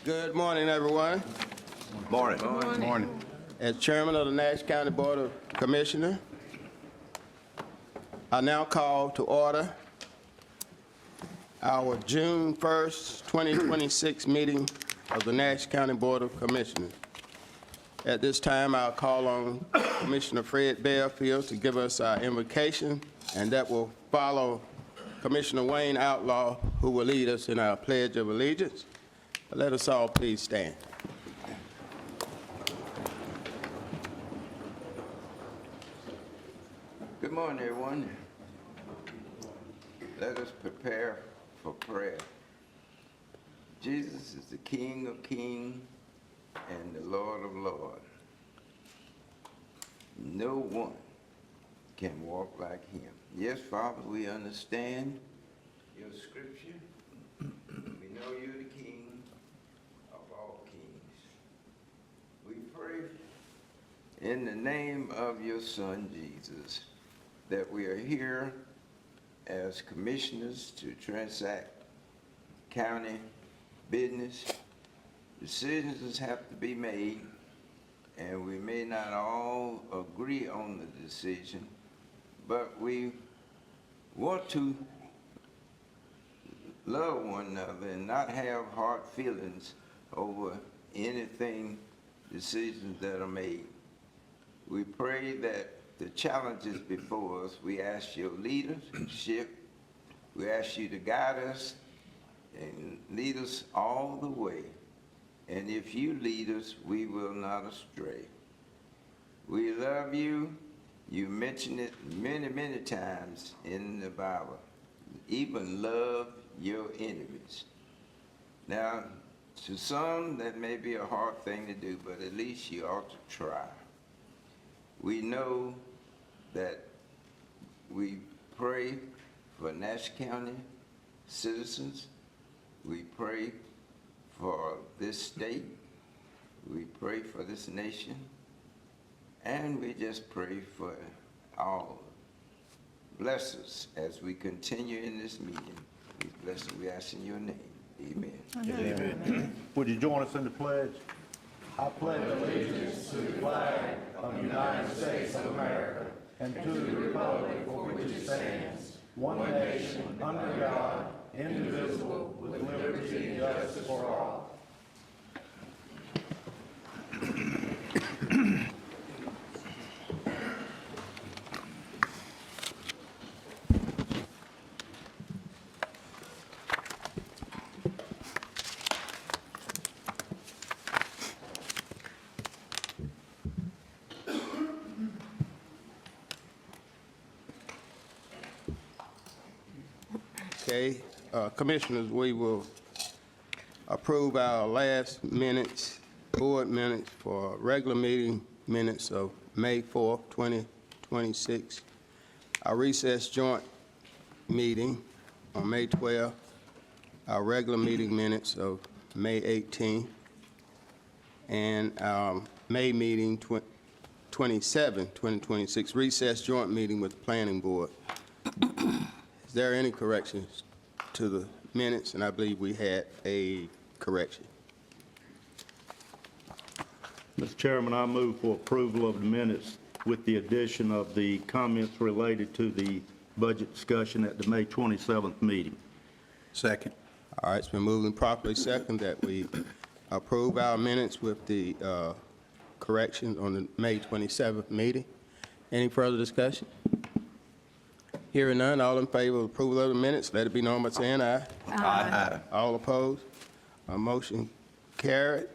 Good morning, everyone. Morning. Morning. As chairman of the Nash County Board of Commissioners, I now call to order our June 1st, 2026 meeting of the Nash County Board of Commissioners. At this time, I'll call on Commissioner Fred Bearfield to give us our invocation, and that will follow Commissioner Wayne Outlaw, who will lead us in our Pledge of Allegiance. Let us all please stand. Good morning, everyone. Let us prepare for prayer. Jesus is the King of kings and the Lord of lords. No one can walk like him. Yes, Father, we understand your scripture. We know you're the King of all kings. We pray in the name of your Son, Jesus, that we are here as commissioners to transact county business. Decisions have to be made, and we may not all agree on the decision, but we want to love one another and not have hard feelings over anything, decisions that are made. We pray that the challenges before us, we ask your leadership, we ask you to guide us and lead us all the way. And if you lead us, we will not astray. We love you. You mentioned it many, many times in the Bible. Even love your enemies. Now, to some, that may be a hard thing to do, but at least you ought to try. We know that we pray for Nash County citizens. We pray for this state. We pray for this nation. And we just pray for all. Bless us as we continue in this meeting. We bless and we ask in your name. Amen. Amen. Would you join us in the pledge? I pledge allegiance to the flag of the United States of America and to the republic for which it stands, one nation, under God, indivisible, with liberty and justice for all. Okay, Commissioners, we will approve our last minutes, board minutes for regular meeting minutes of May 4th, 2026. Our recess joint meeting on May 12th, our regular meeting minutes of May 18th, and our May meeting 27, 2026, recess joint meeting with the Planning Board. Is there any corrections to the minutes? And I believe we had a correction. Mr. Chairman, I move for approval of the minutes with the addition of the comments related to the budget discussion at the May 27th meeting. Second. All right, it's been moved and properly second that we approve our minutes with the corrections on the May 27th meeting. Any further discussion? Hearing none, all in favor of approval of the minutes, let it be known by saying aye. Aye. All opposed? Motion carried.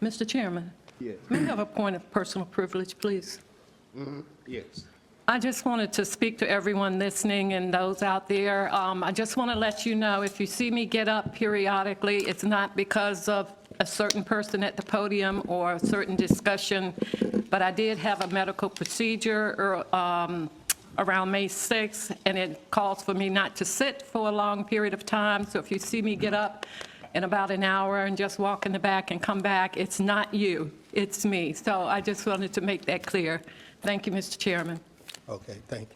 Mr. Chairman, Yes. may I have a point of personal privilege, please? Yes. I just wanted to speak to everyone listening and those out there. I just want to let you know, if you see me get up periodically, it's not because of a certain person at the podium or a certain discussion, but I did have a medical procedure around May 6th, and it calls for me not to sit for a long period of time. So if you see me get up in about an hour and just walk in the back and come back, it's not you, it's me. So I just wanted to make that clear. Thank you, Mr. Chairman. Okay, thank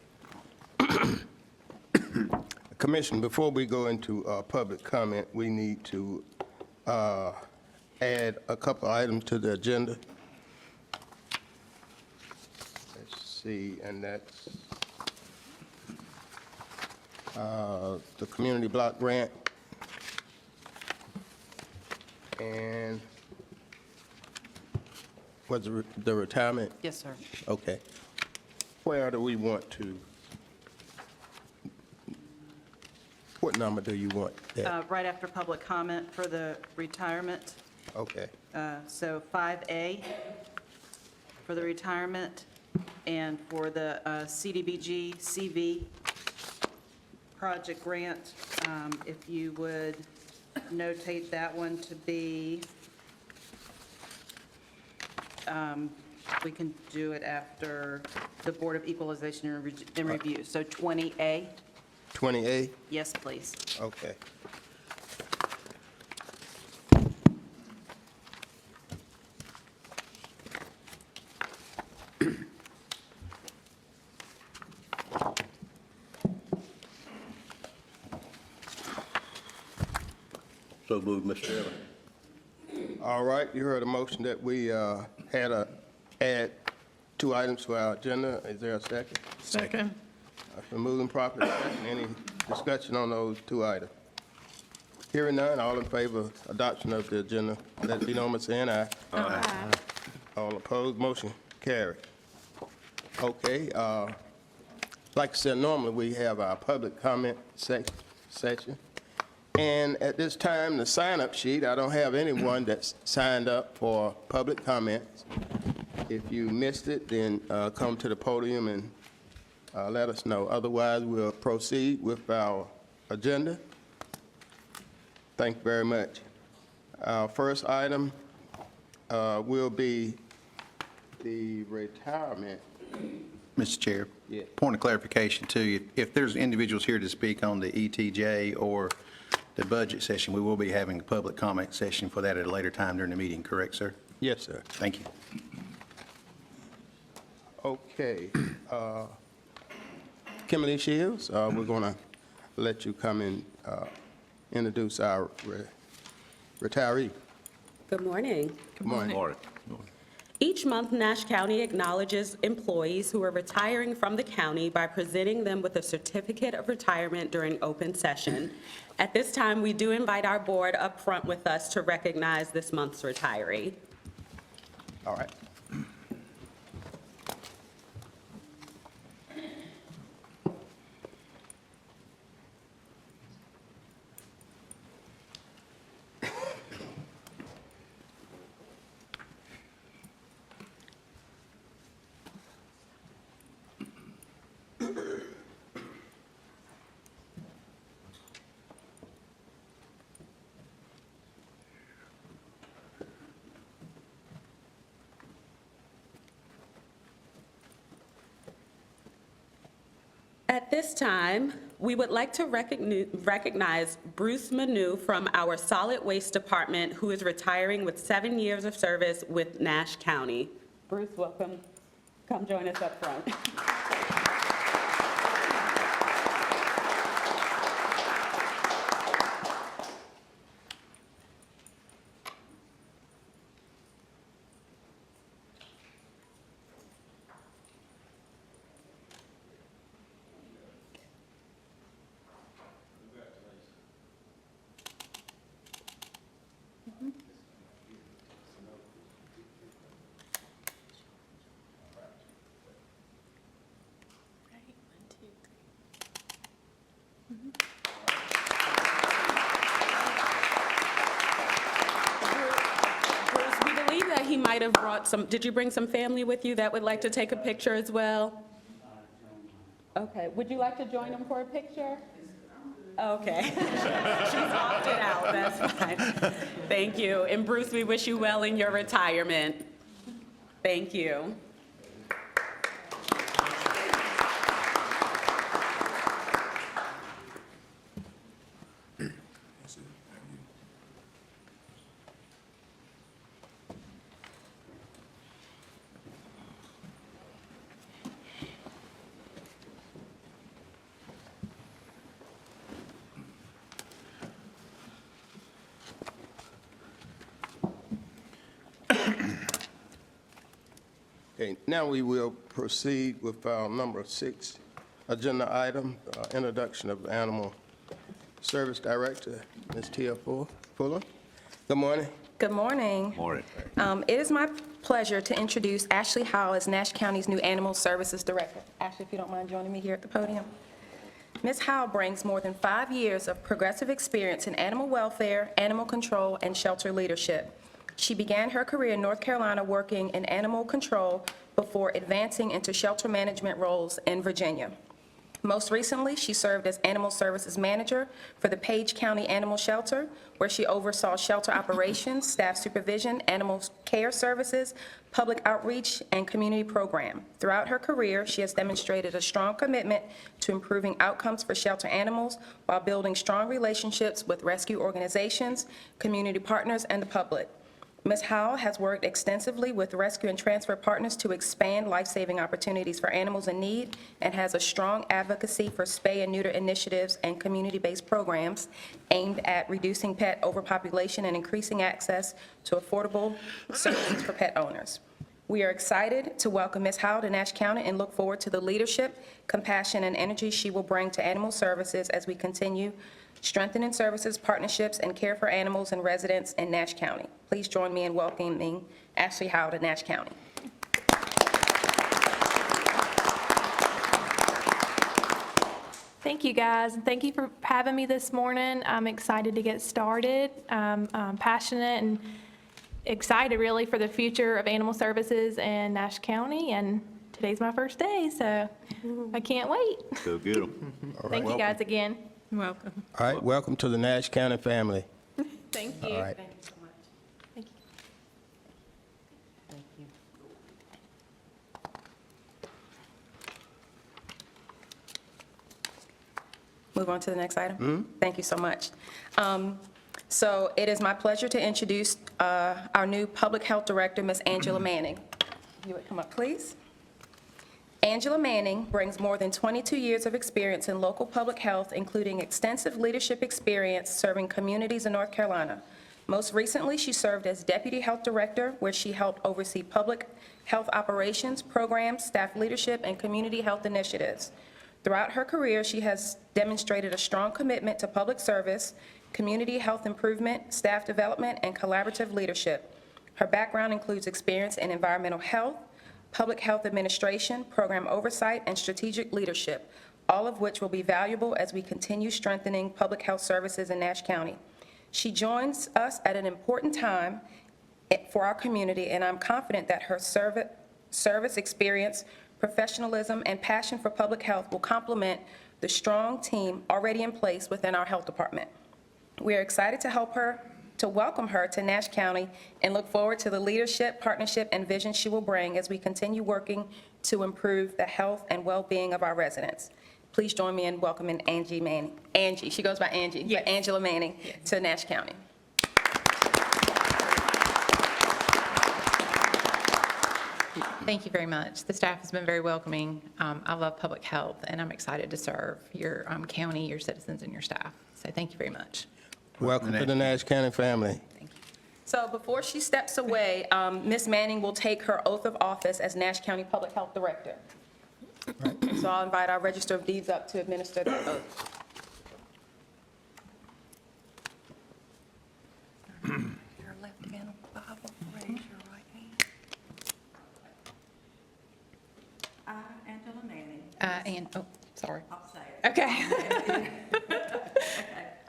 you. Commissioner, before we go into public comment, we need to add a couple items to the agenda. Let's see, and that's the community block grant and was the retirement? Yes, sir. Okay. Where do we want to, what number do you want that? Right after public comment for the retirement. Okay, So 5A for the retirement, and for the CDBG CV project grant, if you would notate that one to be, we can do it after the Board of Equalization and Review. So 20A, 20A? yes, please. Okay. So moved, Mr. Chairman. All right, you heard a motion that we had to add 2 items to our agenda. Is there a second? Second. Been moving properly. Second. Any discussion on those 2 items? Hearing none, all in favor of adoption of the agenda, let it be known by saying aye. Aye. All opposed, motion carried. Okay, like I said, normally we have our public comment section. And at this time, the sign-up sheet, I don't have anyone that's signed up for public comments. If you missed it, then come to the podium and let us know. Otherwise, we'll proceed with our agenda. Thank you very much. Our first item will be the retirement. Mr. Chair. Yeah. Point of clarification, too. If there's individuals here to speak on the ETJ or the budget session, we will be having a public comment session for that at a later time during the meeting, correct, sir? Yes, sir. Thank you. Okay. Kimberly Shields, we're going to let you come and introduce our retiree. Good morning. Good morning. Each month, Nash County acknowledges employees who are retiring from the county by presenting them with a certificate of retirement during open session. At this time, we do invite our board up front with us to recognize this month's retiree. All right. At this time, we would like to recognize Bruce Manu from our Solid Waste Department, who is retiring with 7 years of service with Nash County. Bruce, welcome. Come join us up front. Bruce, we believe that he might have brought some, did you bring some family with you that would like to take a picture as well? Okay, would you like to join him for a picture? Okay. She's opted out, that's fine. Thank you. And Bruce, we wish you well in your retirement. Thank you. Okay, now we will proceed with our number 6 agenda item, introduction of Animal Service Director, Ms. Tia Fuller. Good morning. Good morning. Morning. It is my pleasure to introduce Ashley Howell as Nash County's new Animal Services Director. Ashley, if you don't mind joining me here at the podium. Ms. Howell brings more than 5 years of progressive experience in animal welfare, animal control, and shelter leadership. She began her career in North Carolina working in animal control before advancing into shelter management roles in Virginia. Most recently, she served as Animal Services Manager for the Page County Animal Shelter, where she oversaw shelter operations, staff supervision, animal care services, public outreach, and community program. Throughout her career, she has demonstrated a strong commitment to improving outcomes for shelter animals while building strong relationships with rescue organizations, community partners, and the public. Ms. Howell has worked extensively with rescue and transfer partners to expand life-saving opportunities for animals in need and has a strong advocacy for spay and neuter initiatives and community-based programs aimed at reducing pet overpopulation and increasing access to affordable services for pet owners. We are excited to welcome Ms. Howell to Nash County and look forward to the leadership, compassion, and energy she will bring to animal services as we continue strengthening services, partnerships, and care for animals and residents in Nash County. Please join me in welcoming Ashley Howell to Nash County. Thank you, guys, and thank you for having me this morning. I'm excited to get started. I'm passionate and excited, really, for the future of animal services in Nash County, and today's my first day, so I can't wait. Go get 'em. Thank you, guys, again. Welcome. All right, welcome to the Nash County family. Thank you. All right. Thank you so much. Thank you. Thank you. Move on to the next item? Thank you so much. So it is my pleasure to introduce our new Public Health Director, Ms. Angela Manning. If you would come up, please. Angela Manning brings more than 22 years of experience in local public health, including extensive leadership experience serving communities in North Carolina. Most recently, she served as Deputy Health Director, where she helped oversee public health operations, programs, staff leadership, and community health initiatives. Throughout her career, she has demonstrated a strong commitment to public service, community health improvement, staff development, and collaborative leadership. Her background includes experience in environmental health, public health administration, program oversight, and strategic leadership, all of which will be valuable as we continue strengthening public health services in Nash County. She joins us at an important time for our community, and I'm confident that her service experience, professionalism, and passion for public health will complement the strong team already in place within our health department. We are excited to welcome her to Nash County and look forward to the leadership, partnership, and vision she will bring as we continue working to improve the health and well-being of our residents. Please join me in welcoming Angie Manning. Angie, she goes by Angie, but Angela Manning to Nash County. Thank you very much. The staff has been very welcoming. I love public health, and I'm excited to serve your county, your citizens, and your staff. So thank you very much. Welcome to the Nash County family. Thank you. So before she steps away, Ms. Manning will take her oath of office as Nash County Public Health Director. So I'll invite our Register of Deeds up to administer the oath. Your left hand on the Bible, raise your right hand. I, Angela Manning. Sorry. I'll say it. Okay. Okay.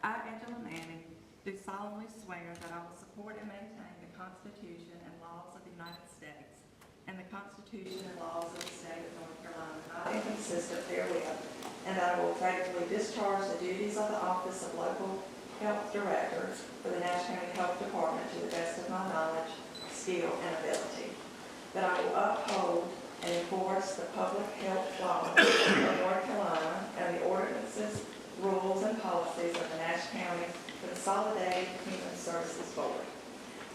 I, Angela Manning, do solemnly swear that I will support and maintain the Constitution and laws of the United States and the Constitution and laws of the state of North Carolina, not inconsistent therewith, and that I will faithfully discharge the duties of the office of local health director for the Nash County Health Department to the best of my knowledge, skill, and ability. That I will uphold and enforce the public health laws of North Carolina and the ordinances, rules, and policies of the Nash County Consolidated Human Services Board.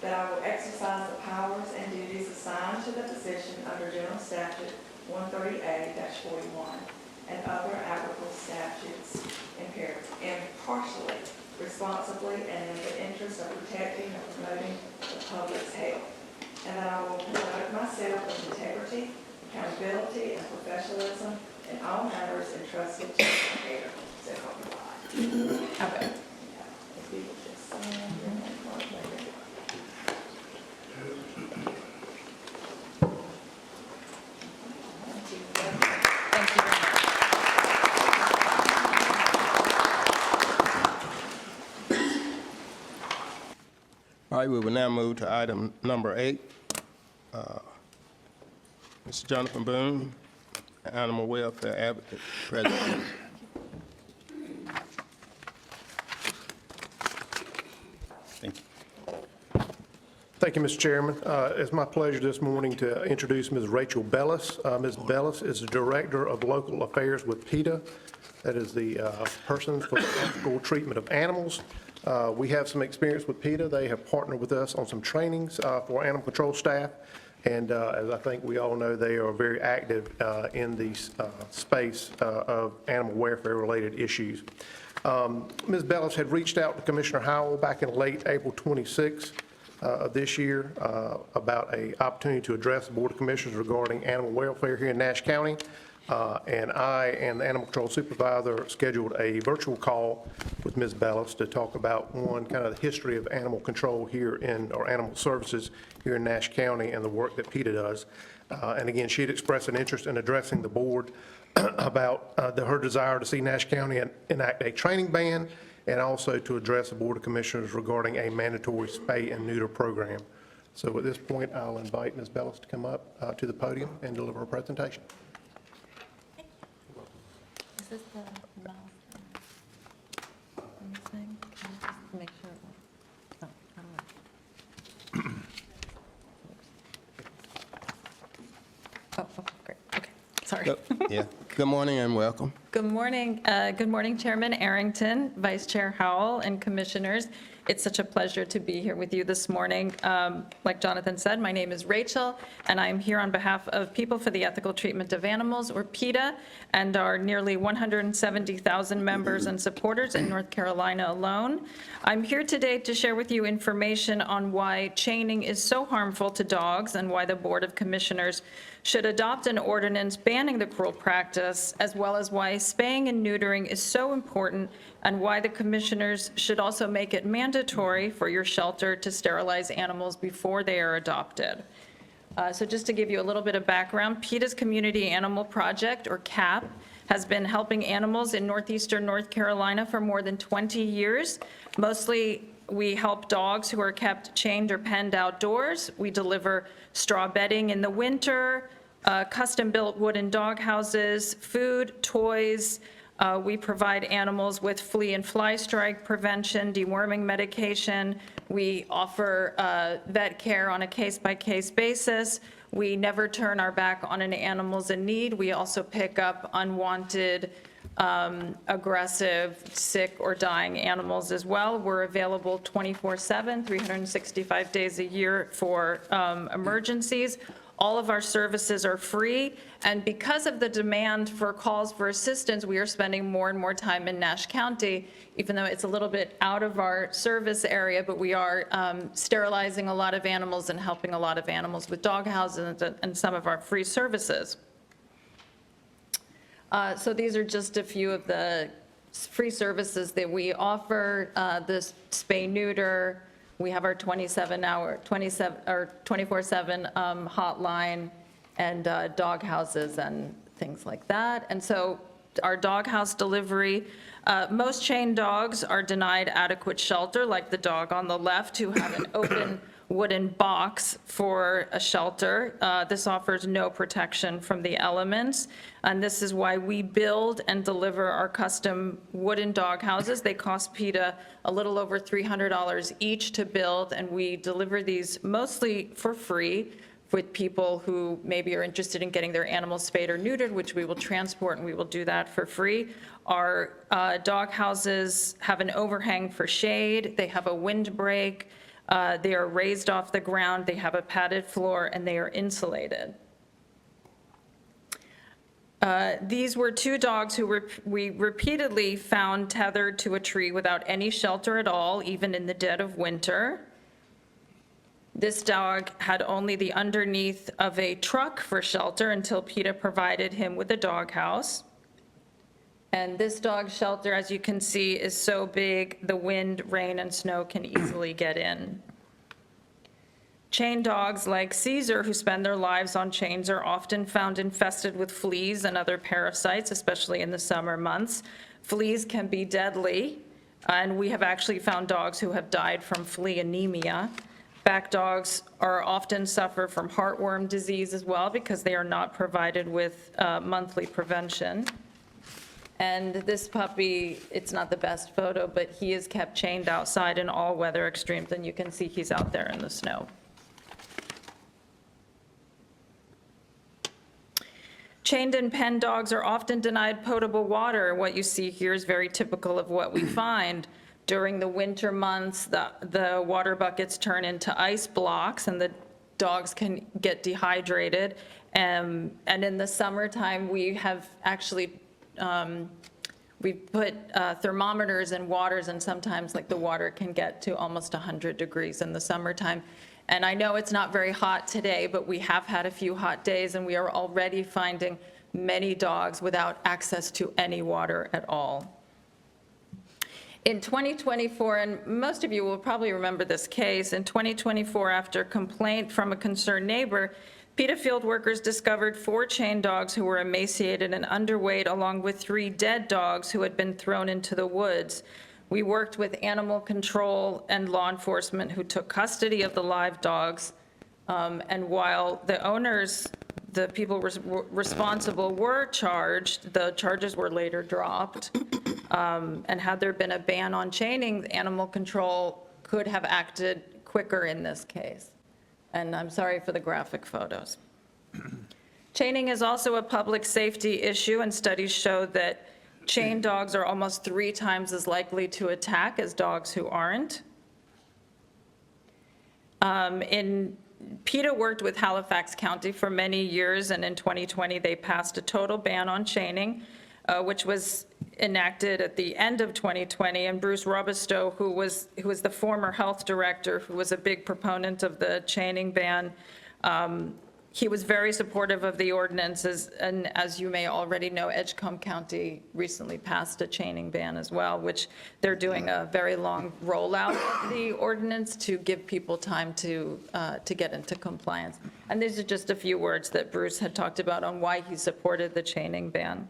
That I will exercise the powers and duties assigned to the position under General Statute 130A-41 and other applicable statutes impartially, responsibly, and in the interest of protecting and promoting the public's health. and that I will conduct myself with integrity, accountability, and professionalism in all matters entrusted to my care. So help me God. Okay. If you would just sign your name for me. Thank you very much. All right, we will now move to item number 8. Mr. Jonathan Boone, Animal Welfare Advocate, President. Thank you. Thank you, Mr. Chairman. It's my pleasure this morning to introduce Ms. Rachel Bellis. Ms. Bellis is the Director of Local Affairs with PETA. That is the person for the ethical treatment of animals. We have some experience with PETA. They have partnered with us on some trainings for animal control staff. And as I think we all know, they are very active in the space of animal welfare-related issues. Ms. Bellis had reached out to Commissioner Howell back in late April 26 of this year about an opportunity to address the Board of Commissioners regarding animal welfare here in Nash County. And I and the Animal Control Supervisor scheduled a virtual call with Ms. Bellis to talk about, one, kind of the history of animal control here in, or animal services here in Nash County and the work that PETA does. And again, she had expressed an interest in addressing the board about her desire to see Nash County enact a training ban, and also to address the Board of Commissioners regarding a mandatory spay and neuter program. So at this point, I'll invite Ms. Bellis to come up to the podium and deliver a presentation. Is this the mouse thing? Can you just make sure? Oh, I don't know. Oh, great, okay, sorry. Yeah. Good morning and welcome. Good morning, Chairman Arrington, Vice Chair Howell, and Commissioners. It's such a pleasure to be here with you this morning. Like Jonathan said, my name is Rachel, and I'm here on behalf of People for the Ethical Treatment of Animals, or PETA, and our nearly 170,000 members and supporters in North Carolina alone. I'm here today to share with you information on why chaining is so harmful to dogs and why the Board of Commissioners should adopt an ordinance banning the cruel practice, as well as why spaying and neutering is so important, and why the commissioners should also make it mandatory for your shelter to sterilize animals before they are adopted. So just to give you a little bit of background, PETA's Community Animal Project, or CAP, has been helping animals in northeastern North Carolina for more than 20 years. Mostly, we help dogs who are kept chained or penned outdoors. We deliver straw bedding in the winter, custom-built wooden dog houses, food, toys. We provide animals with flea and fly strike prevention, deworming medication. We offer vet care on a case-by-case basis. We never turn our back on an animal's in need. We also pick up unwanted, aggressive, sick, or dying animals as well. We're available 24/7, 365 days a year for emergencies. All of our services are free, and because of the demand for calls for assistance, we are spending more and more time in Nash County, even though it's a little bit out of our service area, but we are sterilizing a lot of animals and helping a lot of animals with dog houses and some of our free services. So these are just a few of the free services that we offer. The spay neuter, we have our 24/7 hotline, and dog houses and things like that. And so our dog house delivery, most chained dogs are denied adequate shelter, like the dog on the left, who have an open wooden box for a shelter. This offers no protection from the elements, and this is why we build and deliver our custom wooden dog houses. They cost PETA a little over $300 each to build, and we deliver these mostly for free with people who maybe are interested in getting their animals spayed or neutered, which we will transport, and we will do that for free. Our dog houses have an overhang for shade. They have a windbreak. They are raised off the ground, they have a padded floor, and they are insulated. These were two dogs who we repeatedly found tethered to a tree without any shelter at all, even in the dead of winter. This dog had only the underneath of a truck for shelter until PETA provided him with a doghouse. And this dog shelter, as you can see, is so big, the wind, rain, and snow can easily get in. Chain dogs like Caesar, who spend their lives on chains, are often found infested with fleas and other parasites, especially in the summer months. Fleas can be deadly, and we have actually found dogs who have died from flea anemia. Pack dogs are often suffer from heartworm disease as well because they are not provided with monthly prevention. And this puppy, it's not the best photo, but he is kept chained outside in all weather extremes, and you can see he's out there in the snow. Chained and pen dogs are often denied potable water. What you see here is very typical of what we find. During the winter months, the water buckets turn into ice blocks, and the dogs can get dehydrated. And in the summertime, we have actually we put thermometers in waters, and sometimes like the water can get to almost 100 degrees in the summertime. And I know it's not very hot today, but we have had a few hot days, and we are already finding many dogs without access to any water at all. In 2024, and most of you will probably remember this case, in 2024, after complaint from a concerned neighbor, PETA field workers discovered 4 chained dogs who were emaciated and underweight, along with 3 dead dogs who had been thrown into the woods. We worked with animal control and law enforcement who took custody of the live dogs. And while the owners, the people responsible were charged, the charges were later dropped. And had there been a ban on chaining, animal control could have acted quicker in this case. And I'm sorry for the graphic photos. Chaining is also a public safety issue, and studies show that chained dogs are almost 3 times as likely to attack as dogs who aren't. PETA worked with Halifax County for many years, and in 2020 they passed a total ban on chaining, which was enacted at the end of 2020. And Bruce Robistow, who was the former health director, who was a big proponent of the chaining ban, he was very supportive of the ordinances, and as you may already know, Edgecombe County recently passed a chaining ban as well, which they're doing a very long rollout of the ordinance to give people time to get into compliance. And these are just a few words that Bruce had talked about on why he supported the chaining ban.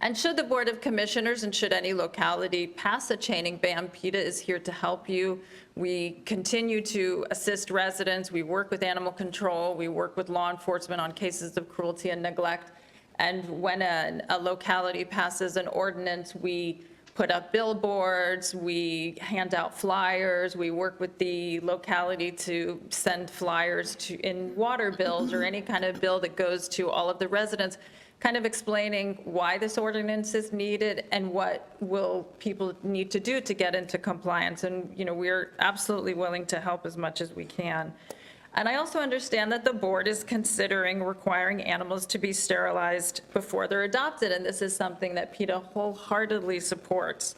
And should the Board of Commissioners and should any locality pass a chaining ban, PETA is here to help you. We continue to assist residents. We work with animal control. We work with law enforcement on cases of cruelty and neglect. And when a locality passes an ordinance, we put up billboards, we hand out flyers, we work with the locality to send flyers in water bills or any kind of bill that goes to all of the residents, kind of explaining why this ordinance is needed and what will people need to do to get into compliance. And, you know, we're absolutely willing to help as much as we can. And I also understand that the board is considering requiring animals to be sterilized before they're adopted, and this is something that PETA wholeheartedly supports.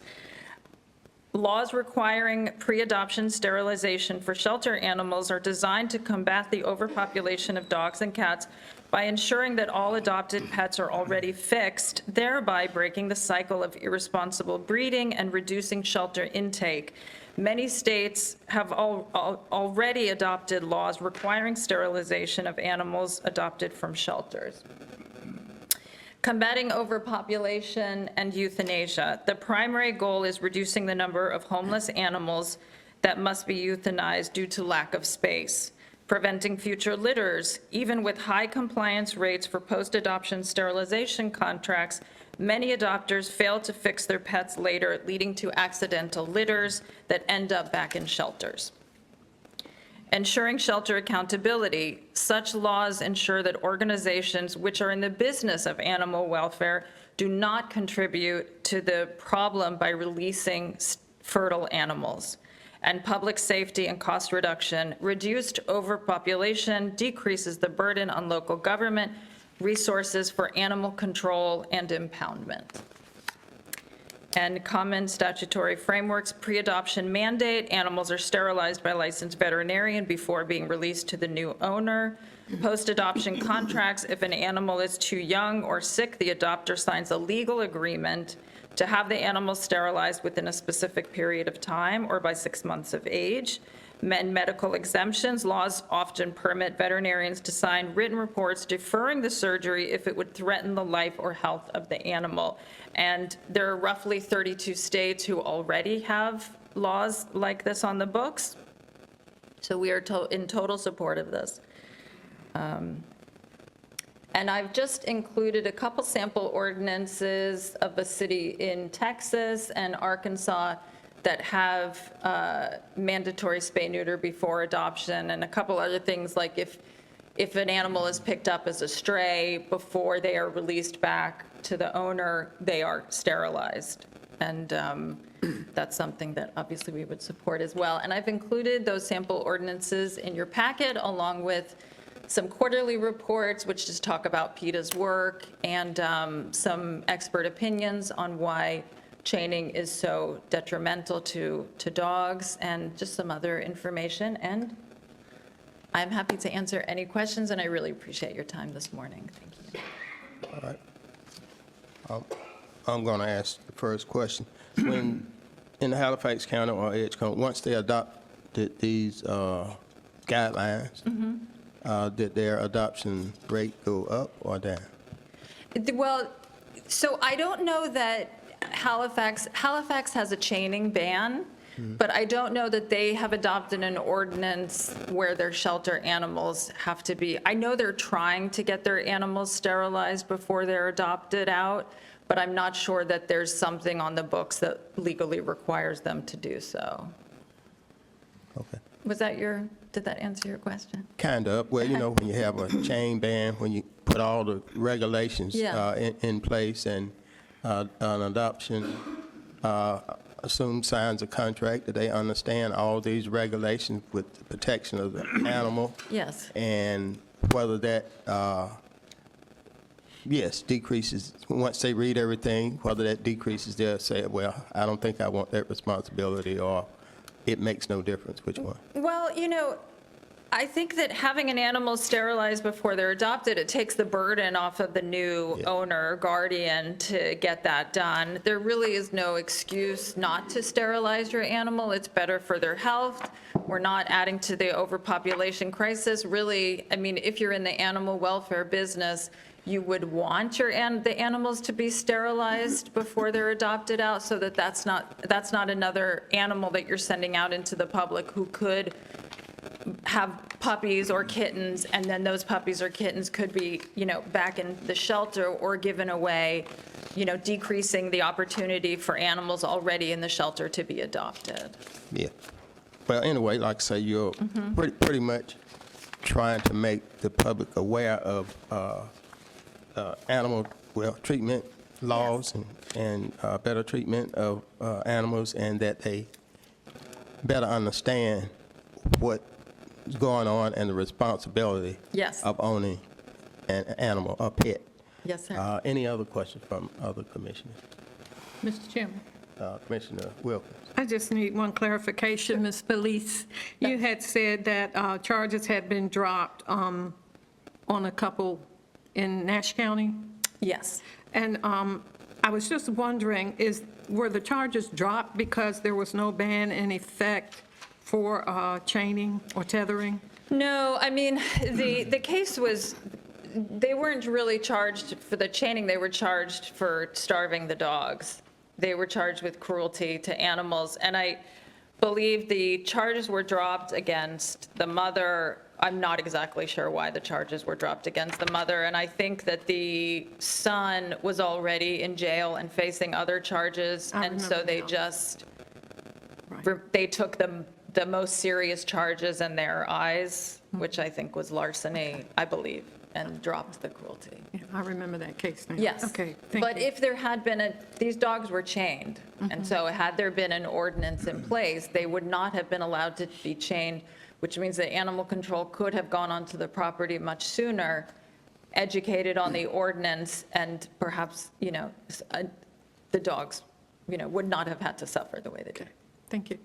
Laws requiring pre-adoption sterilization for shelter animals are designed to combat the overpopulation of dogs and cats by ensuring that all adopted pets are already fixed, thereby breaking the cycle of irresponsible breeding and reducing shelter intake. Many states have already adopted laws requiring sterilization of animals adopted from shelters. Combating overpopulation and euthanasia. The primary goal is reducing the number of homeless animals that must be euthanized due to lack of space. Preventing future litters. Even with high compliance rates for post-adoption sterilization contracts, many adopters fail to fix their pets later, leading to accidental litters that end up back in shelters. Ensuring shelter accountability. Such laws ensure that organizations which are in the business of animal welfare do not contribute to the problem by releasing fertile animals. And public safety and cost reduction. Reduced overpopulation decreases the burden on local government, resources for animal control and impoundment. and common statutory frameworks, pre-adoption mandate, animals are sterilized by a licensed veterinarian before being released to the new owner. Post-adoption contracts, if an animal is too young or sick, the adopter signs a legal agreement to have the animal sterilized within a specific period of time or by 6 months of age. Medical exemptions, laws often permit veterinarians to sign written reports deferring the surgery if it would threaten the life or health of the animal. And there are roughly 32 states who already have laws like this on the books. So we are in total support of this. And I've just included a couple sample ordinances of a city in Texas and Arkansas that have mandatory spay-neuter before adoption, and a couple other things, like if an animal is picked up as a stray, before they are released back to the owner, they are sterilized. And that's something that obviously we would support as well. And I've included those sample ordinances in your packet, along with some quarterly reports, which just talk about PETA's work, and some expert opinions on why chaining is so detrimental to dogs, and just some other information. And I'm happy to answer any questions, and I really appreciate your time this morning. Thank you. All right. I'm going to ask the first question. When in Halifax County or Edgecombe, once they adopted these guidelines, did their adoption rate go up or down? Well, so I don't know that Halifax has a chaining ban, but I don't know that they have adopted an ordinance where their shelter animals have to be. I know they're trying to get their animals sterilized before they're adopted out, but I'm not sure that there's something on the books that legally requires them to do so. Okay. Did that answer your question? Kind of. Well, you know, when you have a chain ban, when you put all the regulations Yeah. in place, and an adoption assume signs a contract that they understand all these regulations with the protection of the animal, Yes. and whether that, yes, decreases, once they read everything, whether that decreases, they'll say, well, I don't think I want that responsibility, or it makes no difference which one. Well, you know, I think that having an animal sterilized before they're adopted, it takes the burden off of the new owner or guardian to get that done. There really is no excuse not to sterilize your animal. It's better for their health. We're not adding to the overpopulation crisis. Really, I mean, if you're in the animal welfare business, you would want the animals to be sterilized before they're adopted out, so that that's not another animal that you're sending out into the public who could have puppies or kittens, and then those puppies or kittens could be, you know, back in the shelter or given away, you know, decreasing the opportunity for animals already in the shelter to be adopted. Yeah. Well, anyway, like I say, you're pretty much trying to make the public aware of animal treatment laws, and better treatment of animals, and that they better understand what's going on and the responsibility Yes. of owning an animal, a pet. Yes, sir. Any other questions from other commissioners? Mr. Chairman. Commissioner Wilkins. I just need one clarification, Ms. Felice. You had said that charges had been dropped on a couple in Nash County? Yes. And I was just wondering, were the charges dropped because there was no ban in effect for chaining or tethering? No, I mean, the case was, they weren't really charged for the chaining, they were charged for starving the dogs. They were charged with cruelty to animals, and I believe the charges were dropped against the mother. I'm not exactly sure why the charges were dropped against the mother, and I think that the son was already in jail and facing other charges, and so they just, they took the most serious charges in their eyes, which I think was larceny, I believe, and dropped the cruelty. Yeah, I remember that case now. Yes. Okay, thank But you. if there had been these dogs were chained, and so had there been an ordinance in place, they would not have been allowed to be chained, which means that animal control could have gone onto the property much sooner, educated on the ordinance, and perhaps, you know, the dogs would not have had to suffer the way they did. Thank you.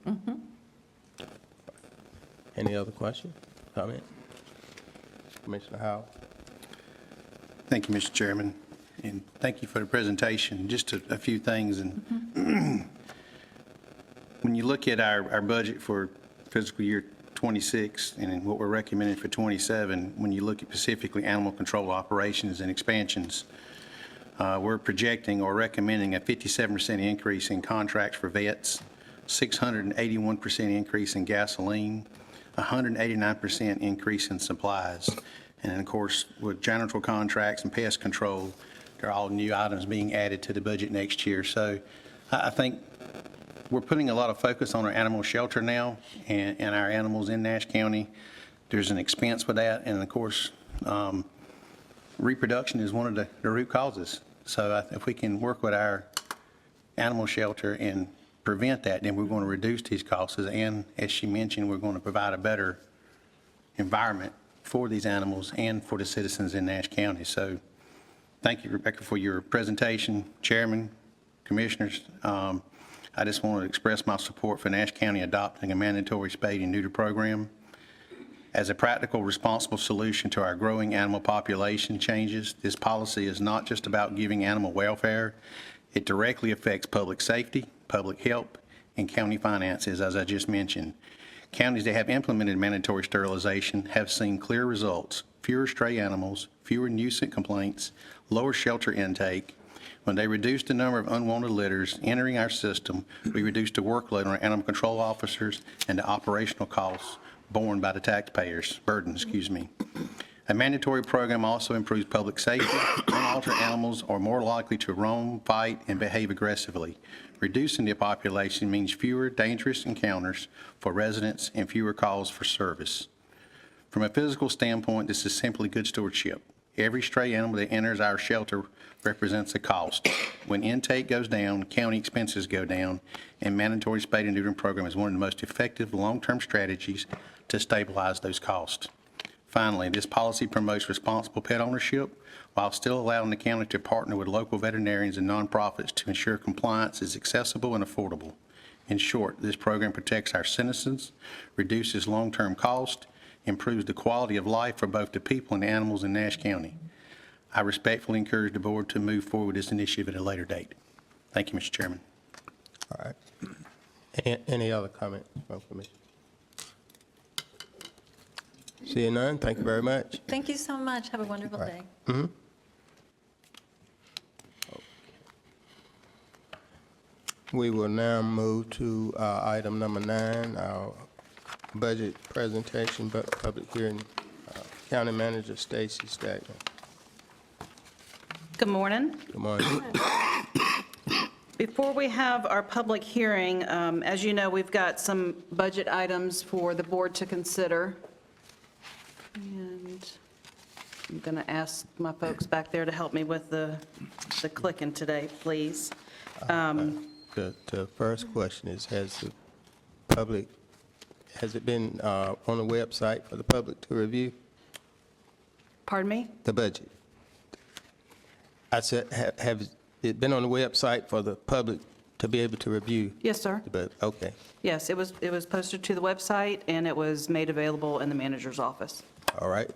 Any other questions, comment? Commissioner Howell? Thank you, Mr. Chairman, and thank you for the presentation. Just a few things, and when you look at our budget for fiscal year '26 and what we're recommending for '27, when you look at specifically animal control operations and expansions, we're projecting or recommending a 57% increase in contracts for vets, 681% increase in gasoline, 189% increase in supplies. And then, of course, with janitorial contracts and pest control, they're all new items being added to the budget next year. So I think we're putting a lot of focus on our animal shelter now and our animals in Nash County. There's an expense with that, and of course, reproduction is one of the root causes. So if we can work with our animal shelter and prevent that, then we're going to reduce these costs. And as she mentioned, we're going to provide a better environment for these animals and for the citizens in Nash County. So thank you, Rebecca, for your presentation. Chairman, Commissioners, I just want to express my support for Nash County adopting a mandatory spay and neuter program. As a practical, responsible solution to our growing animal population changes, this policy is not just about giving animal welfare. It directly affects public safety, public health, and county finances, as I just mentioned. Counties that have implemented mandatory sterilization have seen clear results: fewer stray animals, fewer nuisance complaints, lower shelter intake. When they reduce the number of unwanted litters entering our system, we reduce the workload on our animal control officers and the operational costs borne by the taxpayers, A mandatory program also improves public safety. Unaltered animals are more likely to roam, fight, and behave aggressively. Reducing the population means fewer dangerous encounters for residents and fewer calls for service. From a physical standpoint, this is simply good stewardship. Every stray animal that enters our shelter represents a cost. When intake goes down, county expenses go down, and mandatory spay and neutering program is one of the most effective long-term strategies to stabilize those costs. Finally, this policy promotes responsible pet ownership while still allowing the county to partner with local veterinarians and nonprofits to ensure compliance is accessible and affordable. In short, this program protects our citizens, reduces long-term cost, improves the quality of life for both the people and animals in Nash County. I respectfully encourage the board to move forward with this initiative at a later date. Thank you, Mr. Chairman. All right. Any other comments from Commission? Seeing none, thank you very much. Thank you so much. Have a wonderful All day. right. We will now move to item number 9, our budget presentation, but public hearing. County Manager Stacy Stackman. Good morning. Good morning. Before we have our public hearing, as you know, we've got some budget items for the board to consider. And I'm going to ask my folks back there to help me with the clicking today, please. The first question is, has it been on the website for the public to review Pardon me? the budget? I said, have it been on the website for the public to be able to review Yes, sir. the budget? Okay, Yes, it was posted to the website, and it was made available in the manager's office. all right.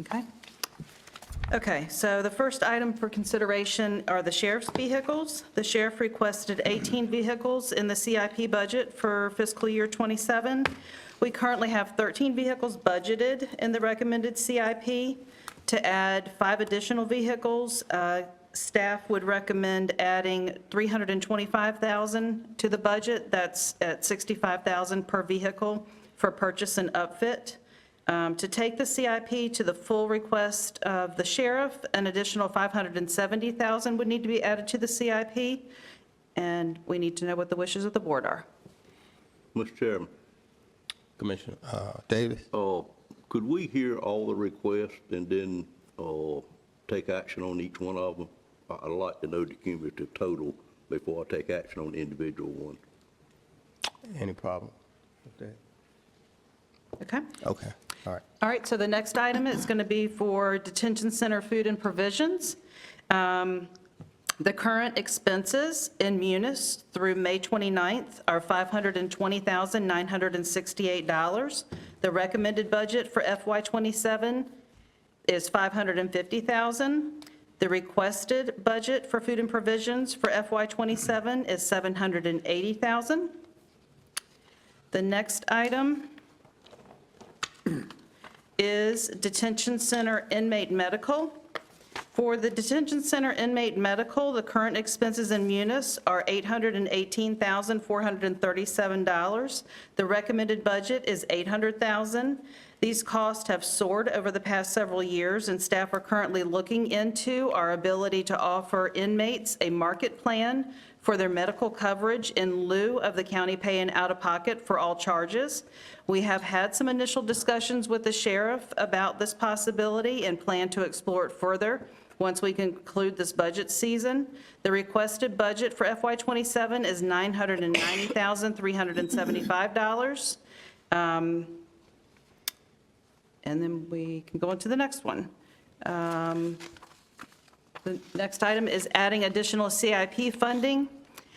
Okay. Okay, so the first item for consideration are the sheriff's vehicles. The sheriff requested 18 vehicles in the CIP budget for fiscal year '27. We currently have 13 vehicles budgeted in the recommended CIP. To add 5 additional vehicles, staff would recommend adding $325,000 to the budget. That's at $65,000 per vehicle for purchase and upfit. To take the CIP to the full request of the sheriff, an additional $570,000 would need to be added to the CIP, and we need to know what the wishes of the board are. Mr. Chairman, Commissioner Davis? could we hear all the requests and then take action on each one of them? I'd like to know the cumulative total before I take action on the individual one. Any problem with that? Okay? Okay, all right. All right, so the next item is going to be for detention center food and provisions. The current expenses in Munis through May 29th are $520,968. The recommended budget for FY27 is $550,000. The requested budget for food and provisions for FY27 is $780,000. The next item is detention center inmate medical. For the detention center inmate medical, the current expenses in Munis are $818,437. The recommended budget is $800,000. These costs have soared over the past several years, and staff are currently looking into our ability to offer inmates a market plan for their medical coverage in lieu of the county paying out-of-pocket for all charges. We have had some initial discussions with the sheriff about this possibility and plan to explore it further once we conclude this budget season. The requested budget for FY27 is $990,375. And then we can go on to the next one. The next item is adding additional CIP funding.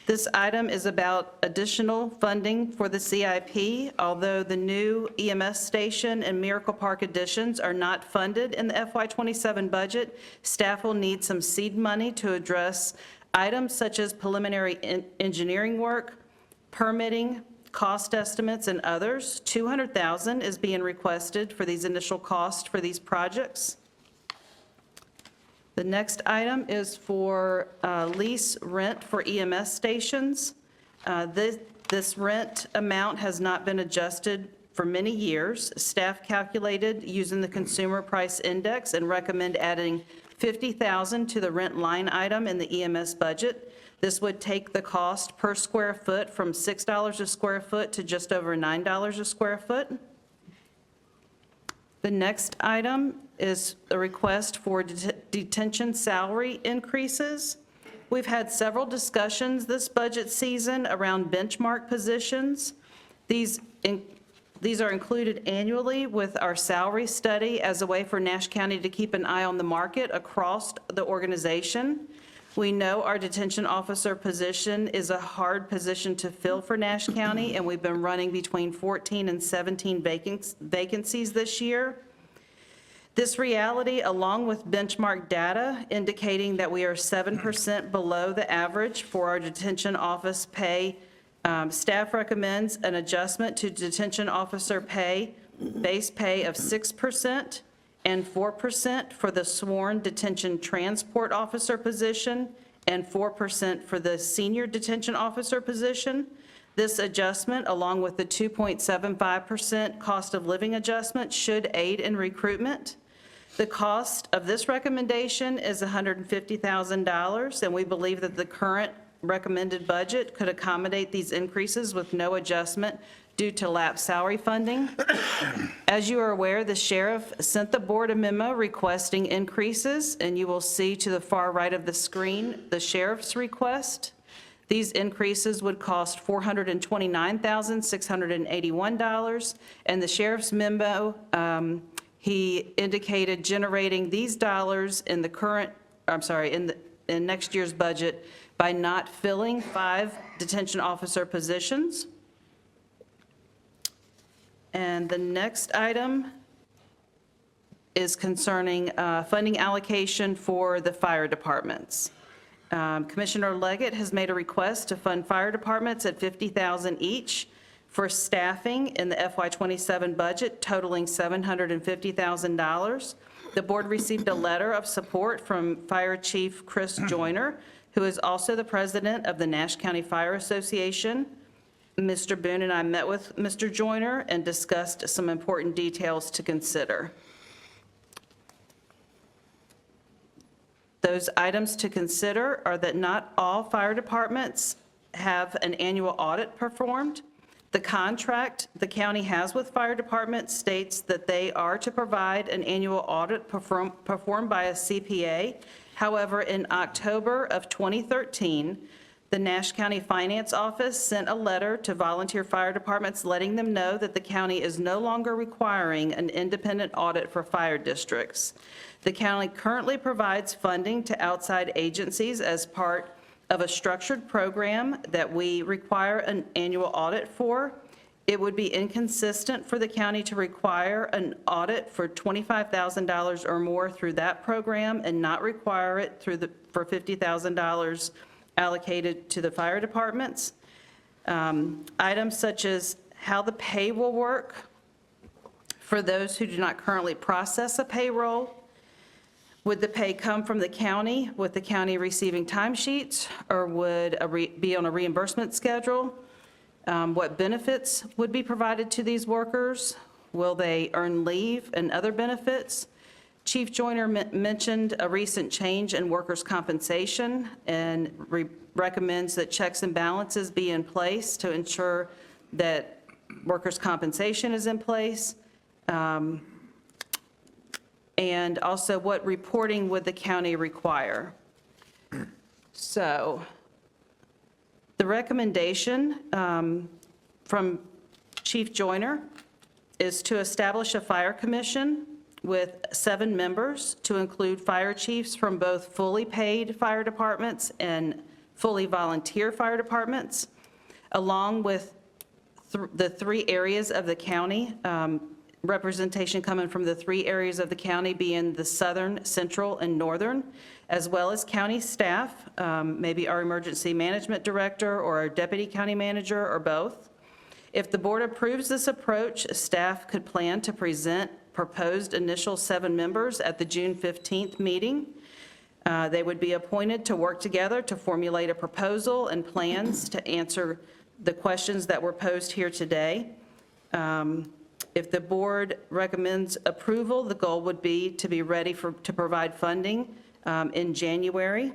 This item is about additional funding for the CIP. Although the new EMS station and Miracle Park additions are not funded in the FY27 budget, staff will need some seed money to address items such as preliminary engineering work, permitting, cost estimates, and others. $200,000 is being requested for these initial costs for these projects. The next item is for lease rent for EMS stations. This rent amount has not been adjusted for many years. Staff calculated using the Consumer Price Index and recommend adding $50,000 to the rent line item in the EMS budget. This would take the cost per square foot from $6 a square foot to just over $9 a square foot. The next item is a request for detention salary increases. We've had several discussions this budget season around benchmark positions. These are included annually with our salary study as a way for Nash County to keep an eye on the market across the organization. We know our detention officer position is a hard position to fill for Nash County, and we've been running between 14 and 17 vacancies this year. This reality, along with benchmark data indicating that we are 7% below the average for our detention office pay, staff recommends an adjustment to detention officer pay, base pay of 6%, and 4% for the sworn detention transport officer position, and 4% for the senior detention officer position. This adjustment, along with the 2.75% cost of living adjustment, should aid in recruitment. The cost of this recommendation is $150,000, and we believe that the current recommended budget could accommodate these increases with no adjustment due to lapsed salary funding. As you are aware, the sheriff sent the board a memo requesting increases, and you will see to the far right of the screen the sheriff's request. These increases would cost $429,681, and the sheriff's memo, he indicated generating these dollars in the current, in next year's budget by not filling 5 detention officer positions. And the next item is concerning funding allocation for the fire departments. Commissioner Leggett has made a request to fund fire departments at $50,000 each for staffing in the FY27 budget totaling $750,000. The board received a letter of support from Fire Chief Chris Joyner, who is also the president of the Nash County Fire Association. Mr. Boone and I met with Mr. Joyner and discussed some important details to consider. Those items to consider are that not all fire departments have an annual audit performed. The contract the county has with fire departments states that they are to provide an annual audit performed by a CPA. However, in October of 2013, The Nash County Finance Office sent a letter to volunteer fire departments letting them know that the county is no longer requiring an independent audit for fire districts. The county currently provides funding to outside agencies as part of a structured program that we require an annual audit for. It would be inconsistent for the county to require an audit for $25,000 or more through that program and not require it for $50,000 allocated to the fire departments. Items such as how the pay will work for those who do not currently process a payroll. Would the pay come from the county, with the county receiving timesheets, or would be on a reimbursement schedule? What benefits would be provided to these workers? Will they earn leave and other benefits? Chief Joyner mentioned a recent change in workers' compensation and recommends that checks and balances be in place to ensure that workers' compensation is in place. And also, what reporting would the county require? So the recommendation from Chief Joyner is to establish a fire commission with 7 members to include fire chiefs from both fully paid fire departments and fully volunteer fire departments, along with the 3 areas of the county, representation coming from the 3 areas of the county being the southern, central, and northern, as well as county staff, maybe our emergency management director or our deputy county manager or both. If the board approves this approach, staff could plan to present proposed initial 7 members at the June 15th meeting. They would be appointed to work together to formulate a proposal and plans to answer the questions that were posed here today. If the board recommends approval, the goal would be to be ready to provide funding in January.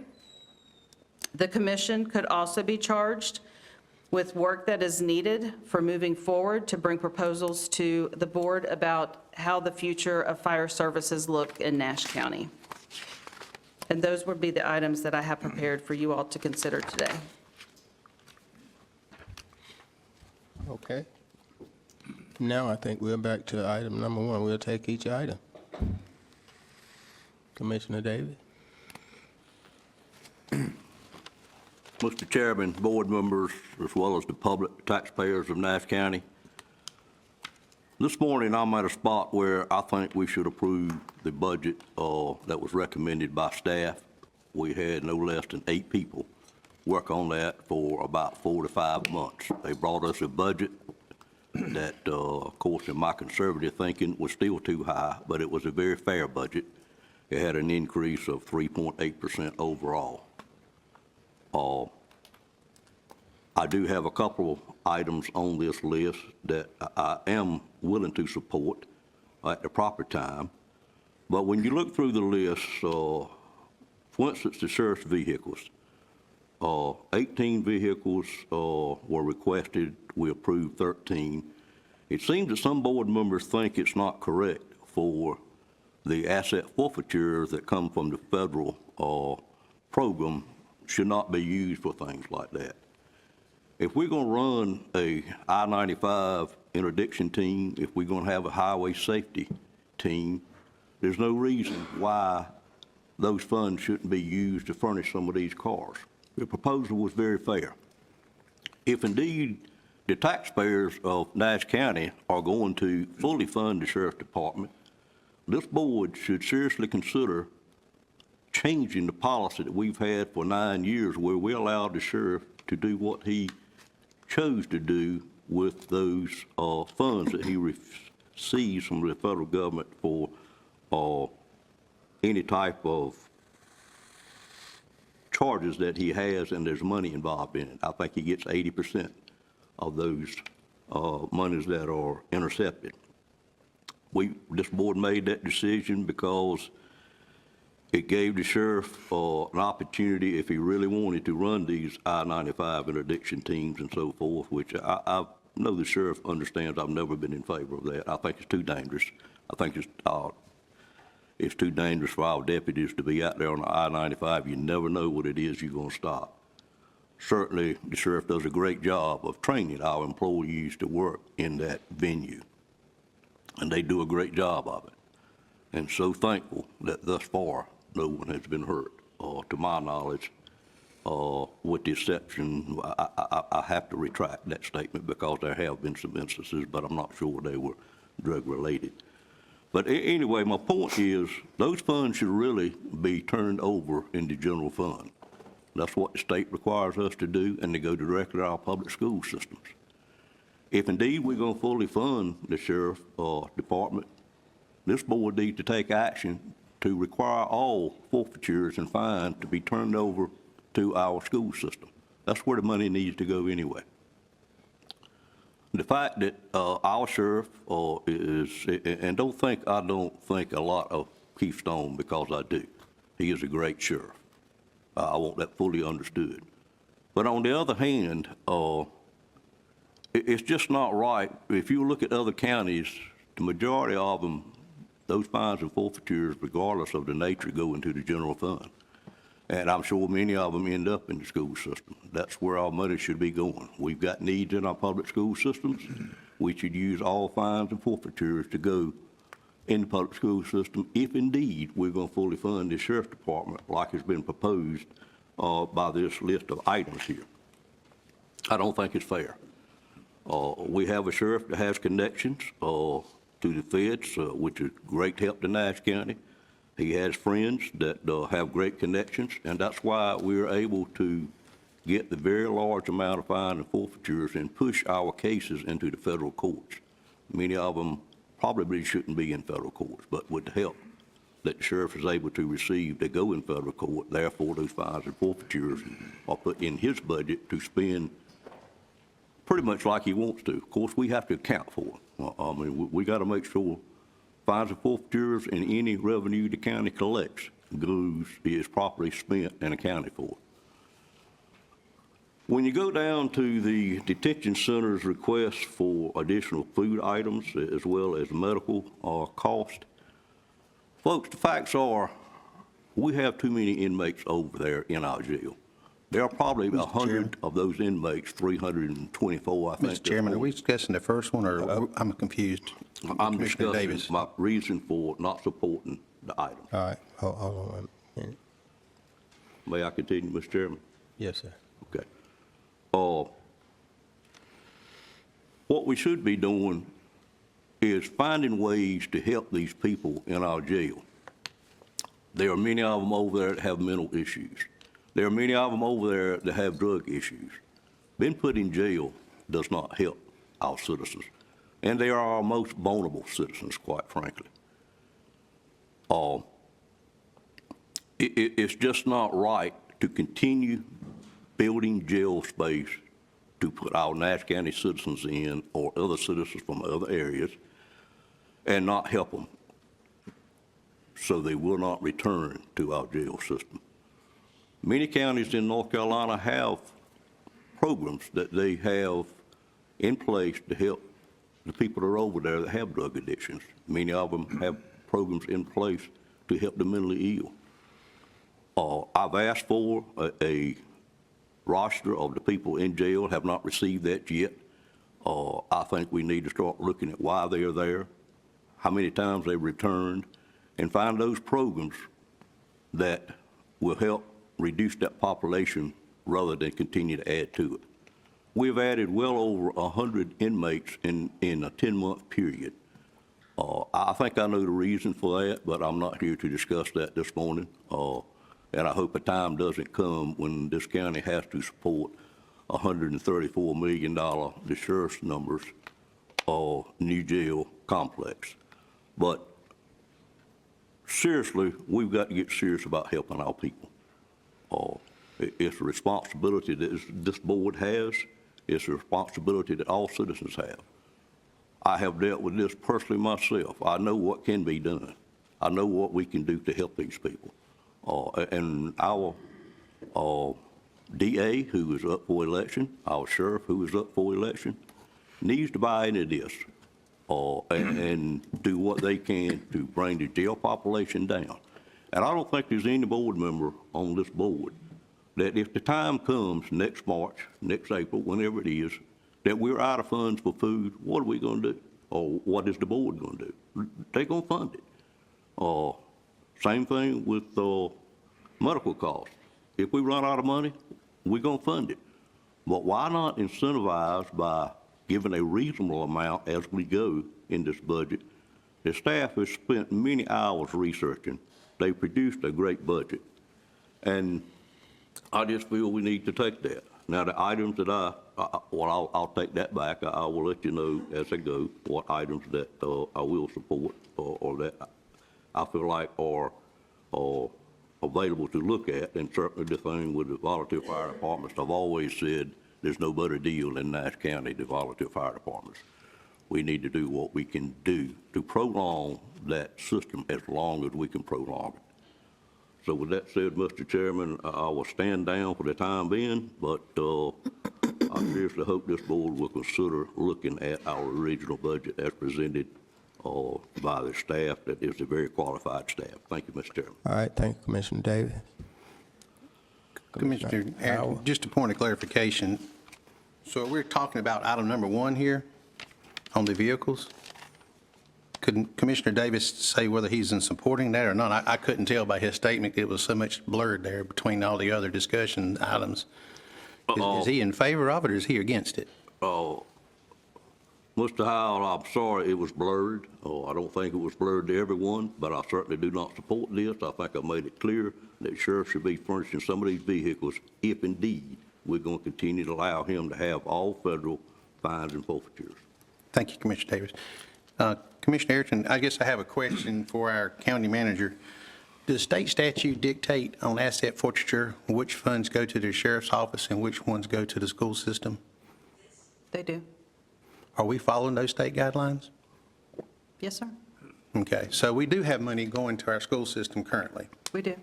The commission could also be charged with work that is needed for moving forward to bring proposals to the board about how the future of fire services look in Nash County. And those would be the items that I have prepared for you all to consider today. Okay. Now I think we're back to item number 1. We'll take each item. Commissioner Davis? Mr. Chairman, board members, as well as the public taxpayers of Nash County, this morning I'm at a spot where I think we should approve the budget that was recommended by staff. We had no less than 8 people work on that for about 4 to 5 months. They brought us a budget that, of course, in my conservative thinking, was still too high, but it was a very fair budget. It had an increase of 3.8% overall. I do have a couple items on this list that I am willing to support at the proper time. But when you look through the list, for instance, the sheriff's vehicles, 18 vehicles were requested. We approved 13. It seems that some board members think it's not correct for the asset forfeitures that come from the federal program should not be used for things like that. If we're going to run a I-95 interdiction team, if we're going to have a highway safety team, there's no reason why those funds shouldn't be used to furnish some of these cars. The proposal was very fair. If indeed the taxpayers of Nash County are going to fully fund the sheriff's department, this board should seriously consider changing the policy that we've had for 9 years, where we allowed the sheriff to do what he chose to do with those funds that he receives from the federal government for any type of charges that he has and there's money involved in it. I think he gets 80% of those monies that are intercepted. This board made that decision because it gave the sheriff an opportunity, if he really wanted to, run these I-95 interdiction teams and so forth, which I know the sheriff understands. I've never been in favor of that. I think it's too dangerous. I think it's too dangerous for our deputies to be out there on the I-95. You never know what it is you're going to stop. certainly the sheriff does a great job of training our employees to work in that venue. And they do a great job of it. And so thankful that thus far, no one has been hurt, to my knowledge, with the exception, I have to retract that statement because there have been some instances, but I'm not sure they were drug-related. But anyway, my point is, those funds should really be turned over in the general fund. That's what the state requires us to do, and they go directly to our public school systems. If indeed we're going to fully fund the sheriff department, this board needs to take action to require all forfeitures and fines to be turned over to our school system. That's where the money needs to go anyway. The fact that our sheriff is, and I don't think a lot of Keith Stone because I do. He is a great sheriff. I want that fully understood. But on the other hand, it's just not right. If you look at other counties, the majority of them, those fines and forfeitures, regardless of the nature, go into the general fund. And I'm sure many of them end up in the school system. That's where our money should be going. We've got needs in our public school systems. We should use all fines and forfeitures to go in the public school system if indeed we're going to fully fund the sheriff's department like has been proposed by this list of items here. I don't think it's fair. We have a sheriff that has connections to the feds, which is great help to Nash County. He has friends that have great connections, and that's why we're able to get the very large amount of fines and forfeitures and push our cases into the federal courts. Many of them probably shouldn't be in federal courts, but with the help that the sheriff is able to receive, they go in federal court. Therefore, those fines and forfeitures are put in his budget to spend pretty much like he wants to. Of course, we have to account for it. I mean, we got to make sure fines and forfeitures and any revenue the county collects is properly spent and accounted for. When you go down to the detention center's request for additional food items as well as medical cost, folks, the facts are we have too many inmates over there in our jail. There are probably 100 of those inmates, 324, I think. Mr. Chairman, are we discussing the first one, or I'm confused? I'm Commissioner discussing Davis. my reason for not supporting the item. All right, hold on a minute. May I continue, Mr. Chairman? Yes, sir. Okay. What we should be doing is finding ways to help these people in our jail. There are many of them over there that have mental issues. There are many of them over there that have drug issues. Being put in jail does not help our citizens, and they are our most vulnerable citizens, quite frankly. It's just not right to continue building jail space to put our Nash County citizens in or other citizens from other areas and not help them so they will not return to our jail system. Many counties in North Carolina have programs that they have in place to help the people that are over there that have drug addictions. Many of them have programs in place to help the mentally ill. I've asked for a roster of the people in jail, have not received that yet. I think we need to start looking at why they are there, how many times they've returned, and find those programs that will help reduce that population rather than continue to add to it. We've added well over 100 inmates in a 10-month period. I think I know the reason for that, but I'm not here to discuss that this morning. And I hope a time doesn't come when this county has to support $134 million, the sheriff's numbers, new jail complex. But seriously, we've got to get serious about helping our people. It's a responsibility that this board has. It's a responsibility that all citizens have. I have dealt with this personally myself. I know what can be done. I know what we can do to help these people. And our DA, who is up for election, our sheriff, who is up for election, needs to buy into this and do what they can to bring the jail population down. And I don't think there's any board member on this board that if the time comes next March, next April, whenever it is, that we're out of funds for food, what are we going to do? Or what is the board going to do? They're going to fund it. Same thing with medical costs. If we run out of money, we're going to fund it. But why not incentivize by giving a reasonable amount as we go in this budget? The staff has spent many hours researching. They produced a great budget. And I just feel we need to take that. Now, the items that I'll take that back. I will let you know as I go what items that I will support or that I feel like are available to look at. And certainly the thing with the volunteer fire departments, I've always said there's no better deal in Nash County than volunteer fire departments. We need to do what we can do to prolong that system as long as we can prolong it. So with that said, Mr. Chairman, I will stand down for the time being, but I seriously hope this board will consider looking at our original budget as presented by the staff that is a very qualified staff. Thank you, Mr. Chairman. All right, thank you, Commissioner Davis. Commissioner Harrington, just a point of clarification. So we're talking about item number 1 here on the vehicles. Could Commissioner Davis say whether he's in supporting that or not? I couldn't tell by his statement. It was so much blurred there between all the other discussion items. Is he in favor of it or is he against it? Mr. Howell, I'm sorry it was blurred. I don't think it was blurred to everyone, but I certainly do not support this. I think I made it clear that sheriff should be furnishing some of these vehicles if indeed we're going to continue to allow him to have all federal fines and forfeitures. Thank you, Commissioner Davis. Commissioner Harrington, I guess I have a question for our county manager. Does state statute dictate on asset forfeiture which funds go to the sheriff's office and which ones go to the school system? They do. Are we following those state guidelines? Yes, sir. Okay, so we do have money going to our school system currently, We do.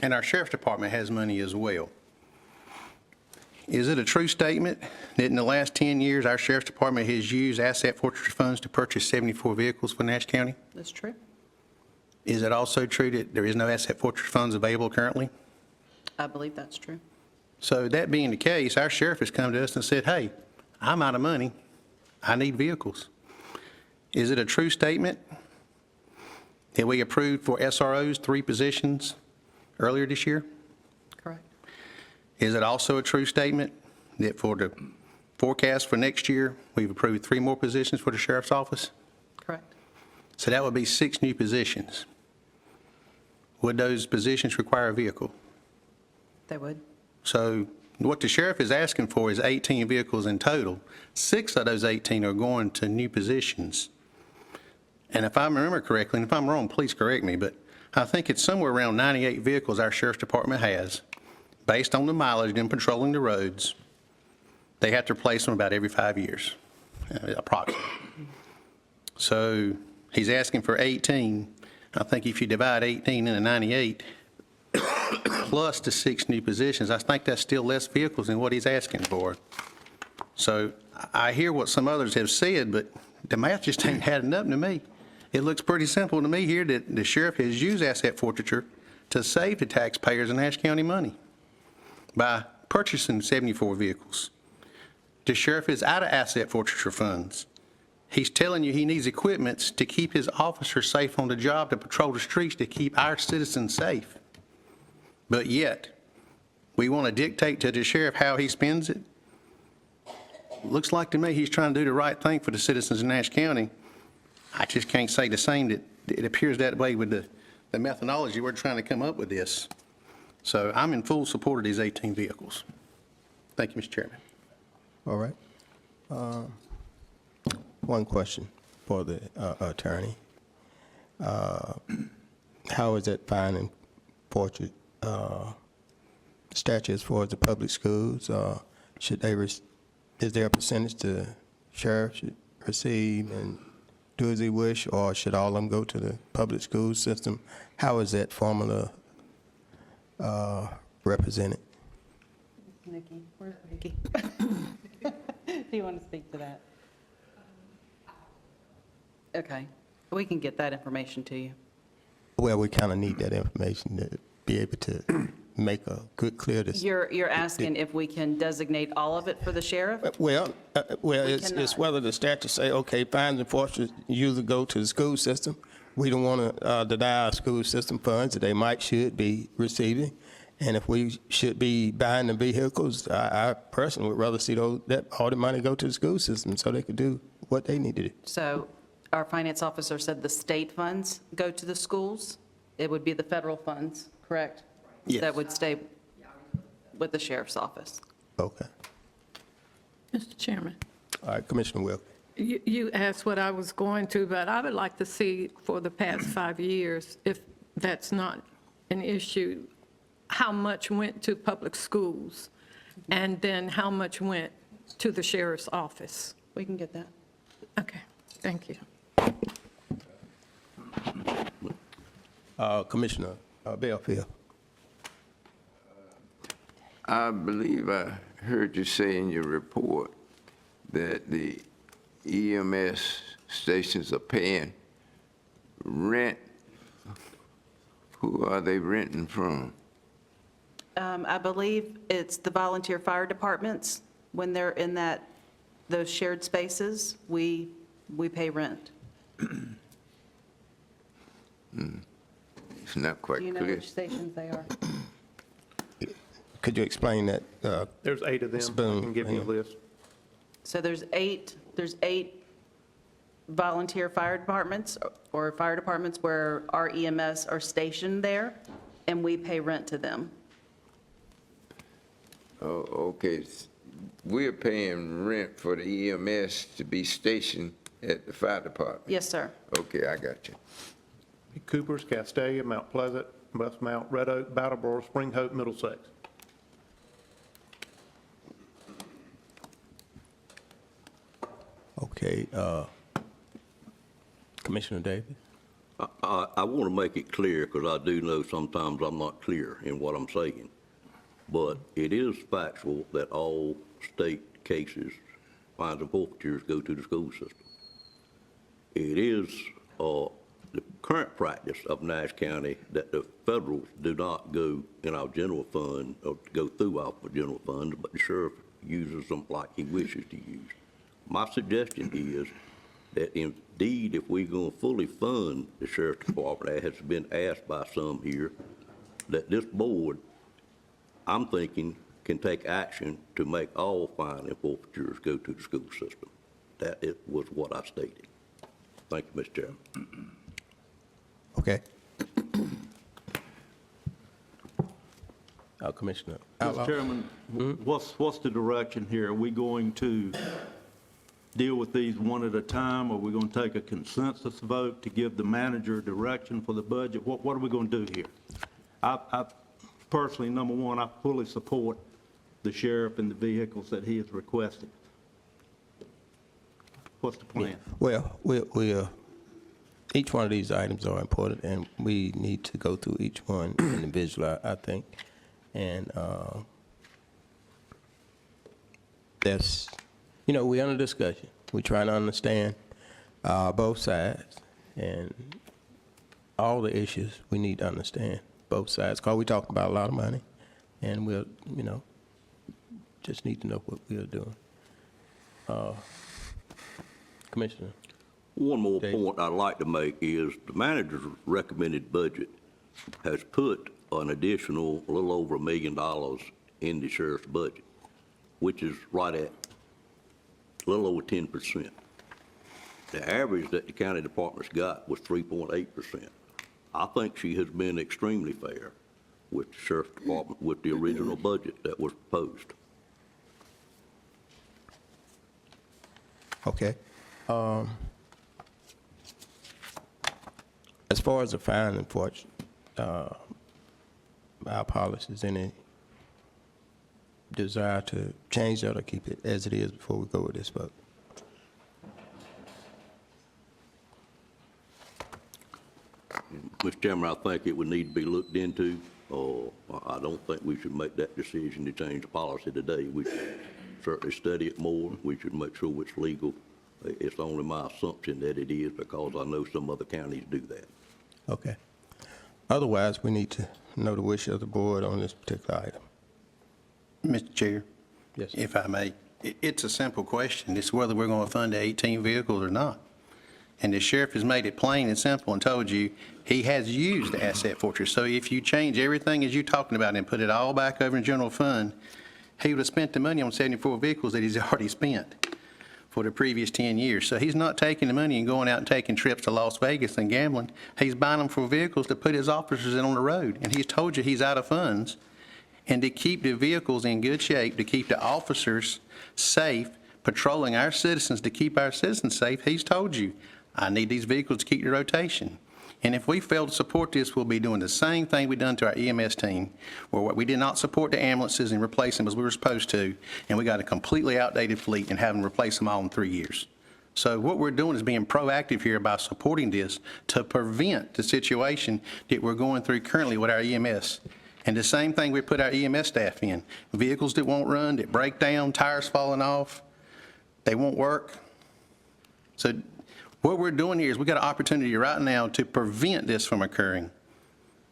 and our sheriff's department has money as well. Is it a true statement that in the last 10 years, our sheriff's department has used asset forfeiture funds to purchase 74 vehicles for Nash County? That's true. Is it also true that there is no asset forfeiture funds available currently? I believe that's true. So that being the case, our sheriff has come to us and said, hey, I'm out of money. I need vehicles. Is it a true statement that we approved for SROs 3 positions earlier this year? Correct. Is it also a true statement that for the forecast for next year, we've approved 3 more positions for the sheriff's office? Correct. So that would be 6 new positions. Would those positions require a vehicle? They would. So what the sheriff is asking for is 18 vehicles in total. 6 of those 18 are going to new positions. And if I remember correctly, and if I'm wrong, please correct me, but I think it's somewhere around 98 vehicles our sheriff's department has, based on the mileage and patrolling the roads. They have to replace them about every 5 years, approximately. So he's asking for 18. I think if you divide 18 into 98, plus the 6 new positions, I think that's still less vehicles than what he's asking for. So I hear what some others have said, but the math just ain't adding up to me. It looks pretty simple to me here that the sheriff has used asset forfeiture to save the taxpayers in Nash County money by purchasing 74 vehicles. The sheriff is out of asset forfeiture funds. He's telling you he needs equipment to keep his officers safe on the job, to patrol the streets, to keep our citizens safe. But yet, we want to dictate to the sheriff how he spends it. Looks like to me he's trying to do the right thing for the citizens of Nash County. I just can't say the same that it appears that way with the methodology we're trying to come up with this. So I'm in full support of these 18 vehicles. Thank you, Mr. Chairman. All right. One question for the attorney. How is that fine and forfeiture statute as far as the public schools? Should they, is there a percentage the sheriff should receive and do as he wish, or should all of them go to the public school system? How is that formula represented? Nikki, where's Nikki? Do you want to speak to that? Okay, we can get that information to you. Well, we kind of need that information to be able to make a good, clear decision. You're asking if we can designate all of it for the sheriff? Well, it's cannot. whether the statute say, okay, fines and forfeitures usually go to the school system. We don't want to deny our school system funds that they should be receiving. And if we should be buying the vehicles, I personally would rather see all the money go to the school system so they could do what they need to do. So our finance officer said the state funds go to the schools. It would be the federal funds, correct? Yes. That would stay with the sheriff's office. Okay. Mr. Chairman, All right, Commissioner Wilk. you asked what I was going to, but I would like to see for the past 5 years, if that's not an issue, how much went to public schools, and then how much went to the sheriff's office. We can get that. Okay, thank you. Commissioner Belfield. I believe I heard you say in your report that the EMS stations are paying rent. Who are they renting from? I believe it's the volunteer fire departments. When they're in those shared spaces, we pay rent. It's not quite Do you know clear. which stations they are? Could you explain that? There's 8 of them. Spoon, I can give you a yeah. list. So there's eight volunteer fire departments or fire departments where our EMS are stationed there, and we pay rent to them. Oh, okay. We're paying rent for the EMS to be stationed at the fire department. Yes, sir. Okay, I got you. Coopers, Castalia, Mount Pleasant, Westmount, Red Oak, Brattleboro, Spring Hope, Middlesex. Okay, Commissioner Davis. I want to make it clear, because I do know sometimes I'm not clear in what I'm saying. But it is factual that all state cases, fines and forfeitures, go to the school system. It is the current practice of Nash County that the federals do not go in our general fund or go through our general fund, but the sheriff uses them like he wishes to use. My suggestion is that indeed, if we're going to fully fund the sheriff's department, as has been asked by some here, that this board, I'm thinking, can take action to make all fine and forfeitures go to the school system. That was what I stated. Thank you, Mr. Chairman. Okay. Commissioner Outlaw. Mr. Chairman, what's the direction here? Are we going to deal with these one at a time? Or are we going to take a consensus vote to give the manager direction for the budget? What are we going to do here? I personally, number one, I fully support the sheriff and the vehicles that he has requested. What's the plan? Well, each one of these items are important, and we need to go through each one individually, I think. And that's, we're under discussion. We're trying to understand both sides and all the issues. We need to understand both sides, because we're talking about a lot of money, and we'll, just need to know what we are doing. Commissioner. One more Dave. point I'd like to make is the manager's recommended budget has put an additional little over $1 million in the sheriff's budget, which is right at a little over 10%. The average that the county department's got was 3.8%. I think she has been extremely fair with the sheriff's department with the original budget that was proposed. Okay. As far as the fine and forfeiture, our policies, any desire to change that or keep it as it is before we go with this vote? Mr. Chairman, I think it would need to be looked into. I don't think we should make that decision to change the policy today. We should certainly study it more. We should make sure it's legal. It's only my assumption that it is, because I know some other counties do that. Okay. Otherwise, we need to know the wish of the board on this particular item. Mr. Chair, Yes, sir. if I may, it's a simple question. It's whether we're going to fund the 18 vehicles or not. And the sheriff has made it plain and simple and told you he has used the asset fortress. So if you change everything as you're talking about and put it all back over in general fund, he would have spent the money on 74 vehicles that he's already spent for the previous 10 years. So he's not taking the money and going out and taking trips to Las Vegas and gambling. He's buying them for vehicles to put his officers in on the road. And he's told you he's out of funds. And to keep the vehicles in good shape, to keep the officers safe, patrolling our citizens, to keep our citizens safe, he's told you, I need these vehicles to keep the rotation. And if we fail to support this, we'll be doing the same thing we done to our EMS team, where we did not support the ambulances and replace them as we were supposed to, and we got a completely outdated fleet and having to replace them all in 3 years. So what we're doing is being proactive here by supporting this to prevent the situation that we're going through currently with our EMS. And the same thing we put our EMS staff in, vehicles that won't run, that break down, tires falling off, they won't work. So what we're doing here is we got an opportunity right now to prevent this from occurring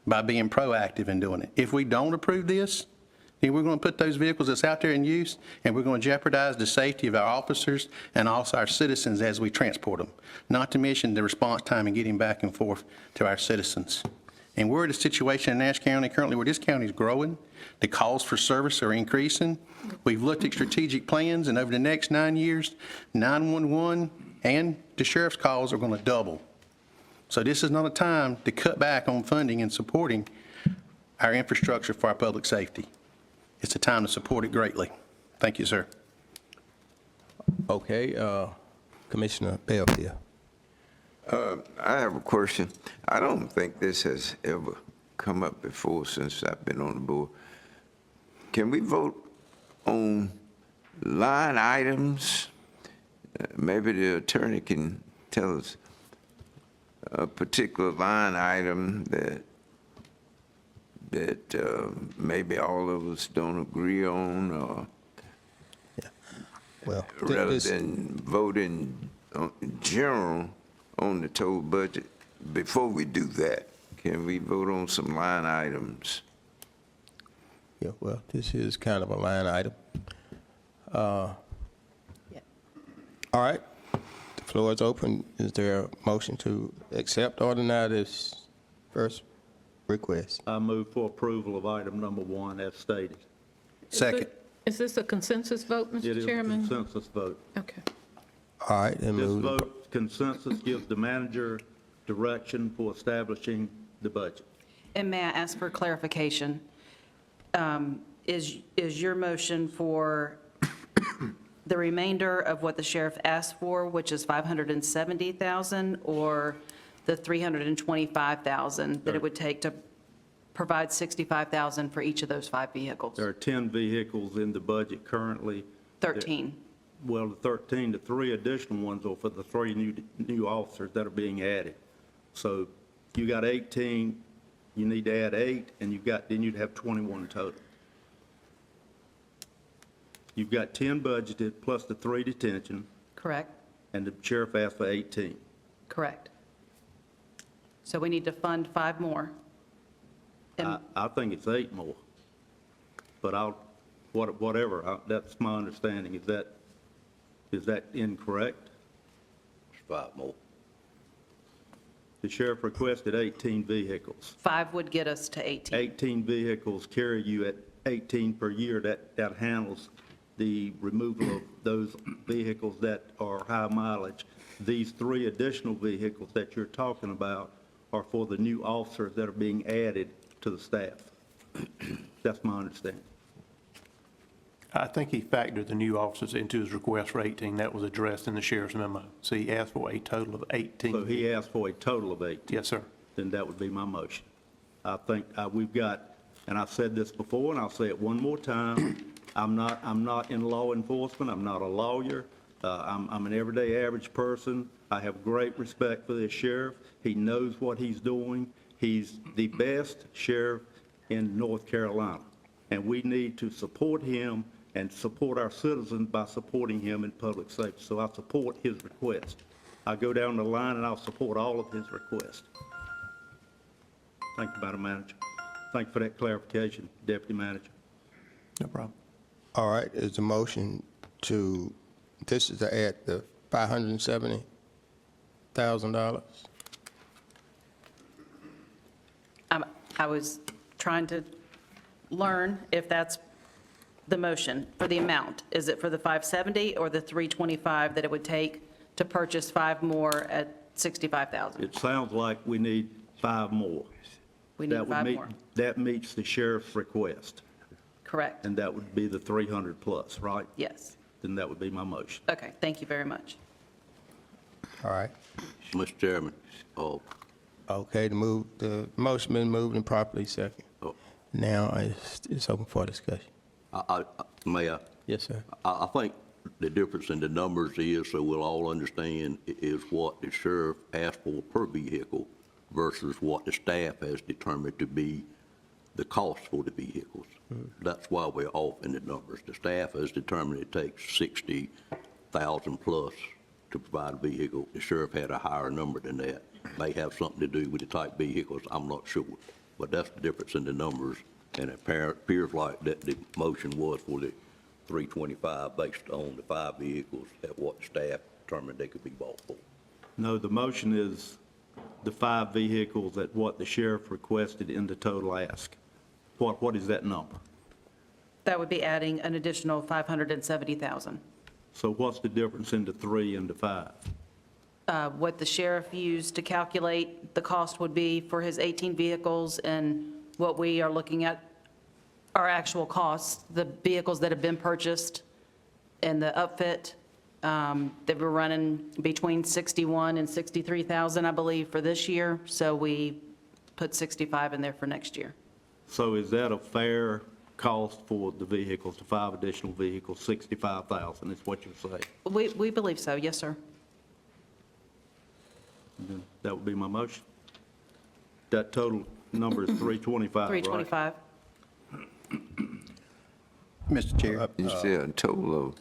by being proactive in doing it. If we don't approve this, then we're going to put those vehicles that's out there in use, and we're going to jeopardize the safety of our officers and also our citizens as we transport them, not to mention the response time and getting back and forth to our citizens. And we're at a situation in Nash County currently where this county is growing. The calls for service are increasing. We've looked at strategic plans, and over the next 9 years, 911 and the sheriff's calls are going to double. So this is not a time to cut back on funding and supporting our infrastructure for our public safety. It's a time to support it greatly. Thank you, sir. Okay, Commissioner Belfield. I have a question. I don't think this has ever come up before since I've been on the board. Can we vote on line items? Maybe the attorney can tell us a particular line item that maybe all of us don't agree on, or Well, rather than voting in general on the total budget. Before we do that, can we vote on some line items? Yeah, well, this is kind of a line item. All right, the floor is open. Is there a motion to accept or deny this first request? I move for approval of item number 1 as stated. Second. Is this a consensus vote, It Mr. is a Chairman? consensus vote. Okay. All right, then This move. vote, consensus, gives the manager direction for establishing the budget. And may I ask for clarification? Is your motion for the remainder of what the sheriff asked for, which is $570,000, or the $325,000 that it would take to provide $65,000 for each of those 5 vehicles? There are 10 vehicles in the budget currently. 13. Well, the 13, the 3 additional ones are for the 3 new officers that are being added. So you got 18, you need to add 8, and then you'd have 21 total. You've got 10 budgeted plus the 3 detention, Correct? and the sheriff asked for 18. Correct. So we need to fund 5 more. And I think it's 8 more. But whatever, that's my understanding. Is that incorrect? 5 more. The sheriff requested 18 vehicles. 5 would get us to 18. 18 vehicles carry you at 18 per year. That handles the removal of those vehicles that are high mileage. These 3 additional vehicles that you're talking about are for the new officers that are being added to the staff. That's my understanding. I think he factored the new officers into his request for 18. That was addressed in the sheriff's memo. So he asked for a total of 18. So he asked for a total of 18. Yes, sir. Then that would be my motion. I think we've got, and I've said this before, and I'll say it one more time, I'm not in law enforcement, I'm not a lawyer, I'm an everyday average person. I have great respect for this sheriff. He knows what he's doing. He's the best sheriff in North Carolina, and we need to support him and support our citizens by supporting him in public safety. So I support his request. I go down the line and I'll support all of his requests. Thank you, Madam Manager. Thank you for that clarification, Deputy Manager. No problem. All right, is a motion to, this is to add the $570,000? I was trying to learn if that's the motion for the amount. Is it for the 570 or the 325 that it would take to purchase 5 more at 65,000? It sounds like we need 5 more. We need That would 5 meet- more. That meets the sheriff's request, Correct? and that would be the 300 plus, right? Yes. Then that would be my motion. Okay, thank you very much. All right. Mr. Chairman, Okay, the motion been moved and properly second. Oh. Now it's open for discussion. Mayor, Yes, sir. I think the difference in the numbers is, so we'll all understand, is what the sheriff asked for per vehicle versus what the staff has determined to be the cost for the vehicles. That's why we're off in the numbers. The staff has determined it takes 60,000 plus to provide a vehicle. The sheriff had a higher number than that. May have something to do with the type vehicles, I'm not sure. But that's the difference in the numbers, and it appears like that the motion was for the 325 based on the 5 vehicles at what the staff determined they could be bought for. No, the motion is the 5 vehicles at what the sheriff requested in the total ask. What is that number? That would be adding an additional 570,000. So what's the difference in the 3 and the 5? What the sheriff used to calculate the cost would be for his 18 vehicles, and what we are looking at are actual costs, the vehicles that have been purchased and the upfit, that we're running between 61 and 63,000, I believe, for this year. So we put 65 in there for next year. So is that a fair cost for the vehicles, the 5 additional vehicles, 65,000 is what you're saying? We believe so, yes, sir. Then that would be my motion. That total number is 325, right? 325. Mr. Chair, You said a total of,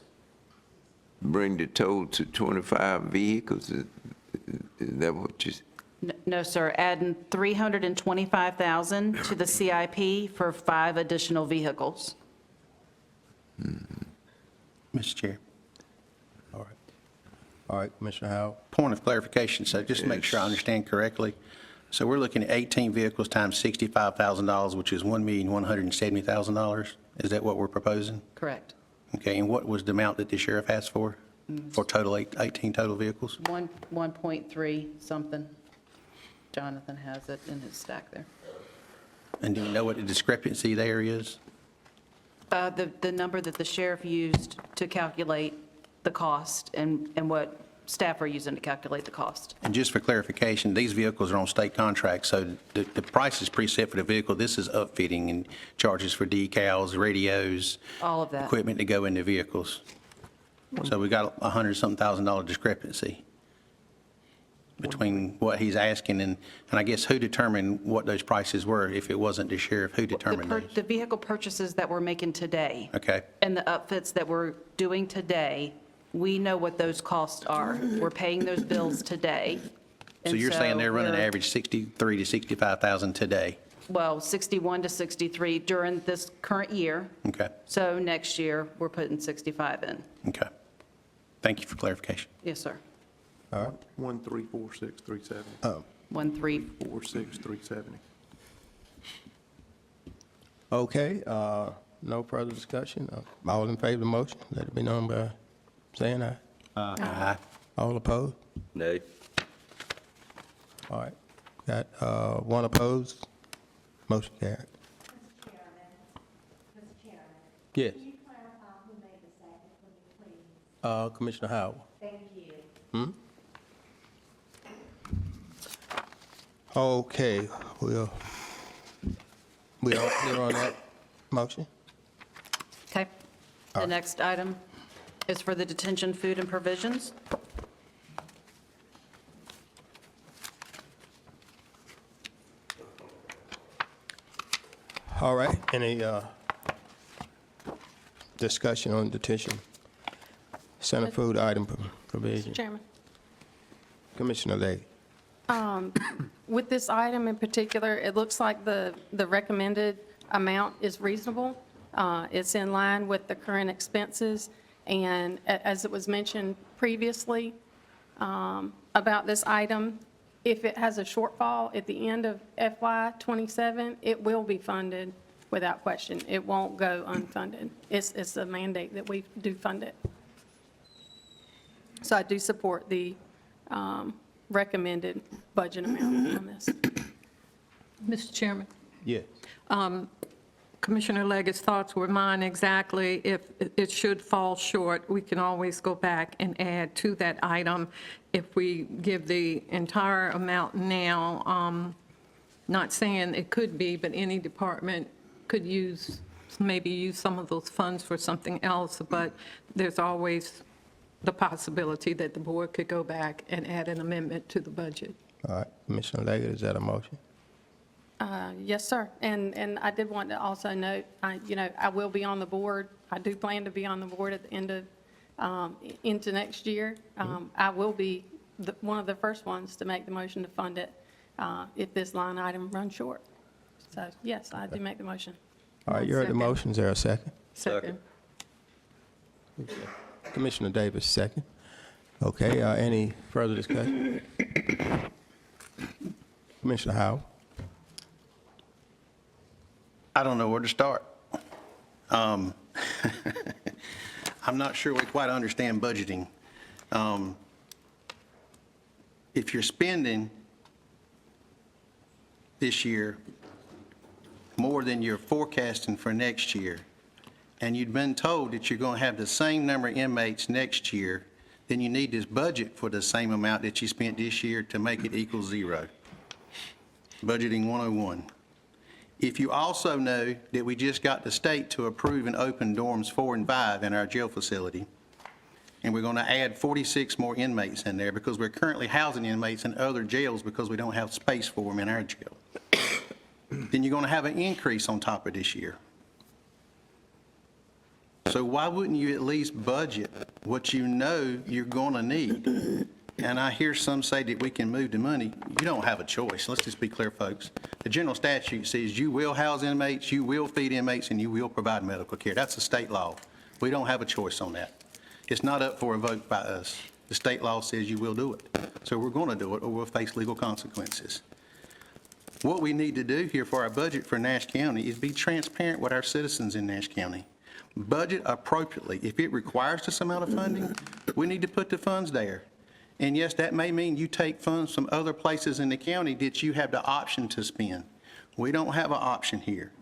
bring the total to 25 vehicles? Is that what you, No, sir, adding 325,000 to the CIP for 5 additional vehicles. Mr. Chair, All right. All right, Commissioner Howell. point of clarification, so just to make sure I understand correctly. So we're looking at 18 vehicles times $65,000, which is $1,170,000? Is that what we're proposing? Correct. Okay, and what was the amount that the sheriff asked for total 18 total vehicles? 1.3 something. Jonathan has it in his stack there. And do you know what the discrepancy there is? The number that the sheriff used to calculate the cost and what staff are using to calculate the cost. And just for clarification, these vehicles are on state contracts, so the price is preset for the vehicle. This is upfitting and charges for decals, radios. All of that. Equipment to go in the vehicles. So we got $100-something discrepancy between what he's asking and I guess who determined what those prices were? If it wasn't the sheriff, who determined those? The vehicle purchases that we're making today. Okay. And the upfits that we're doing today, we know what those costs are. We're paying those bills today. So And you're saying they're running we're- average 63 to 65,000 today? Well, 61 to 63 during this current year. Okay, So next year, we're putting 65 in. okay. Thank you for clarification. Yes, sir. 1346370. 13, 46,370. Okay, no further discussion. All in favor of the motion, let it be known by saying aye. Aye. All opposed? Nay? All right. Got one opposed? Motion carried. Mr. Chairman, Yes. can you clarify who made the second for me, please? Commissioner Howell. Thank you. Okay, we all clear on that motion? Okay. The next item is for the detention food and provisions. All right, any discussion on detention center food item provision? Chairman. Commissioner Lay. With this item in particular, it looks like the recommended amount is reasonable. It's in line with the current expenses, and as it was mentioned previously about this item, if it has a shortfall at the end of FY '27, it will be funded without question. It won't go unfunded. It's a mandate that we do fund it. So I do support the recommended budget amount on this. Mr. Chairman? Yes. Commissioner Leggett's thoughts were mine exactly. If it should fall short, we can always go back and add to that item. If we give the entire amount now, not saying it could be, but any department could maybe use some of those funds for something else, but there's always the possibility that the board could go back and add an amendment to the budget. All right, Commissioner Leggett, is that a motion? Yes, sir. And I did want to also note, I will be on the board. I do plan to be on the board at the end of, into next year. I will be one of the first ones to make the motion to fund it if this line item runs short. So, yes, I do make the motion. All right, you heard the Second. motion. Is there a second? Second. Commissioner Davis, second. Okay, any further discussion? Commissioner Howell? I don't know where to start. I'm not sure we quite understand budgeting. If you're spending this year more than you're forecasting for next year, and you'd been told that you're going to have the same number of inmates next year, then you need this budget for the same amount that you spent this year to make it equal zero. Budgeting 101. If you also know that we just got the state to approve and open dorms 4 and 5 in our jail facility, and we're going to add 46 more inmates in there because we're currently housing inmates in other jails because we don't have space for them in our jail, then you're going to have an increase on top of this year. So why wouldn't you at least budget what you know you're going to need? And I hear some say that we can move the money. You don't have a choice. Let's just be clear, folks. The general statute says you will house inmates, you will feed inmates, and you will provide medical care. That's a state law. We don't have a choice on that. It's not up for a vote by us. The state law says you will do it. So we're going to do it, or we'll face legal consequences. What we need to do here for our budget for Nash County is be transparent with our citizens in Nash County. Budget appropriately. If it requires this amount of funding, we need to put the funds there. And yes, that may mean you take funds from other places in the county that you have the option to spend. We don't have an option here.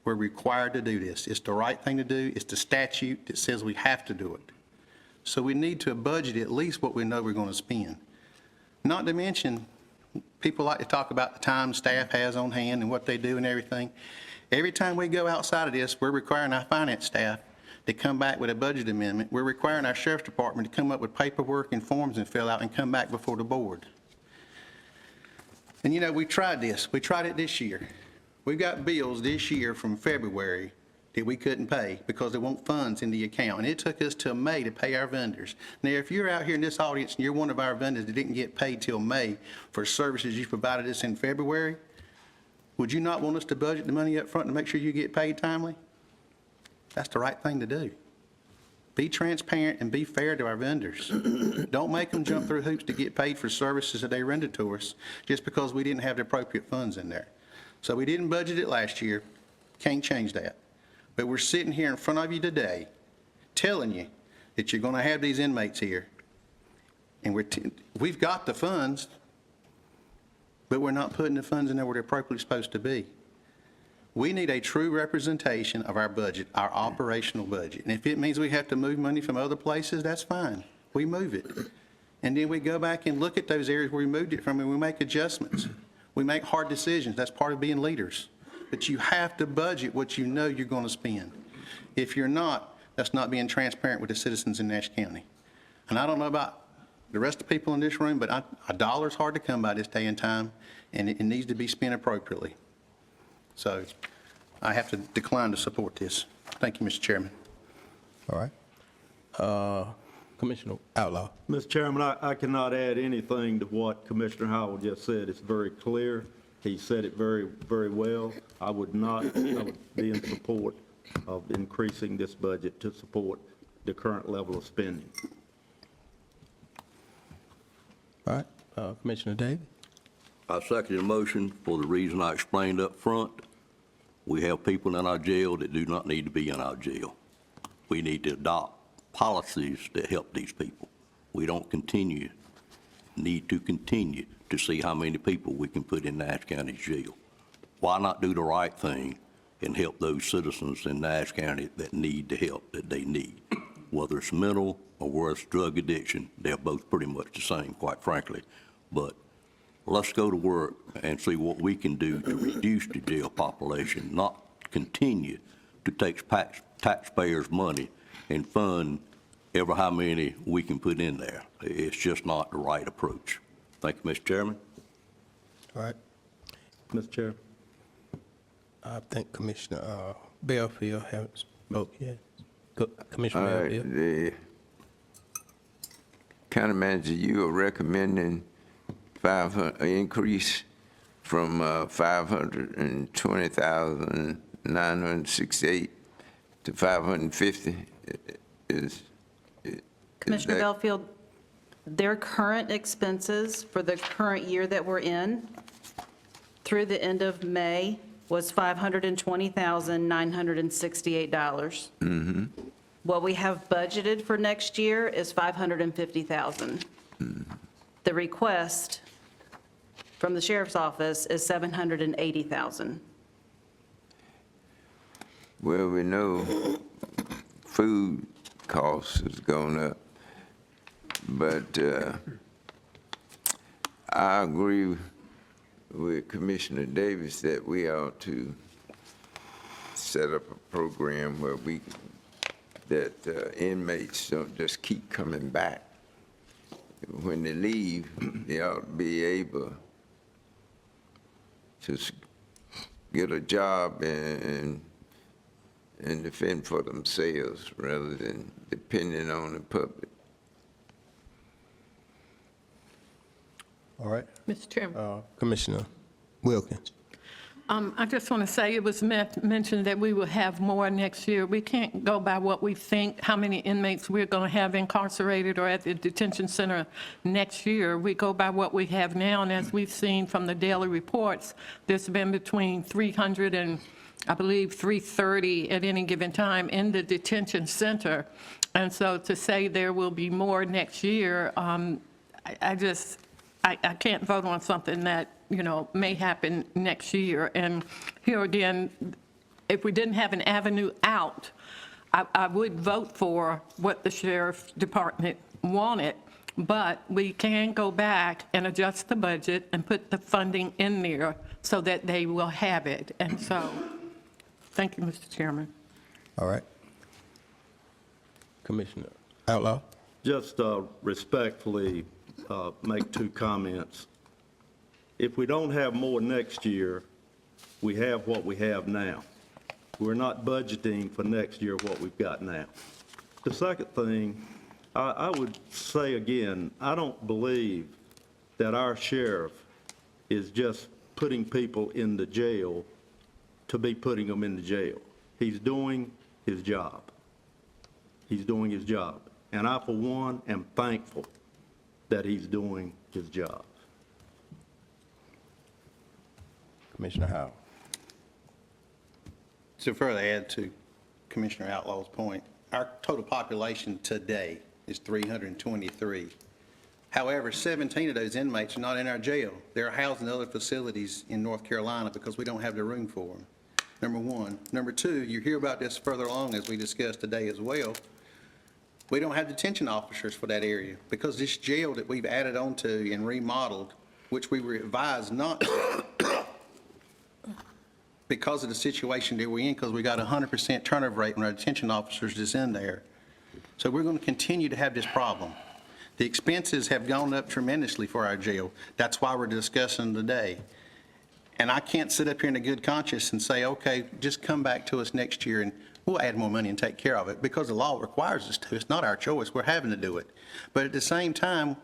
We're required to do this. It's the right thing to do. It's the statute that says we have to do it. So we need to budget at least what we know we're going to spend. Not to mention, people like to talk about the time staff has on hand and what they do and everything. Every time we go outside of this, we're requiring our finance staff to come back with a budget amendment. We're requiring our sheriff's department to come up with paperwork and forms and fill out and come back before the board. And we tried this. We tried it this year. We got bills this year from February that we couldn't pay because there weren't funds in the account. And it took us till May to pay our vendors. Now, if you're out here in this audience and you're one of our vendors that didn't get paid till May for services you provided us in February, would you not want us to budget the money up front to make sure you get paid timely? That's the right thing to do. Be transparent and be fair to our vendors. Don't make them jump through hoops to get paid for services that they rendered to us just because we didn't have the appropriate funds in there. So we didn't budget it last year. Can't change that. But we're sitting here in front of you today telling you that you're going to have these inmates here. And we've got the funds, but we're not putting the funds in there where they're appropriately supposed to be. We need a true representation of our budget, our operational budget. And if it means we have to move money from other places, that's fine. We move it. And then we go back and look at those areas where we moved it from and we make adjustments. We make hard decisions. That's part of being leaders. But you have to budget what you know you're going to spend. If you're not, that's not being transparent with the citizens in Nash County. And I don't know about the rest of the people in this room, but a dollar's hard to come by this day and time, and it needs to be spent appropriately. So I have to decline to support this. Thank you, Mr. Chairman. All right. Commissioner Outlaw. Mr. Chairman, I cannot add anything to what Commissioner Howell just said. It's very clear. He said it very, very well. I would be in support of increasing this budget to support the current level of spending. All right, Commissioner Davis. I second the motion for the reason I explained up front. We have people in our jail that do not need to be in our jail. We need to adopt policies that help these people. We don't need to continue to see how many people we can put in Nash County jail. Why not do the right thing and help those citizens in Nash County that need the help that they need? Whether it's mental or whether it's drug addiction, they're both pretty much the same, quite frankly. But let's go to work and see what we can do to reduce the jail population, not continue to take taxpayers' money and fund ever how many we can put in there. It's just not the right approach. Thank you, Mr. Chairman. All right, Mr. Chair. I think Commissioner Belfield hasn't spoke yet. Commissioner All right, Belfield. the county manager, you are recommending an increase from 520,968 to 550. Commissioner Belfield, their current expenses for the current year that we're in through the end of May was $520,968. What we have budgeted for next year is $550,000. The request from the sheriff's office is $780,000. Well, we know food costs has gone up, but I agree with Commissioner Davis that we ought to set up a program where that inmates don't just keep coming back. When they leave, they ought to be able to get a job and defend for themselves rather than depending on the public. All right, Mr. Chairman. Commissioner Wilkins. I just want to say, it was mentioned that we will have more next year. We can't go by what we think, how many inmates we're going to have incarcerated or at the detention center next year. We go by what we have now, and as we've seen from the daily reports, there's been between 300 and, I believe, 330 at any given time in the detention center. And so to say there will be more next year, I can't vote on something that, may happen next year. And here again, if we didn't have an avenue out, I would vote for what the sheriff's department wanted, but we can go back and adjust the budget and put the funding in there so that they will have it. And so, thank you, Mr. Chairman. All right. Commissioner Outlaw. Just respectfully make two comments. If we don't have more next year, we have what we have now. We're not budgeting for next year what we've got now. The second thing, I would say again, I don't believe that our sheriff is just putting people in the jail to be putting them in the jail. He's doing his job. He's doing his job. And I, for one, am thankful that he's doing his job. Commissioner Howell. To further add to Commissioner Outlaw's point, our total population today is 323. However, 17 of those inmates are not in our jail. They're housed in other facilities in North Carolina because we don't have the room for them, number one. Number two, you hear about this further along as we discussed today as well. We don't have detention officers for that area because this jail that we've added onto and remodeled, which we were advised not to, because of the situation that we're in, because we got a 100% turnover rate when our detention officers is in there. So we're going to continue to have this problem. The expenses have gone up tremendously for our jail. That's why we're discussing today. And I can't sit up here in a good conscience and say, okay, just come back to us next year and we'll add more money and take care of it because the law requires us to. It's not our choice. We're having to do it. But at the same time,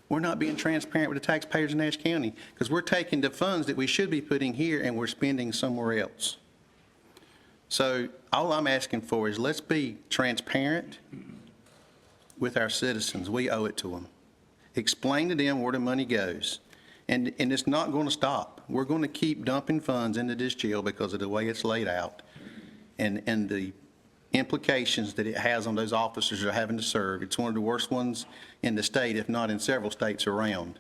we're not being transparent with the taxpayers in Nash County because we're taking the funds that we should be putting here and we're spending somewhere else. So all I'm asking for is let's be transparent with our citizens. We owe it to them. Explain to them where the money goes. And it's not going to stop. We're going to keep dumping funds into this jail because of the way it's laid out and the implications that it has on those officers that are having to serve. It's one of the worst ones in the state, if not in several states around.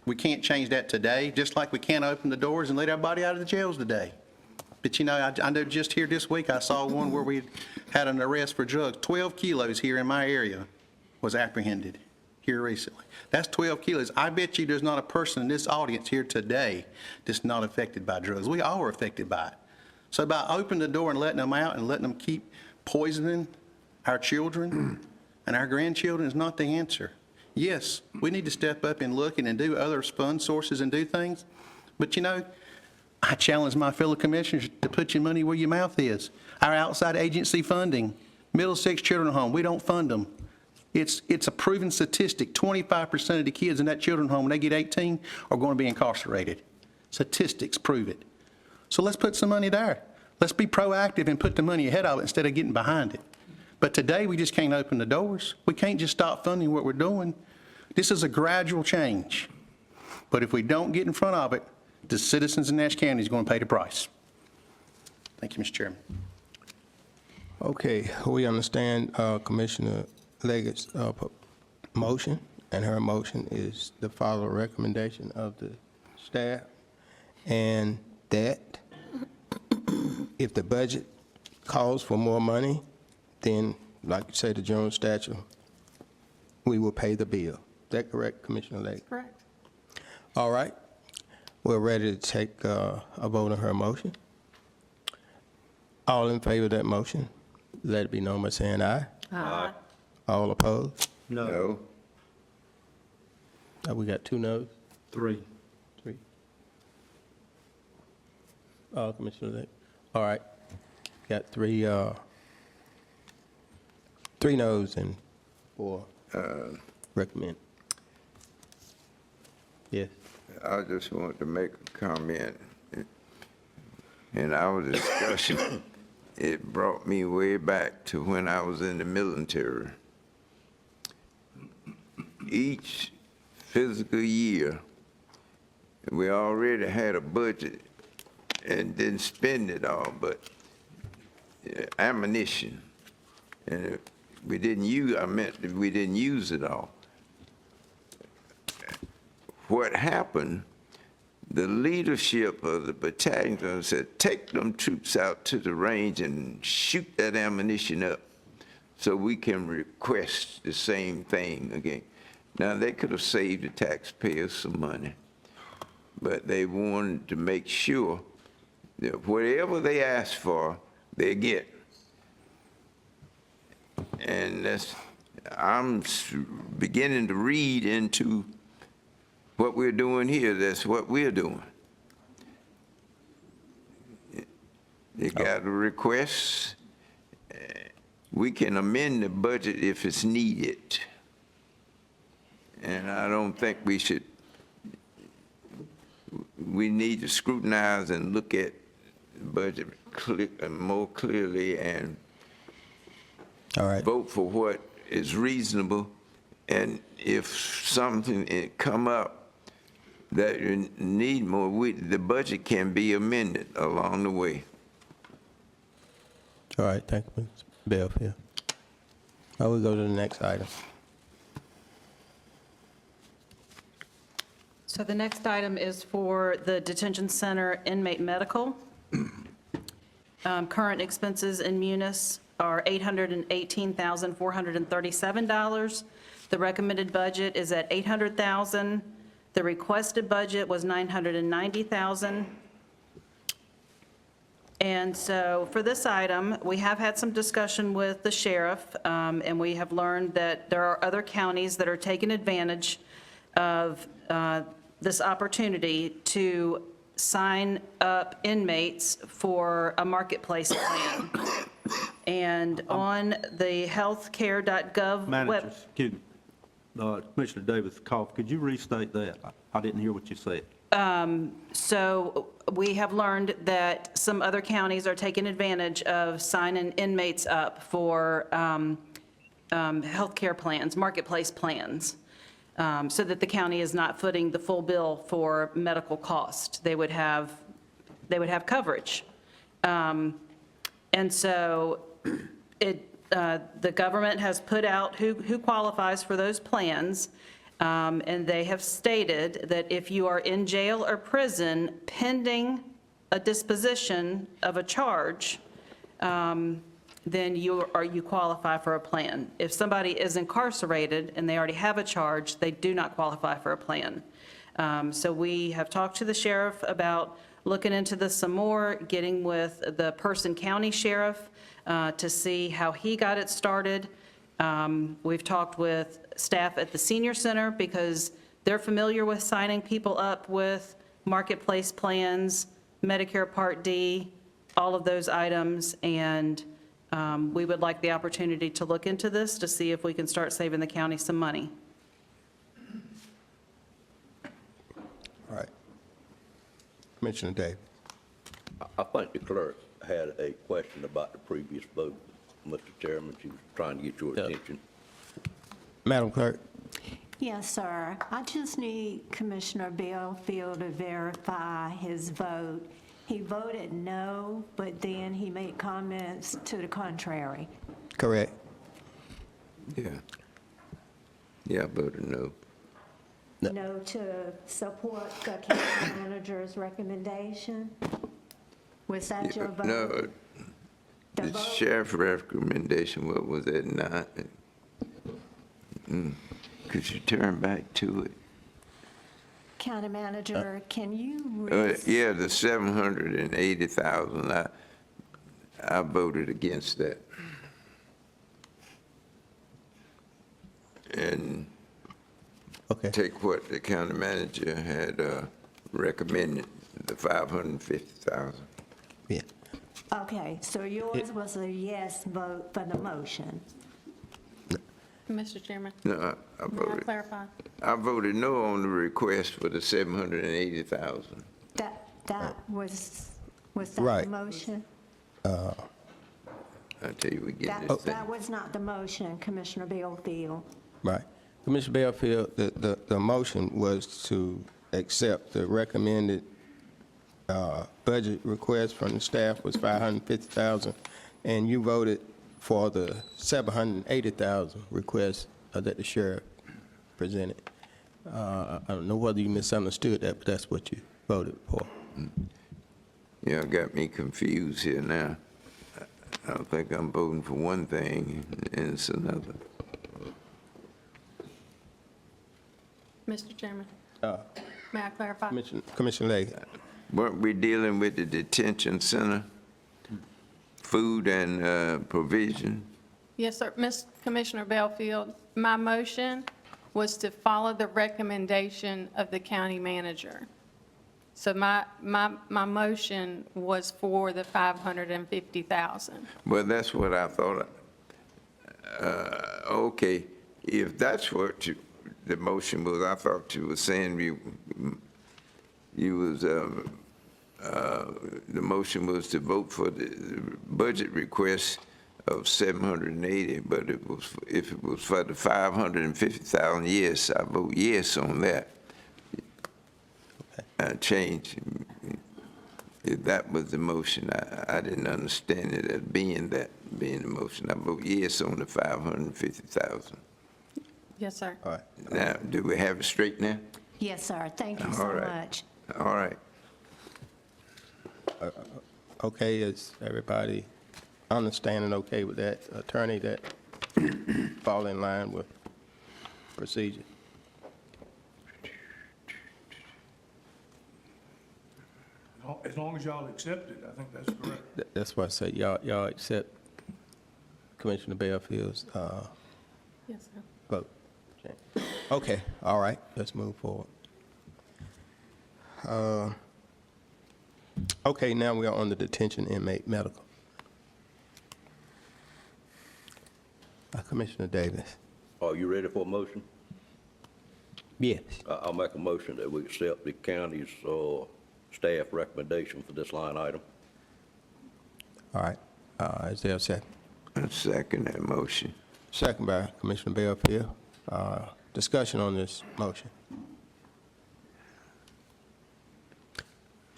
We can't change that today, just like we can't open the doors and let everybody out of the jails today. But you know, I know just here this week, I saw one where we had an arrest for drugs. 12 kilos here in my area was apprehended here recently. That's 12 kilos. I bet you there's not a person in this audience here today that's not affected by drugs. We all are affected by it. So by opening the door and letting them out and letting them keep poisoning our children and our grandchildren is not the answer. Yes, we need to step up and look and do other fund sources and do things. But you know, I challenge my fellow commissioners to put your money where your mouth is. Our outside agency funding, Middlesex Children's Home, we don't fund them. It's a proven statistic. 25% of the kids in that children's home, when they get 18, are going to be incarcerated. Statistics prove it. So let's put some money there. Let's be proactive and put the money ahead of it instead of getting behind it. But today, we just can't open the doors. We can't just stop funding what we're doing. This is a gradual change. But if we don't get in front of it, the citizens in Nash County is going to pay the price. Thank you, Mr. Chairman. Okay, we understand Commissioner Leggett's motion, and her motion is to follow the recommendation of the staff, and that if the budget calls for more money, then, like you say, the general statute, we will pay the bill. Is that correct, Commissioner Leggett? Correct. All right. We're ready to take a vote on her motion. All in favor of that motion, let it be known by saying aye. Aye. All opposed? No. We got 2 noes? 3. 3. Commissioner Legg. All right. Got 3 noes and 4 recommend. Yes. I just want to make a comment. In our discussion, it brought me way back to when I was in the military. Each fiscal year, we already had a budget and didn't spend it all, but ammunition, and we didn't use, I meant that we didn't use it all. What happened, the leadership of the battalion said, take them troops out to the range and shoot that ammunition up so we can request the same thing again. Now, they could have saved the taxpayers some money, but they wanted to make sure that whatever they ask for, they get. And I'm beginning to read into what we're doing here. That's what we're doing. They got a request. We can amend the budget if it's needed. And I don't think we should, we need to scrutinize and look at the budget more clearly and All right. vote for what is reasonable. And if something come up that you need more, the budget can be amended along the way. All right, thank you, Ms. Belfield. Now we'll go to the next item. So the next item is for the detention center inmate medical. Current expenses in Munis are $818,437. The recommended budget is at $800,000. The requested budget was $990,000. And so for this item, we have had some discussion with the sheriff, and we have learned that there are other counties that are taking advantage of this opportunity to sign up inmates for a marketplace plan. And on the healthcare.gov Manager, Commissioner Davis Koff, could you restate that? I didn't hear what you said. So we have learned that some other counties are taking advantage of signing inmates up for healthcare plans, marketplace plans, so that the county is not footing the full bill for medical cost. They would have coverage. And so the government has put out who qualifies for those plans. And they have stated that if you are in jail or prison pending a disposition of a charge, then you qualify for a plan. If somebody is incarcerated and they already have a charge, they do not qualify for a plan. So we have talked to the sheriff about looking into this some more, getting with the Person County Sheriff to see how he got it started. We've talked with staff at the senior center because they're familiar with signing people up with marketplace plans, Medicare Part D, all of those items, and we would like the opportunity to look into this to see if we can start saving the county some money. All right. Commissioner Davis. I think the clerk had a question about the previous vote, Mr. Chairman. She was trying to get your attention. Madam Clerk. Yes, sir. I just need Commissioner Belfield to verify his vote. He voted no, but then he made comments to the contrary. Correct. Yeah. Yeah, I voted no. No to support the county manager's recommendation? Was that your vote? No, The the vote- sheriff's recommendation, what was it, not? Could you turn back to it? County manager, can you Yeah, the 780,000, I voted against that. And Okay. take what the county manager had recommended, the 550,000. Yeah. Okay, so yours was a yes vote for the motion. Mr. Chairman, No, I may I voted. clarify? I voted no on the request for the 780,000. That was that Right. the motion? I tell you, we getting this thing. That was not the motion, Commissioner Belfield. Right. Commissioner Belfield, the motion was to accept the recommended budget request from the staff was 550,000, and you voted for the 780,000 request that the sheriff presented. I don't know whether you misunderstood that, but that's what you voted for. Yeah, got me confused here now. I don't think I'm voting for one thing and it's another. Mr. Chairman, may I clarify? Commissioner Leahy. Weren't we dealing with the detention center, food and provision? Yes, sir. Commissioner Belfield, my motion was to follow the recommendation of the county manager. So my motion was for the 550,000. Well, that's what I thought. Okay, if that's what the motion was, I thought you were saying the motion was to vote for the budget request of 780, but if it was for the 550,000, yes, I vote yes on that. Change. If that was the motion, I didn't understand it as being the motion. I vote yes on the 550,000. Yes, sir. All right. Now, do we have it straight now? Yes, sir. Thank you so All right. much. All right. Okay, is everybody understanding okay with that? Attorney, that fall in line with procedure? As long as y'all accept it, I think that's correct. That's why I say y'all accept Commissioner Bellfield's Yes, sir. vote. Okay, all right, let's move forward. Okay, now we are on the detention inmate medical. Commissioner Davis. Are you ready for a motion? Yes. I'll make a motion that we accept the county's staff recommendation for this line item. All right. Is there a second? I second that motion. Second by Commissioner Bellfield. Discussion on this motion.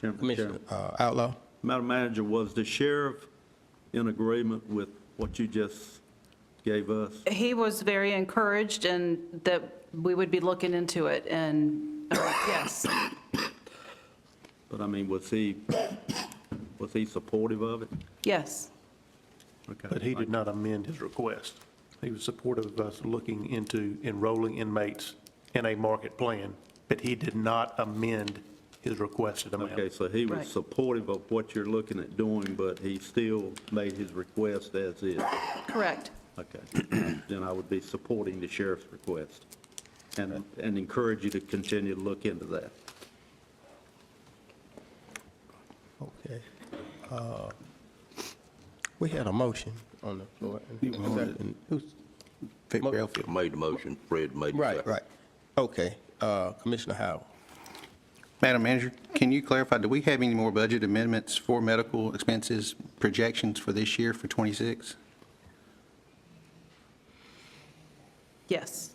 Commissioner Outlaw? Madam Manager, was the sheriff in agreement with what you just gave us? He was very encouraged and that we would be looking into it, and yes. But I mean, was he supportive of it? Yes. Okay. But he did not amend his request. He was supportive of us looking into enrolling inmates in a market plan, but he did not amend his requested amount. Okay, so he was Right. supportive of what you're looking at doing, but he still made his request as is. Correct. Okay, then I would be supporting the sheriff's request and encourage you to continue to look into that. Okay. We had a motion on the floor. Vic Bellfield. Made the motion, Fred made the Right, second. right. Okay. Commissioner Howell. Madam Manager, can you clarify, do we have any more budget amendments for medical expenses projections for this year for '26? Yes.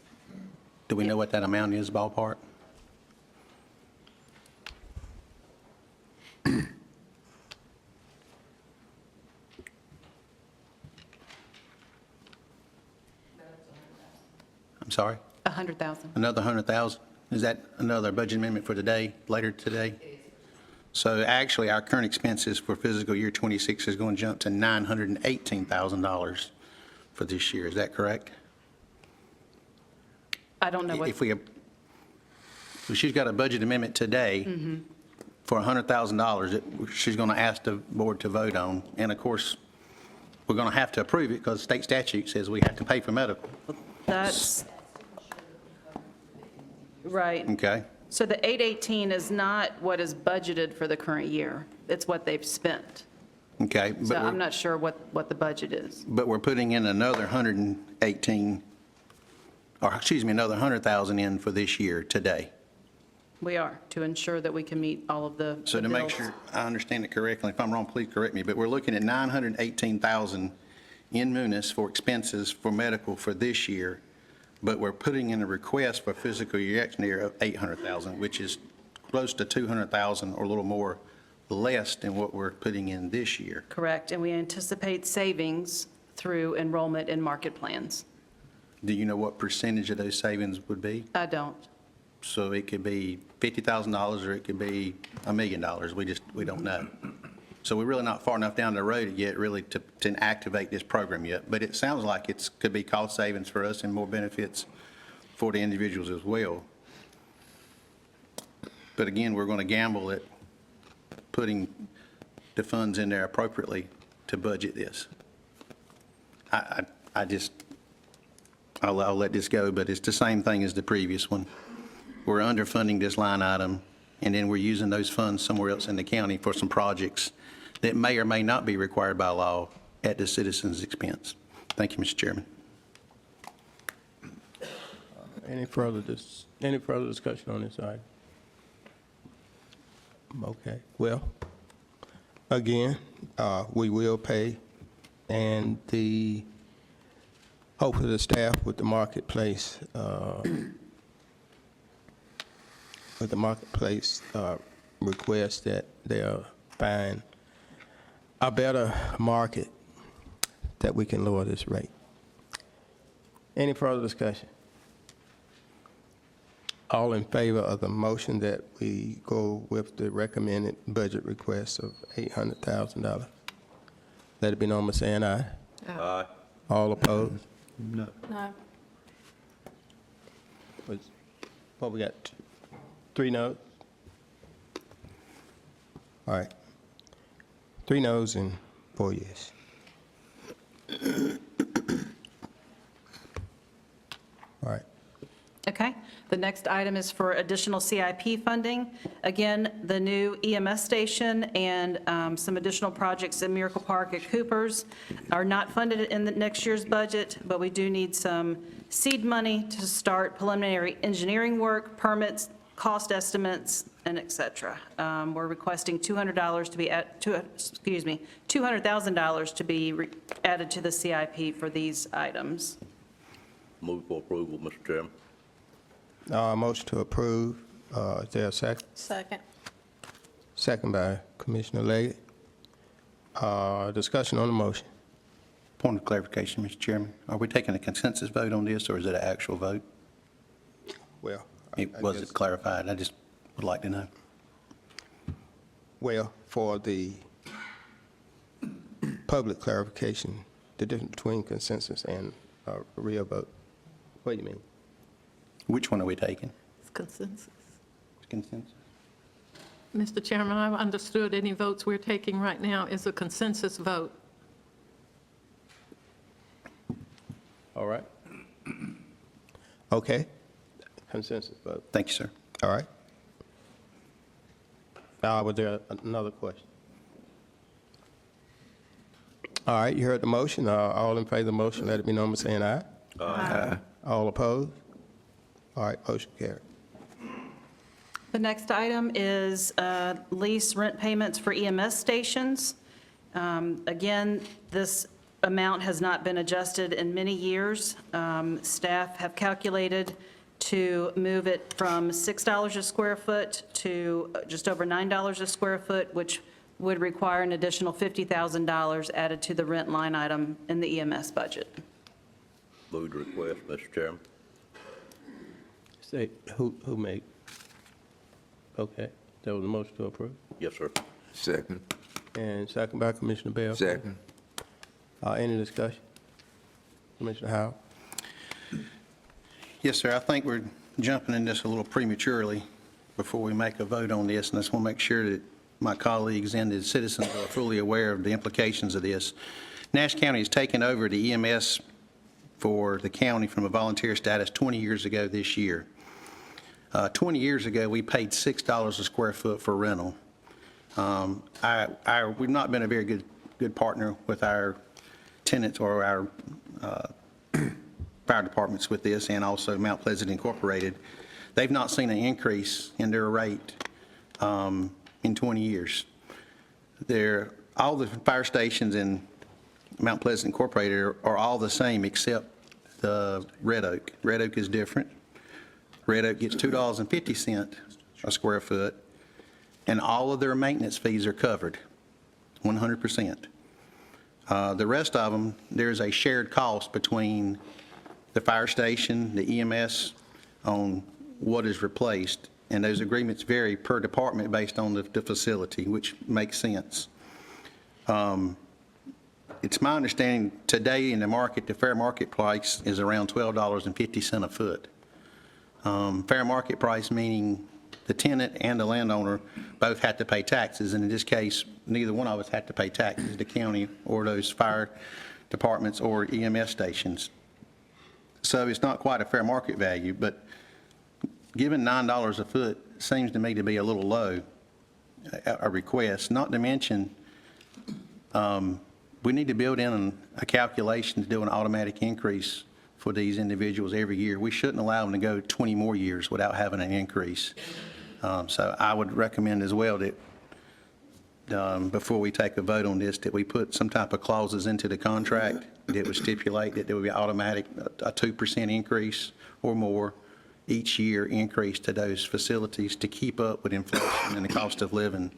Do we know what that amount is ballpark? I'm sorry? 100,000. Another 100,000? Is that another budget amendment for today, later today? So actually, our current expenses for fiscal year '26 is going to jump to $918,000 for this year. Is that correct? I don't know what, If we, she's got a budget amendment today for $100,000 that she's going to ask the board to vote on. And of course, we're going to have to approve it because state statute says we have to pay for medical. that's, right. Okay? So the 818 is not what is budgeted for the current year. It's what they've spent. Okay. So But I'm we're, not sure what the budget is. but we're putting in another 118, or excuse me, another 100,000 in for this year today. We are, to ensure that we can meet all of the So to make bills. sure I understand it correctly, if I'm wrong, please correct me, but we're looking at 918,000 in Munis for expenses for medical for this year, but we're putting in a request for fiscal year next year of 800,000, which is close to 200,000 or a little more less than what we're putting in this year. Correct, and we anticipate savings through enrollment in market plans. Do you know what percentage of those savings would be? I don't. So it could be $50,000 or it could be $1 million. We don't know. So we're really not far enough down the road yet, really, to activate this program yet. But it sounds like it could be cost savings for us and more benefits for the individuals as well. But again, we're going to gamble at putting the funds in there appropriately to budget this. I'll let this go, but it's the same thing as the previous one. We're underfunding this line item, and then we're using those funds somewhere else in the county for some projects that may or may not be required by law at the citizens' expense. Thank you, Mr. Chairman. Any further discussion on this item? Okay, well, again, we will pay, and hopefully the staff with the marketplace, request that they'll find a better market that we can lower this rate. Any further discussion? All in favor of the motion that we go with the recommended budget request of $800,000? Let it be known by saying aye. Aye. All opposed? No. No. What we got? 3 noes? All right. 3 noes and 4 yes. All right. Okay. The next item is for additional CIP funding. Again, the new EMS station and some additional projects at Miracle Park at Coopers are not funded in the next year's budget, but we do need some seed money to start preliminary engineering work, permits, cost estimates, and et cetera. We're requesting $200 to be $200,000 to be added to the CIP for these items. Move for approval, Mr. Chairman. Motion to approve. Is there a second? Second. Second by Commissioner Leggett. Discussion on the motion. Point of clarification, Mr. Chairman. Are we taking a consensus vote on this, or is it an actual vote? Well, It wasn't clarified. I just would like to know. Well, for the public clarification, the difference between consensus and a real vote. What do you mean? Which one are we taking? It's consensus. Consensus? Mr. Chairman, I've understood any votes we're taking right now is a consensus vote. All right. Okay. Consensus vote. Thank you, sir. All right. Was there another question? All right, you heard the motion. All in favor of the motion, let it be known by saying aye. Aye. All opposed? All right, motion carried. The next item is lease rent payments for EMS stations. Again, this amount has not been adjusted in many years. Staff have calculated to move it from $6 a square foot to just over $9 a square foot, which would require an additional $50,000 added to the rent line item in the EMS budget. Move the request, Mr. Chairman. Say, who made? Okay, that was a motion to approve. Yes, sir. Second. And second by Commissioner Bell. Second. Any discussion? Commissioner Howell? Yes, sir. I think we're jumping in this a little prematurely before we make a vote on this, and I just want to make sure that my colleagues and the citizens are fully aware of the implications of this. Nash County has taken over the EMS for the county from a volunteer status 20 years ago this year. 20 years ago, we paid $6 a square foot for rental. We've not been a very good partner with our tenants or our fire departments with this, and also Mount Pleasant Incorporated. They've not seen an increase in their rate in 20 years. All the fire stations in Mount Pleasant Incorporated are all the same except the Red Oak. Red Oak is different. Red Oak gets $2.50 a square foot, and all of their maintenance fees are covered, 100%. The rest of them, there's a shared cost between the fire station, the EMS, on what is replaced, and those agreements vary per department based on the facility, which makes sense. It's my understanding today in the market, the fair market price is around $12.50 a foot. Fair market price meaning the tenant and the landowner both had to pay taxes, and in this case, neither one of us had to pay taxes, the county or those fire departments or EMS stations. So it's not quite a fair market value, but given $9 a foot seems to me to be a little low, a request, not to mention we need to build in a calculation to do an automatic increase for these individuals every year. We shouldn't allow them to go 20 more years without having an increase. So I would recommend as well that before we take a vote on this, that we put some type of clauses into the contract that would stipulate that there would be automatic, a 2% increase or more each year increase to those facilities to keep up with inflation and the cost of living.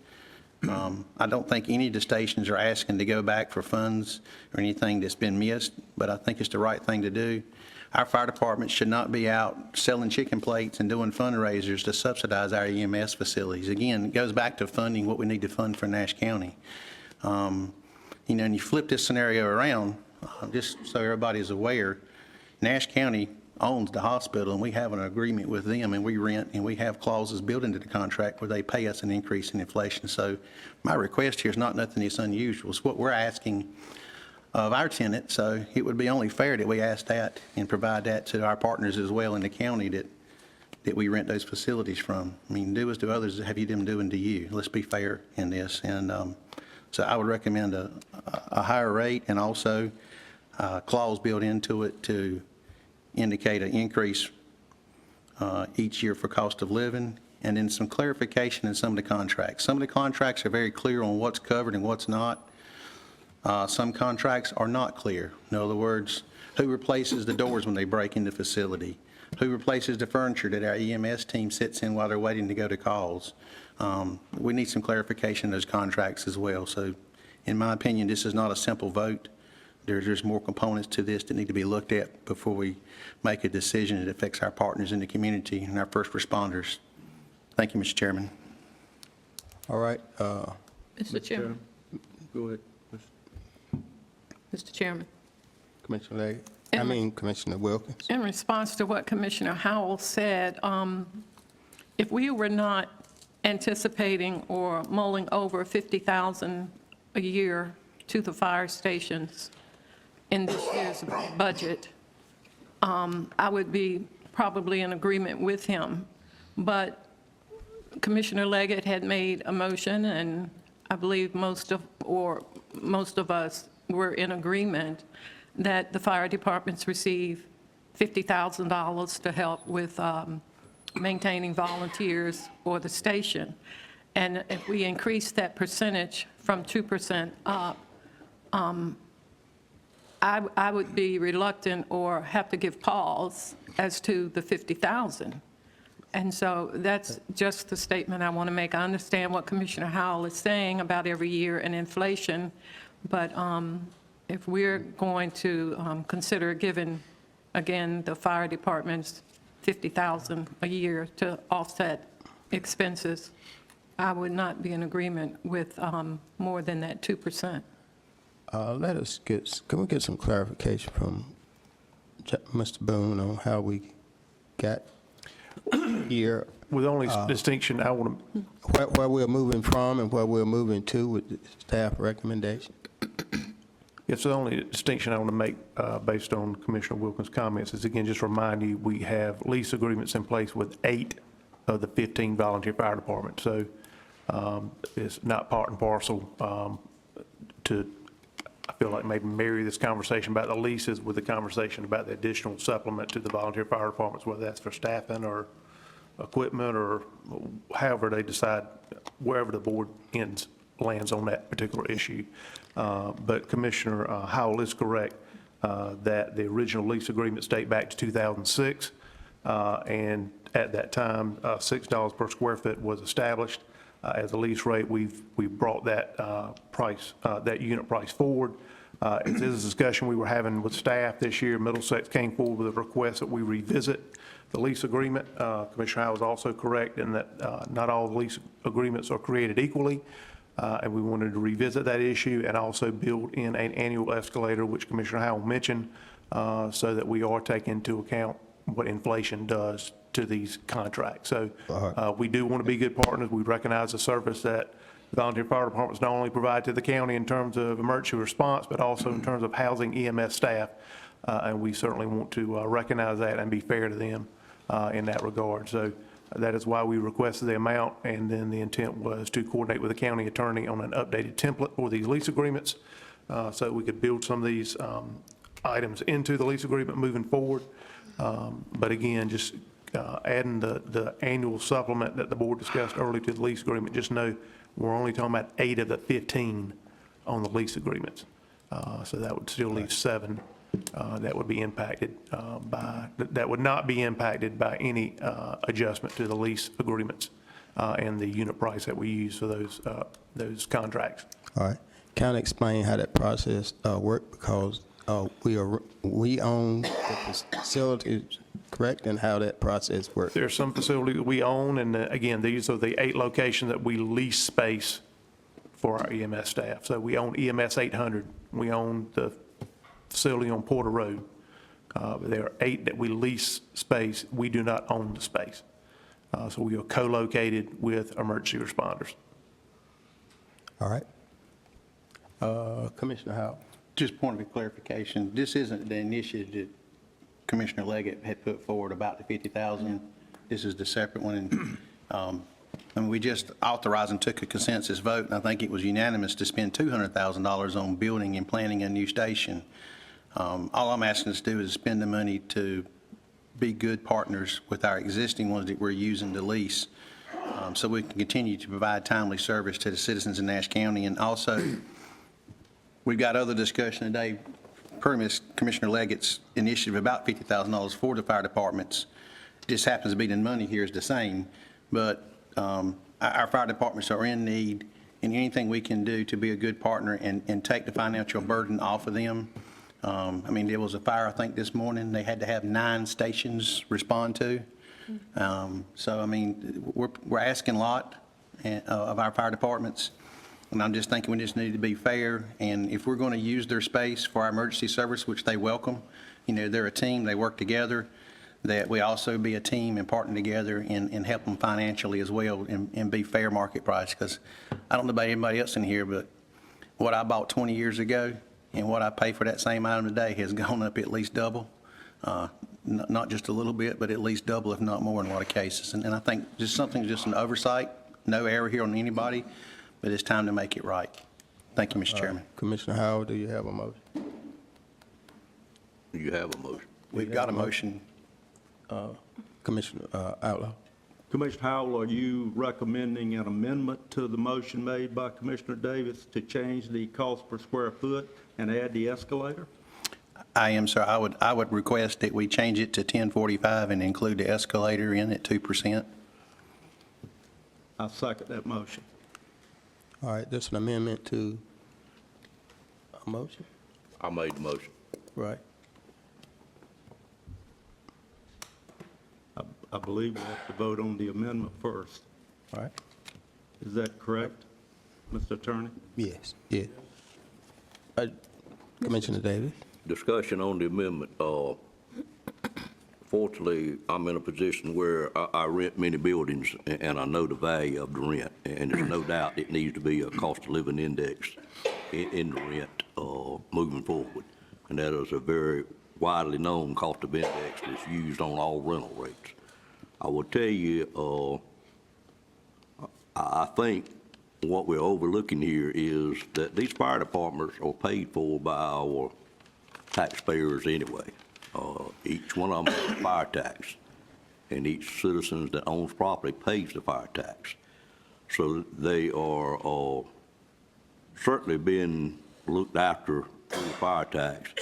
I don't think any of the stations are asking to go back for funds or anything that's been missed, but I think it's the right thing to do. Our fire department should not be out selling chicken plates and doing fundraisers to subsidize our EMS facilities. Again, it goes back to funding what we need to fund for Nash County. And you flip this scenario around, just so everybody's aware, Nash County owns the hospital, and we have an agreement with them, and we rent, and we have clauses built into the contract where they pay us an increase in inflation. So my request here is not nothing that's unusual. It's what we're asking of our tenant, so it would be only fair that we ask that and provide that to our partners as well in the county, that that we rent those facilities from. I mean, do as to others, have you them doing to you? Let's be fair in this. And so I would recommend a higher rate and also a clause built into it to indicate an increase each year for cost of living, and then some clarification in some of the contracts. Some of the contracts are very clear on what's covered and what's not. Some contracts are not clear. In other words, who replaces the doors when they break in the facility? Who replaces the furniture that our EMS team sits in while they're waiting to go to calls? We need some clarification in those contracts as well. So in my opinion, this is not a simple vote. There's more components to this that need to be looked at before we make a decision that affects our partners in the community and our first responders. Thank you, Mr. Chairman. All right, Mr. Chairman. go ahead, Mr. Chairman. Commissioner Leggett. Commissioner Wilkins. In response to what Commissioner Howell said, if we were not anticipating or mulling over $50,000 a year to the fire stations in this year's budget, I would be probably in agreement with him. But Commissioner Leggett had made a motion, and I believe most of us were in agreement that the fire departments receive $50,000 to help with maintaining volunteers for the station. And if we increase that percentage from 2% up, I would be reluctant or have to give pause as to the $50,000. And so that's just the statement I want to make. I understand what Commissioner Howell is saying about every year and inflation, but if we're going to consider giving, again, the fire departments $50,000 a year to offset expenses, I would not be in agreement with more than that 2%. Can we get some clarification from Mr. Boone on how we got here? With the only distinction I want to, Where we're moving from and where we're moving to with the staff recommendation? it's the only distinction I want to make based on Commissioner Wilkins' comments is, again, just remind you, we have lease agreements in place with 8 of the 15 volunteer fire departments. So it's not part and parcel to, I feel like, maybe marry this conversation about the leases with the conversation about the additional supplement to the volunteer fire departments, whether that's for staffing or equipment or however they decide, wherever the board lands on that particular issue. But Commissioner Howell is correct that the original lease agreements date back to 2006. And at that time, $6 per square foot was established as a lease rate. We brought that price, that unit price forward. This is a discussion we were having with staff this year. Middlesex came forward with a request that we revisit the lease agreement. Commissioner Howell is also correct in that not all the lease agreements are created equally. And we wanted to revisit that issue and also build in an annual escalator, which Commissioner Howell mentioned, so that we are taking into account what inflation does to these contracts. So we do want to be good partners. We recognize the service that volunteer fire departments not only provide to the county in terms of emergency response, but also in terms of housing EMS staff. And we certainly want to recognize that and be fair to them in that regard. So that is why we requested the amount, and then the intent was to coordinate with the county attorney on an updated template for these lease agreements so we could build some of these items into the lease agreement moving forward. But again, just adding the annual supplement that the board discussed earlier to the lease agreement, just know we're only talking about 8 of the 15 on the lease agreements. So that would still leave 7 that would be impacted that would not be impacted by any adjustment to the lease agreements and the unit price that we use for those contracts. All right. Kind of explain how that process worked, because we own the facilities, correct, and how that process works. There's some facilities that we own, and again, these are the 8 locations that we lease space for our EMS staff. So we own EMS 800. We own the facility on Porter Road. But there are 8 that we lease space. We do not own the space. So we are co-located with emergency responders. All right. Commissioner Howell. Just point of clarification, this isn't the initiative that Commissioner Leggett had put forward about the $50,000. This is the separate one. And we just authorized and took a consensus vote, and I think it was unanimous to spend $200,000 on building and planning a new station. All I'm asking us to do is spend the money to be good partners with our existing ones that we're using to lease, so we can continue to provide timely service to the citizens in Nash County. And also, we've got other discussion today, per Commissioner Leggett's initiative, about $50,000 for the fire departments. Just happens to be the money here is the same, but our fire departments are in need, and anything we can do to be a good partner and take the financial burden off of them. I mean, there was a fire, I think, this morning, they had to have 9 stations respond to. So, I mean, we're asking a lot of our fire departments, and I'm just thinking we just need to be fair, and if we're going to use their space for our emergency service, which they welcome, you know, they're a team, they work together, that we also be a team and partner together and help them financially as well and be fair market price, because I don't know about anybody else in here, but what I bought 20 years ago and what I pay for that same item today has gone up at least double. Not just a little bit, but at least double, if not more in a lot of cases. And I think just something, just an oversight, no error here on anybody, but it's time to make it right. Thank you, Mr. Chairman. Commissioner Howard, do you have a motion? You have a motion. We've got a motion. Commissioner Outlaw? Commissioner Howell, are you recommending an amendment to the motion made by Commissioner Davis to change the cost per square foot and add the escalator? I am, sir. I would request that we change it to 1045 and include the escalator in at 2%. I second that motion. All right, this is an amendment to a motion, I made the motion. right? I believe we have to vote on the amendment first. All right? Is that correct, Mr. Attorney? Yes, yeah. Commissioner Davis? Discussion on the amendment. Fortunately, I'm in a position where I rent many buildings, and I know the value of the rent. And there's no doubt it needs to be a cost of living index in the rent moving forward. And that is a very widely known cost of index that's used on all rental rates. I will tell you, I think what we're overlooking here is that these fire departments are paid for by our taxpayers anyway. Each one of them has a fire tax, and each citizen that owns property pays the fire tax. So they are certainly being looked after through the fire tax.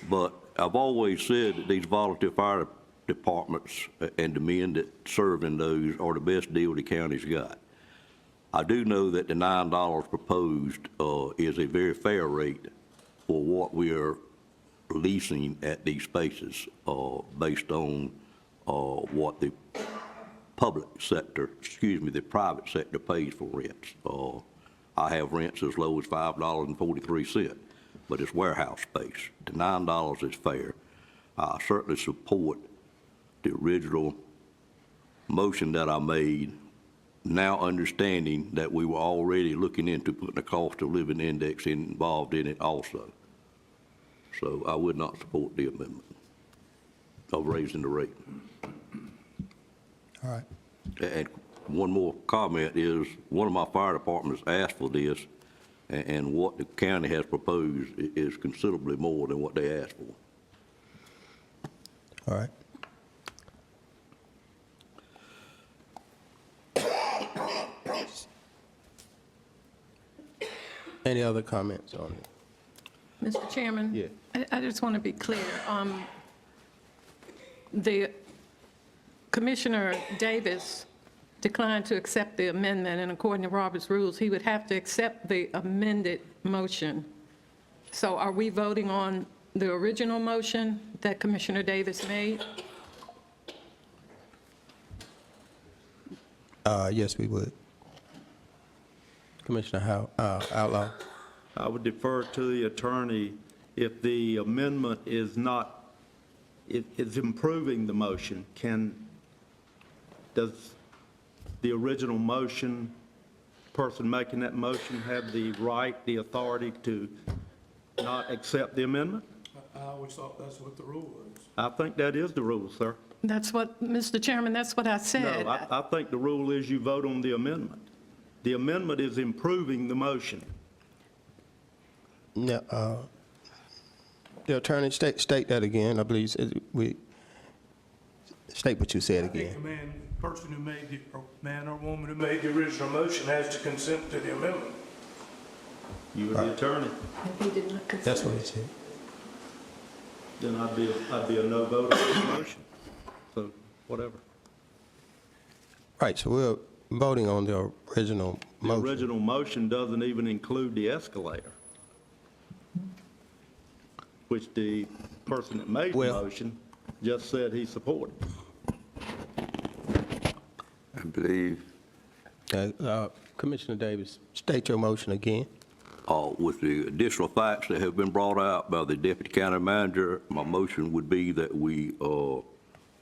But I've always said that these volunteer fire departments and the men that serve in those are the best deal the county's got. I do know that the $9 proposed is a very fair rate for what we are leasing at these spaces based on what the the private sector pays for rents. I have rents as low as $5.43, but it's warehouse space. The $9 is fair. I certainly support the original motion that I made, now understanding that we were already looking into putting a cost of living index involved in it also. So I would not support the amendment of raising the rate. All right. And one more comment is, one of my fire departments asked for this, and what the county has proposed is considerably more than what they asked for. All right. Any other comments on it? Mr. Chairman? Yeah. I just want to be clear. The Commissioner Davis declined to accept the amendment, and according to Robert's rules, he would have to accept the amended motion. So are we voting on the original motion that Commissioner Davis made? Yes, we would. Commissioner Outlaw? I would defer to the attorney if the amendment is not, is improving the motion. Does the original motion, person making that motion, have the right, the authority to not accept the amendment? I always thought that's what the rule is. I think that is the rule, sir. That's what, Mr. Chairman, that's what I said. No, I think the rule is you vote on the amendment. The amendment is improving the motion. No, the attorney, state that again. I believe state what you said I think again. the person who made the, or man or woman who made the original motion has to consent to the amendment. You are the attorney. That's what he said. Then I'd be a no vote on the motion. So, whatever. Right, so we're voting on the original The motion. original motion doesn't even include the escalator, which the person that made the Well- motion just said he supported. I believe Commissioner Davis, state your motion again. With the additional facts that have been brought out by the deputy county manager, my motion would be that we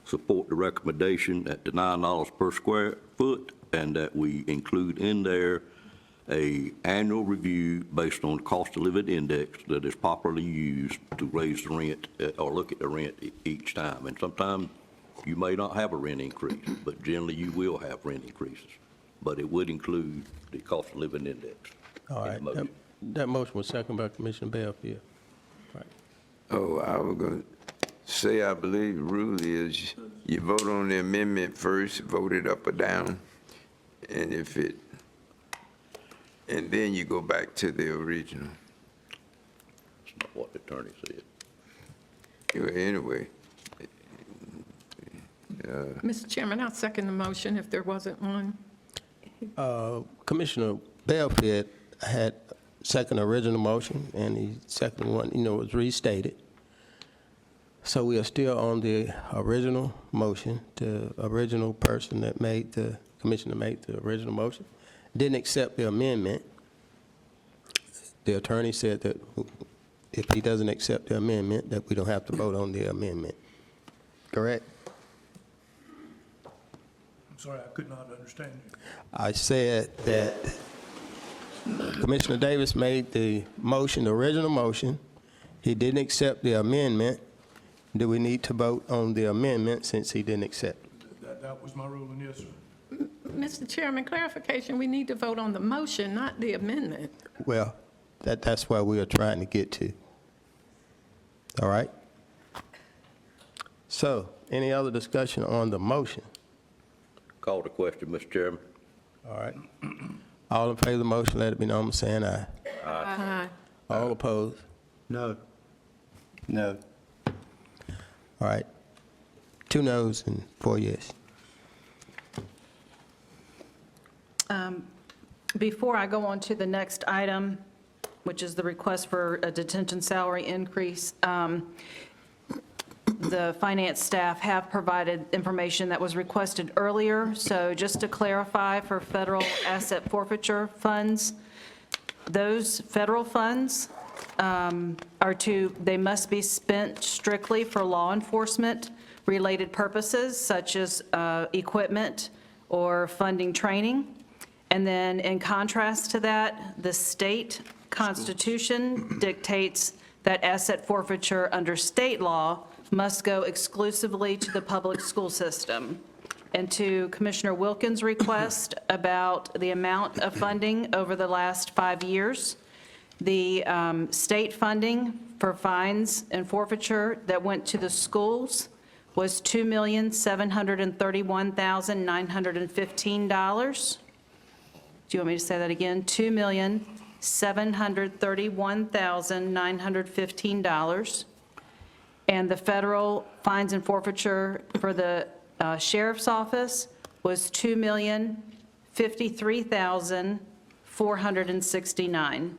support the recommendation at the $9 per square foot, and that we include in there a annual review based on the cost of living index that is properly used to raise the rent or look at the rent each time. And sometimes you may not have a rent increase, but generally you will have rent increases. But it would include the cost of living index. All in the right, motion. that motion was seconded by Commissioner Bellfield. Oh, I was going to say, I believe the rule is you vote on the amendment first, vote it up or down, and and then you go back to the original. That's not what the attorney said. Anyway. Mr. Chairman, I'll second the motion if there wasn't one. Commissioner Bellfield had second original motion, and the second one, was restated. So we are still on the original motion. The original person that made the, commissioner made the original motion, didn't accept the amendment. The attorney said that if he doesn't accept the amendment, that we don't have to vote on the amendment. Correct? I'm sorry, I could not understand you. I said that Commissioner Davis made the motion, the original motion. He didn't accept the amendment. Do we need to vote on the amendment since he didn't accept it? That was my ruling, yes, sir. Mr. Chairman, clarification, we need to vote on the motion, not the amendment. Well, that's where we are trying to get to. All right? So, any other discussion on the motion? Call the question, Mr. Chairman. All right. All in favor of the motion, let it be known by saying aye. Aye. All opposed? No. No. All right. 2 noes and 4 yes. Before I go on to the next item, which is the request for a detention salary increase, the finance staff have provided information that was requested earlier. So just to clarify, for federal asset forfeiture funds, those federal funds they must be spent strictly for law enforcement related purposes, such as equipment or funding training. And then in contrast to that, the state constitution dictates that asset forfeiture under state law must go exclusively to the public school system. And to Commissioner Wilkins' request about the amount of funding over the last 5 years, the state funding for fines and forfeiture that went to the schools was $2,731,915. Do you want me to say that again? $2,731,915. And the federal fines and forfeiture for the sheriff's office was $2,053,469.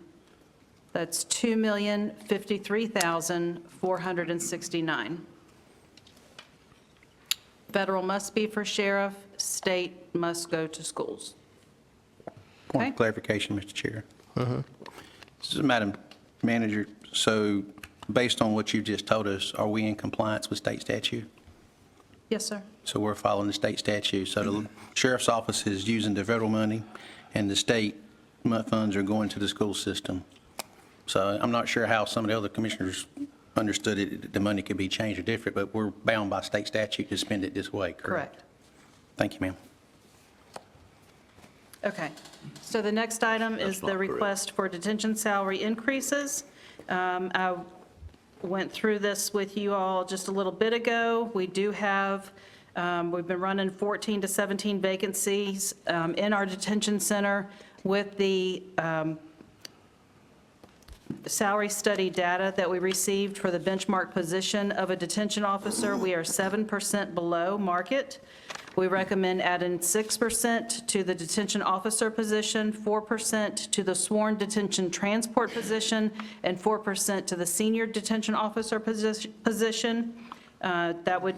That's $2,053,469. Federal must be for sheriff, state must go to schools. Point Okay. of clarification, Mr. Chair. So, Madam Manager, so based on what you just told us, are we in compliance with state statute? Yes, sir. So we're following the state statute. So the sheriff's office is using the federal money, and the state funds are going to the school system. So I'm not sure how some of the other commissioners understood the money could be changed or different, but we're bound by state statute to spend it this way, correct? Correct. Thank you, ma'am. Okay, so the next item is That's not the correct. request for detention salary increases. I went through this with you all just a little bit ago. We do have, we've been running 14 to 17 vacancies in our detention center with the salary study data that we received for the benchmark position of a detention officer. We are 7% below market. We recommend adding 6% to the detention officer position, 4% to the sworn detention transport position, and 4% to the senior detention officer position. That would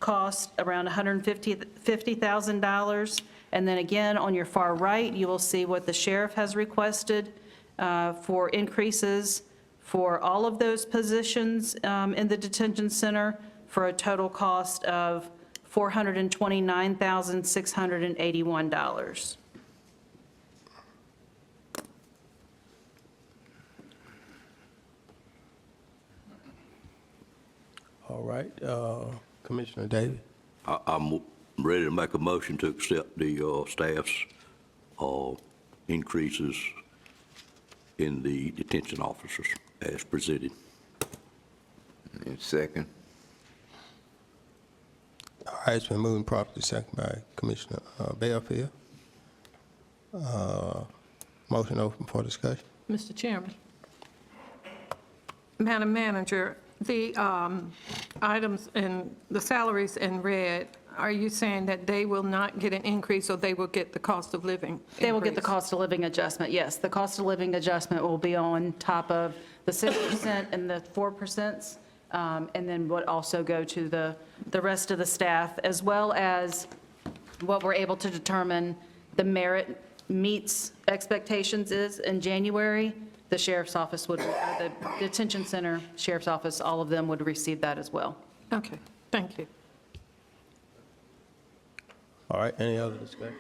cost around $150,000. And then again, on your far right, you will see what the sheriff has requested for increases for all of those positions in the detention center for a total cost of $429,681. All right, Commissioner Davis. I'm ready to make a motion to accept the staff's increases in the detention officers as presented. And second. All right, it's been moved and properly second by Commissioner Bellfield. Motion open for discussion. Mr. Chairman. Madam Manager, the items and the salaries in red, are you saying that they will not get an increase or they will get the cost of living increase? They will get the cost of living adjustment, yes. The cost of living adjustment will be on top of the 6% and the 4%, and then would also go to the rest of the staff, as well as what we're able to determine the merit meets expectations is in January. The sheriff's office would, the detention center, sheriff's office, all of them would receive that as well. Okay, thank you. All right, any other discussion?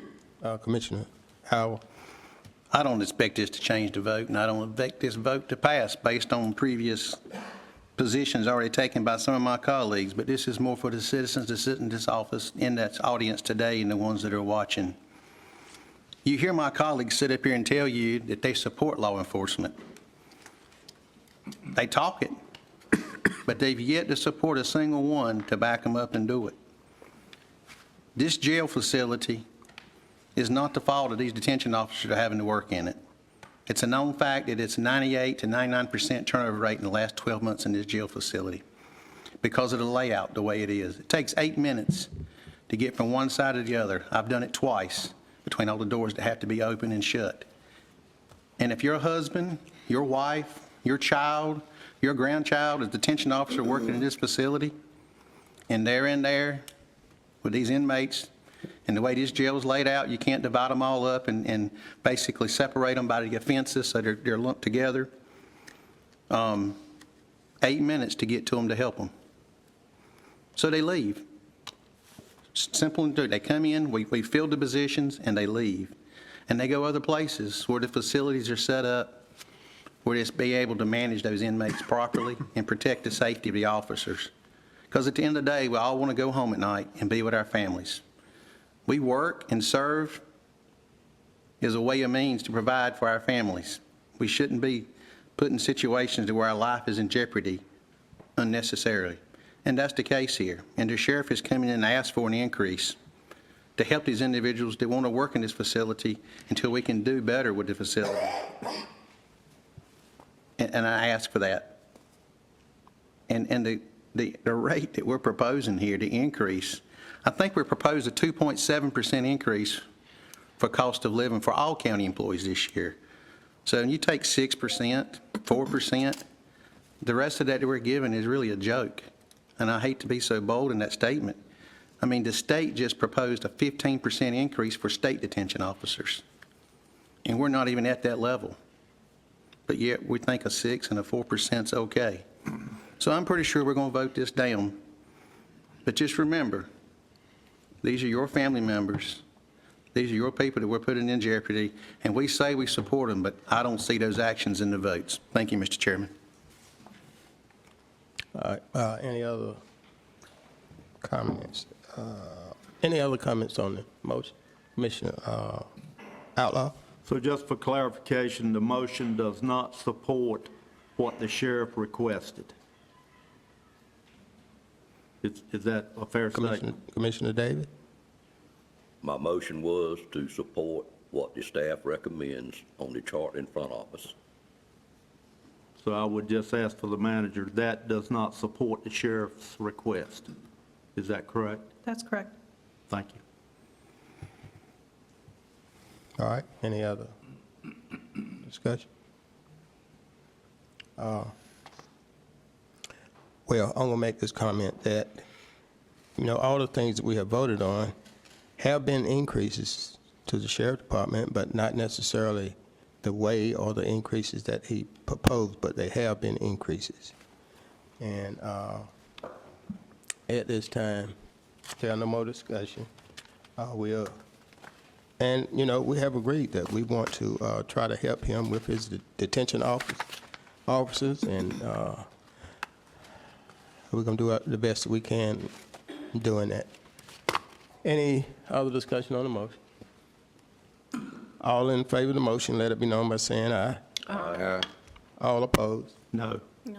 Commissioner Howell. I don't expect this to change the vote, and I don't expect this vote to pass based on previous positions already taken by some of my colleagues, but this is more for the citizens that sit in this office, in that audience today, and the ones that are watching. You hear my colleagues sit up here and tell you that they support law enforcement. They talk it, but they've yet to support a single one to back them up and do it. This jail facility is not the fault of these detention officers that are having to work in it. It's a known fact that it's 98 to 99% turnover rate in the last 12 months in this jail facility because of the layout, the way it is. It takes 8 minutes to get from one side to the other. I've done it twice between all the doors that have to be open and shut. And if your husband, your wife, your child, your grandchild is a detention officer working in this facility, and they're in there with these inmates, and the way this jail is laid out, you can't divide them all up and basically separate them by the offenses so they're lumped together. 8 minutes to get to them to help them. So they leave. Simple and do. They come in, we fill the positions, and they leave. And they go other places where the facilities are set up, where it's be able to manage those inmates properly and protect the safety of the officers. Because at the end of the day, we all want to go home at night and be with our families. We work and serve as a way of means to provide for our families. We shouldn't be put in situations where our life is in jeopardy unnecessarily. And that's the case here. And the sheriff is coming in and asked for an increase to help these individuals that want to work in this facility until we can do better with the facility. And I ask for that. And the rate that we're proposing here, the increase, I think we proposed a 2.7% increase for cost of living for all county employees this year. So when you take 6%, 4%, the rest of that we're giving is really a joke. And I hate to be so bold in that statement. I mean, the state just proposed a 15% increase for state detention officers. And we're not even at that level. But yet we think a 6 and a 4% is okay. So I'm pretty sure we're going to vote this down. But just remember, these are your family members. These are your people that we're putting in jeopardy. And we say we support them, but I don't see those actions in the votes. Thank you, Mr. Chairman. All right, any other comments? Any other comments on the motion? Commissioner Outlaw? So just for clarification, the motion does not support what the sheriff requested. Is that a fair statement? Commissioner Davis? My motion was to support what the staff recommends on the chart in front of us. So I would just ask for the manager, that does not support the sheriff's request. Is that correct? That's correct. Thank you. All right, any other discussion? Well, I'm gonna make this comment that, all the things that we have voted on have been increases to the sheriff department, but not necessarily the way or the increases that he proposed, but they have been increases. And at this time, there are no more discussion. We have agreed that we want to try to help him with his detention officers, and we're going to do the best that we can doing that. Any other discussion on the motion? All in favor of the motion, let it be known by saying aye. Aye. All opposed? No. No.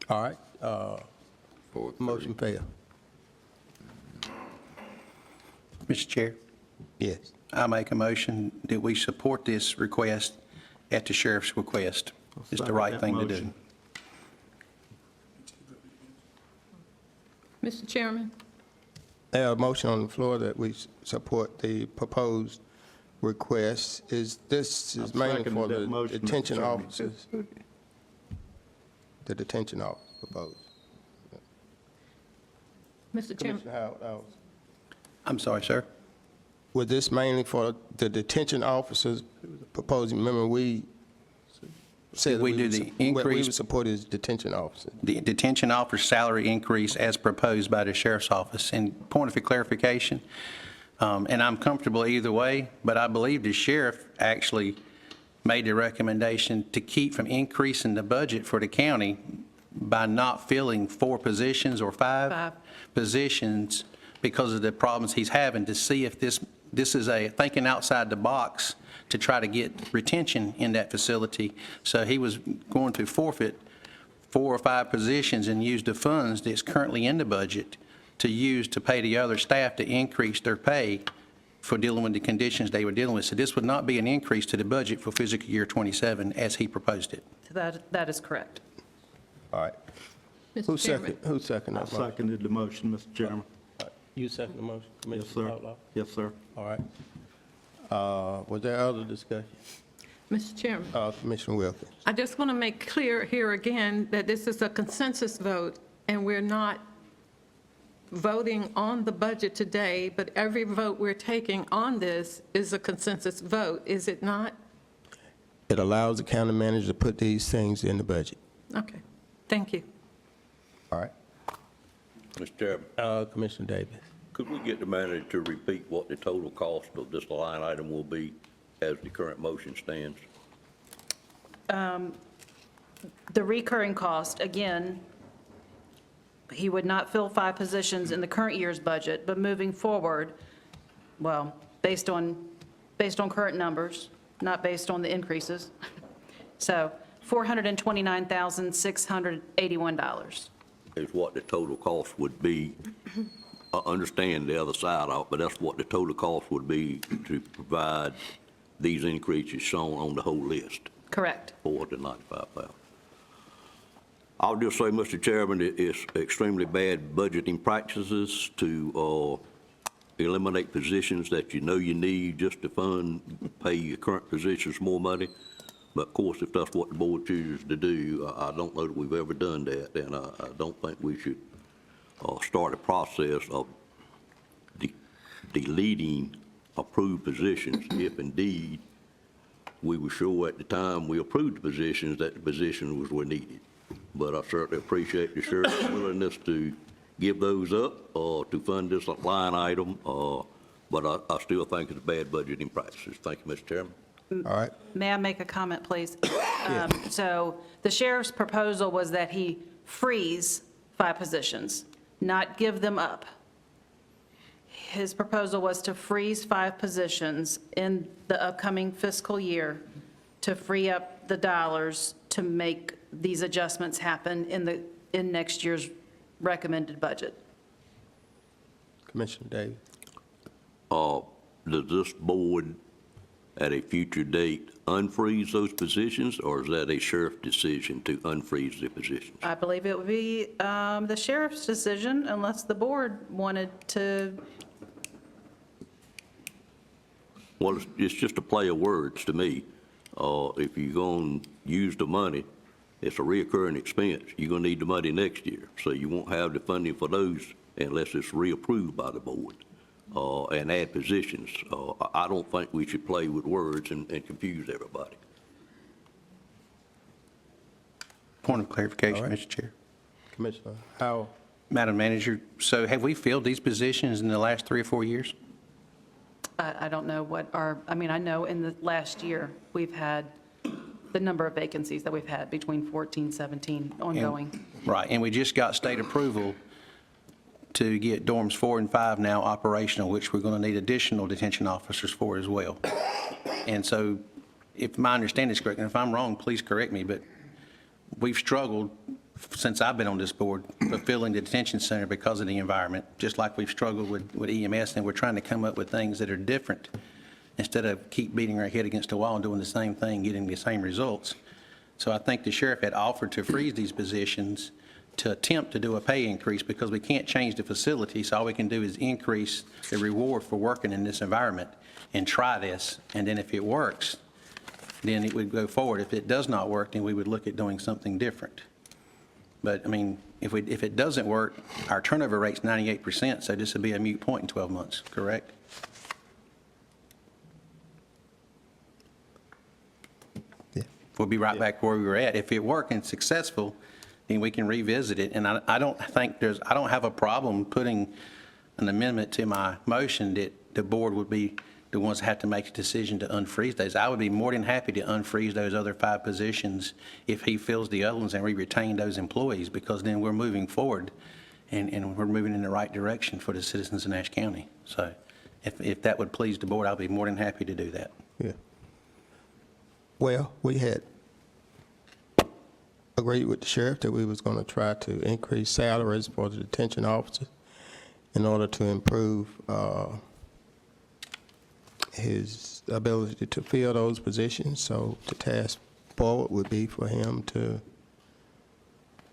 All right, 4-3. motion failed. Mr. Chair, Yes. I make a motion that we support this request at the sheriff's request. It's the right thing to do. Mr. Chairman? I have a motion on the floor that we support the proposed request. This is I've mainly seconded for that the motion, Mr. detention Chairman. officers. The detention officer proposed. Mr. Chairman? Commissioner Howard, I'm sorry, sir. was this mainly for the detention officers proposing? Remember, we said that We do would the su- we increase- would support his detention officers. The detention officer salary increase as proposed by the sheriff's office. And point of clarification, and I'm comfortable either way, but I believe the sheriff actually made the recommendation to keep from increasing the budget for the county by not filling 4 positions or 5 positions because of the problems he's having, to see if this is a thinking outside the box to try to get retention in that facility. So he was going to forfeit 4 or 5 positions and use the funds that's currently in the budget to use to pay the other staff to increase their pay for dealing with the conditions they were dealing with. So this would not be an increase to the budget for fiscal year '27 as he proposed it. That is correct. All right. Mr. Chairman? Who seconded I that motion? seconded the motion, Mr. Chairman. You second the motion? Yes, Commissioner sir. Outlaw? Yes, sir. All right. Was there other discussion? Mr. Chairman? Commissioner Wilkins? I just want to make clear here again that this is a consensus vote, and we're not voting on the budget today, but every vote we're taking on this is a consensus vote, is it not? It allows the county manager to put these things in the budget. Okay, thank you. All right. Mr. Chairman, Commissioner Davis? could we get the manager to repeat what the total cost of this line item will be as the current motion stands? The recurring cost, again, he would not fill 5 positions in the current year's budget, but moving forward, well, based on current numbers, not based on the increases, so $429,681. Is what the total cost would be. I understand the other side of it, but that's what the total cost would be to provide these increases shown on the whole list, Correct. $495,000. I'll just say, Mr. Chairman, it's extremely bad budgeting practices to eliminate positions that you know you need just to pay your current positions more money. But of course, if that's what the board chooses to do, I don't know that we've ever done that, and I don't think we should start a process of deleting approved positions if indeed we were sure at the time we approved the positions that the positions were needed. But I certainly appreciate the sheriff's willingness to give those up or to fund this line item, but I still think it's bad budgeting practices. Thank you, Mr. Chairman. All right, May I make a comment, please? So the sheriff's proposal was that he freeze 5 positions, not give them up. His proposal was to freeze 5 positions in the upcoming fiscal year to free up the dollars to make these adjustments happen in next year's recommended budget. Commissioner Davis. Does this board at a future date unfreeze those positions, or is that a sheriff decision to unfreeze the positions? I believe it would be the sheriff's decision unless the board wanted to. Well, it's just a play of words to me. If you're going to use the money, it's a reoccurring expense. You're going to need the money next year, so you won't have the funding for those unless it's reapproved by the board and add positions. I don't think we should play with words and confuse everybody. Point of clarification, All right. Mr. Chair. Commissioner Howell. Madam Manager, so have we filled these positions in the last 3 or 4 years? I don't know what I know in the last year, we've had the number of vacancies that we've had between 14, 17 ongoing. Right, and we just got state approval to get dorms 4 and 5 now operational, which we're going to need additional detention officers for as well. And so, if my understanding is correct, and if I'm wrong, please correct me, but we've struggled since I've been on this board fulfilling the detention center because of the environment, just like we've struggled with EMS, and we're trying to come up with things that are different instead of keep beating our head against a wall and doing the same thing, getting the same results. So I think the sheriff had offered to freeze these positions to attempt to do a pay increase because we can't change the facility, so all we can do is increase the reward for working in this environment and try this, and then if it works, then it would go forward. If it does not work, then we would look at doing something different. But, I mean, if it doesn't work, our turnover rate's 98%, so this would be a moot point in 12 months, correct? Yeah. We'll be right back where we were at. If it worked and successful, then we can revisit it. And I don't have a problem putting an amendment to my motion that the board would be the ones that have to make a decision to unfreeze those. I would be more than happy to unfreeze those other 5 positions if he fills the other ones and we retain those employees, because then we're moving forward and we're moving in the right direction for the citizens of Nash County. So if that would please the board, I'll be more than happy to do that. Yeah. Well, we had agreed with the sheriff that we was going to try to increase salaries for the detention officers in order to improve his ability to fill those positions. So the task forward would be for him to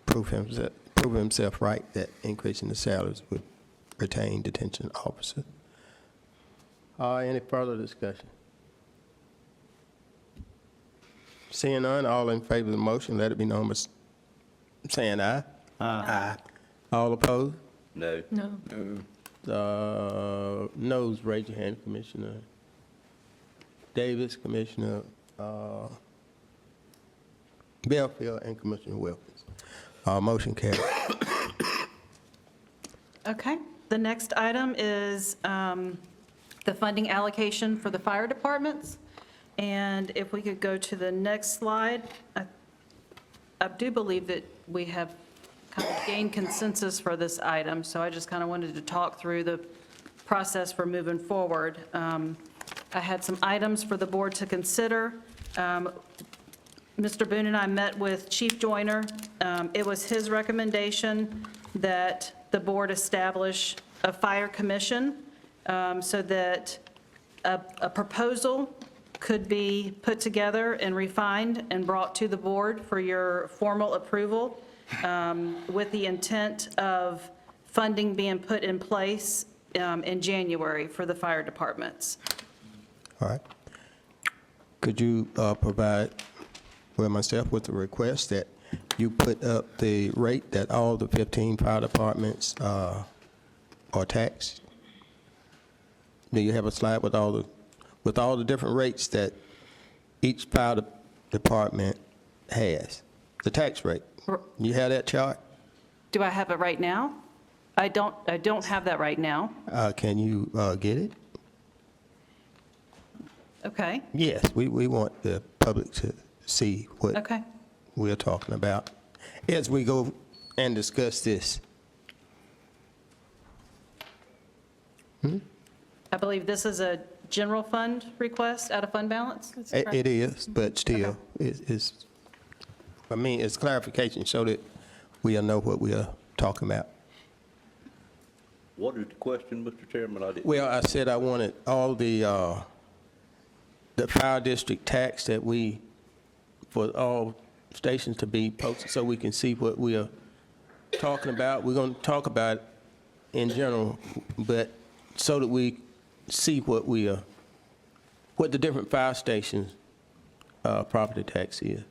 prove himself right that increasing the salaries would retain detention officers. Any further discussion? Seeing none, all in favor of the motion, let it be known by saying aye. Aye. All opposed? No. No. Noes, raise your hand, Commissioner Davis, Commissioner Belfield, and Commissioner Wilkins. Motion carried. Okay, the next item is the funding allocation for the fire departments. And if we could go to the next slide, I do believe that we have kind of gained consensus for this item, so I just kind of wanted to talk through the process for moving forward. I had some items for the board to consider. Mr. Boone and I met with Chief Joyner. It was his recommendation that the board establish a fire commission so that a proposal could be put together and refined and brought to the board for your formal approval with the intent of funding being put in place in January for the fire departments. All right. Could you provide myself with a request that you put up the rate that all the 15 fire departments are taxed? Do you have a slide with all the different rates that each fire department has, the tax rate? You have that chart? Do I have it right now? I don't have that right now. Can you get it? Okay, Yes, we want the public to see what okay. we're talking about as we go and discuss this. I believe this is a general fund request out of fund balance? That's correct. It is, but still, it's, I mean, it's clarification so that we'll know what we are talking about. What is the question, Mr. Chairman? I didn't. Well, I said I wanted all the fire district tax that we, for all stations to be posted so we can see what we are talking about. We're going to talk about it in general, but so that we see what we are, what the different fire stations' property tax is.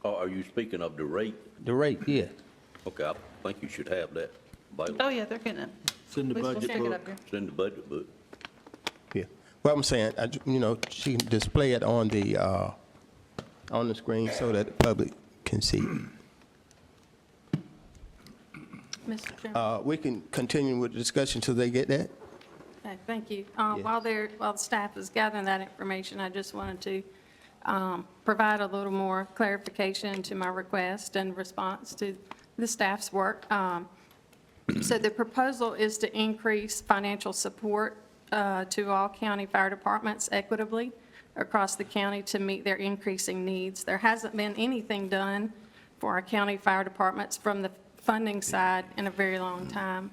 Are you speaking of the rate? The rate, yeah. Okay, I think you should have that available. Oh, yeah, they're getting it. It's in the We'll budget stick it book. up here. It's in the budget book. Yeah. Well, I'm saying, she can display it on the screen so that the public can see. Mr. Chairman. We can continue with the discussion till they get that. Okay, thank you. While the staff is gathering that information, I just wanted to provide a little more clarification to my request and response to the staff's work. So the proposal is to increase financial support to all county fire departments equitably across the county to meet their increasing needs. There hasn't been anything done for our county fire departments from the funding side in a very long time.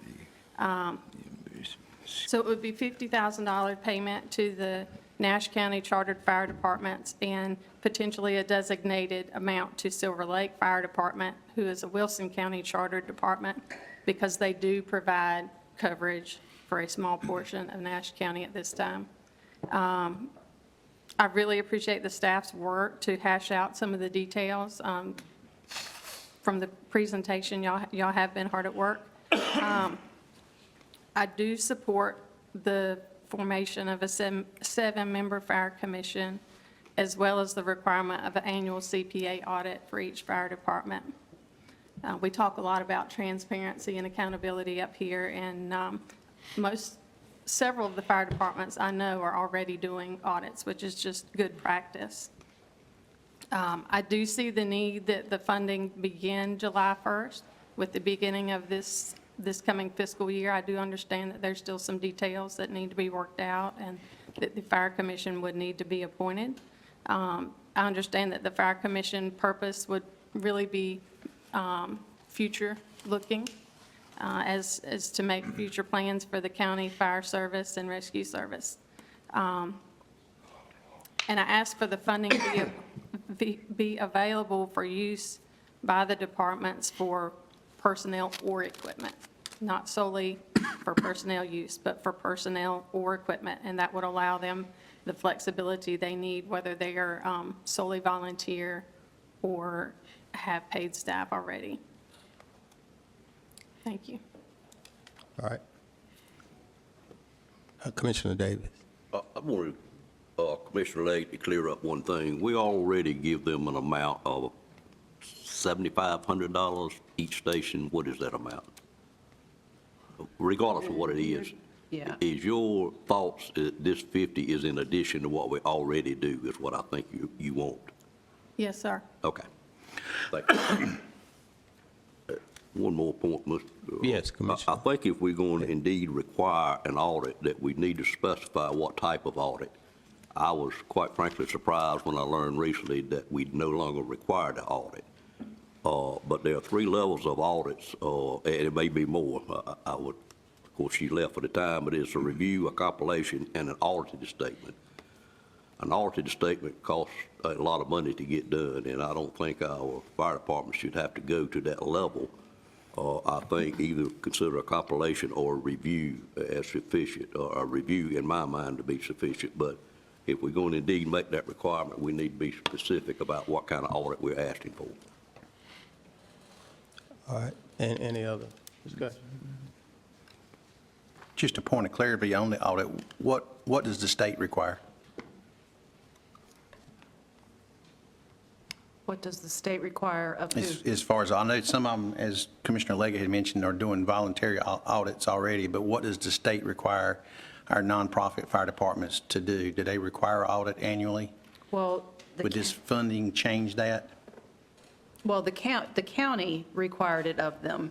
So it would be $50,000 payment to the Nash County Chartered Fire Departments and potentially a designated amount to Silver Lake Fire Department, who is a Wilson County Chartered Department, because they do provide coverage for a small portion of Nash County at this time. I really appreciate the staff's work to hash out some of the details from the presentation. Y'all have been hard at work. I do support the formation of a seven-member fire commission, as well as the requirement of an annual CPA audit for each fire department. We talk a lot about transparency and accountability up here, and several of the fire departments I know are already doing audits, which is just good practice. I do see the need that the funding begin July 1st with the beginning of this coming fiscal year. I do understand that there's still some details that need to be worked out and that the fire commission would need to be appointed. I understand that the fire commission purpose would really be future-looking, as to make future plans for the county fire service and rescue service. And I ask for the funding to be available for use by the departments for personnel or equipment, not solely for personnel use, but for personnel or equipment, and that would allow them the flexibility they need, whether they are solely volunteer or have paid staff already. Thank you. All right. Commissioner Davis. I want Commissioner Legg to clear up one thing. We already give them an amount of $7,500 each station. What is that amount? Regardless of what it is. Yeah. Is your thoughts that this 50 is in addition to what we already do, is what I think you want? Yes, sir. Okay. Thank you. One more point, Mr. Yes, Commissioner. I think if we're going to indeed require an audit, that we need to specify what type of audit. I was quite frankly surprised when I learned recently that we no longer require the audit. But there are 3 levels of audits, and it may be more. I would, of course, she left for the time, but it's a review, a compilation, and an audited statement. An audited statement costs a lot of money to get done, and I don't think our fire department should have to go to that level. I think either consider a compilation or a review as sufficient, or a review in my mind to be sufficient. But if we're going to indeed make that requirement, we need to be specific about what kind of audit we're asking for. All right. And any other discussion? Just a point of clarity on the audit, what does the state require? What does the state require of who? As far as I know, some of them, as Commissioner Leggett had mentioned, are doing voluntary audits already, but what does the state require our nonprofit fire departments to do? Do they require audit annually? Well, Would this funding change that? the county required it of them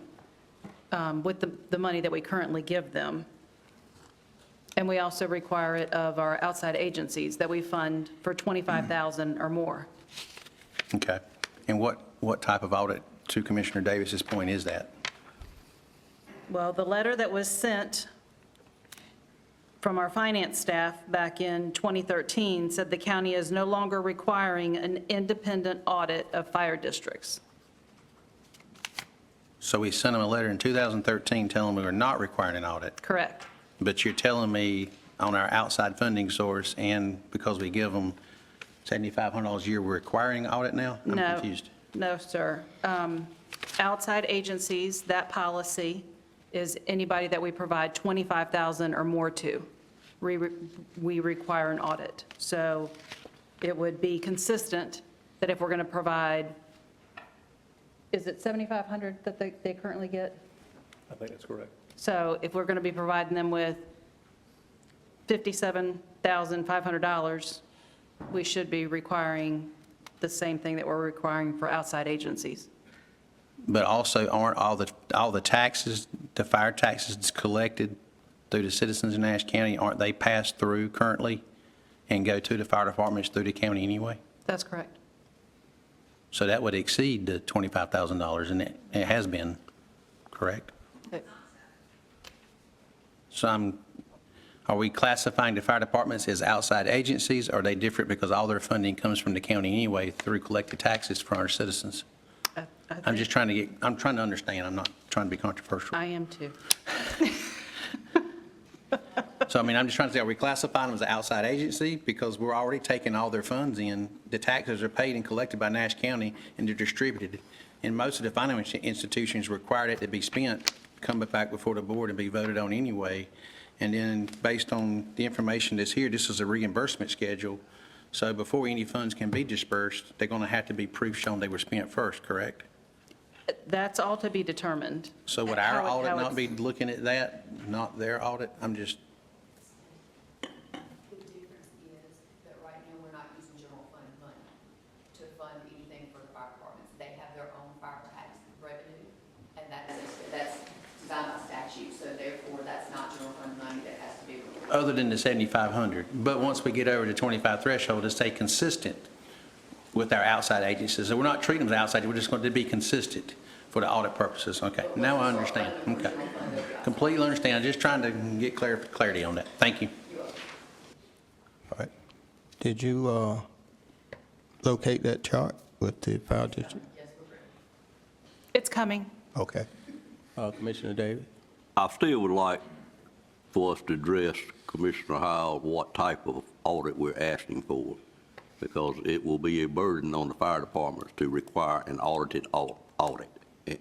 with the money that we currently give them. And we also require it of our outside agencies that we fund for $25,000 or more. Okay. And what type of audit, to Commissioner Davis's point, is that? Well, the letter that was sent from our finance staff back in 2013 said the county is no longer requiring an independent audit of fire districts. So we sent them a letter in 2013 telling them we were not requiring an audit, Correct. but you're telling me on our outside funding source and because we give them $7,500 a year, we're requiring audit now? I'm No. confused. No, sir. Outside agencies, that policy is anybody that we provide $25,000 or more to. We require an audit. So it would be consistent that if we're going to provide, is it $7,500 that they currently get? I think that's correct. So if we're going to be providing them with $57,500, we should be requiring the same thing that we're requiring for outside agencies. But also, aren't all the taxes, the fire taxes collected through the citizens in Nash County, aren't they passed through currently and go to the fire departments through the county anyway? That's correct. So that would exceed the $25,000, and it has been, correct? So are we classifying the fire departments as outside agencies, or are they different because all their funding comes from the county anyway through collected taxes from our citizens? I'm just trying to understand. I'm not trying to be controversial. I am too. So, I mean, I'm just trying to say, are we classifying them as an outside agency? Because we're already taking all their funds in. The taxes are paid and collected by Nash County, and they're distributed. And most of the financial institutions required it to be spent, come back before the board and be voted on anyway. And then, based on the information that's here, this is a reimbursement schedule. So before any funds can be dispersed, they're going to have to be proof shown they were spent first, correct? That's all to be determined. So would our How audit not it's- be looking at that, not their audit? I'm just, The difference is that right now, we're not using general fund money to fund anything for the fire departments. They have their own fire tax revenue, and that's designed by statute, so therefore, that's not general fund money that has to be reported. other than the 7,500. But once we get over the 25 threshold, to stay consistent with our outside agencies. So we're not treating them as outside, we're just going to be consistent for the audit purposes. Okay, now I understand. Okay. Completely understand. I'm just trying to get clarity on that. Thank you. All right. Did you locate that chart with the fire district? It's coming. Okay. Commissioner Davis? I still would like for us to address, Commissioner Howell, what type of audit we're asking for, because it will be a burden on the fire departments to require an audited audit.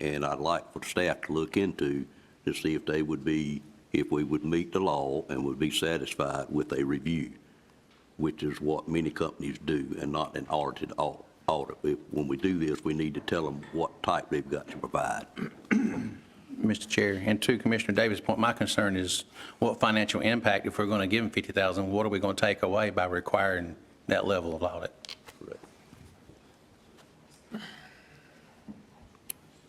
And I'd like for the staff to look into to see if they would be, if we would meet the law and would be satisfied with a review, which is what many companies do, and not an audited audit. When we do this, we need to tell them what type they've got to provide. Mr. Chair, and to Commissioner Davis' point, my concern is what financial impact, if we're going to give them $50,000, what are we going to take away by requiring that level of audit?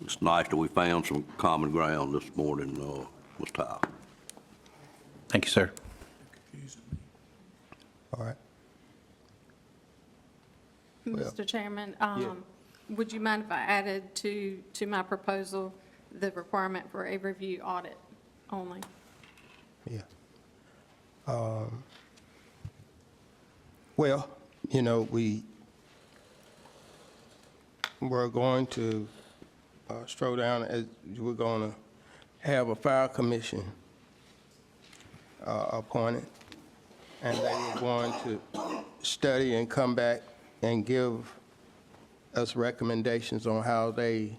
It's nice that we found some common ground this morning, Ms. Tyler. Thank you, sir. All right. Mr. Chairman, would you mind if I added to my proposal the requirement for a review audit only? Yeah. Well, you know, we're going to stroll down, as we're going to have a fire commission appointed, and they are going to study and come back and give us recommendations on how they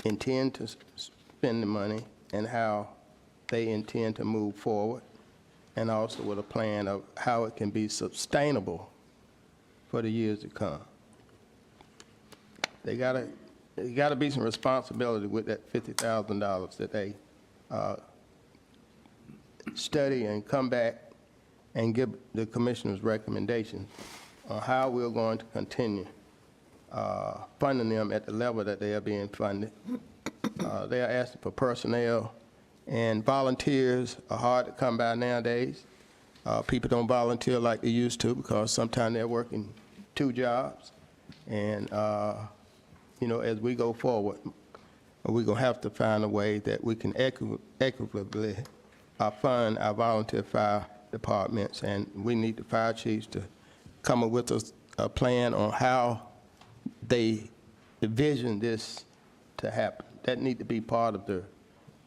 intend to spend the money and how they intend to move forward, and also with a plan of how it can be sustainable for the years to come. There gotta be some responsibility with that $50,000 that study and come back and give the commissioners recommendations on how we're going to continue funding them at the level that they are being funded. They are asking for personnel, and volunteers are hard to come by nowadays. People don't volunteer like they used to because sometimes they're working 2 jobs. And, you know, as we go forward, we're going to have to find a way that we can equitably fund our volunteer fire departments. And we need the fire chiefs to come up with a plan on how they envision this to happen. That need to be part of the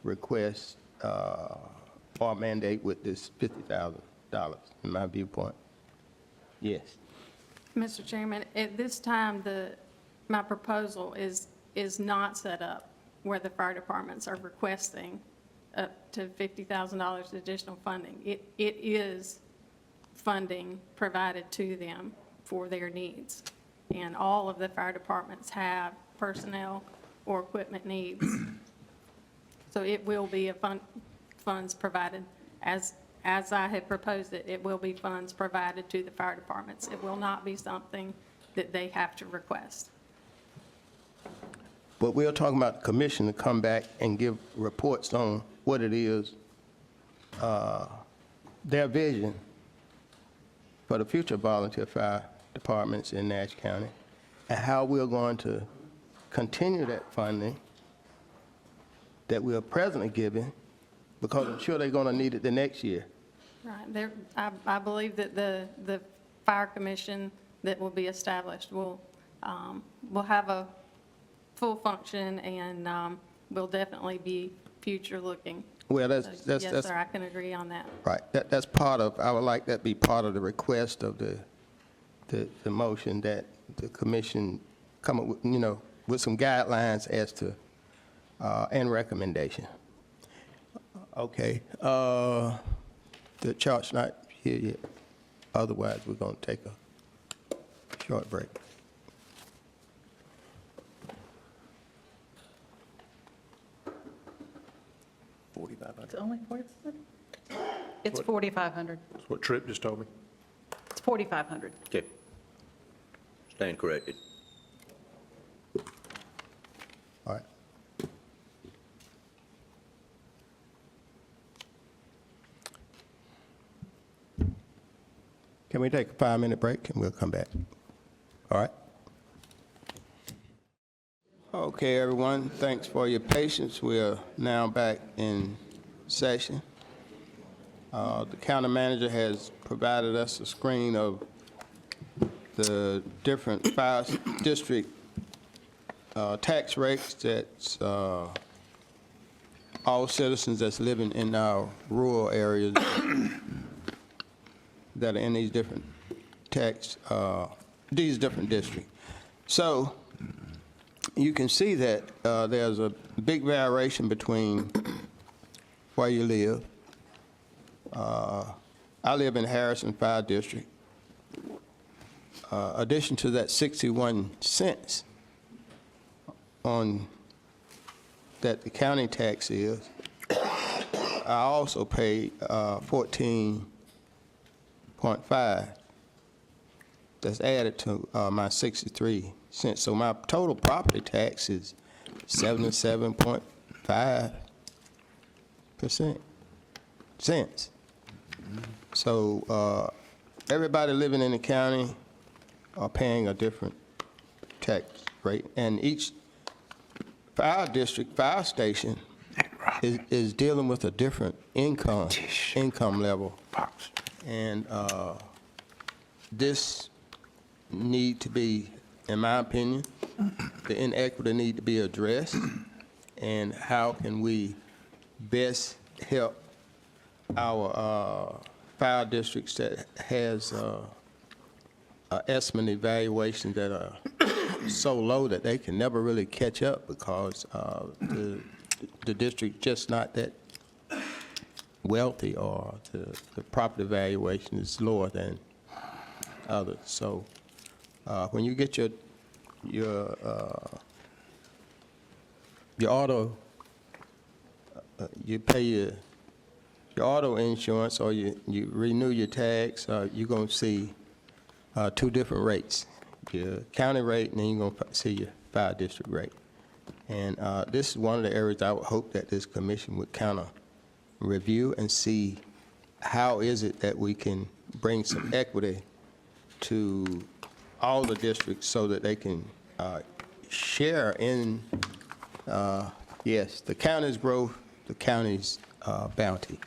request or mandate with this $50,000, in my viewpoint. Yes. Mr. Chairman, at this time, my proposal is not set up where the fire departments are requesting up to $50,000 additional funding. It is funding provided to them for their needs. And all of the fire departments have personnel or equipment needs. So it will be funds provided as I had proposed it. It will be funds provided to the fire departments. It will not be something that they have to request. But we're talking about the commission to come back and give reports on what it is, their vision for the future volunteer fire departments in Nash County, and how we're going to continue that funding that we are presently giving, because I'm sure they're going to need it the next year. Right. I believe that the fire commission that will be established will have a full function and will definitely be future-looking. Well, Yes, sir, I can agree on that. right. That's part of, I would like that to be part of the request of the motion, that the commission come up with, you know, with some guidelines as to, and recommendation. Okay. The chart's not here yet. Otherwise, we're going to take a short break. It's only 4,500? It's 4,500. That's what Tripp just told me. It's 4,500. Okay. Stand corrected. All right. Can we take a 5-minute break and we'll come back? All right? Okay, everyone, thanks for your patience. We're now back in session. The county manager has provided us a screen of the different fire district tax rates that all citizens that's living in our rural areas that are in these different these different districts. So you can see that there's a big variation between where you live. I live in Harrison Fire District. Addition to that 61 cents on that the county tax is, I also pay 14.5. That's added to my 63 cents. So my total property tax is 77.5%. So everybody living in the county are paying a different tax rate, and each fire district, fire station is dealing with a different income level. And this need to be, in my opinion, the inequity need to be addressed, and how can we best help our fire districts that has estimate evaluations that are so low that they can never really catch up, because the district just not that wealthy, or the property valuation is lower than others. So when you get your auto, you pay your your auto insurance or you renew your tags, you're going to see two different rates, your county rate, and then you're going to see your fire district rate. And this is one of the areas I would hope that this commission would kind of review and see how is it that we can bring some equity to all the districts so that they can share in, yes, the county's growth, the county's bounty.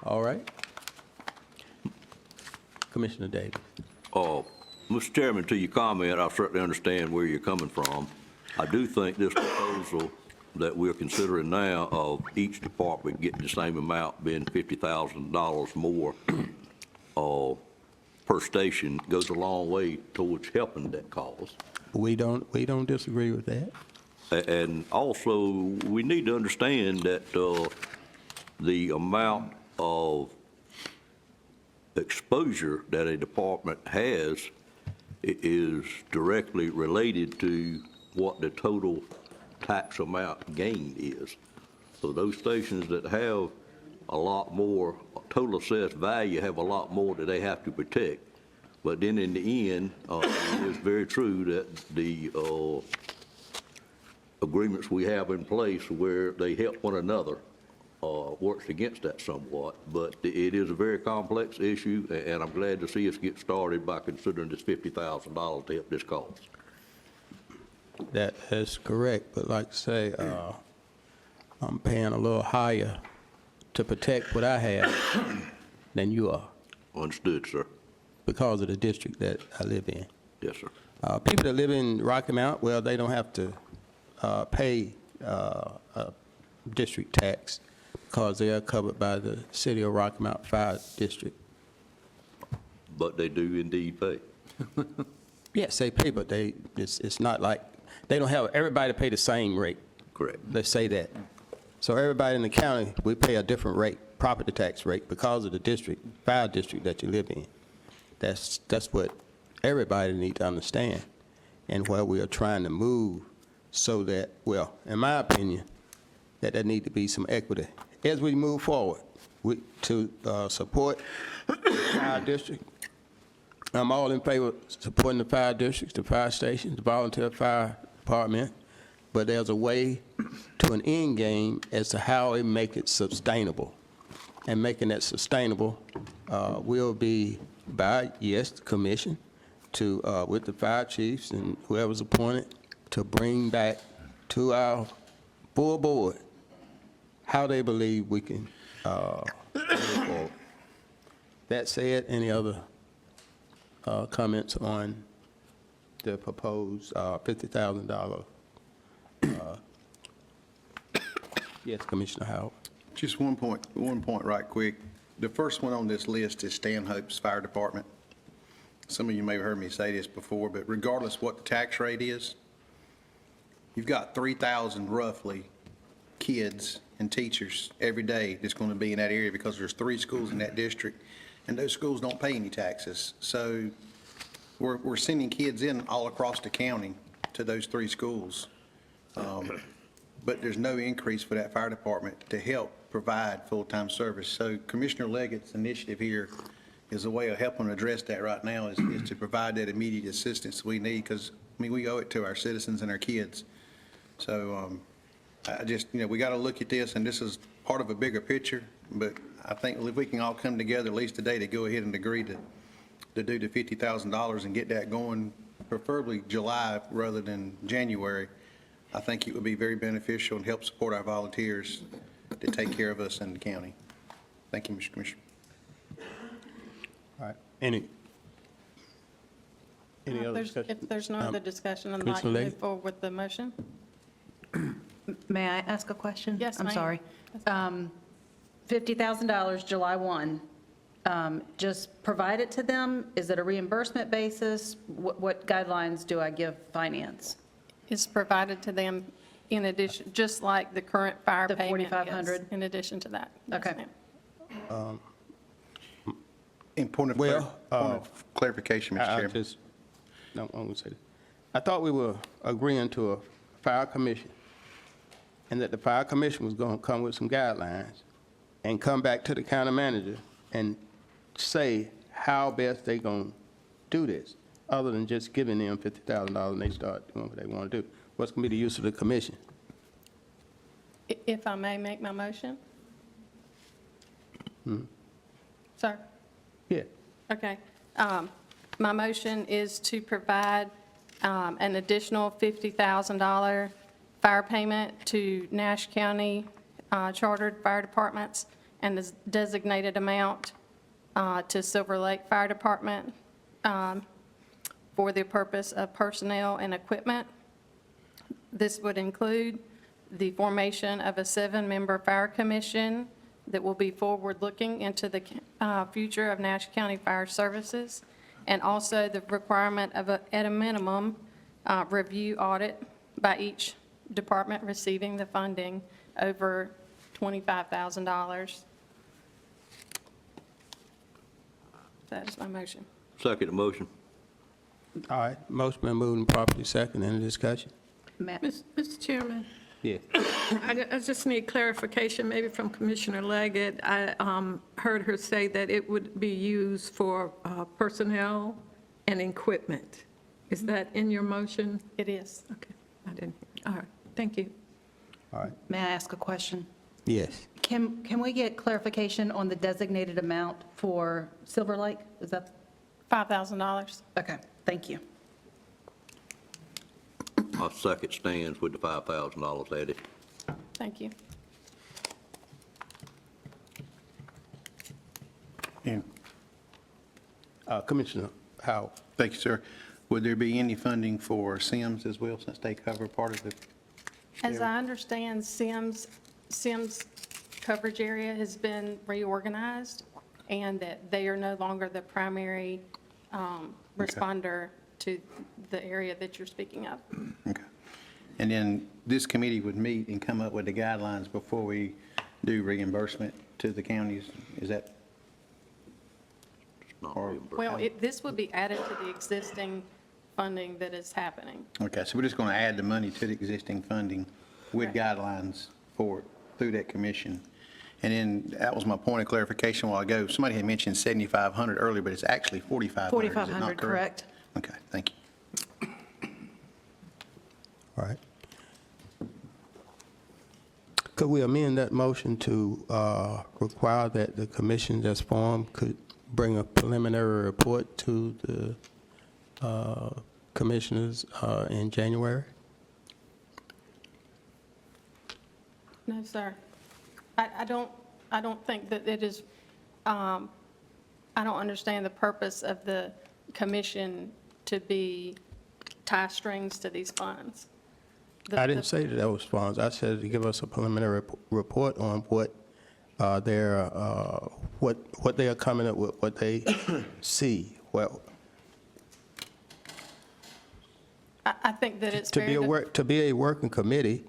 All right. Commissioner Davis. Mr. Chairman, to your comment, I certainly understand where you're coming from. I do think this proposal that we're considering now of each department getting the same amount, being $50,000 more per station, goes a long way towards helping that cause. We don't disagree with that. And also, we need to understand that the amount of exposure that a department has is directly related to what the total tax amount gained is. So those stations that have a lot more total assessed value have a lot more that they have to protect. But then in the end, it's very true that the agreements we have in place where they help one another works against that somewhat. But it is a very complex issue, and I'm glad to see us get started by considering this $50,000 to help this cause. That is correct, but like I say, I'm paying a little higher to protect what I have than you are. Understood, sir. Because of the district that I live in. Yes, sir. People that live in Rocky Mount, well, they don't have to pay a district tax because they are covered by the City of Rocky Mount Fire District. But they do indeed pay. Yes, they pay, but it's not like, they don't have everybody pay the same rate. Correct. Let's say that. So everybody in the county, we pay a different rate, property tax rate, because of the district, fire district that you live in. That's what everybody needs to understand, and where we are trying to move so that, well, in my opinion, that there need to be some equity. As we move forward to support the fire district, I'm all in favor of supporting the fire districts, the fire stations, the volunteer fire department, but there's a way to an end game as to how we make it sustainable. And making that sustainable will be by, yes, the commission, to, with the fire chiefs and whoever's appointed, to bring back to our full board how they believe we can move forward. That said, any other comments on the proposed $50,000? Yes, Commissioner Howard. Just one point right quick. The first one on this list is Stanhope's Fire Department. Some of you may have heard me say this before, but regardless what the tax rate is, you've got 3,000 roughly kids and teachers every day that's going to be in that area because there's 3 schools in that district, and those schools don't pay any taxes. So we're sending kids in all across the county to those 3 schools. But there's no increase for that fire department to help provide full-time service. So Commissioner Leggett's initiative here is a way of helping address that right now, is to provide that immediate assistance we need, because, I mean, we owe it to our citizens and our kids. So I just, we got to look at this, and this is part of a bigger picture, but I think if we can all come together at least today to go ahead and agree to do the $50,000 and get that going, preferably July rather than January, I think it would be very beneficial and help support our volunteers to take care of us in the county. Thank you, Mr. Commissioner. All right. Any other discussion? If there's no other discussion, I'd like to Commissioner Legge? move forward with the motion. May I ask a question? Yes, I'm ma'am. sorry. $50,000, July 1. Just provide it to them? Is it a reimbursement basis? What guidelines do I give finance? It's provided to them in addition, just like the current fire The payment. yes, $4,500? In addition to that. Yes, Okay. ma'am. In point of clarification, Mr. I Chairman. just, no, I'm going to say this. I thought we were agreeing to a fire commission, and that the fire commission was going to come with some guidelines and come back to the county manager and say how best they going to do this, other than just giving them $50,000 and they start doing what they want to do. What's going to be the use of the commission? If I may make my motion? Hmm. Sir? Yeah. Okay. My motion is to provide an additional $50,000 fire payment to Nash County chartered fire departments and the designated amount to Silver Lake Fire Department for the purpose of personnel and equipment. This would include the formation of a 7-member fire commission that will be forward-looking into the future of Nash County Fire Services, and also the requirement of, at a minimum, review audit by each department receiving the funding over $25,000. That is my motion. Second the motion. All right, motion been moved and properly second. Any discussion? Mr. Chairman, Yeah. I just need clarification, maybe from Commissioner Leggett. I heard her say that it would be used for personnel and equipment. Is that in your motion? It is. Okay, I didn't, all right, thank you. All right. May I ask a question? Yes. Can we get clarification on the designated amount for Silver Lake? Is that? $5,000. Okay, thank you. My second stands with the $5,000 added. Thank you. And Commissioner Howell. thank you, sir. Would there be any funding for Sims as well, since they cover part of the? As I understand, Sims coverage area has been reorganized, and that they are no longer the primary responder to the area that you're speaking of. Okay. And then this committee would meet and come up with the guidelines before we do reimbursement to the counties? Is that? Not Or- reimbursed. Well, this would be added to the existing funding that is happening. Okay, so we're just going to add the money to the existing funding with guidelines for it through that commission. And then that was my point of clarification a while ago. Somebody had mentioned 7,500 earlier, but it's actually 4,500. Is it not 4,500, correct. Okay, thank you. All right. Could we amend that motion to require that the commission that's formed could bring a preliminary report to the commissioners in January? No, sir. I don't think that it is, I don't understand the purpose of the commission to be tie strings to these funds. I didn't say that was funds. I said to give us a preliminary report on what what they are coming up with, what they see. Well, I think that it's to fair be a working committee,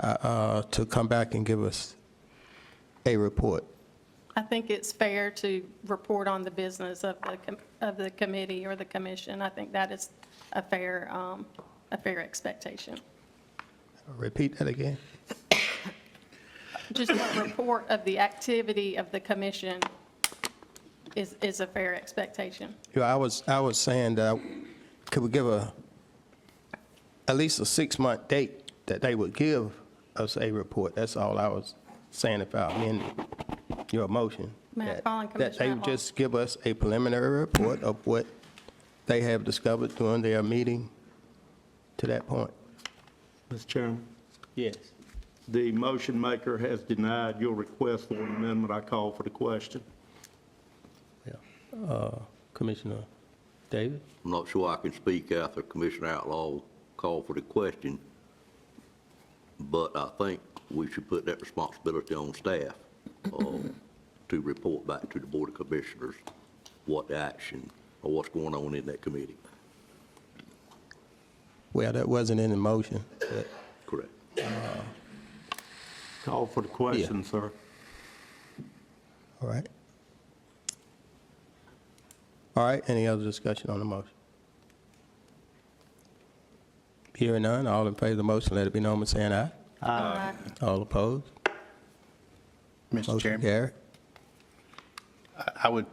to come back and give us a report. I think it's fair to report on the business of the committee or the commission. I think that is a fair expectation. Repeat that again. Just a report of the activity of the commission is a fair expectation. Yeah, I was saying that, could we give at least a 6-month date that they would give us a report? That's all I was saying if I amended your motion. May I that- call on That Commissioner they Outlaw? just give us a preliminary report of what they have discovered during their meeting to that point. Mr. Chairman, Yes. the motion maker has denied your request for an amendment. I call for the question. Commissioner Davis? I'm not sure I can speak after Commissioner Outlaw called for the question, but I think we should put that responsibility on staff to report back to the Board of Commissioners what the action or what's going on in that committee. Well, that wasn't in the motion. But Correct. Call for the question, sir. all right. All right, any other discussion on the motion? Hearing none, all in favor of the motion, let it be known by saying aye. All opposed? Mr. Motion Chairman, carried. I would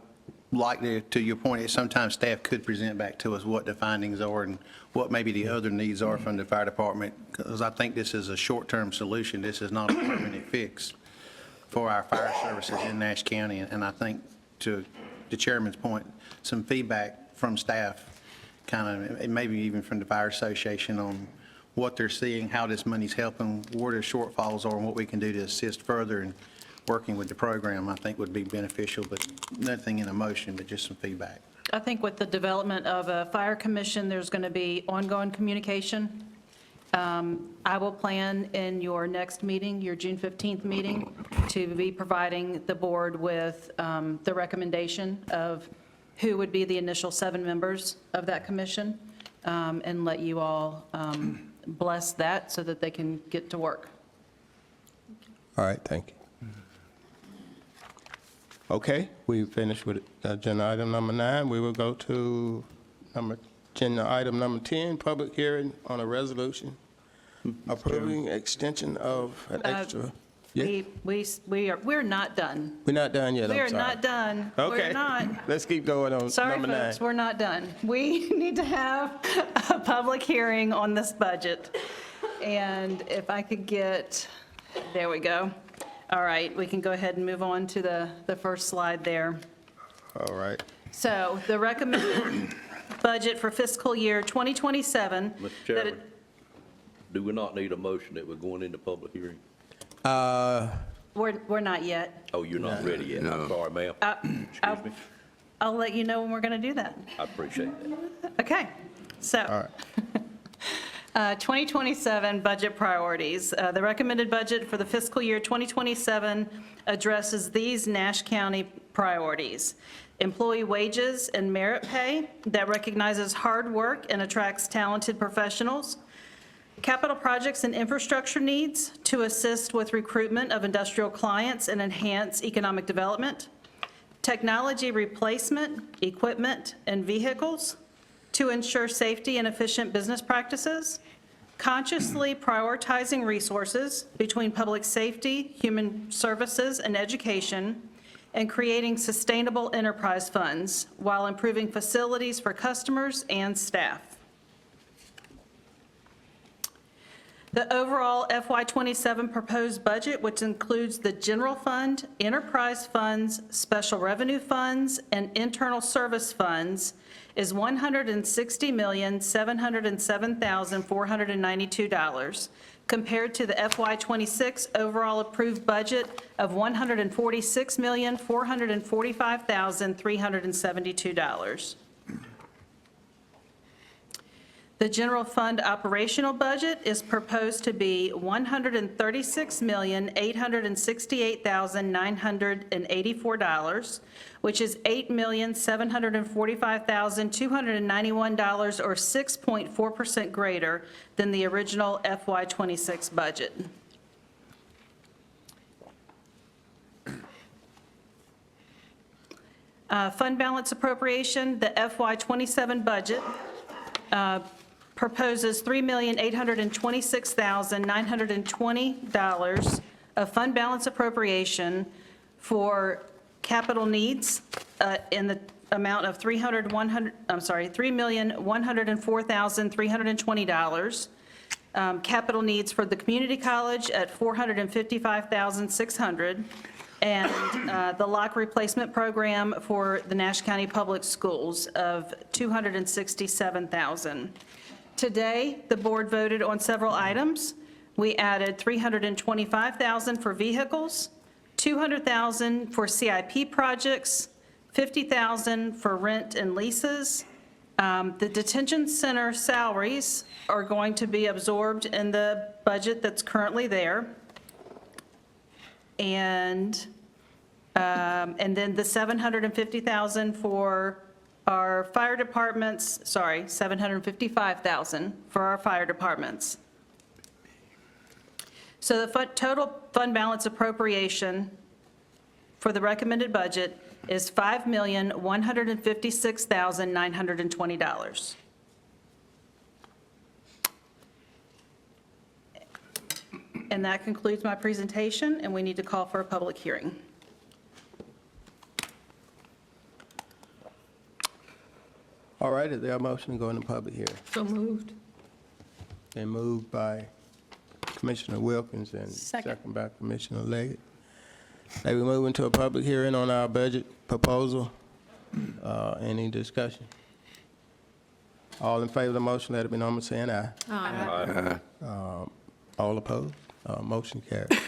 like to your point, that sometimes staff could present back to us what the findings are and what maybe the other needs are from the fire department, because I think this is a short-term solution. This is not a permanent fix for our fire services in Nash County. And I think, to the chairman's point, some feedback from staff, kind of, and maybe even from the fire association, on what they're seeing, how this money's helping, where the shortfalls are, and what we can do to assist further in working with the program, I think would be beneficial, but nothing in a motion, but just some feedback. I think with the development of a fire commission, there's going to be ongoing communication. I will plan in your next meeting, your June 15th meeting, to be providing the board with the recommendation of who would be the initial 7 members of that commission, and let you all bless that so that they can get to work. All right, thank you. Okay, we finished with agenda item number 9. We will go to agenda item number 10, public hearing on a resolution approving extension of an extra. Yeah, We're not done. we're not done yet, We I'm are sorry. not done. Okay, We're not. let's keep going on Sorry, number 9. folks, we're not done. We need to have a public hearing on this budget. And if I could get, there we go. All right, we can go ahead and move on to the first slide there. All right. So the recommended budget for fiscal year 2027. Mr. Chairman, do we not need a motion that we're going into public hearing? We're not yet. Oh, you're not ready yet? I'm sorry, ma'am. Excuse me. I'll let you know when we're going to do that. I appreciate that. Okay, so. All right. 2027 budget priorities. The recommended budget for the fiscal year 2027 addresses these Nash County priorities: employee wages and merit pay that recognizes hard work and attracts talented professionals; capital projects and infrastructure needs to assist with recruitment of industrial clients and enhance economic development; technology replacement, equipment, and vehicles to ensure safety and efficient business practices; consciously prioritizing resources between public safety, human services, and education; and creating sustainable enterprise funds while improving facilities for customers and staff. The overall FY27 proposed budget, which includes the general fund, enterprise funds, special revenue funds, and internal service funds, is $160,707,492, compared to the FY26 overall approved budget of $146,445,372. The general fund operational budget is proposed to be $136,868,984, which is $8,745,291, or 6.4% greater than the original FY26 budget. Fund balance appropriation, the FY27 budget proposes $3,826,920 of fund balance appropriation for capital needs in the amount of $3,104,320. Capital needs for the community college at $455,600, and the lock replacement program for the Nash County Public Schools of $267,000. Today, the board voted on several items. We added $325,000 for vehicles, $200,000 for CIP projects, $50,000 for rent and leases. The detention center salaries are going to be absorbed in the budget that's currently there. And then the $750,000 for our fire departments, sorry, $755,000 for our fire departments. So the total fund balance appropriation for the recommended budget is $5,156,920. And that concludes my presentation, and we need to call for a public hearing. All right, is there a motion to go into public hearing? So moved. Been moved by Commissioner Wilkins and Second. second by Commissioner Leggett. May we move into a public hearing on our budget proposal? Any discussion? All in favor of the motion, let it be known by saying aye. Aye. All opposed? Motion carried.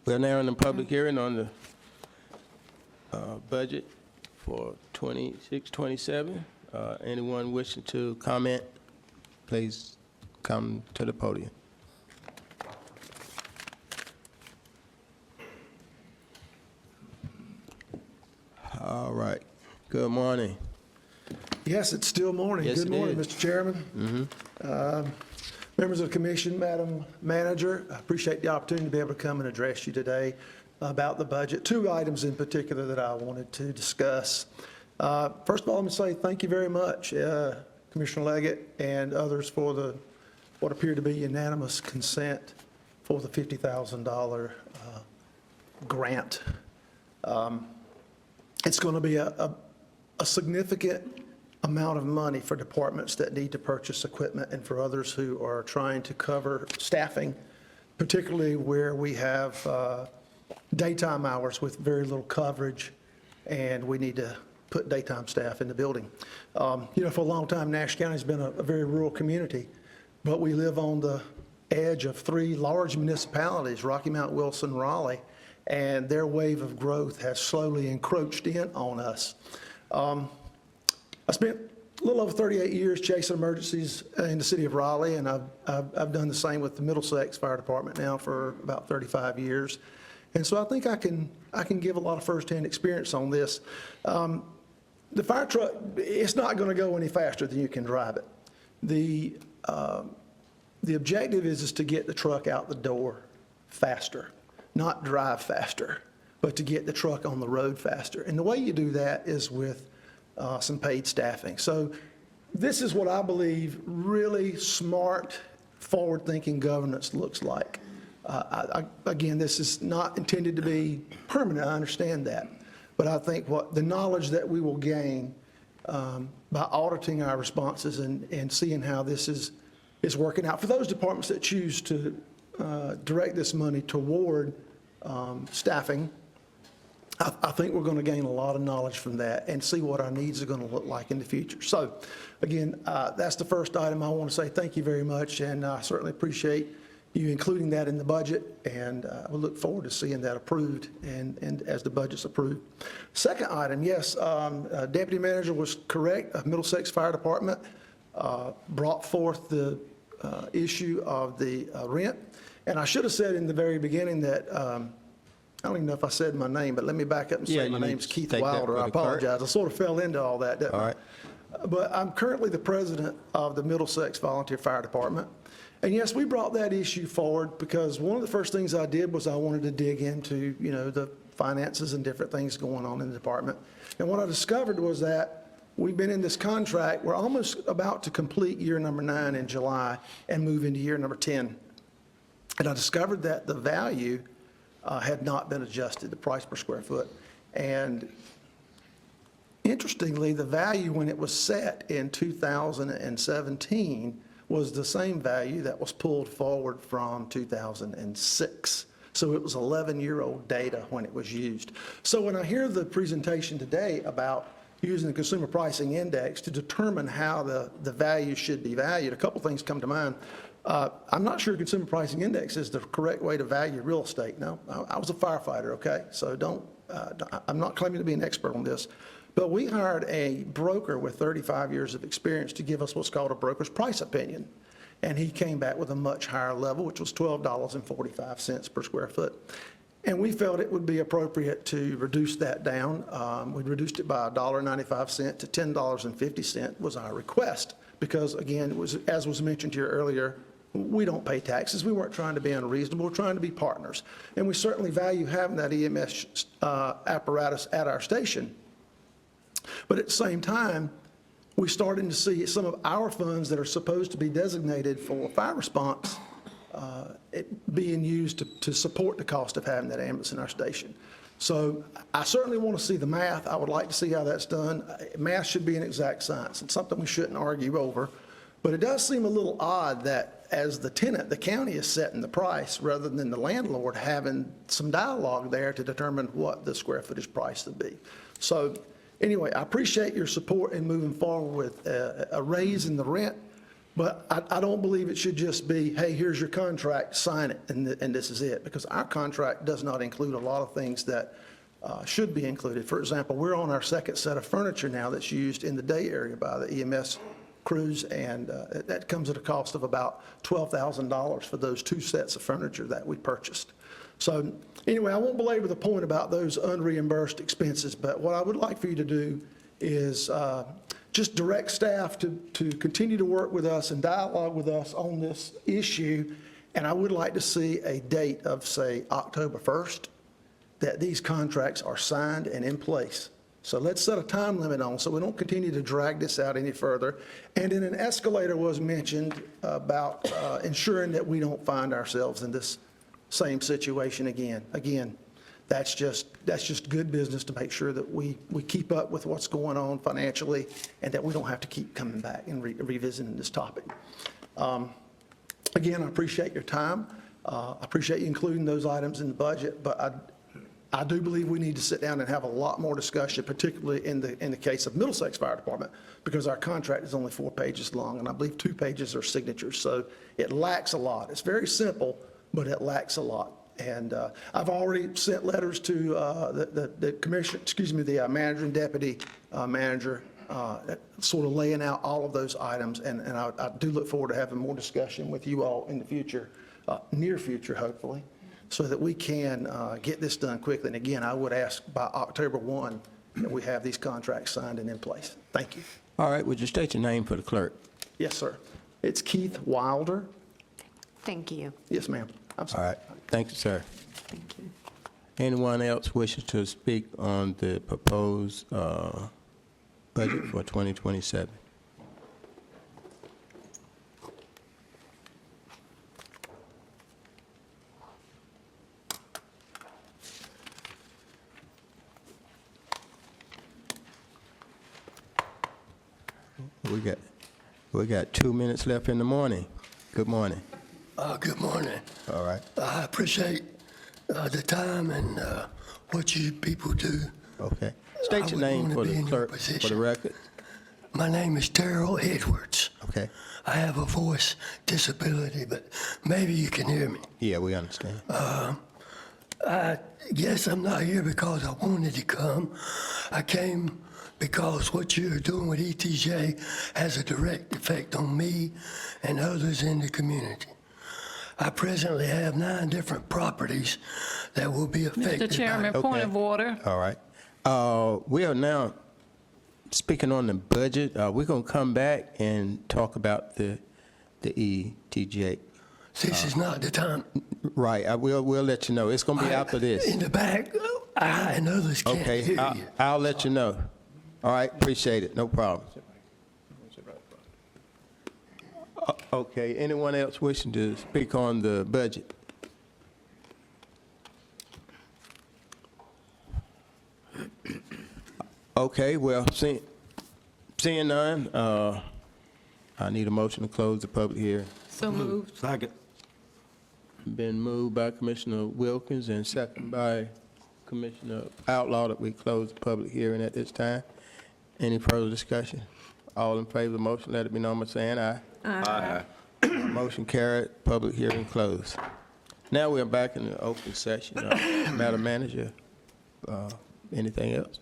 We're now in the public hearing on the budget for 26-27. Anyone wishing to comment, please come to the podium. All right. Good morning. Yes, it's still morning. Yes, Good it morning, is. Mr. Chairman. Members of the commission, Madam Manager, I appreciate the opportunity to be able to come and address you today about the budget. Two items in particular that I wanted to discuss. First of all, let me say thank you very much, Commissioner Leggett and others for what appeared to be unanimous consent for the $50,000 grant. It's going to be a significant amount of money for departments that need to purchase equipment and for others who are trying to cover staffing, particularly where we have daytime hours with very little coverage, and we need to put daytime staff in the building. For a long time, Nash County has been a very rural community, but we live on the edge of three large municipalities, Rocky Mount, Wilson, Raleigh, and their wave of growth has slowly encroached in on us. I spent a little over 38 years chasing emergencies in the city of Raleigh, and I've done the same with the Middlesex Fire Department now for about 35 years. And so I think I can give a lot of firsthand experience on this. The fire truck, it's not going to go any faster than you can drive it. The objective is to get the truck out the door faster, not drive faster, but to get the truck on the road faster. And the way you do that is with some paid staffing. So this is what I believe really smart, forward-thinking governance looks like. Again, this is not intended to be permanent, I understand that. But I think the knowledge that we will gain by auditing our responses and seeing how this is working out, for those departments that choose to direct this money toward staffing, I think we're going to gain a lot of knowledge from that and see what our needs are going to look like in the future. So again, that's the first item. I want to say thank you very much, and I certainly appreciate you including that in the budget, and we look forward to seeing that approved and as the budget's approved. Second item, yes, Deputy Manager was correct. Middlesex Fire Department brought forth the issue of the rent, and I should have said in the very beginning that I don't even know if I said my name, but let me back up and say my name's Keith Wilder. I apologize. I sort of fell into all that, didn't I? All right. But I'm currently the president of the Middlesex Volunteer Fire Department. And yes, we brought that issue forward because one of the first things I did was I wanted to dig into, the finances and different things going on in the department. And what I discovered was that we've been in this contract. We're almost about to complete year number 9 in July and move into year number 10. And I discovered that the value had not been adjusted, the price per square foot. And interestingly, the value when it was set in 2017 was the same value that was pulled forward from 2006. So it was 11-year-old data when it was used. So when I hear the presentation today about using the Consumer Pricing Index to determine how the value should be valued, a couple things come to mind. I'm not sure Consumer Pricing Index is the correct way to value real estate. No, I was a firefighter, okay? So I'm not claiming to be an expert on this. But we hired a broker with 35 years of experience to give us what's called a broker's price opinion. And he came back with a much higher level, which was $12.45 per square foot. And we felt it would be appropriate to reduce that down. We reduced it by $1.95 to $10.50 was our request. Because again, as was mentioned here earlier, we don't pay taxes. We weren't trying to be unreasonable. We're trying to be partners. And we certainly value having that EMS apparatus at our station. But at the same time, we're starting to see some of our funds that are supposed to be designated for fire response it being used to support the cost of having that ambulance in our station. So I certainly want to see the math. I would like to see how that's done. Math should be an exact science. It's something we shouldn't argue over. But it does seem a little odd that as the tenant, the county is setting the price rather than the landlord having some dialogue there to determine what the square footage price would be. So anyway, I appreciate your support in moving forward with a raise in the rent, but I don't believe it should just be, hey, here's your contract, sign it, and this is it, because our contract does not include a lot of things that should be included. For example, we're on our second set of furniture now that's used in the day area by the EMS crews, and that comes at a cost of about $12,000 for those 2 sets of furniture that we purchased. So anyway, I won't belabor the point about those unreimbursed expenses, but what I would like for you to do is just direct staff to continue to work with us and dialogue with us on this issue, and I would like to see a date of, say, October 1st, that these contracts are signed and in place. So let's set a time limit on so we don't continue to drag this out any further. And then an escalator was mentioned about ensuring that we don't find ourselves in this same situation again. Again, that's just good business to make sure that we keep up with what's going on financially and that we don't have to keep coming back and revisiting this topic. Again, I appreciate your time. I appreciate you including those items in the budget, but I do believe we need to sit down and have a lot more discussion, particularly in the case of Middlesex Fire Department, because our contract is only 4 pages long, and I believe 2 pages are signatures, so it lacks a lot. It's very simple, but it lacks a lot. And I've already sent letters to the commission, the manager and deputy manager, sort of laying out all of those items, and I do look forward to having more discussion with you all in the future, near future, hopefully, so that we can get this done quickly. And again, I would ask by October 1 that we have these contracts signed and in place. Thank you. All right, would you state your name for the clerk? Yes, sir. It's Keith Wilder. Thank you. Yes, ma'am. I'm All sorry. right, thank you, sir. Thank you. Anyone else wishes to speak on the proposed budget for 2027? We got 2 minutes left in the morning. Good morning. Good morning. All right. I appreciate the time and what you people do. Okay. State your name for the clerk, for the record. My name is Terrell Edwards. Okay. I have a voice disability, but maybe you can hear me. Yeah, we understand. I guess I'm not here because I wanted to come. I came because what you're doing with ETJ has a direct effect on me and others in the community. I presently have 9 different properties that will be affected. Mr. Chairman, point of order. All right. We are now speaking on the budget. We're going to come back and talk about the ETJ. This is not the time. Right. We'll let you know. It's going to be after this. In the back, I and others can't Okay. hear you. I'll let you know. All right. Appreciate it. No problem. Okay. Anyone else wishing to speak on the budget? Okay. Well, seeing none, I need a motion to close the public hearing. So moved. Second. Been moved by Commissioner Wilkins and second by Commissioner Outlaw that we close the public hearing at this time. Any further discussion? All in favor of the motion, let it be known by saying aye. Aye. Motion carried, public hearing closed. Now we are back in the open session. Madam Manager, anything else?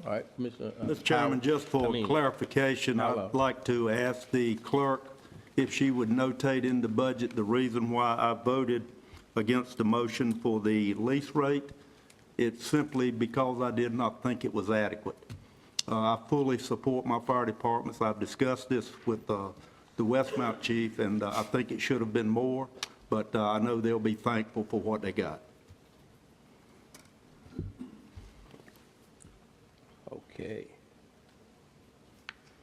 All right, Commissioner. Mr. Chairman, just for I clarification, Hello. I'd like to ask the clerk if she would notate in the budget the reason why I voted against the motion for the lease rate. It's simply because I did not think it was adequate. I fully support my fire departments. I've discussed this with the Westmount chief, and I think it should have been more, but I know they'll be thankful for what they got. Okay.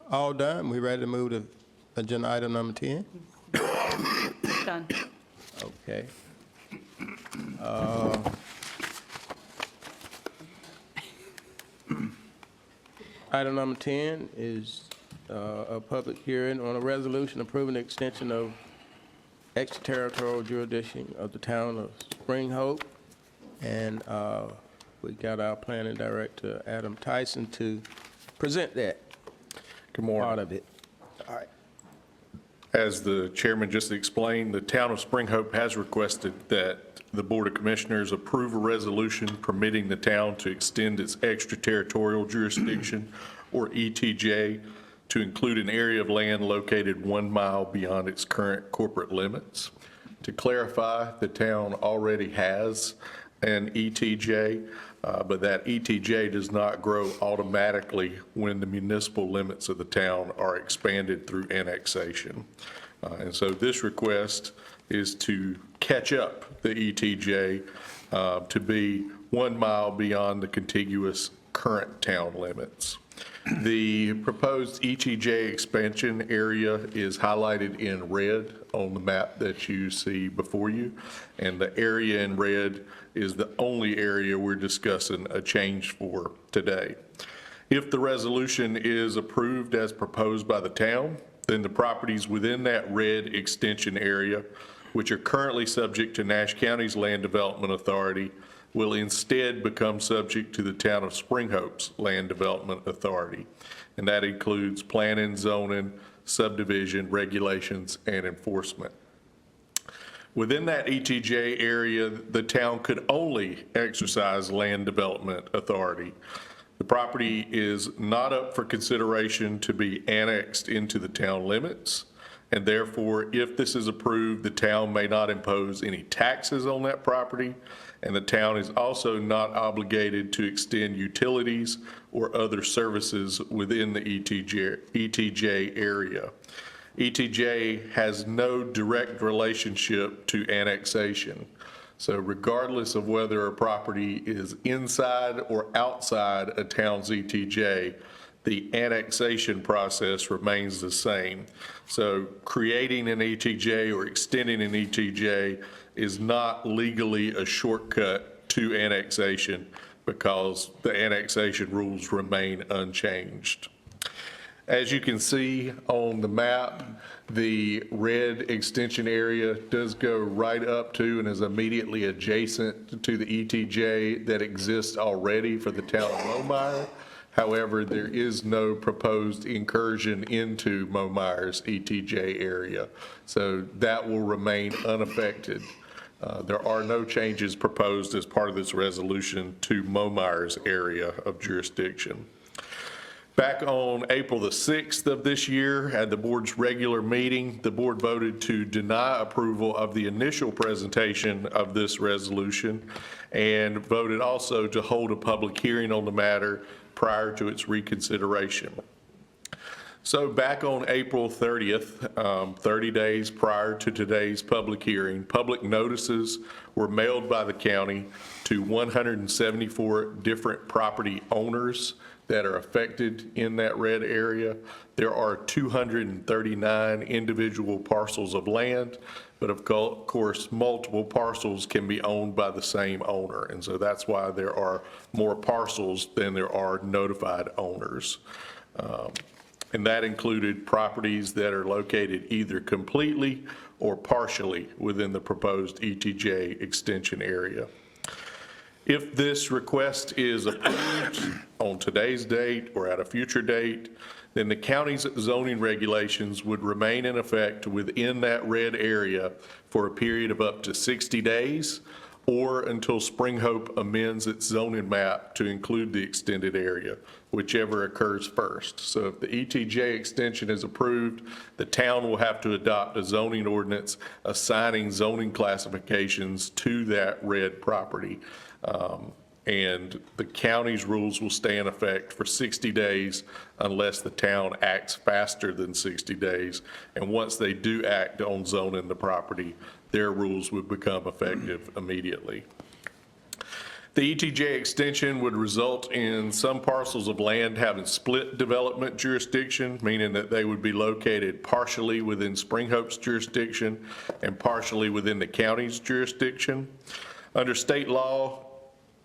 All done. We ready to move to agenda item number 10? Done. Okay. Item number 10 is a public hearing on a resolution approving the extension of extraterritorial jurisdiction of the town of Spring Hope. And we got our planning director, Adam Tyson, to present that Good morning. part of it. All right. As the chairman just explained, the town of Spring Hope has requested that the Board of Commissioners approve a resolution permitting the town to extend its extraterritorial jurisdiction, or ETJ, to include an area of land located 1 mile beyond its current corporate limits. To clarify, the town already has an ETJ, but that ETJ does not grow automatically when the municipal limits of the town are expanded through annexation. And so this request is to catch up the ETJ to be 1 mile beyond the contiguous current town limits. The proposed ETJ expansion area is highlighted in red on the map that you see before you, and the area in red is the only area we're discussing a change for today. If the resolution is approved as proposed by the town, then the properties within that red extension area, which are currently subject to Nash County's Land Development Authority, will instead become subject to the town of Spring Hope's Land Development Authority. And that includes planning, zoning, subdivision, regulations, and enforcement. Within that ETJ area, the town could only exercise land development authority. The property is not up for consideration to be annexed into the town limits, and therefore, if this is approved, the town may not impose any taxes on that property, and the town is also not obligated to extend utilities or other services within the ETJ area. ETJ has no direct relationship to annexation. So regardless of whether a property is inside or outside a town's ETJ, the annexation process remains the same. So creating an ETJ or extending an ETJ is not legally a shortcut to annexation because the annexation rules remain unchanged. As you can see on the map, the red extension area does go right up to and is immediately adjacent to the ETJ that exists already for the town of Momire. However, there is no proposed incursion into Momire's ETJ area, so that will remain unaffected. There are no changes proposed as part of this resolution to Momire's area of jurisdiction. Back on April the 6th of this year, at the board's regular meeting, the board voted to deny approval of the initial presentation of this resolution and voted also to hold a public hearing on the matter prior to its reconsideration. So back on April 30th, 30 days prior to today's public hearing, public notices were mailed by the county to 174 different property owners that are affected in that red area. There are 239 individual parcels of land, but of course, multiple parcels can be owned by the same owner. And so that's why there are more parcels than there are notified owners. And that included properties that are located either completely or partially within the proposed ETJ extension area. If this request is approved on today's date or at a future date, then the county's zoning regulations would remain in effect within that red area for a period of up to 60 days or until Spring Hope amends its zoning map to include the extended area, whichever occurs first. So if the ETJ extension is approved, the town will have to adopt a zoning ordinance assigning zoning classifications to that red property. And the county's rules will stay in effect for 60 days unless the town acts faster than 60 days. And once they do act on zoning the property, their rules would become effective immediately. The ETJ extension would result in some parcels of land having split development jurisdiction, meaning that they would be located partially within Spring Hope's jurisdiction and partially within the county's jurisdiction. Under state law,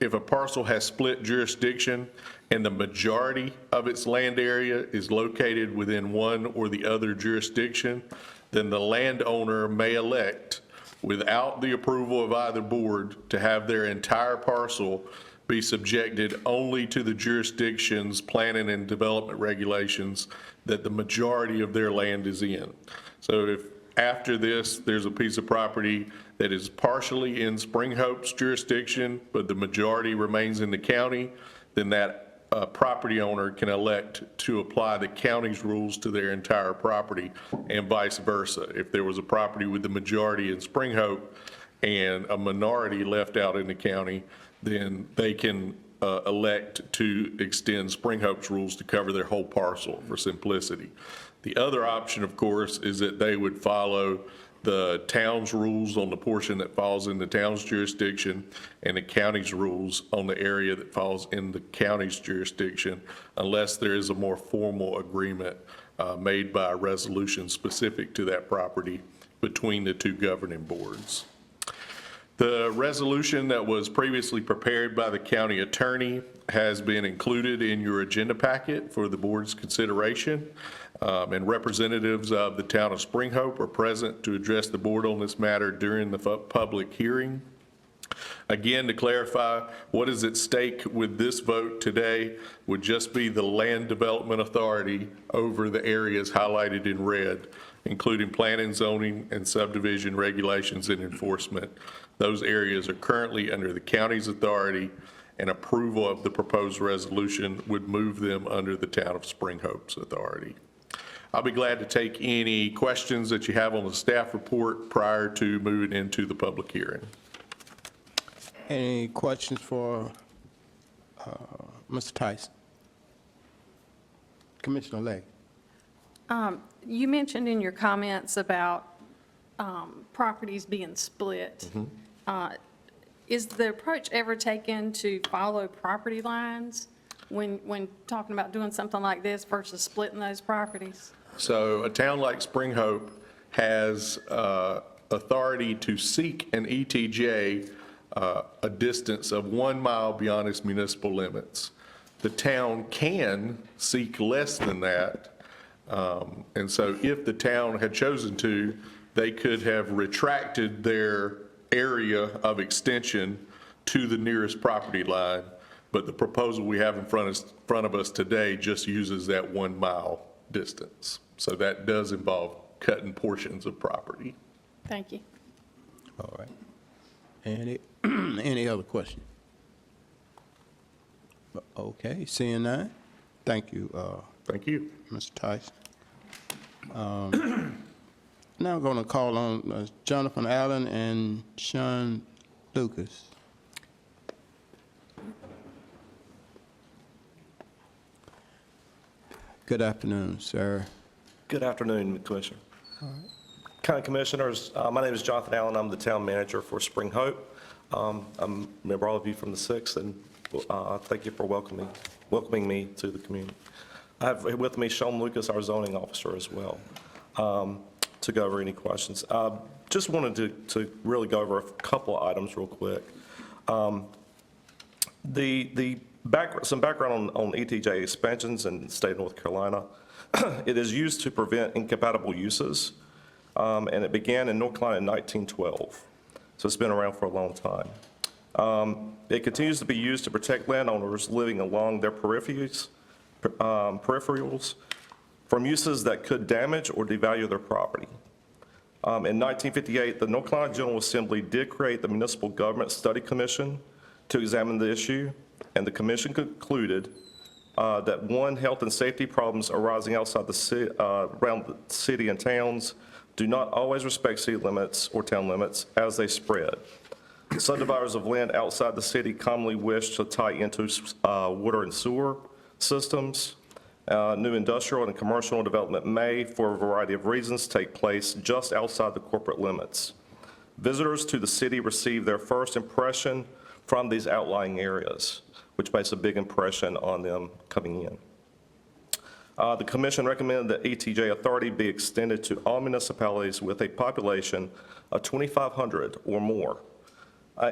if a parcel has split jurisdiction and the majority of its land area is located within one or the other jurisdiction, then the landowner may elect, without the approval of either board, to have their entire parcel be subjected only to the jurisdiction's planning and development regulations that the majority of their land is in. So if after this, there's a piece of property that is partially in Spring Hope's jurisdiction, but the majority remains in the county, then that property owner can elect to apply the county's rules to their entire property, and vice versa. If there was a property with the majority in Spring Hope and a minority left out in the county, then they can elect to extend Spring Hope's rules to cover their whole parcel for simplicity. The other option, of course, is that they would follow the town's rules on the portion that falls in the town's jurisdiction and the county's rules on the area that falls in the county's jurisdiction, unless there is a more formal agreement made by a resolution specific to that property between the two governing boards. The resolution that was previously prepared by the county attorney has been included in your agenda packet for the board's consideration. And representatives of the town of Spring Hope are present to address the board on this matter during the public hearing. Again, to clarify, what is at stake with this vote today would just be the land development authority over the areas highlighted in red, including planning, zoning, and subdivision regulations and enforcement. Those areas are currently under the county's authority, and approval of the proposed resolution would move them under the town of Spring Hope's authority. I'll be glad to take any questions that you have on the staff report prior to moving into the public hearing. Any questions for Mr. Tyson? Commissioner Legg. You mentioned in your comments about properties being split. Is the approach ever taken to follow property lines when talking about doing something like this versus splitting those properties? So a town like Spring Hope has authority to seek an ETJ a distance of 1 mile beyond its municipal limits. The town can seek less than that. And so if the town had chosen to, they could have retracted their area of extension to the nearest property line. But the proposal we have in front of us today just uses that 1 mile distance. So that does involve cutting portions of property. Thank you. All right. Any other question? Okay, seeing none. Thank you. Thank you, Mr. Tyson. Now I'm going to call on Jonathan Allen and Sean Lucas. Good afternoon, sir. Good afternoon, Commissioner. County Commissioners, my name is Jonathan Allen. I'm the town manager for Spring Hope. I remember all of you from the 6th, and thank you for welcoming me to the community. I have with me Sean Lucas, our zoning officer, as well, to go over any questions. Just wanted to really go over a couple of items real quick. Some background on ETJ expansions in the state of North Carolina. It is used to prevent incompatible uses, and it began in North Carolina in 1912. So it's been around for a long time. It continues to be used to protect landowners living along their peripherals from uses that could damage or devalue their property. In 1958, the North Carolina General Assembly did create the Municipal Government Study Commission to examine the issue, and the commission concluded that one, health and safety problems arising outside the city, around the city and towns do not always respect city limits or town limits as they spread. Subdividers of land outside the city commonly wish to tie into water and sewer systems. New industrial and commercial development may, for a variety of reasons, take place just outside the corporate limits. Visitors to the city receive their first impression from these outlying areas, which makes a big impression on them coming in. The commission recommended that ETJ authority be extended to all municipalities with a population of 2,500 or more.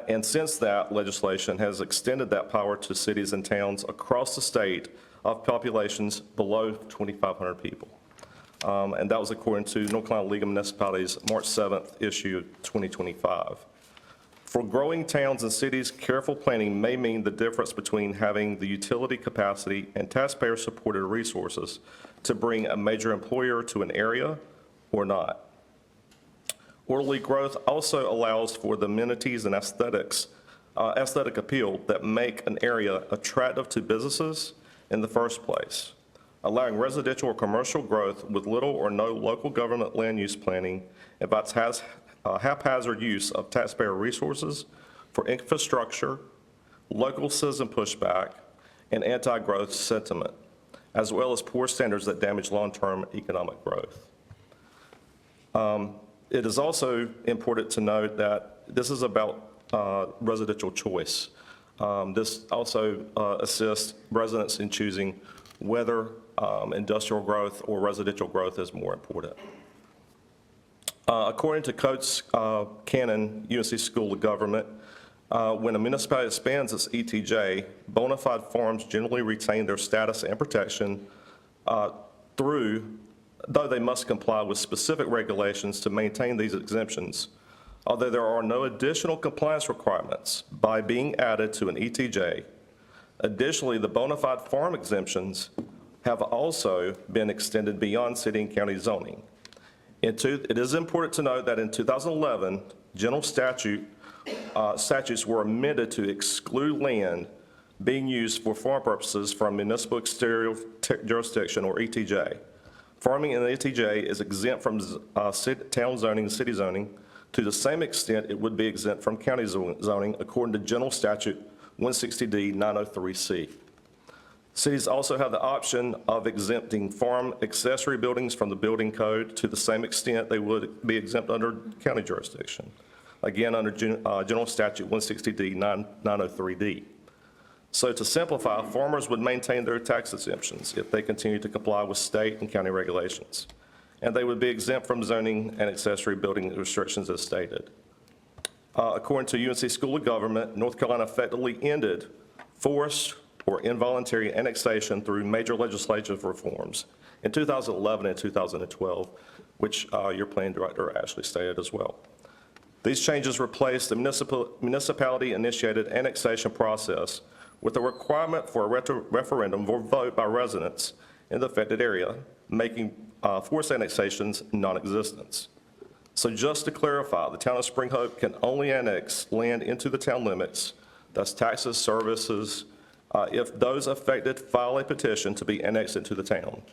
And since that legislation has extended that power to cities and towns across the state of populations below 2,500 people. And that was according to North Carolina League of Municipalities, March 7th issue 2025. For growing towns and cities, careful planning may mean the difference between having the utility capacity and taxpayer-supported resources to bring a major employer to an area or not. Orderly growth also allows for the amenities and aesthetic appeal that make an area attractive to businesses in the first place. Allowing residential or commercial growth with little or no local government land use planning invites haphazard use of taxpayer resources for infrastructure, local citizen pushback, and anti-growth sentiment, as well as poor standards that damage long-term economic growth. It is also important to note that this is about residential choice. This also assists residents in choosing whether industrial growth or residential growth is more important. According to Coates Cannon, UNC School of Government, when a municipality expands its ETJ, bona fide farms generally retain their status and protection though they must comply with specific regulations to maintain these exemptions. Although there are no additional compliance requirements by being added to an ETJ, additionally, the bona fide farm exemptions have also been extended beyond city and county zoning. It is important to note that in 2011, general statutes were amended to exclude land being used for farm purposes from municipal exterior jurisdiction, or ETJ. Farming in the ETJ is exempt from town zoning and city zoning to the same extent it would be exempt from county zoning according to General Statute 160D 903C. Cities also have the option of exempting farm accessory buildings from the building code to the same extent they would be exempt under county jurisdiction, again under General Statute 160D 903D. So to simplify, farmers would maintain their tax exemptions if they continue to comply with state and county regulations, and they would be exempt from zoning and accessory building restrictions as stated. According to UNC School of Government, North Carolina effectively ended forced or involuntary annexation through major legislative reforms in 2011 and 2012, which your planning director Ashley stated as well. These changes replaced the municipality-initiated annexation process with a requirement for a referendum or vote by residents in the affected area, making forced annexations non-existent. So just to clarify, the town of Spring Hope can only annex land into the town limits, that's taxes, services, if those affected file a petition to be annexed into the town.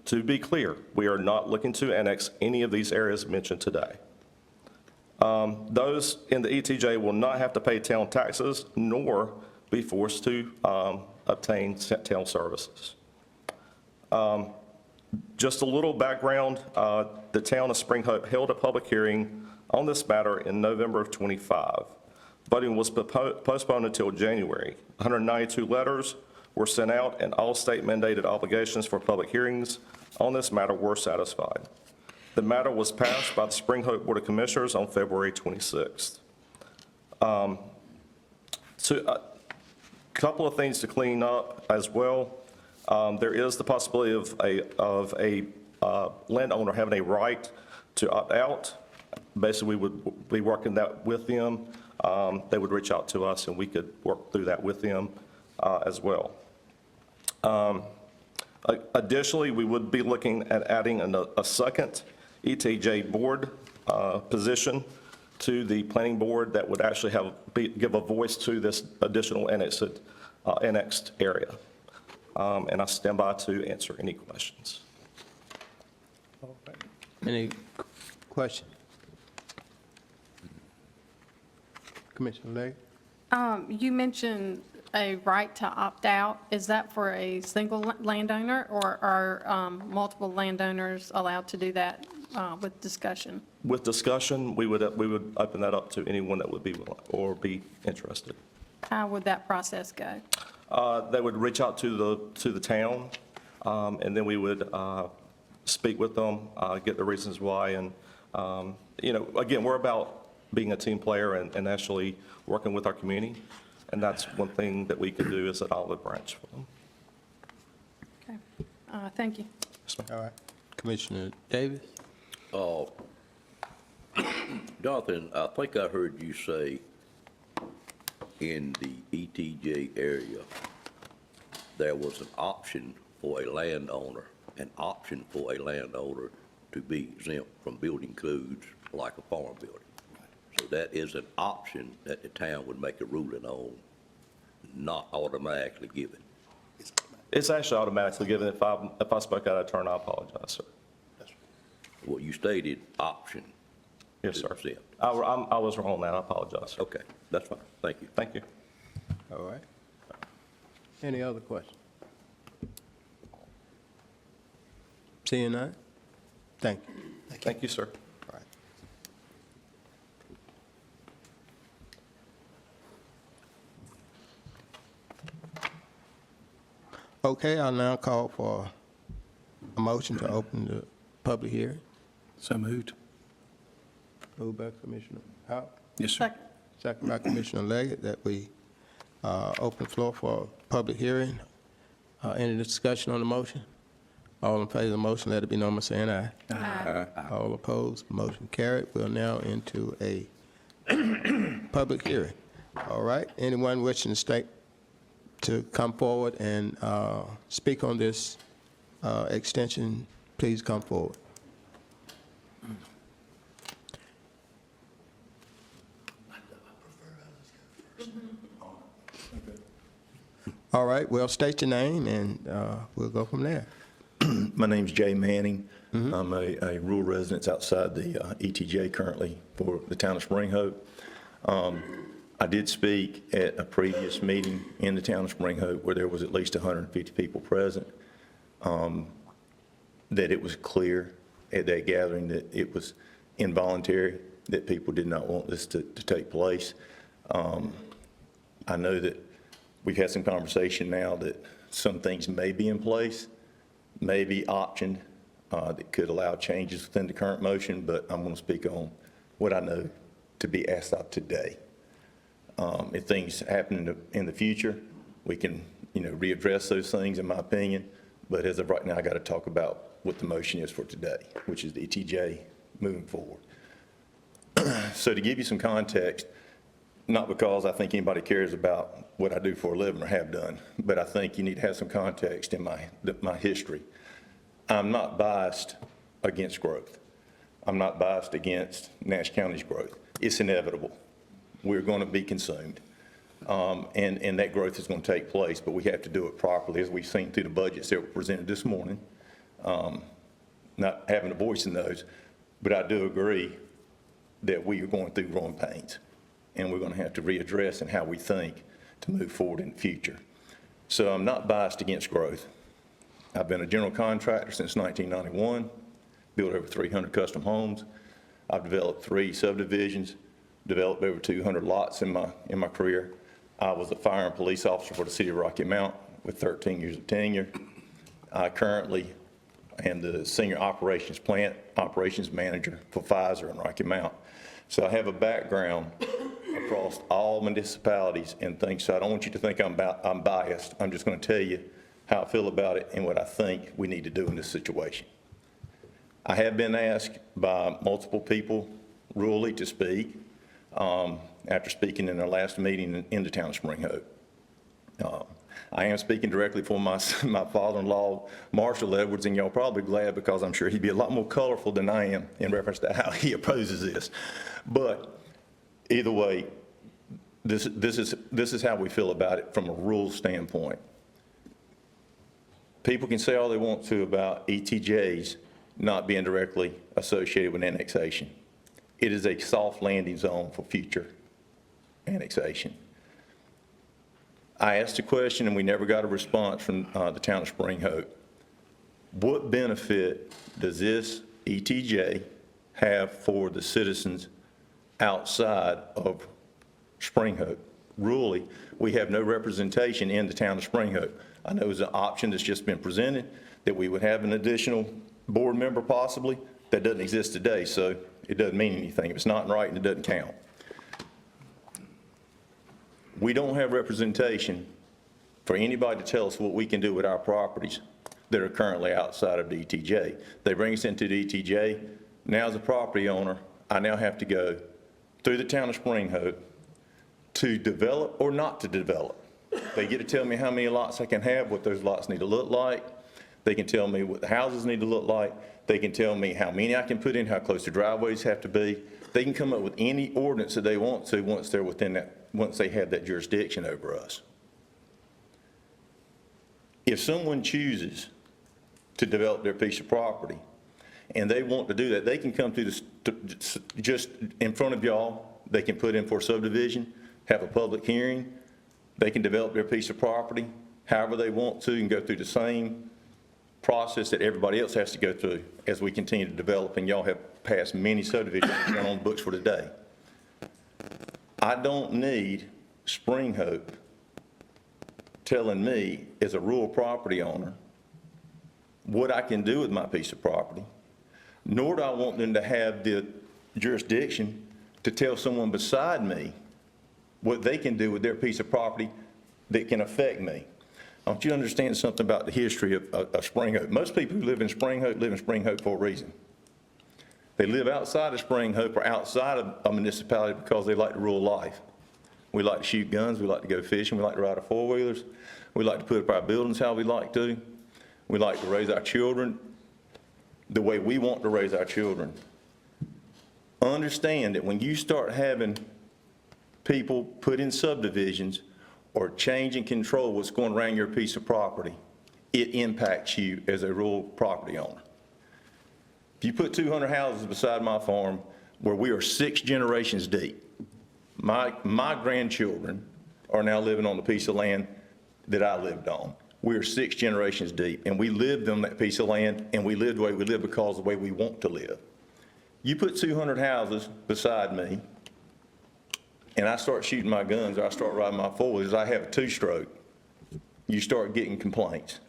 To be clear, we are not looking to annex any of these areas mentioned today. Those in the ETJ will not have to pay town taxes nor be forced to obtain town services. Just a little background, the town of Spring Hope held a public hearing on this matter in November of '25. Voting was postponed until January. 192 letters were sent out, and all state mandated obligations for public hearings on this matter were satisfied. The matter was passed by the Spring Hope Board of Commissioners on February 26th. A couple of things to clean up as well. There is the possibility of a landowner having a right to opt out. Basically, we would be working that with them. They would reach out to us, and we could work through that with them as well. Additionally, we would be looking at adding a second ETJ board position to the planning board that would actually give a voice to this additional annexed area. And I stand by to answer any questions. Any questions? Commissioner Legg? You mentioned a right to opt out. Is that for a single landowner, or are multiple landowners allowed to do that with discussion? With discussion, we would open that up to anyone that would be willing or be interested. how would that process go? They would reach out to the town, and then we would speak with them, get the reasons why, and, again, we're about being a team player and actually working with our community, and that's one thing that we could do is an olive branch for them. Okay. Thank you. All right. Commissioner Davis? Jonathan, I think I heard you say in the ETJ area, there was an option for a landowner to be exempt from building codes like a farm building. So that is an option that the town would make a ruling on, not automatically given. It's actually automatically given. If I spoke out of turn, I apologize, sir. Well, you stated option. Yes, sir. to exempt. I was wrong on that. I apologize, sir. Okay, that's fine. Thank you. Thank you. All right. Any other questions? Seeing none? Thank you. Thank you, sir. All right. Okay, I'll now call for a motion to open the public hearing. So moved. Moved by Commissioner Howell, Yes, sir. second by Commissioner Leggett, that we open the floor for a public hearing. Any discussion on the motion? All in favor of the motion, let it be known by saying aye. Aye. All opposed, motion carried. We're now into a public hearing. All right, anyone wishing to come forward and speak on this extension, please come forward. All right, well, state your name, and we'll go from there. My name's Jay Manning. I'm a rural resident outside the ETJ currently for the town of Spring Hope. I did speak at a previous meeting in the town of Spring Hope where there was at least 150 people present, that it was clear at that gathering that it was involuntary, that people did not want this to take place. I know that we've had some conversation now that some things may be in place, may be optioned, that could allow changes within the current motion, but I'm going to speak on what I know to be asked of today. If things happen in the future, we can, readdress those things, in my opinion. But as of right now, I got to talk about what the motion is for today, which is the ETJ moving forward. So to give you some context, not because I think anybody cares about what I do for a living or have done, but I think you need to have some context in my history. I'm not biased against growth. I'm not biased against Nash County's growth. It's inevitable. We're going to be consumed, and that growth is going to take place, but we have to do it properly, as we've seen through the budgets that were presented this morning. Not having a voice in those, but I do agree that we are going through growing pains, and we're going to have to readdress in how we think to move forward in the future. So I'm not biased against growth. I've been a general contractor since 1991, built over 300 custom homes. I've developed 3 subdivisions, developed over 200 lots in my career. I was a fire and police officer for the city of Rocky Mount with 13 years of tenure. I currently am the senior plant operations manager for Pfizer in Rocky Mount. So I have a background across all municipalities and things. So I don't want you to think I'm biased. I'm just going to tell you how I feel about it and what I think we need to do in this situation. I have been asked by multiple people rurally to speak after speaking in our last meeting in the town of Spring Hope. I am speaking directly for my father-in-law, Marshall Edwards, and y'all probably glad because I'm sure he'd be a lot more colorful than I am in reference to how he opposes this. But either way, this is how we feel about it from a rural standpoint. People can say all they want to about ETJs not being directly associated with annexation. It is a soft landing zone for future annexation. I asked a question and we never got a response from the town of Spring Hope. What benefit does this ETJ have for the citizens outside of Spring Hope? rurally, we have no representation in the town of Spring Hope. I know it's an option that's just been presented, that we would have an additional board member possibly. That doesn't exist today, so it doesn't mean anything. If it's not in writing, it doesn't count. We don't have representation for anybody to tell us what we can do with our properties that are currently outside of DTJ. They bring us into DTJ. Now, as a property owner, I now have to go through the town of Spring Hope to develop or not to develop. They get to tell me how many lots I can have, what those lots need to look like. They can tell me what the houses need to look like. They can tell me how many I can put in, how close the driveways have to be. They can come up with any ordinance that they want to once they're within that, once they have that jurisdiction over us. If someone chooses to develop their piece of property and they want to do that, they can come to this, just in front of y'all. They can put in for subdivision, have a public hearing. They can develop their piece of property however they want to and go through the same process that everybody else has to go through as we continue to develop, and y'all have passed many subdivisions that are on the books for today. I don't need Spring Hope telling me as a rural property owner what I can do with my piece of property, nor do I want them to have the jurisdiction to tell someone beside me what they can do with their piece of property that can affect me. I want you to understand something about the history of Spring Hope. Most people who live in Spring Hope for a reason. They live outside of Spring Hope or outside of a municipality because they like the rural life. We like to shoot guns, we like to go fishing, we like to ride our four-wheelers, we like to put up our buildings how we like to, we like to raise our children the way we want to raise our children. Understand that when you start having people put in subdivisions or change and control what's going around your piece of property, it impacts you as a rural property owner. If you put 200 houses beside my farm where we are 6 generations deep, my grandchildren are now living on the piece of land that I lived on. We are 6 generations deep, and we lived on that piece of land, and we lived the way we live because of the way we want to live. You put 200 houses beside me, and I start shooting my guns or I start riding my four-wheelers, I have a two-stroke, you start getting complaints.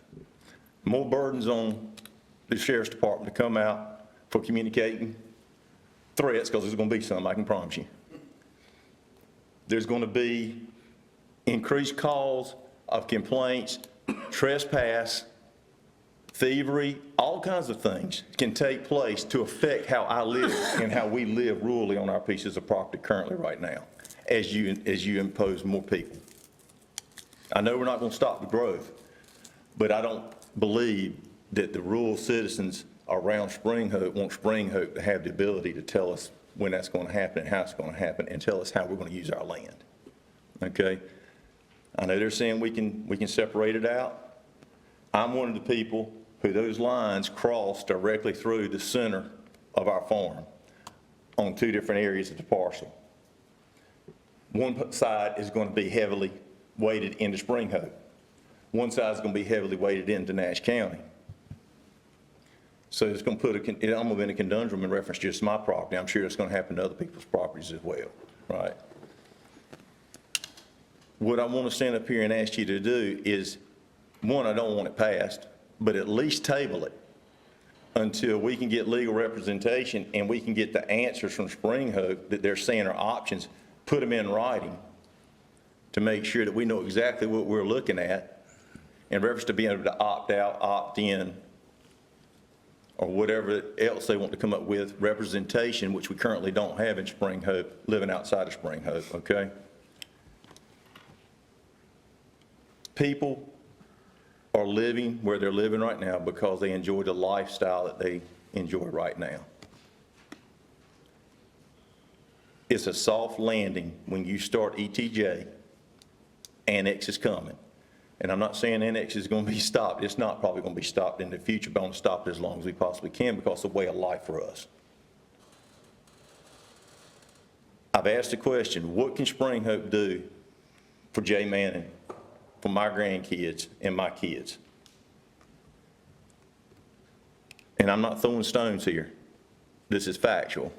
More burdens on the sheriff's department to come out for communicating threats, because there's going to be some, I can promise you. There's going to be increased calls of complaints, trespass, thievery, all kinds of things can take place to affect how I live and how we live rurally on our pieces of property currently right now, as you impose more people. I know we're not going to stop the growth, but I don't believe that the rural citizens around Spring Hope want Spring Hope to have the ability to tell us when that's going to happen and how it's going to happen, and tell us how we're going to use our land. Okay? I know they're saying we can separate it out. I'm one of the people who those lines cross directly through the center of our farm on 2 different areas of the parcel. One side is going to be heavily weighted into Spring Hope. One side is going to be heavily weighted into Nash County. So it's going to put I'm going to be in a conundrum in reference to just my property. I'm sure it's going to happen to other people's properties as well, right? What I want to stand up here and ask you to do is, one, I don't want it passed, but at least table it until we can get legal representation and we can get the answers from Spring Hope that they're saying are options, put them in writing to make sure that we know exactly what we're looking at in reference to being able to opt out, opt in, or whatever else they want to come up with, representation, which we currently don't have in Spring Hope, living outside of Spring Hope, okay? People are living where they're living right now because they enjoy the lifestyle that they enjoy right now. It's a soft landing when you start ETJ. Annex is coming. And I'm not saying annex is going to be stopped. It's not probably going to be stopped in the future, but I'm going to stop it as long as we possibly can because it's a way of life for us. I've asked the question, what can Spring Hope do for Jay Manning, for my grandkids and my kids? And I'm not throwing stones here. This is factual.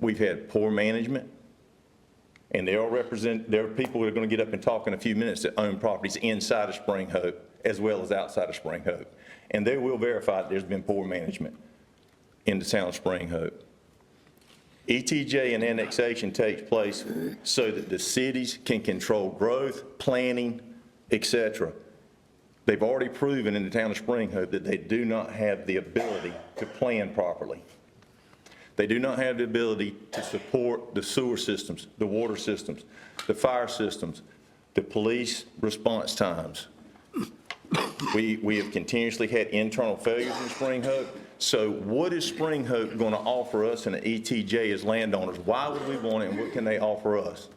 We've had poor management. And there are people that are going to get up and talk in a few minutes that own properties inside of Spring Hope as well as outside of Spring Hope. And they will verify that there's been poor management in the town of Spring Hope. ETJ and annexation takes place so that the cities can control growth, planning, et cetera. They've already proven in the town of Spring Hope that they do not have the ability to plan properly. They do not have the ability to support the sewer systems, the water systems, the fire systems, the police response times. We have continuously had internal failures in Spring Hope. So what is Spring Hope going to offer us in the ETJ as landowners? Why would we want it, and what can they offer us?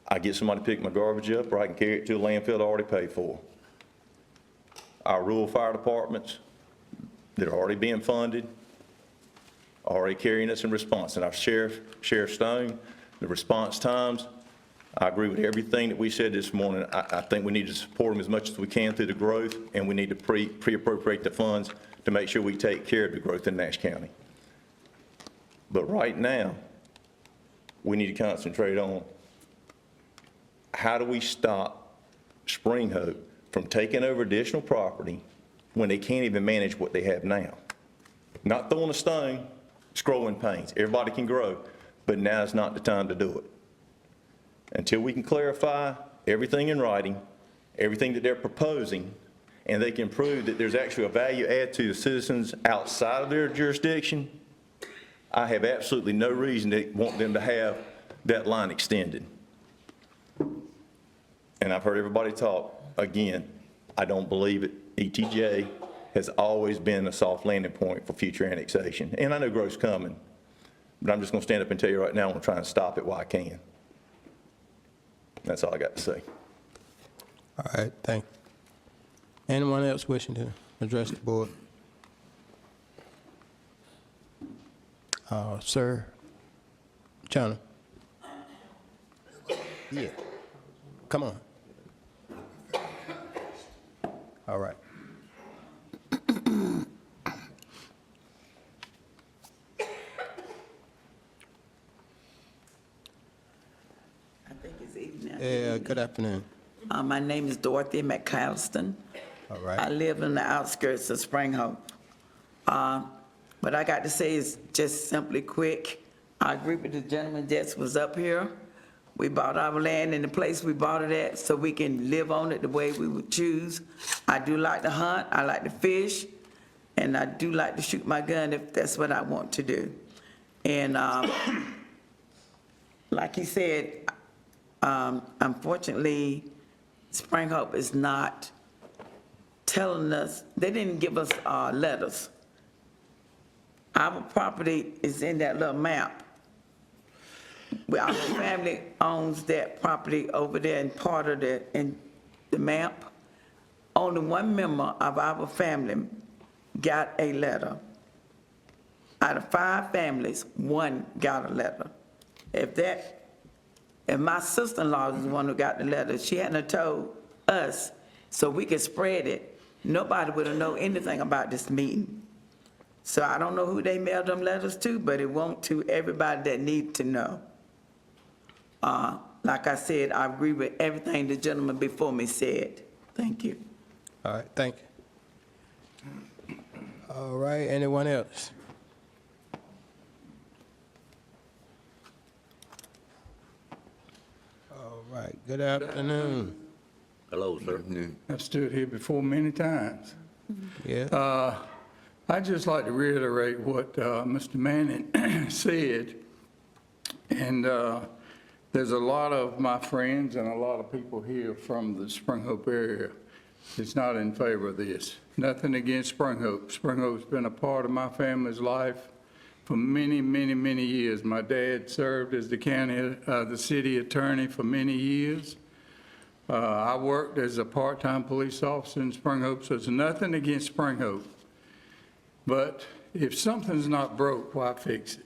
I get somebody to pick my garbage up, or I can carry it to a landfill I already paid for. Our rural fire departments that are already being funded, already carrying us in response. And our Sheriff Stone, the response times, I agree with everything that we said this morning. I think we need to support them as much as we can through the growth, and we need to pre-appropriate the funds to make sure we take care of the growth in Nash County. But right now, we need to concentrate on how do we stop Spring Hope from taking over additional property when they can't even manage what they have now. Not throwing a stone, it's growing pains. Everybody can grow, but now is not the time to do it. Until we can clarify everything in writing, everything that they're proposing, and they can prove that there's actually a value add to the citizens outside of their jurisdiction, I have absolutely no reason to want them to have that line extended. And I've heard everybody talk. Again, I don't believe it. ETJ has always been a soft landing point for future annexation. And I know growth's coming, but I'm just going to stand up and tell you right now, I'm going to try and stop it while I can. That's all I got to say. All right, thank you. Anyone else wishing to address the board? Sir, China. Yeah, come on. All right. Yeah, good afternoon. My name is Dorothy McAlliston. All right. I live in the outskirts of Spring Hope. What I got to say is just simply quick. I agree with the gentleman that was up here. We bought our land in the place we bought it at so we can live on it the way we would choose. I do like to hunt, I like to fish, and I do like to shoot my gun if that's what I want to do. And like he said, unfortunately, Spring Hope is not telling us, they didn't give us letters. Our property is in that little map. Our family owns that property over there and part of in the map. Only one member of our family got a letter. Out of 5 families, 1 got a letter. If my sister-in-law is the one who got the letter, she hadn't told us so we could spread it, nobody would have known anything about this meeting. So I don't know who they mailed them letters to, but it won't to everybody that need to know. Like I said, I agree with everything the gentleman before me said. Thank you. All right, thank you. All right, anyone else? All right, good afternoon. Hello, sir. I've stood here before many times. Yeah. I'd just like to reiterate what Mr. Manning said. And there's a lot of my friends and a lot of people here from the Spring Hope area that's not in favor of this. Nothing against Spring Hope. Spring Hope's been a part of my family's life for many, many, many years. My dad served as the city attorney for many years. I worked as a part-time police officer in Spring Hope, so it's nothing against Spring Hope. But if something's not broke, why fix it?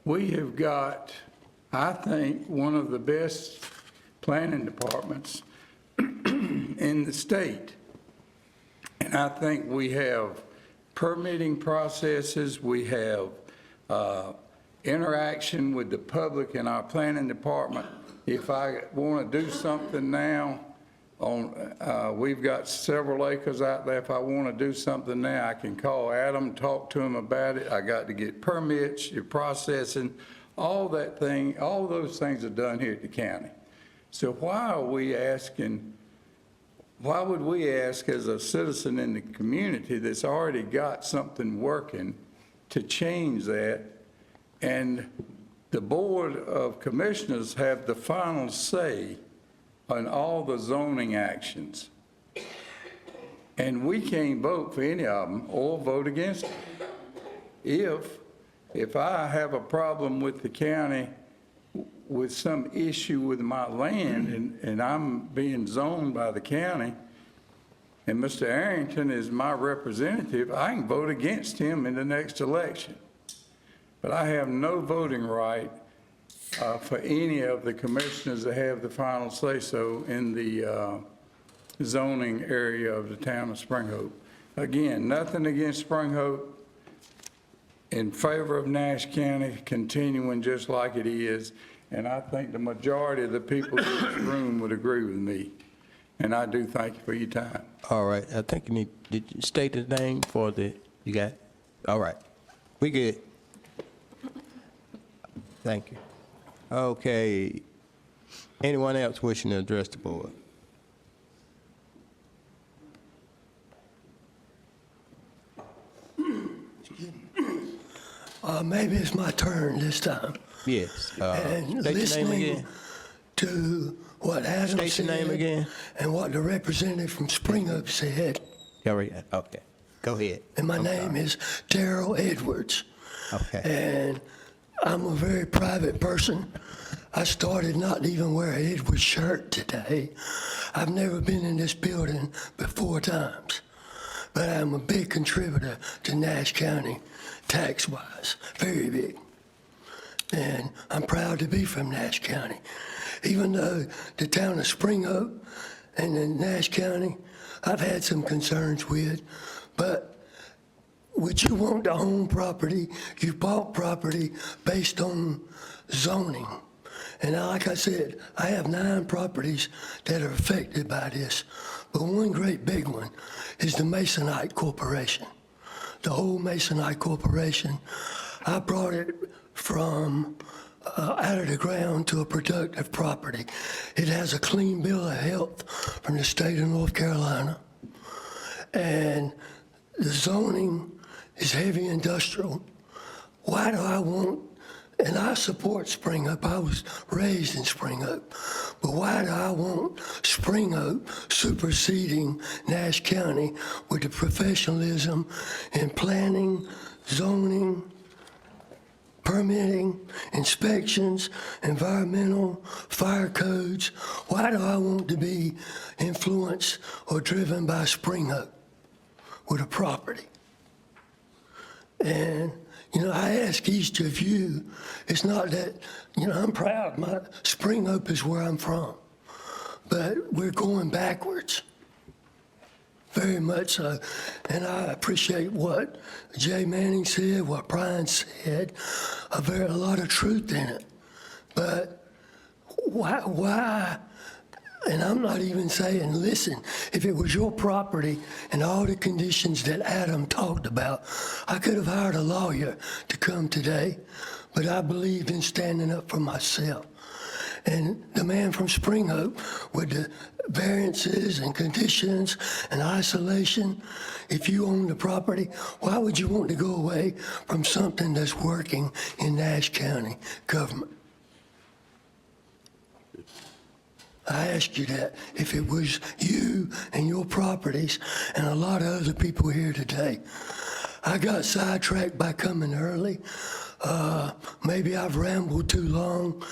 We have got, I think, one of the best planning departments in the state. And I think we have permitting processes, we have interaction with the public in our planning department. If I want to do something now we've got several acres out there. If I want to do something now, I can call Adam, talk to him about it. I got to get permits, your processing, all those things are done here at the county. So why would we ask as a citizen in the community that's already got something working to change that? And the Board of Commissioners have the final say on all the zoning actions. And we can't vote for any of them or vote against them. If I have a problem with the county with some issue with my land and I'm being zoned by the county, and Mr. Arrington is my representative, I can vote against him in the next election. But I have no voting right for any of the commissioners that have the final say-so in the zoning area of the town of Spring Hope. Again, nothing against Spring Hope, in favor of Nash County continuing just like it is, and I think the majority of the people in this room would agree with me. And I do thank you for your time. All right, I think did you state the name for you got? All right, we good. Thank you. Okay, anyone else wishing to address the board? Maybe it's my turn this time. Yes. And State your name listening again. to what Adam State your name said again. and what the representative from Spring Up said. Okay, go ahead. And my name is Darrell Edwards. Okay. And I'm a very private person. I started not to even wear an Edwards shirt today. I've never been in this building but 4 times. But I'm a big contributor to Nash County, tax-wise, very big. And I'm proud to be from Nash County. Even though the town of Spring Hope and in Nash County, I've had some concerns with, but would you want to own property? You bought property based on zoning. And like I said, I have 9 properties that are affected by this. But one great big one is the Masonite Corporation. The whole Masonite Corporation, I brought it from out of the ground to a productive property. It has a clean bill of health from the state of North Carolina. And the zoning is heavy industrial. Why do I want, and I support Spring Hope, I was raised in Spring Hope, but why do I want Spring Hope superseding Nash County with the professionalism in planning, zoning, permitting, inspections, environmental, fire codes? Why do I want to be influenced or driven by Spring Hope with a property? And, I ask each of you, it's not that, I'm proud. Spring Hope is where I'm from. But we're going backwards, very much so. And I appreciate what Jay Manning said, what Brian said, a lot of truth in it. But why? And I'm not even saying, listen, if it was your property and all the conditions that Adam talked about, I could have hired a lawyer to come today, but I believed in standing up for myself. And the man from Spring Hope with the variances and conditions and isolation, if you own the property, why would you want to go away from something that's working in Nash County government? I ask you that if it was you and your properties and a lot of other people here today. I got sidetracked by coming early. Maybe I've rambled too long,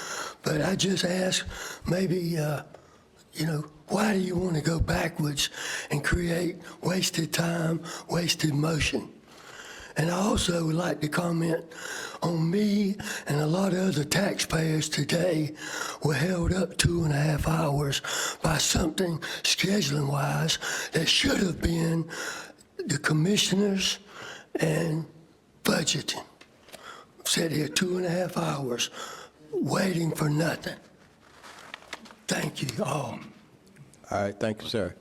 but I just ask maybe, why do you want to go backwards and create wasted time, wasted motion? And I also would like to comment on me and a lot of other taxpayers today were held up 2.5 hours by something scheduling-wise that should have been the commissioners and budgeting. sit here 2.5 hours waiting for nothing. Thank you all. All right, thank you, sir.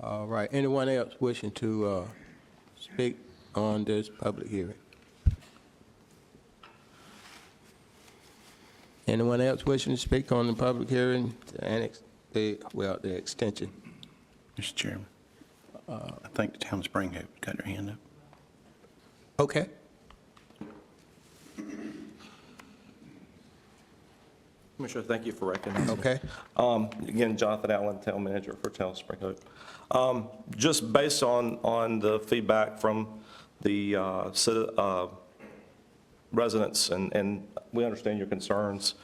All right, anyone else wishing to speak on this public hearing? Anyone else wishing to speak on the public hearing to annex the extension? Mr. Chairman, I think the town of Spring Hope got their hand up. Okay. Commissioner, thank you for recognizing me. Okay. Again, Jonathan Allen, Town Manager for Town of Spring Hope. Just based on the feedback from the residents, and we understand your concerns.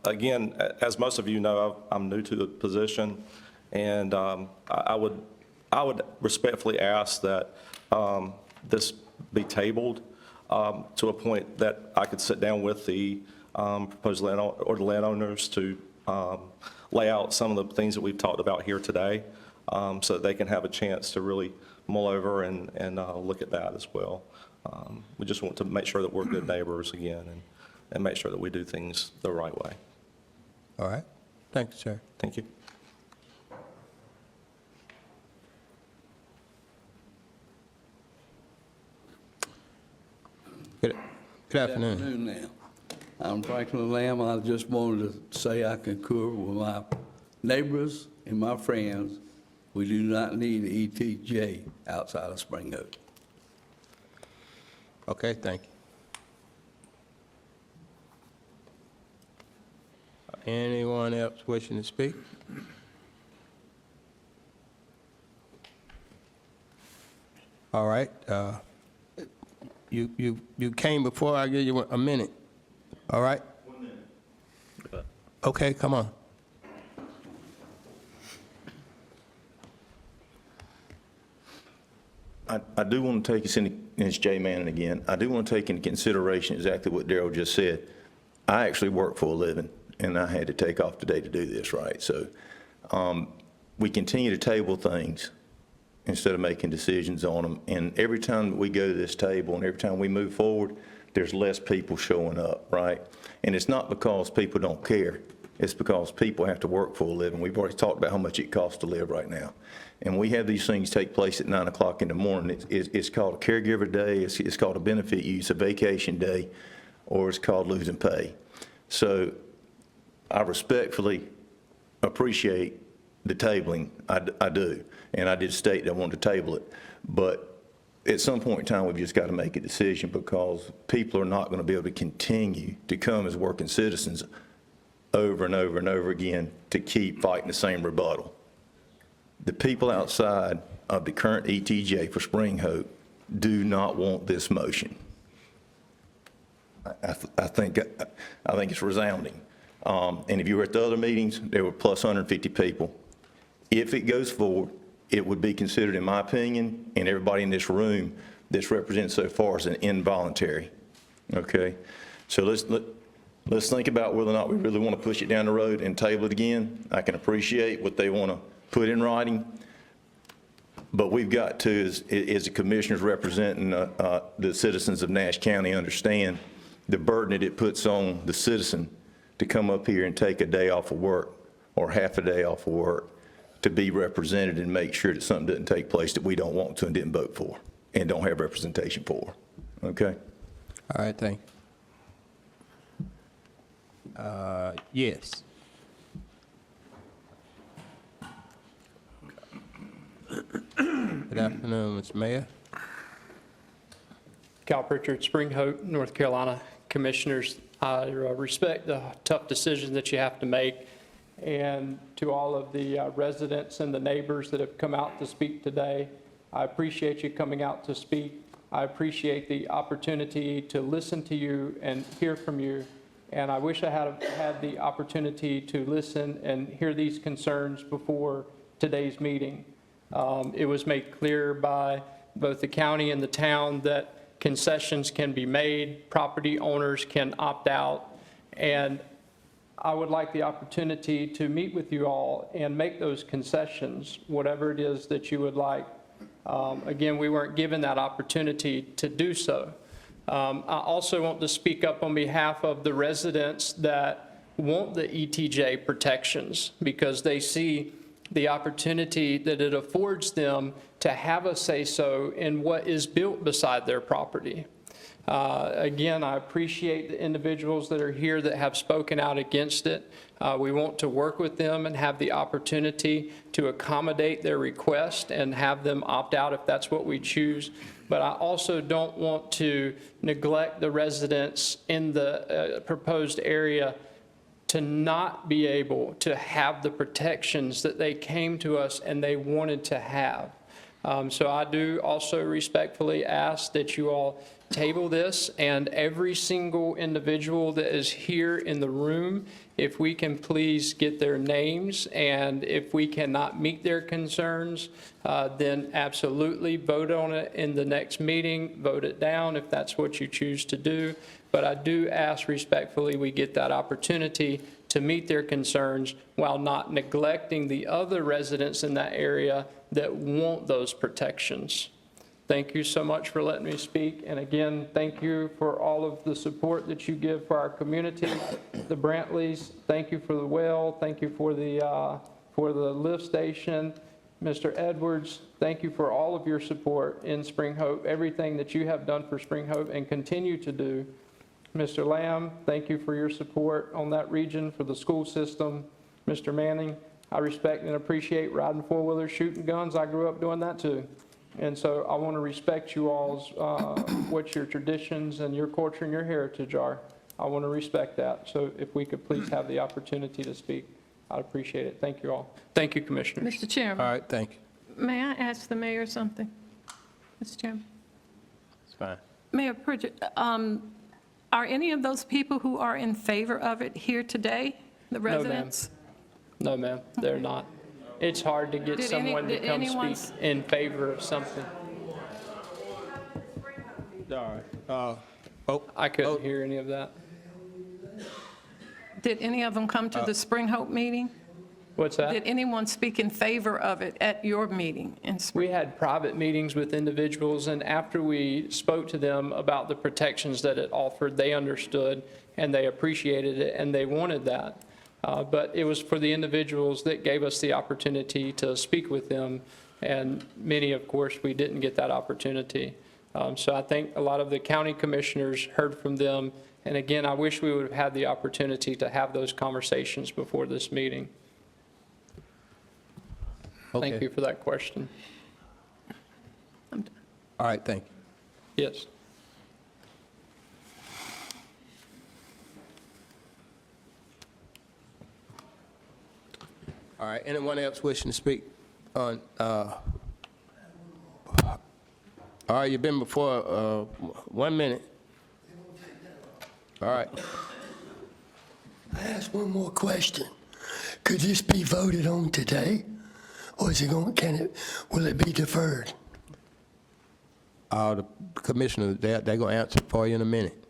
Again, as most of you know, I'm new to the position, and I would respectfully ask that this be tabled to a point that I could sit down with the proposed landowner or the landowners to lay out some of the things that we've talked about here today, so that they can have a chance to really mull over and look at that as well. We just want to make sure that we're good neighbors again, and make sure that we do things the right way. All right. Thank you, sir. Thank you. Good afternoon. Now. I'm Franklin Lamb. I just wanted to say I concur with my neighbors and my friends. We do not need ETJ outside of Spring Hope. Okay, thank you. Anyone else wishing to speak? All right. You came before I give you a minute. All right? 1 minute. Okay, come on. I do want to take us into, and it's Jay Manning again, I do want to take into consideration exactly what Darrell just said. I actually work for a living, and I had to take off today to do this, right? So we continue to table things instead of making decisions on them. And every time that we go to this table and every time we move forward, there's less people showing up, right? And it's not because people don't care. It's because people have to work for a living. We've already talked about how much it costs to live right now. And we have these things take place at 9 o'clock in the morning. It's called a caregiver day, it's called a benefit use, a vacation day, or it's called losing pay. So I respectfully appreciate the tabling, I do. And I did state that I wanted to table it. But at some point in time, we've just got to make a decision, because people are not going to be able to continue to come as working citizens over and over and over again to keep fighting the same rebuttal. The people outside of the current ETJ for Spring Hope do not want this motion. I think it's resounding. And if you were at the other meetings, there were plus 150 people. If it goes forward, it would be considered, in my opinion, and everybody in this room that's represented so far, as an involuntary. Okay? So let's think about whether or not we really want to push it down the road and table it again. I can appreciate what they want to put in writing, but we've got to, as the commissioners representing the citizens of Nash County, understand the burden that it puts on the citizen to come up here and take a day off of work or half a day off of work to be represented and make sure that something doesn't take place that we don't want to and didn't vote for and don't have representation for. Okay? All right, thank you. Yes. Good afternoon, Mr. Mayor. Cal Pritchard, Spring Hope, North Carolina. Commissioners, I respect the tough decisions that you have to make. And to all of the residents and the neighbors that have come out to speak today, I appreciate you coming out to speak. I appreciate the opportunity to listen to you and hear from you. And I wish I had the opportunity to listen and hear these concerns before today's meeting. It was made clear by both the county and the town that concessions can be made, property owners can opt out, and I would like the opportunity to meet with you all and make those concessions, whatever it is that you would like. Again, we weren't given that opportunity to do so. I also want to speak up on behalf of the residents that want the ETJ protections because they see the opportunity that it affords them to have a say-so in what is built beside their property. Again, I appreciate the individuals that are here that have spoken out against it. We want to work with them and have the opportunity to accommodate their request and have them opt out if that's what we choose. But I also don't want to neglect the residents in the proposed area to not be able to have the protections that they came to us and they wanted to have. So I do also respectfully ask that you all table this, and every single individual that is here in the room, if we can please get their names, and if we cannot meet their concerns, then absolutely vote on it in the next meeting, vote it down if that's what you choose to do. But I do ask respectfully we get that opportunity to meet their concerns while not neglecting the other residents in that area that want those protections. Thank you so much for letting me speak. And again, thank you for all of the support that you give for our community. The Brantleys, thank you for the well. Thank you for the lift station. Mr. Edwards, thank you for all of your support in Spring Hope, everything that you have done for Spring Hope and continue to do. Mr. Lamb, thank you for your support on that region for the school system. Mr. Manning, I respect and appreciate riding four-wheelers, shooting guns. I grew up doing that too. And so I want to respect you all's, what your traditions and your culture and your heritage are. I want to respect that. So if we could please have the opportunity to speak, I'd appreciate it. Thank you all. Thank you, Commissioners. Mr. Chairman. All right, thank you. May I ask the mayor something? Mr. Chairman. It's fine. Mayor Pritchett, are any of those people who are in favor of it here today, the residents? No, ma'am, they're not. It's hard to get someone to come speak in favor of something. All right. I couldn't hear any of that. Did any of them come to the Spring Hope meeting? What's that? Did anyone speak in favor of it at your meeting? We had private meetings with individuals, and after we spoke to them about the protections that it offered, they understood and they appreciated it and they wanted that. But it was for the individuals that gave us the opportunity to speak with them, and many, of course, we didn't get that opportunity. So I think a lot of the county commissioners heard from them, and again, I wish we would have had the opportunity to have those conversations before this meeting. Okay. Thank you for that question. All right, thank you. Yes. All right, anyone else wishing to speak on, all right, you've been before, 1 minute. All right. I ask one more question. Could this be voted on today? Or is it going, will it be deferred? The commissioner, they're going to answer for you in a minute.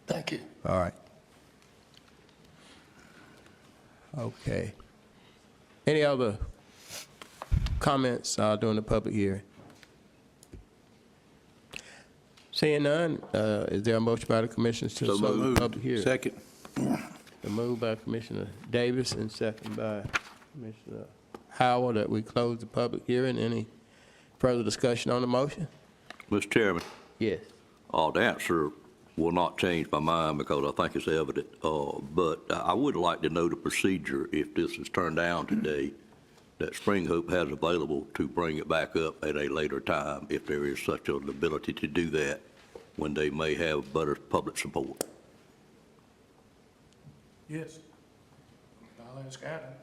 Thank you. All right. Okay. Any other comments during the public hearing? Seeing none, is there a motion by the commissioners to So close the moved. public hearing? Second. The move by Commissioner Davis and second by Commissioner Howard that we close the public hearing. Any further discussion on the motion? Mr. Chairman, Yes. the answer will not change my mind because I think it's evident. But I would like to know the procedure if this is turned down today, that Spring Hope has available to bring it back up at a later time if there is such an ability to do that when they may have better public support. Yes. I'll ask Adam.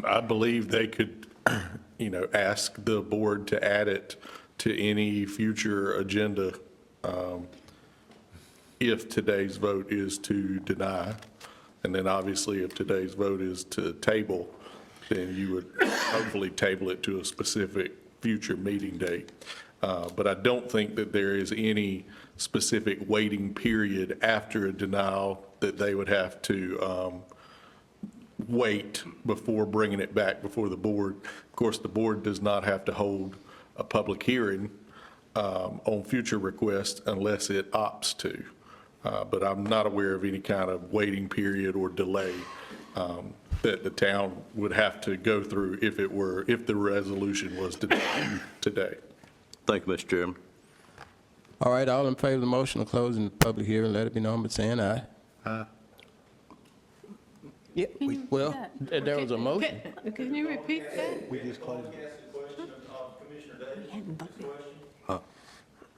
I believe they could, ask the board to add it to any future agenda if today's vote is to deny. And then obviously if today's vote is to table, then you would hopefully table it to a specific future meeting date. But I don't think that there is any specific waiting period after a denial that they would have to wait before bringing it back before the board. Of course, the board does not have to hold a public hearing on future requests unless it opts to. But I'm not aware of any kind of waiting period or delay that the town would have to go through if the resolution was denied today. Thank you, Mr. Chairman. All right, all in favor of the motion of closing the public hearing, let it be known by saying aye. Aye. Yeah, well, there was a motion. Can you repeat that? We just closed it. We haven't voted.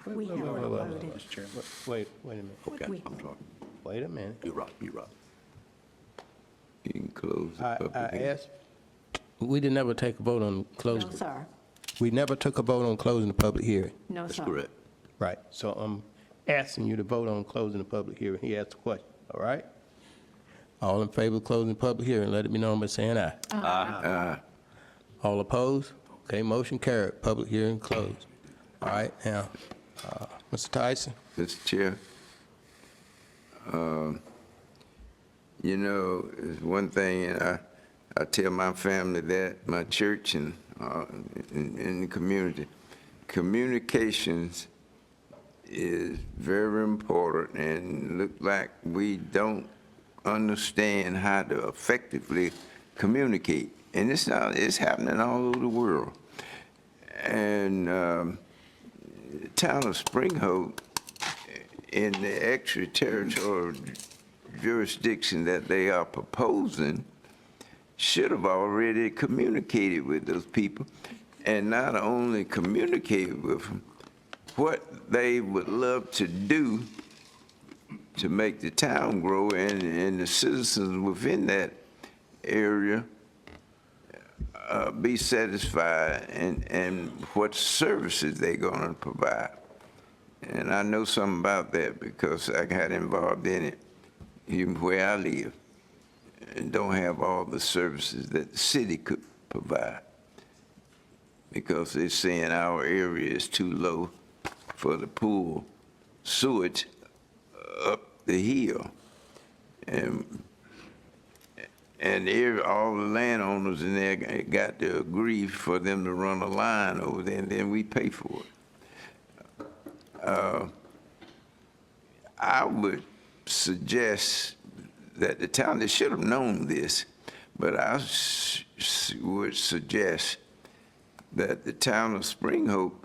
Mr. Chairman. Wait a minute. Okay, We- I'm sorry. Wait a minute. You're right, you're right. You can close the I public hearing. asked, we didn't ever take a vote on No, closing. sir. We never took a vote on closing the public hearing. No, That's sir. correct. Right, so I'm asking you to vote on closing the public hearing. He asked a question, all right? All in favor of closing the public hearing, let it be known by saying aye. All opposed? Okay, motion carried, public hearing closed. All right, now, Mr. Tyson? Mr. Chair, you know, it's one thing, and I tell my family that, my church and in the community, communications is very important, and look like we don't understand how to effectively communicate. And it's happening all over the world. And the town of Spring Hope, in the extraterritorial jurisdiction that they are proposing, should have already communicated with those people, and not only communicated with them, what they would love to do to make the town grow and the citizens within that area be satisfied and what services they're going to provide. And I know something about that because I got involved in it even where I live and don't have all the services that the city could provide because they're saying our area is too low for the pool sewage up the hill. And all the landowners in there got to agree for them to run a line over there, and then we pay for it. I would suggest that the town, they should have known this, but I would suggest that the town of Spring Hope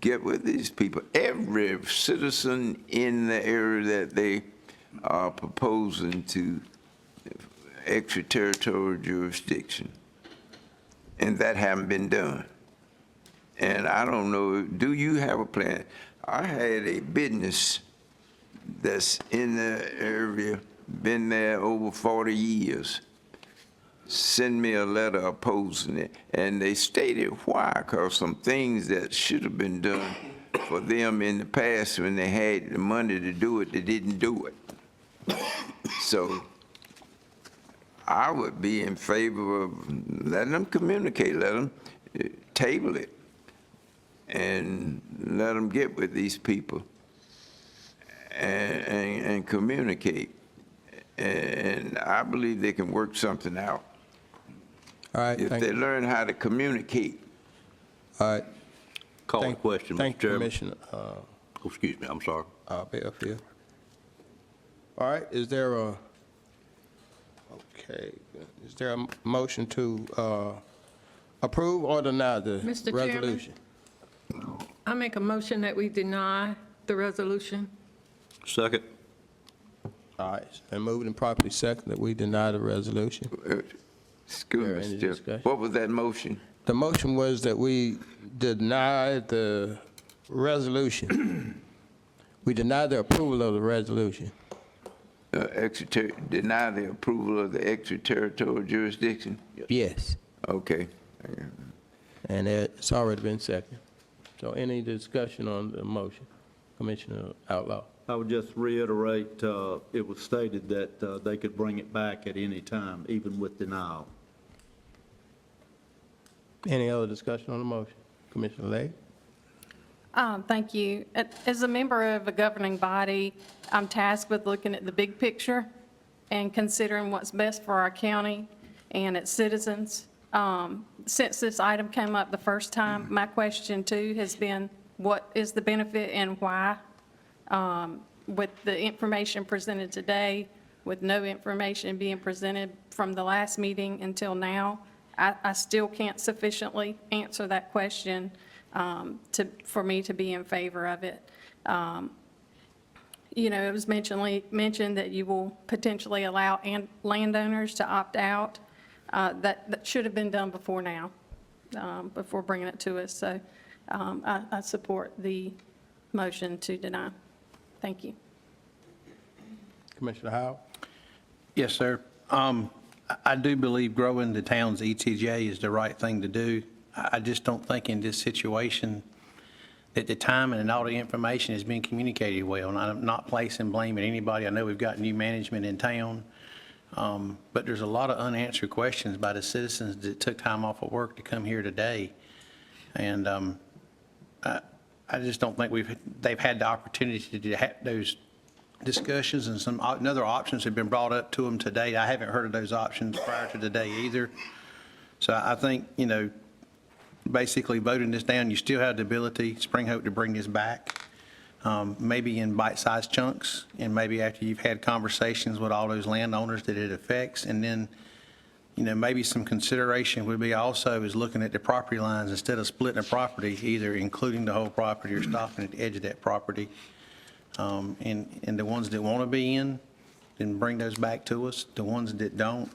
get with these people. Every citizen in the area that they are proposing to extraterritorial jurisdiction, and that haven't been done. And I don't know, do you have a plan? I had a business that's in the area, been there over 40 years, send me a letter opposing it, and they stated why, because some things that should have been done for them in the past when they had the money to do it, they didn't do it. So I would be in favor of letting them communicate, let them table it, and let them get with these people and communicate. And I believe they can work something out. All right, If thank they you. learn how to communicate. All right. Call the question, Mr. Thank you, Chairman. Commissioner Oh, excuse me, I'm sorry. Bellfield. All right, is there a motion to approve or deny the Mr. Chairman? resolution? I make a motion that we deny the resolution. Second. All right, it's been moved and properly second that we deny the resolution. Excuse There me, any Mr. Chair. discussion? What was that motion? The motion was that we deny the resolution. We deny the approval of the resolution. Deny the approval of the extraterritorial jurisdiction? Yes. Okay. And it's already been seconded. So any discussion on the motion? Commissioner Outlaw. I would just reiterate, it was stated that they could bring it back at any time, even with denial. Any other discussion on the motion? Commissioner Legg? Thank you. As a member of a governing body, I'm tasked with looking at the big picture and considering what's best for our county and its citizens. Since this item came up the first time, my question too has been, what is the benefit and why? With the information presented today, with no information being presented from the last meeting until now, I still can't sufficiently answer that question for me to be in favor of it. You know, it was mentioned that you will potentially allow landowners to opt out. That should have been done before now, before bringing it to us. So I support the motion to deny. Thank you. Commissioner Howard? Yes, sir. I do believe growing the town's ETJ is the right thing to do. I just don't think in this situation that the timing and all the information is being communicated well. And I'm not placing blame at anybody. I know we've got new management in town, but there's a lot of unanswered questions by the citizens that took time off of work to come here today. And I just don't think they've had the opportunity to have those discussions, and some other options have been brought up to them today. I haven't heard of those options prior to today either. So I think, you know, basically voting this down, you still have the ability, Spring Hope, to bring this back, maybe in bite-sized chunks, and maybe after you've had conversations with all those landowners that it affects. And then, you know, maybe some consideration would be also is looking at the property lines instead of splitting a property, either including the whole property or stopping at the edge of that property. And the ones that want to be in, then bring those back to us. The ones that don't,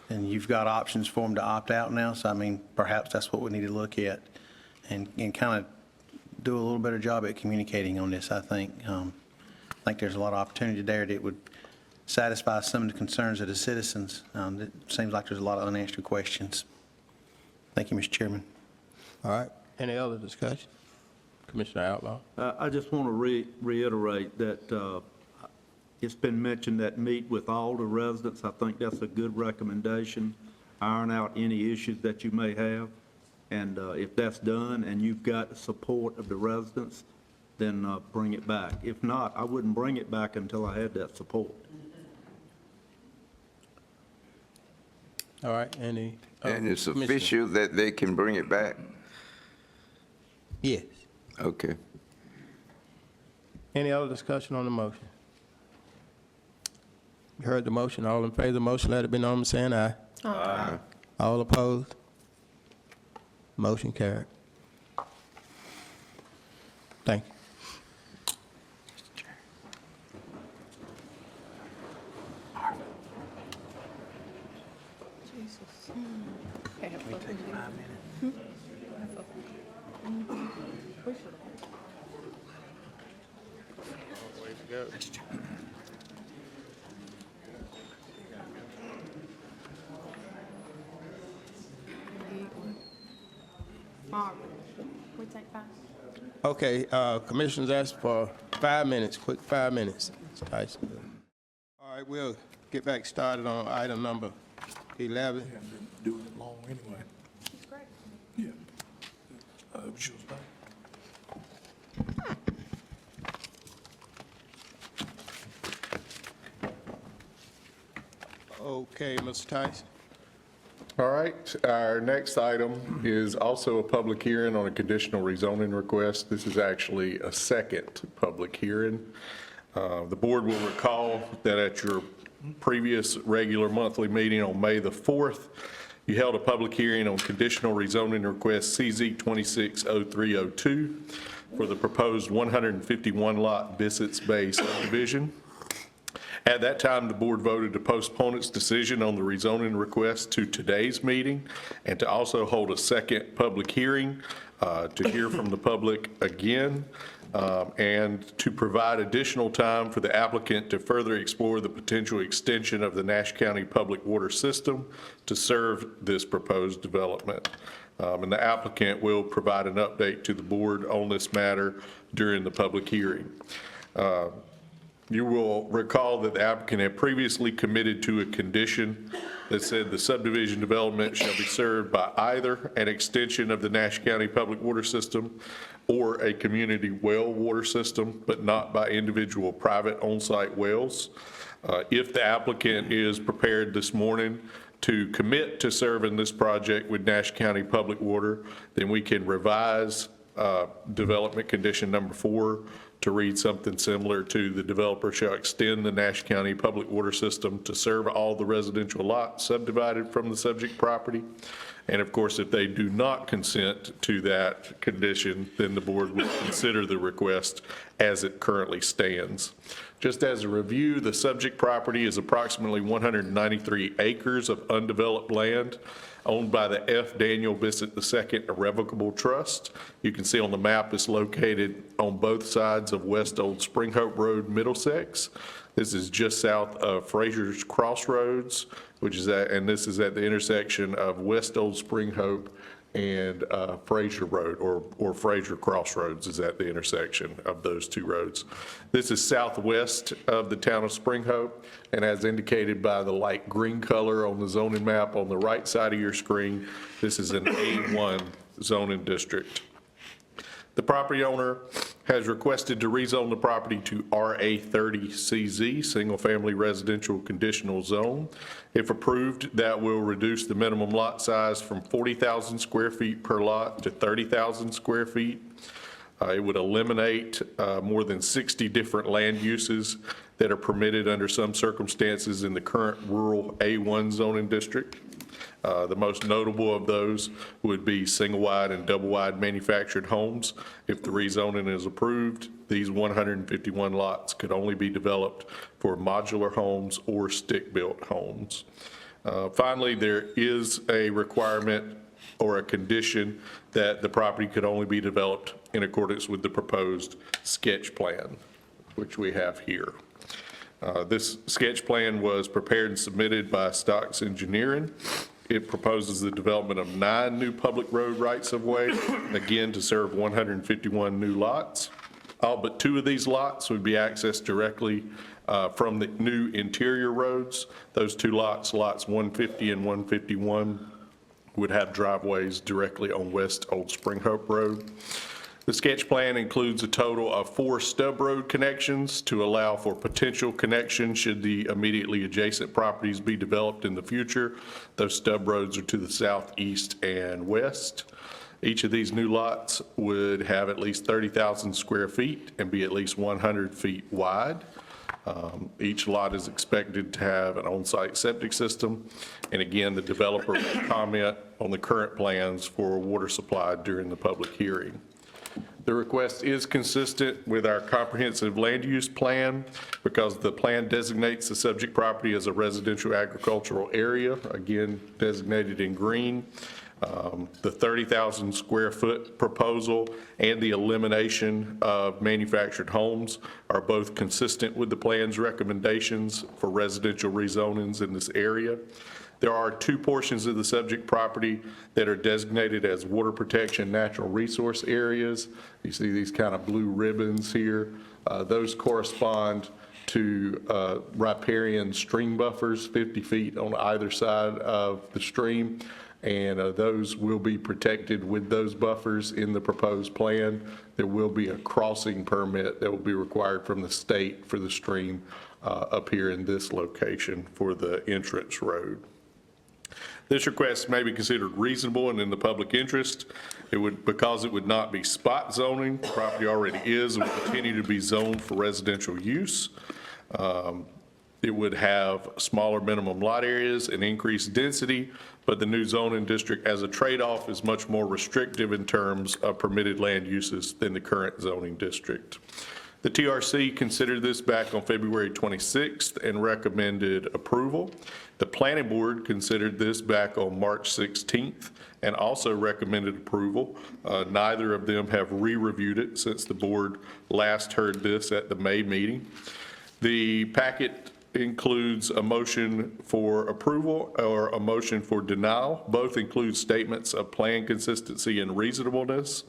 and you've got options for them to opt out now. So, I mean, perhaps that's what we need to look at and kind of do a little better job at communicating on this, I think. I think there's a lot of opportunity there that would satisfy some of the concerns of the citizens. It seems like there's a lot of unanswered questions. Thank you, Mr. Chairman. All right. Any other discussion? Commissioner Outlaw? I just want to reiterate that it's been mentioned that meet with all the residents. I think that's a good recommendation. Iron out any issues that you may have. And if that's done and you've got the support of the residents, then bring it back. If not, I wouldn't bring it back until I had that support. All right. Any? And it's Commissioner? official that they can bring it back? Yes. Okay. Any other discussion on the motion? You heard the motion. All in favor of the motion, let it be known by saying aye. Aye. All opposed? Motion carried. Thank you. We take 5. Okay, commissioners asked for 5 minutes, quick 5 minutes. Mr. Tyson. All right, we'll get back started on item number 11. Doing it long anyway. That's great. Yeah. She was back. Okay, Mr. Tyson. All right, our next item is also a public hearing on a conditional rezoning request. This is actually a second public hearing. The board will recall that at your previous regular monthly meeting on May the 4th, you held a public hearing on conditional rezoning request CZ 260302 for the proposed 151-lot Bissett's Bay subdivision. At that time, the board voted to postpone its decision on the rezoning request to today's meeting and to also hold a second public hearing to hear from the public again and to provide additional time for the applicant to further explore the potential extension of the Nash County Public Water System to serve this proposed development. And the applicant will provide an update to the board on this matter during the public hearing. You will recall that the applicant had previously committed to a condition that said the subdivision development shall be served by either an extension of the Nash County Public Water System or a community well water system, but not by individual private on-site wells. If the applicant is prepared this morning to commit to serving this project with Nash County Public Water, then we can revise development condition number 4 to read something similar to the developer shall extend the Nash County Public Water System to serve all the residential lots subdivided from the subject property. And of course, if they do not consent to that condition, then the board will consider the request as it currently stands. Just as a review, the subject property is approximately 193 acres of undeveloped land owned by the F. Daniel Bissett II Irrevocable Trust. You can see on the map it's located on both sides of West Old Spring Hope Road, Middlesex. This is just south of Fraser's Crossroads, and this is at the intersection of West Old Spring Hope and Fraser Road, or Fraser Crossroads is at the intersection of those two roads. This is southwest of the town of Spring Hope, and as indicated by the light green color on the zoning map on the right side of your screen, this is an A1 zoning district. The property owner has requested to rezone the property to RA30CZ, Single Family Residential Conditional Zone. If approved, that will reduce the minimum lot size from 40,000 square feet per lot to 30,000 square feet. It would eliminate more than 60 different land uses that are permitted under some circumstances in the current rural A1 zoning district. The most notable of those would be single-wide and double-wide manufactured homes. If the rezoning is approved, these 151 lots could only be developed for modular homes or stick-built homes. Finally, there is a requirement or a condition that the property could only be developed in accordance with the proposed sketch plan, which we have here. This sketch plan was prepared and submitted by Stocks Engineering. It proposes the development of 9 new public road rights-of-way, again, to serve 151 new lots. All but 2 of these lots would be accessed directly from the new interior roads. Those 2 lots, lots 150 and 151, would have driveways directly on West Old Spring Hope Road. The sketch plan includes a total of 4 stub road connections to allow for potential connection should the immediately adjacent properties be developed in the future. Those stub roads are to the southeast and west. Each of these new lots would have at least 30,000 square feet and be at least 100 feet wide. Each lot is expected to have an on-site septic system. And again, the developer will comment on the current plans for water supply during the public hearing. The request is consistent with our comprehensive land use plan because the plan designates the subject property as a residential agricultural area, again designated in green. The 30,000 square foot proposal and the elimination of manufactured homes are both consistent with the plan's recommendations for residential rezonings in this area. There are 2 portions of the subject property that are designated as water protection natural resource areas. You see these kind of blue ribbons here. Those correspond to riparian stream buffers, 50 feet on either side of the stream. And those will be protected with those buffers in the proposed plan. There will be a crossing permit that will be required from the state for the stream up here in this location for the entrance road. This request may be considered reasonable and in the public interest. Because it would not be spot zoning, the property already is and will continue to be zoned for residential use. It would have smaller minimum lot areas and increased density, but the new zoning district as a trade-off is much more restrictive in terms of permitted land uses than the current zoning district. The TRC considered this back on February 26th and recommended approval. The planning board considered this back on March 16th and also recommended approval. Neither of them have re-reviewed it since the board last heard this at the May meeting. The packet includes a motion for approval or a motion for denial. Both include statements of plan consistency and reasonableness.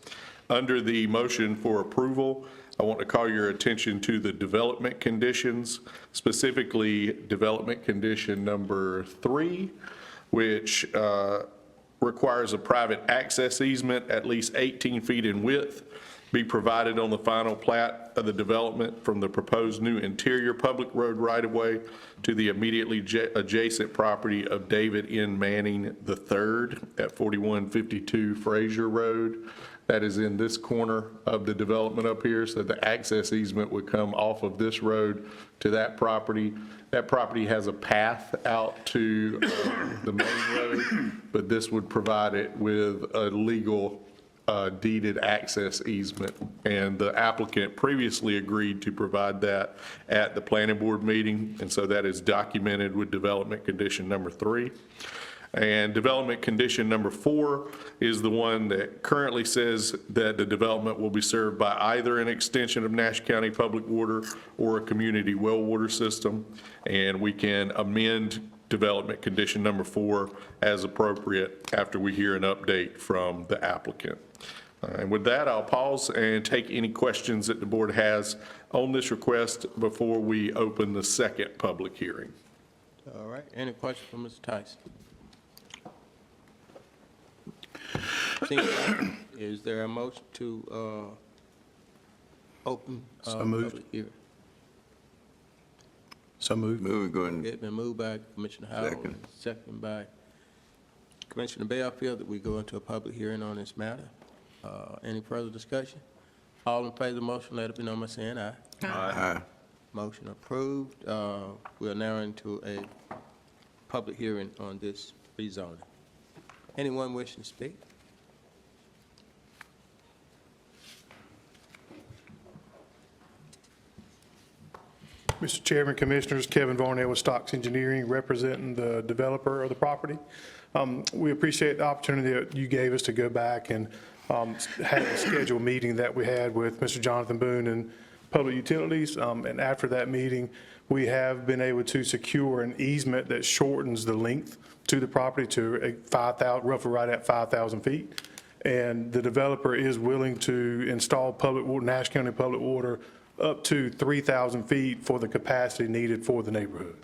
Under the motion for approval, I want to call your attention to the development conditions, specifically development condition number 3, which requires a private access easement at least 18 feet in width be provided on the final plat of the development from the proposed new interior public road right-of-way to the immediately adjacent property of David N. Manning III at 4152 Fraser Road. That is in this corner of the development up here, so the access easement would come off of this road to that property. That property has a path out to the main road, but this would provide it with a legal deeded access easement. And the applicant previously agreed to provide that at the planning board meeting, and so that is documented with development condition number 3. And development condition number 4 is the one that currently says that the development will be served by either an extension of Nash County Public Water or a community well water system. And we can amend development condition number 4 as appropriate after we hear an update from the applicant. And with that, I'll pause and take any questions that the board has on this request before we open the second public hearing. All right, any questions for Mr. Tyson? Is there a motion to open? So moved. Public hearing? So moved. Move, go ahead. It's been moved by Commissioner Howell, Second. second by Commissioner Bellfield, that we go into a public hearing on this matter. Any further discussion? All in favor of the motion, let it be known by saying aye. Aye. Motion approved. We are now into a public hearing on this rezoning. Anyone wishing to speak? Mr. Chairman, Commissioners, Kevin Varnell with Stocks Engineering, representing the developer of the property. We appreciate the opportunity that you gave us to go back and have a scheduled meeting that we had with Mr. Jonathan Boone and Public Utilities. And after that meeting, we have been able to secure an easement that shortens the length to the property to 5,000, roughly right at 5,000 feet. And the developer is willing to install public water, Nash County Public Water, up to 3,000 feet for the capacity needed for the neighborhood.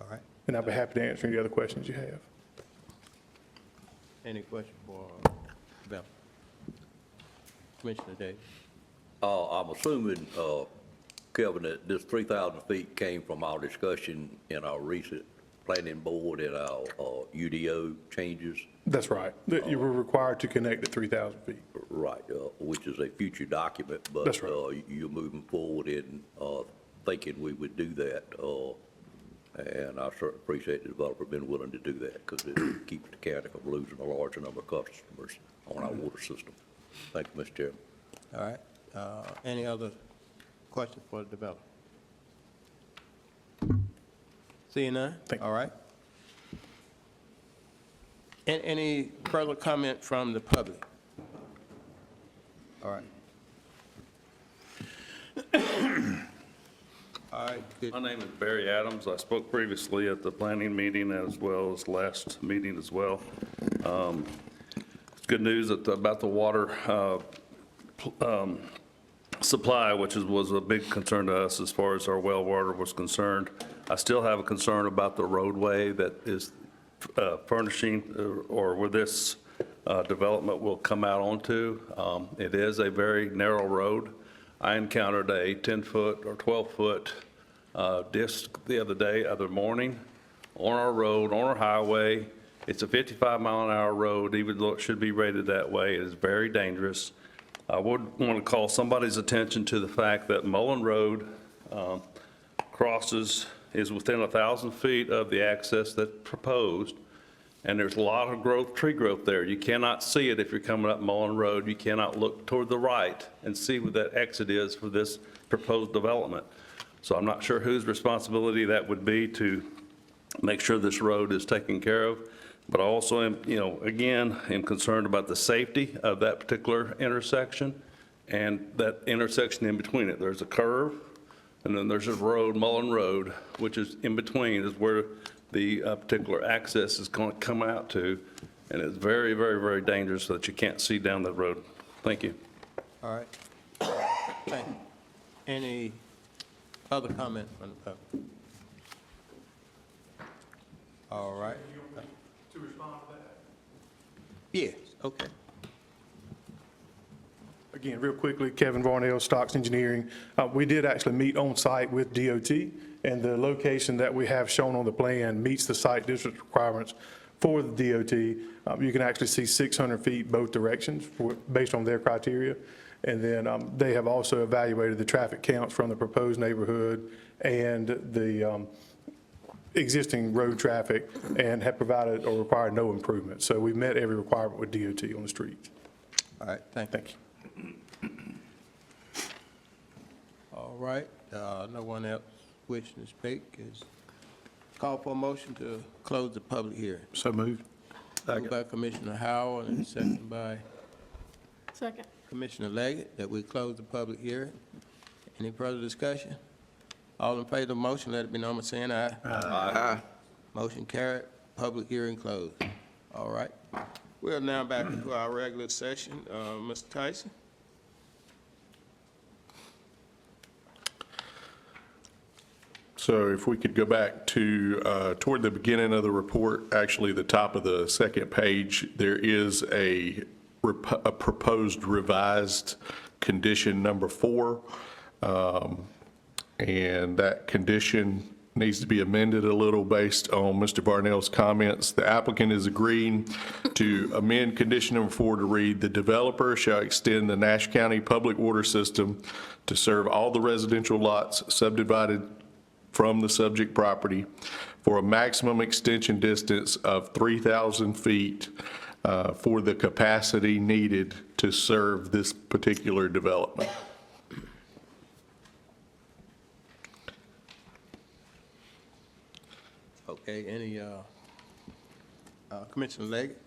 All right. And I'll be happy to answer any other questions you have. Any question for Bell? Commissioner Davis? I'm assuming, Kevin, that this 3,000 feet came from our discussion in our recent planning board and our UDO changes. That's right. That you were required to connect at 3,000 feet. Right, which is a future document, but That's right. you're moving forward in thinking we would do that. And I certainly appreciate the developer being willing to do that because it keeps the county from losing a larger number of customers on our water system. Thank you, Mr. Chairman. All right. Any other questions for the developer? Seeing none? All right. Any further comment from the public? All right. All right. Good. My name is Barry Adams. I spoke previously at the planning meeting as well as last meeting as well. It's good news about the water supply, which was a big concern to us as far as our well water was concerned. I still have a concern about the roadway that is furnishing or where this development will come out onto. It is a very narrow road. I encountered a 10-foot or 12-foot disc the other morning on our road, on our highway. It's a 55-mile-an-hour road, even though it should be rated that way. It is very dangerous. I would want to call somebody's attention to the fact that Mullen Road is within 1,000 feet of the access that's proposed, and there's a lot of tree growth there. You cannot see it if you're coming up Mullen Road. You cannot look toward the right and see where that exit is for this proposed development. So I'm not sure whose responsibility that would be to make sure this road is taken care of. But I also am, again, am concerned about the safety of that particular intersection and that intersection in between it. There's a curve, and then there's a road, Mullen Road, which is in between is where the particular access is going to come out to. and it's very, very, very dangerous so that you can't see down the road. Thank you. All right. Thank you. Any other comment from the public? All right. To respond to that? Yes, okay. Again, real quickly, Kevin Varnell, Stocks Engineering. We did actually meet on site with DOT, and the location that we have shown on the plan meets the site district requirements for the DOT. You can actually see 600 feet both directions based on their criteria. And then they have also evaluated the traffic counts from the proposed neighborhood and the existing road traffic and have provided or required no improvement. So we've met every requirement with DOT on the streets. All right, thank you. All right, no one else wishing to speak is call for a motion to close the public hearing. So moved. Moved by Commissioner Howard and second by Second. Commissioner Leggett that we close the public hearing. Any further discussion? All in favor of the motion, let it be known by saying aye. Aye. Motion carried, public hearing closed. All right. We're now back into our regular session. Mr. Tyson? So if we could go back to, toward the beginning of the report, actually the top of the second page, there is a proposed revised condition number 4. And that condition needs to be amended a little based on Mr. Varnell's comments. The applicant is agreeing to amend condition number 4 to read, "The developer shall extend the Nash County public water system to serve all the residential lots subdivided from the subject property for a maximum extension distance of 3,000 feet for the capacity needed to serve this particular development." Okay, any, Commissioner Leggett?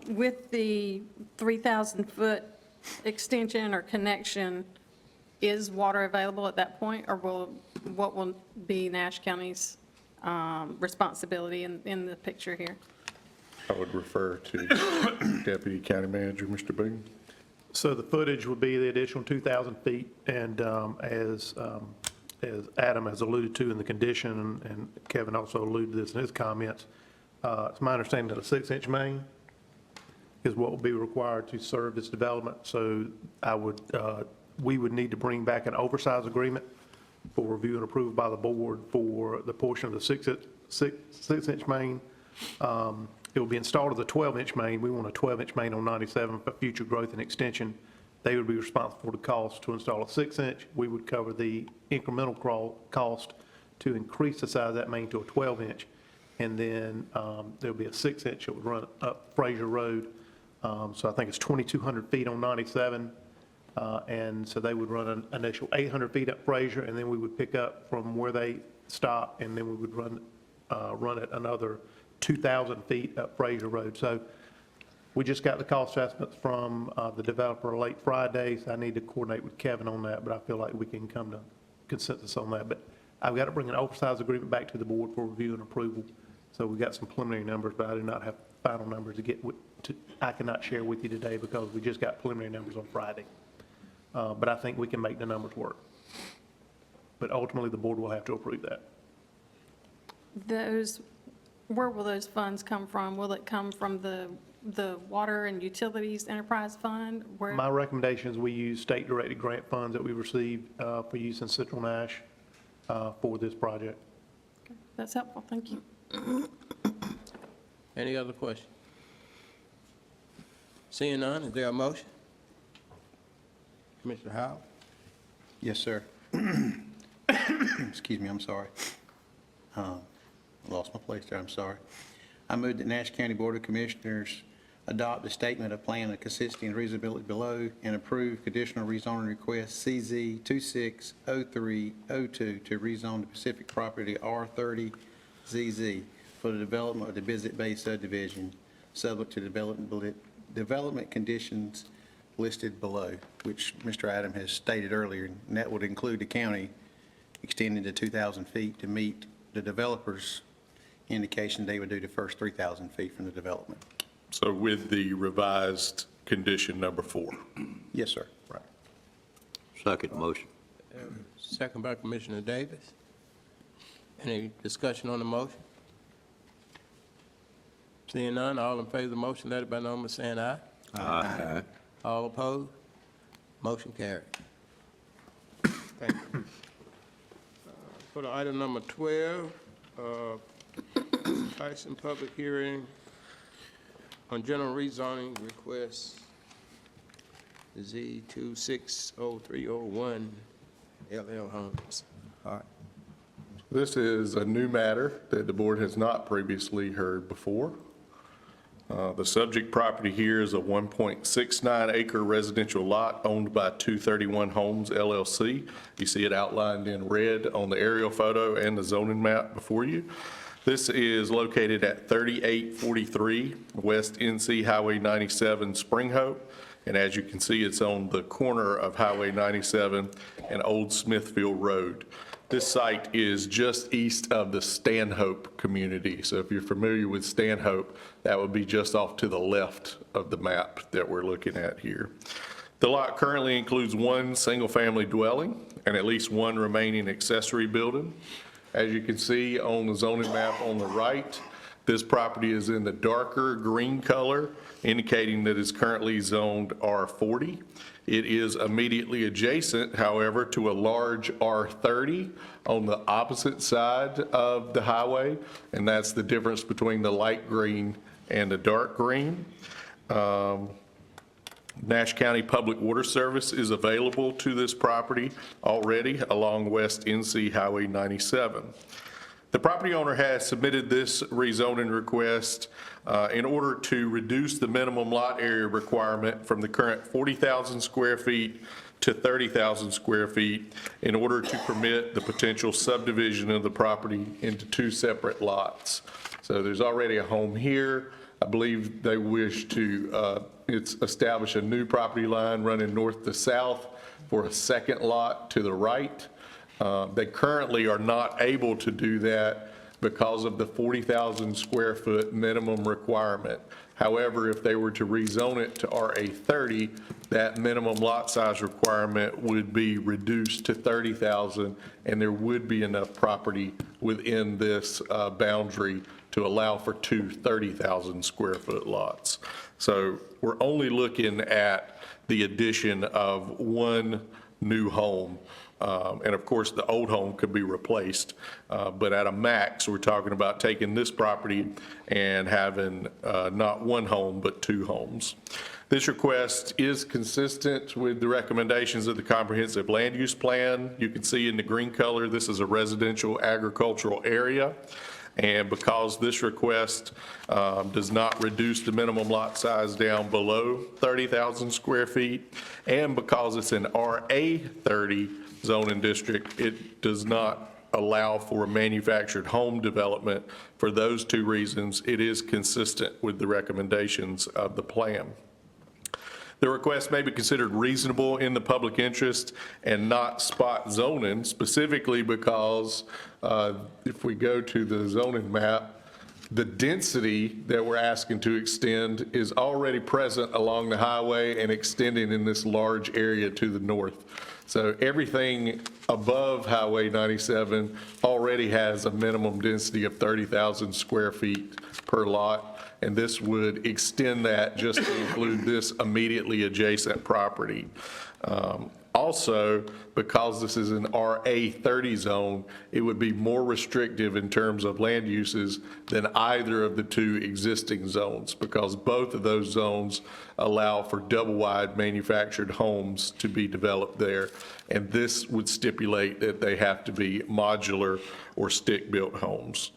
With the 3,000-foot extension or connection, is water available at that point, or what will be Nash County's responsibility in the picture here? I would refer to Deputy County Manager, Mr. Boone. So the footage would be the additional 2,000 feet, and as Adam has alluded to in the condition, and Kevin also alluded to this in his comments, it's my understanding that a 6-inch main is what will be required to serve this development. So we would need to bring back an oversize agreement for review and approval by the board for the portion of the 6-inch main. It will be installed as a 12-inch main. We want a 12-inch main on 97 for future growth and extension. They would be responsible for the cost to install a 6-inch. We would cover the incremental cost to increase the size of that main to a 12-inch. And then there'll be a 6-inch that would run up Fraser Road. So I think it's 2,200 feet on 97. And so they would run an initial 800 feet up Fraser, and then we would pick up from where they stop, and then we would run it another 2,000 feet up Fraser Road. So we just got the cost estimates from the developer late Friday, so I need to coordinate with Kevin on that, but I feel like we can come to consensus on that. But I've got to bring an oversized agreement back to the board for review and approval. So we got some preliminary numbers, but I do not have final numbers I cannot share with you today because we just got preliminary numbers on Friday. But I think we can make the numbers work. But ultimately, the board will have to approve that. Where will those funds come from? Will it come from the Water and Utilities Enterprise Fund? My recommendation is we use state-directed grant funds that we received for use in Central Nash for this project. That's helpful, thank you. Any other questions? Seeing none, is there a motion? Commissioner Howard? Yes, sir. Excuse me, I'm sorry. Lost my place there, I'm sorry. I move that Nash County Board of Commissioners adopt the statement of plan of consistency and reasonability below and approve conditional rezoning request CZ 260302 to rezone the Pacific property R30 ZZ for the development of the Biscuit Bay subdivision, subject to development conditions listed below, which Mr. Adam has stated earlier, and that would include the county extending to 2,000 feet to meet the developer's indication they would do the first 3,000 feet from the development. So with the revised condition number 4. Yes, sir. Right. Second motion. Second by Commissioner Davis. Any discussion on the motion? Seeing none, all in favor of the motion, let it be known by saying aye. Aye. All opposed? Motion carried. Thank you. For the item number 12, Tyson public hearing on general rezoning request Z260301 LL Homes. All right. This is a new matter that the board has not previously heard before. The subject property here is a 1.69 acre residential lot owned by 231 Homes LLC. You see it outlined in red on the aerial photo and the zoning map before you. This is located at 3843 West NC Highway 97 Spring Hope. And as you can see, it's on the corner of Highway 97 and Old Smithfield Road. This site is just east of the Stanhope community. So if you're familiar with Stanhope, that would be just off to the left of the map that we're looking at here. The lot currently includes one single-family dwelling and at least one remaining accessory building. As you can see on the zoning map on the right, this property is in the darker green color, indicating that it's currently zoned R40. It is immediately adjacent, however, to a large R30 on the opposite side of the highway, and that's the difference between the light green and the dark green. Nash County Public Water Service is available to this property already along West NC Highway 97. The property owner has submitted this rezoning request in order to reduce the minimum lot area requirement from the current 40,000 square feet to 30,000 square feet in order to permit the potential subdivision of the property into 2 separate lots. So there's already a home here. I believe they wish to establish a new property line running north to south for a second lot to the right. They currently are not able to do that because of the 40,000 square foot minimum requirement. However, if they were to rezone it to RA30, that minimum lot size requirement would be reduced to 30,000, and there would be enough property within this boundary to allow for 2 30,000 square foot lots. So we're only looking at the addition of one new home. And of course, the old home could be replaced, but at a max, we're talking about taking this property and having not one home, but 2 homes. This request is consistent with the recommendations of the comprehensive land use plan. You can see in the green color, this is a residential agricultural area. And because this request does not reduce the minimum lot size down below 30,000 square feet, and because it's an RA30 zoning district, it does not allow for manufactured home development. For those 2 reasons, it is consistent with the recommendations of the plan. The request may be considered reasonable in the public interest and not spot zoning, specifically because if we go to the zoning map, the density that we're asking to extend is already present along the highway and extending in this large area to the north. So everything above Highway 97 already has a minimum density of 30,000 square feet per lot, and this would extend that just to include this immediately adjacent property. Also, because this is an RA30 zone, it would be more restrictive in terms of land uses than either of the 2 existing zones, because both of those zones allow for double-wide manufactured homes to be developed there. And this would stipulate that they have to be modular or stick-built homes.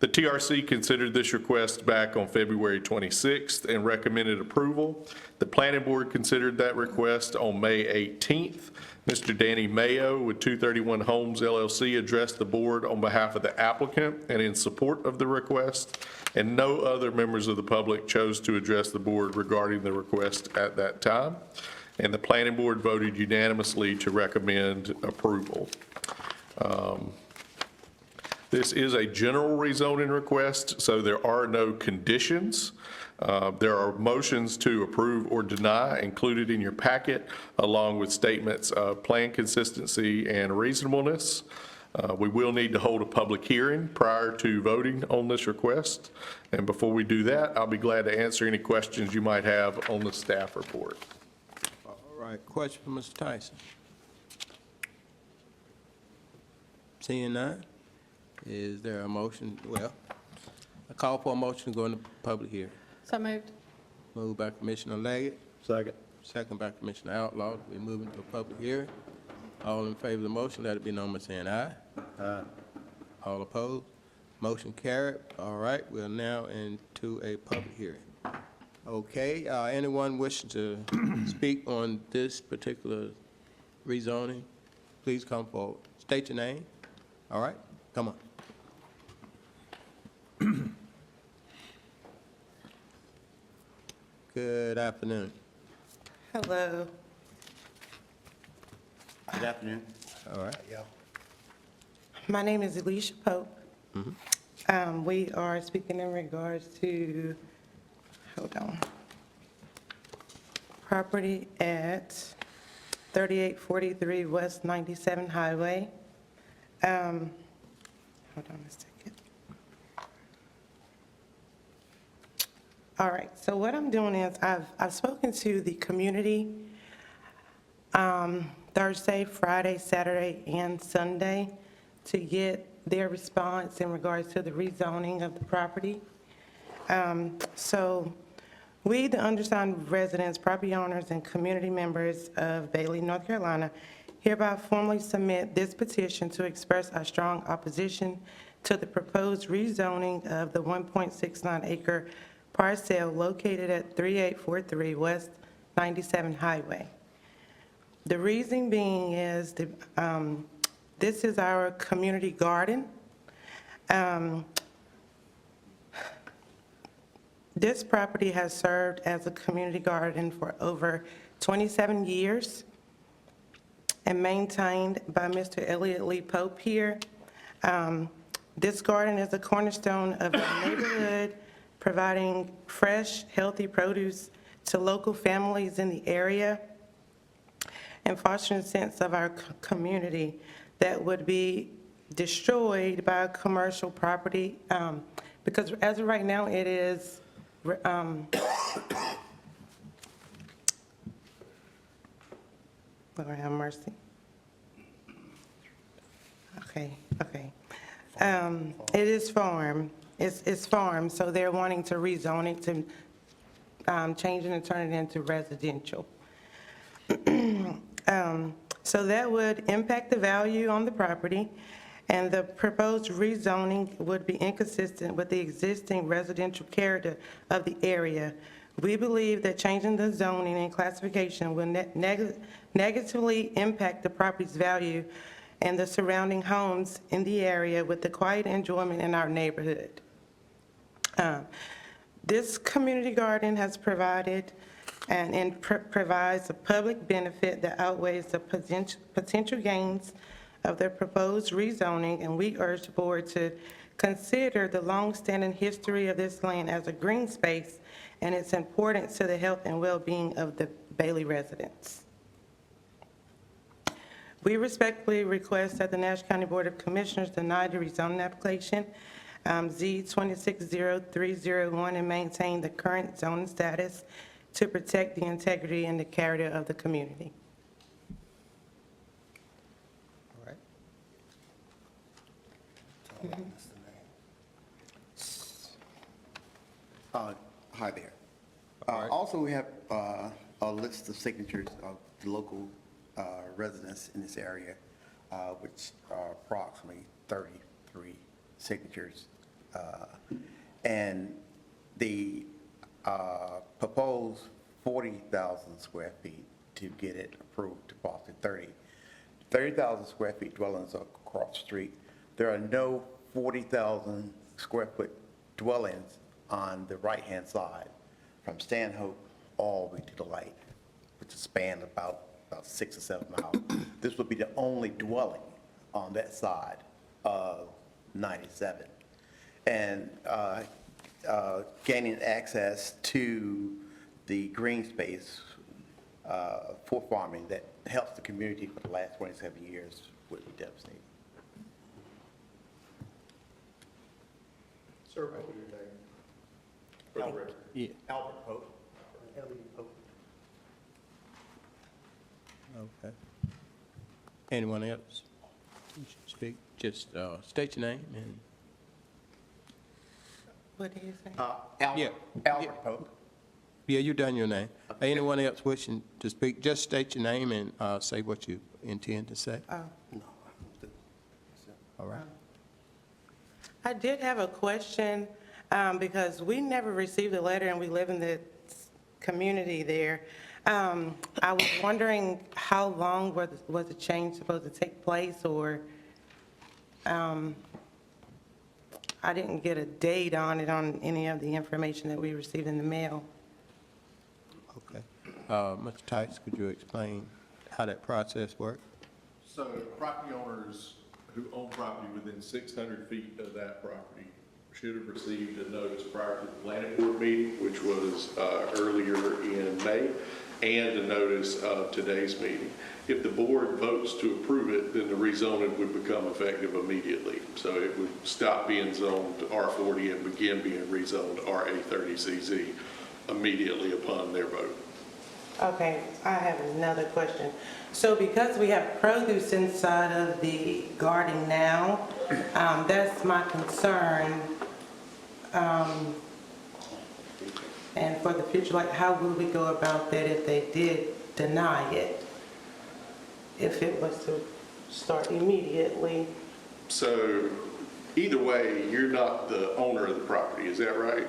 The TRC considered this request back on February 26th and recommended approval. The planning board considered that request on May 18th. Mr. Danny Mayo with 231 Homes LLC addressed the board on behalf of the applicant and in support of the request, and no other members of the public chose to address the board regarding the request at that time. And the planning board voted unanimously to recommend approval. This is a general rezoning request, so there are no conditions. There are motions to approve or deny included in your packet, along with statements of plan consistency and reasonableness. We will need to hold a public hearing prior to voting on this request. And before we do that, I'll be glad to answer any questions you might have on the staff report. All right, question for Mr. Tyson? Seeing none, is there a motion? Well, I call for a motion to go into public hearing. So moved. Moved by Commissioner Leggett, Second. second by Commissioner Outlaw. We're moving to a public hearing. All in favor of the motion, let it be known by saying aye. Aye. All opposed? Motion carried. All right, we're now into a public hearing. Okay, anyone wishing to speak on this particular rezoning, please come forward. State your name. All right, come on. Good afternoon. Hello. Good afternoon. All right. My name is Alicia Pope. We are speaking in regards to, hold on, property at 3843 West 97 Highway. Hold on a second. All right, so what I'm doing is I've spoken to the community Thursday, Friday, Saturday, and Sunday to get their response in regards to the rezoning of the property. So we, the undersigned residents, property owners, and community members of Bailey, North Carolina, hereby formally submit this petition to express our strong opposition to the proposed rezoning of the 1.69 acre parcel located at 3843 West 97 Highway. The reason being is this is our community garden. This property has served as a community garden for over 27 years and maintained by Mr. Elliott Lee Pope here. This garden is a cornerstone of our neighborhood, providing fresh, healthy produce to local families in the area and fostering a sense of our community that would be destroyed by commercial property, because as of right now, it is, Lord have mercy. Okay. It is farm. It's farm, so they're wanting to rezone it to change it and turn it into residential. So that would impact the value on the property, and the proposed rezoning would be inconsistent with the existing residential character of the area. We believe that changing the zoning and classification will negatively impact the property's value and the surrounding homes in the area with the quiet enjoyment in our neighborhood. This community garden has provided and provides a public benefit that outweighs the potential gains of the proposed rezoning, and we urge the board to consider the long-standing history of this land as a green space and its importance to the health and well-being of the Bailey residents. We respectfully request that the Nash County Board of Commissioners deny the rezoning application Z260301 and maintain the current zoning status to protect the integrity and the character of the community. All right. Hi there. Also, we have a list of signatures of the local residents in this area, which are approximately 33 signatures. And the proposed 40,000 square feet to get it approved to possibly 30,000 square feet dwellings across the street. There are no 40,000 square foot dwellings on the right-hand side from Stanhope all the way to the light, which is spanned about 6 or 7 miles. This would be the only dwelling on that side of 97. And gaining access to the green space for farming that helps the community for the last 27 years would be devastating. Sir, what was your name? For the record. Yeah. Albert Pope, L.E. Pope. Okay. Anyone else speak? Just state your name and. What do you say? Yeah. Albert Pope. Yeah, you done your name. Anyone else wishing to speak, just state your name and say what you intend to say. No. All right. I did have a question, because we never received a letter and we live in the community there. I was wondering how long was the change supposed to take place, or I didn't get a date on it on any of the information that we received in the mail. Okay. Mr. Tice, could you explain how that process worked? So property owners who own property within 600 feet of that property should have received a notice prior to the planning board meeting, which was earlier in May, and a notice of today's meeting. If the board votes to approve it, then the rezoning would become effective immediately. So it would stop being zoned R40 and begin being rezoned RA30CZ immediately upon their vote. Okay, I have another question. So because we have produce inside of the garden now, that's my concern. And for the future, like, how will we go about that if they did deny it? If it was to start immediately? So either way, you're not the owner of the property, is that right?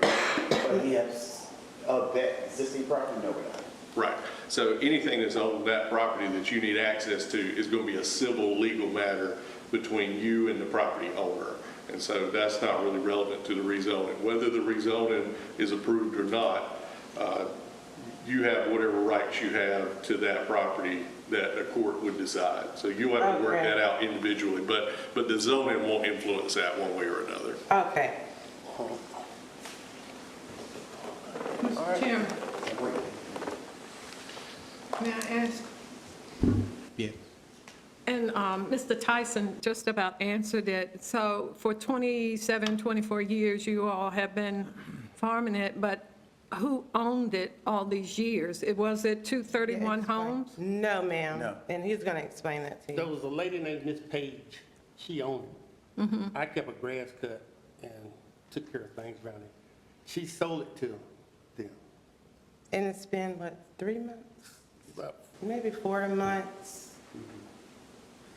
Yes, of that existing property, no, we're not. Right. So anything that's on that property that you need access to is going to be a civil legal matter between you and the property owner. And so that's not really relevant to the rezoning. Whether the rezoning is approved or not, you have whatever rights you have to that property that a court would decide. So you'll have to work that out individually, but the zoning won't influence that one way or another. Okay. Mr. Chairman, may I ask? Yeah. And Mr. Tyson just about answered it. So for 27, 24 years, you all have been farming it, but who owned it all these years? Was it 231 homes? No, ma'am. No. And he's going to explain that to you. There was a lady named Miss Page. She owned it. I kept a grass cut and took care of things around it. She sold it to them. And it's been, what, 3 months? About, Maybe 4 months.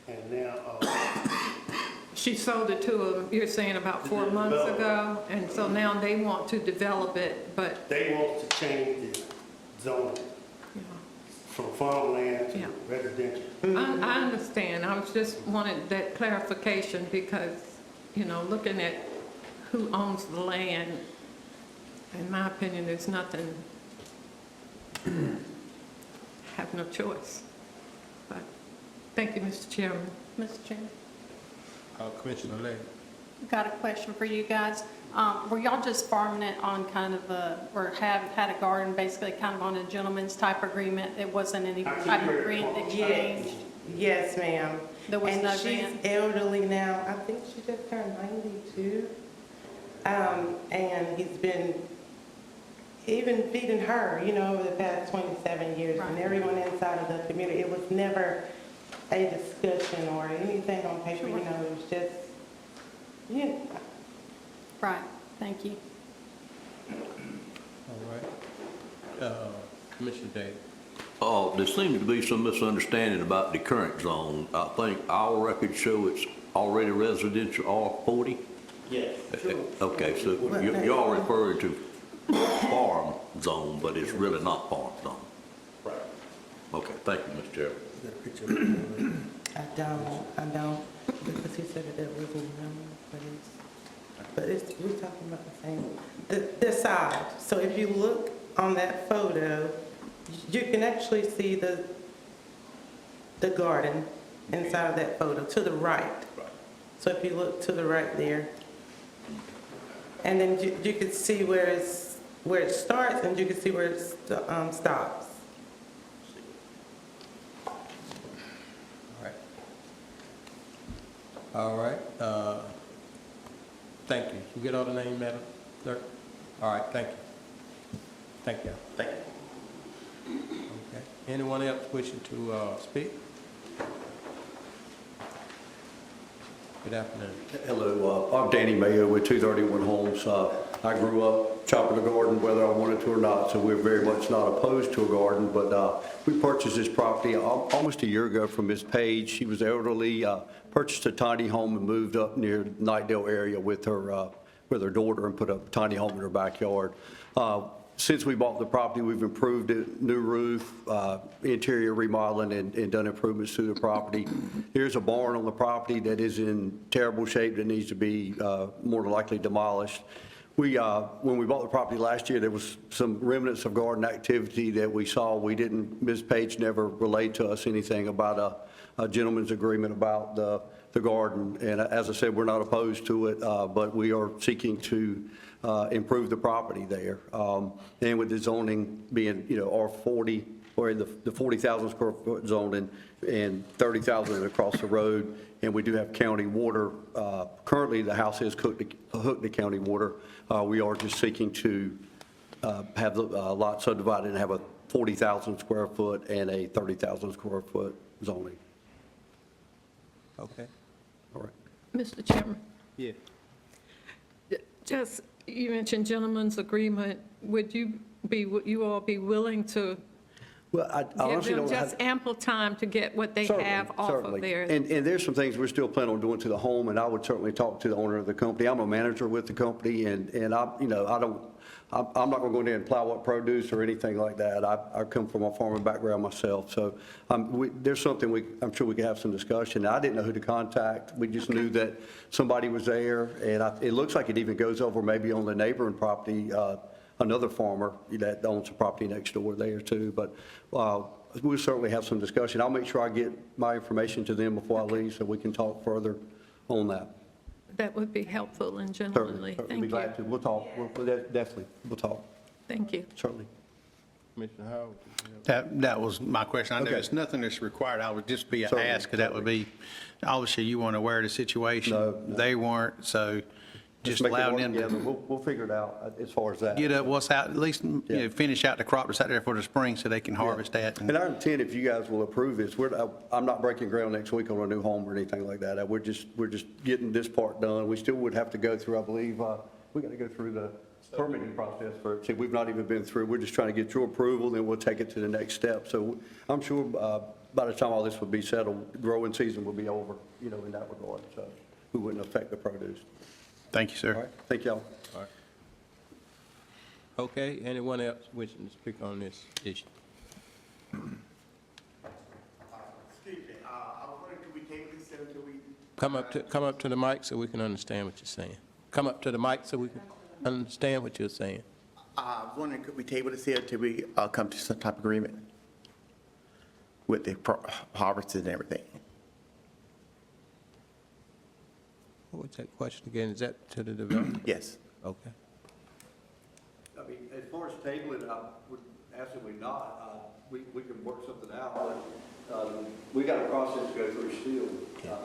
and now, She sold it to them, you're saying about 4 months ago? And so now they want to develop it, but, they want to change the zoning from farmland to Yeah. residential. I understand. I was just wanted that clarification because, you know, looking at who owns the land, in my opinion, there's nothing, have no choice. But, thank you, Mr. Chairman. Mr. Chairman, Commissioner Lay. got a question for you guys. Were y'all just farming it on kind of or have had a garden basically kind of on a gentleman's type agreement? It wasn't any type of grant exchange? Yes, ma'am. There was no And she's grant? elderly now. I think she just turned 92. And he's been even feeding her, you know, over the past 27 years, and Right. everyone inside of the community. It was never a discussion or anything on paper, you know, it was just, you know. Right, thank you. All right. Commissioner Davis. There seems to be some misunderstanding about the current zone. I think our records show it's already residential R40. Yes. Okay, so y'all referring to farm zone, but it's really not farm zone. Right. Okay, thank you, Mr. Chairman. I don't, because he said that wasn't known, but it's, we're talking about the same, the side. So if you look on that photo, you can actually see the garden inside of that photo, to the right. So if you look to the right there, and then you can see where it starts, and you can see where it stops. All right. Thank you. You get all the names, Madam Clerk? All right, thank you. Thank you. Thank you. Okay. Anyone else wishing to speak? Good afternoon. Hello, I'm Danny Mayo with 231 Homes. I grew up chopping a garden whether I wanted to or not, so we're very much not opposed to a garden, but we purchased this property almost a year ago from Ms. Page. She was elderly, purchased a tiny home and moved up near Knightdale area with her daughter and put a tiny home in her backyard. Since we bought the property, we've improved it, new roof, interior remodeling, and done improvements to the property. Here's a barn on the property that is in terrible shape that needs to be more than likely demolished. When we bought the property last year, there was some remnants of garden activity that we saw. Ms. Page never relayed to us anything about a gentleman's agreement about the garden. And as I said, we're not opposed to it, but we are seeking to improve the property there. And with the zoning being, R40, or in the 40,000 square foot zoning and 30,000 across the road, and we do have county water. Currently, the house is hooked to county water. We are just seeking to have the lot subdivided and have a 40,000 square foot and a 30,000 square foot zoning. Okay. All right. Mr. Chairman, Yeah. just, you mentioned gentleman's agreement. Would you all be willing to Well, I give honestly them don't have. just ample time to get what they have off of Certainly. there? And there's some things we're still planning on doing to the home, and I would certainly talk to the owner of the company. I'm a manager with the company, and I'm not going to go in there and plow up produce or anything like that. I come from a farming background myself, so there's something I'm sure we could have some discussion. I didn't know who to contact. We just knew that somebody was there, and it looks like it even goes over maybe on the neighboring property, another farmer that owns a property next door there too. But we'll certainly have some discussion. I'll make sure I get my information to them before I leave so we can talk further on that. That would be helpful and Certainly, gentlemanly. certainly Thank be you. glad to. We'll talk. Definitely, we'll talk. Thank you. Certainly. Commissioner Howard? That was my question. I know Okay. it's nothing that's required. I would just be an Certainly, ask, 'cause that would be, obviously, you weren't aware of the situation. No. They weren't, so just make it allowing work them together. to We'll figure it out as far as that. get up what's out, at least, finish out the crop that's out there for the spring so they can harvest that. And our intent, if you guys will approve this, I'm not breaking ground next week on a new home or anything like that. We're just getting this part done. We still would have to go through, I believe, we got to go through the permitting process for it. See, we've not even been through. We're just trying to get your approval, then we'll take it to the next step. So I'm sure by the time all this would be settled, growing season will be over, in that regard. So we wouldn't affect the produce. Thank you, sir. All right, thank y'all. All right. Okay, anyone else wishing to speak on this issue? Excuse me, I was wondering, could we table this until we? Come up to the mic so we can understand what you're saying. Come up to the mic so we can understand what you're saying. I was wondering, could we table this here until we come to some type of agreement with the harvest and everything? What was that question again? Is that to the developer? Yes. Okay. I mean, as far as tabling, I would ask that we not, we can work something out, but we got a process to go through still,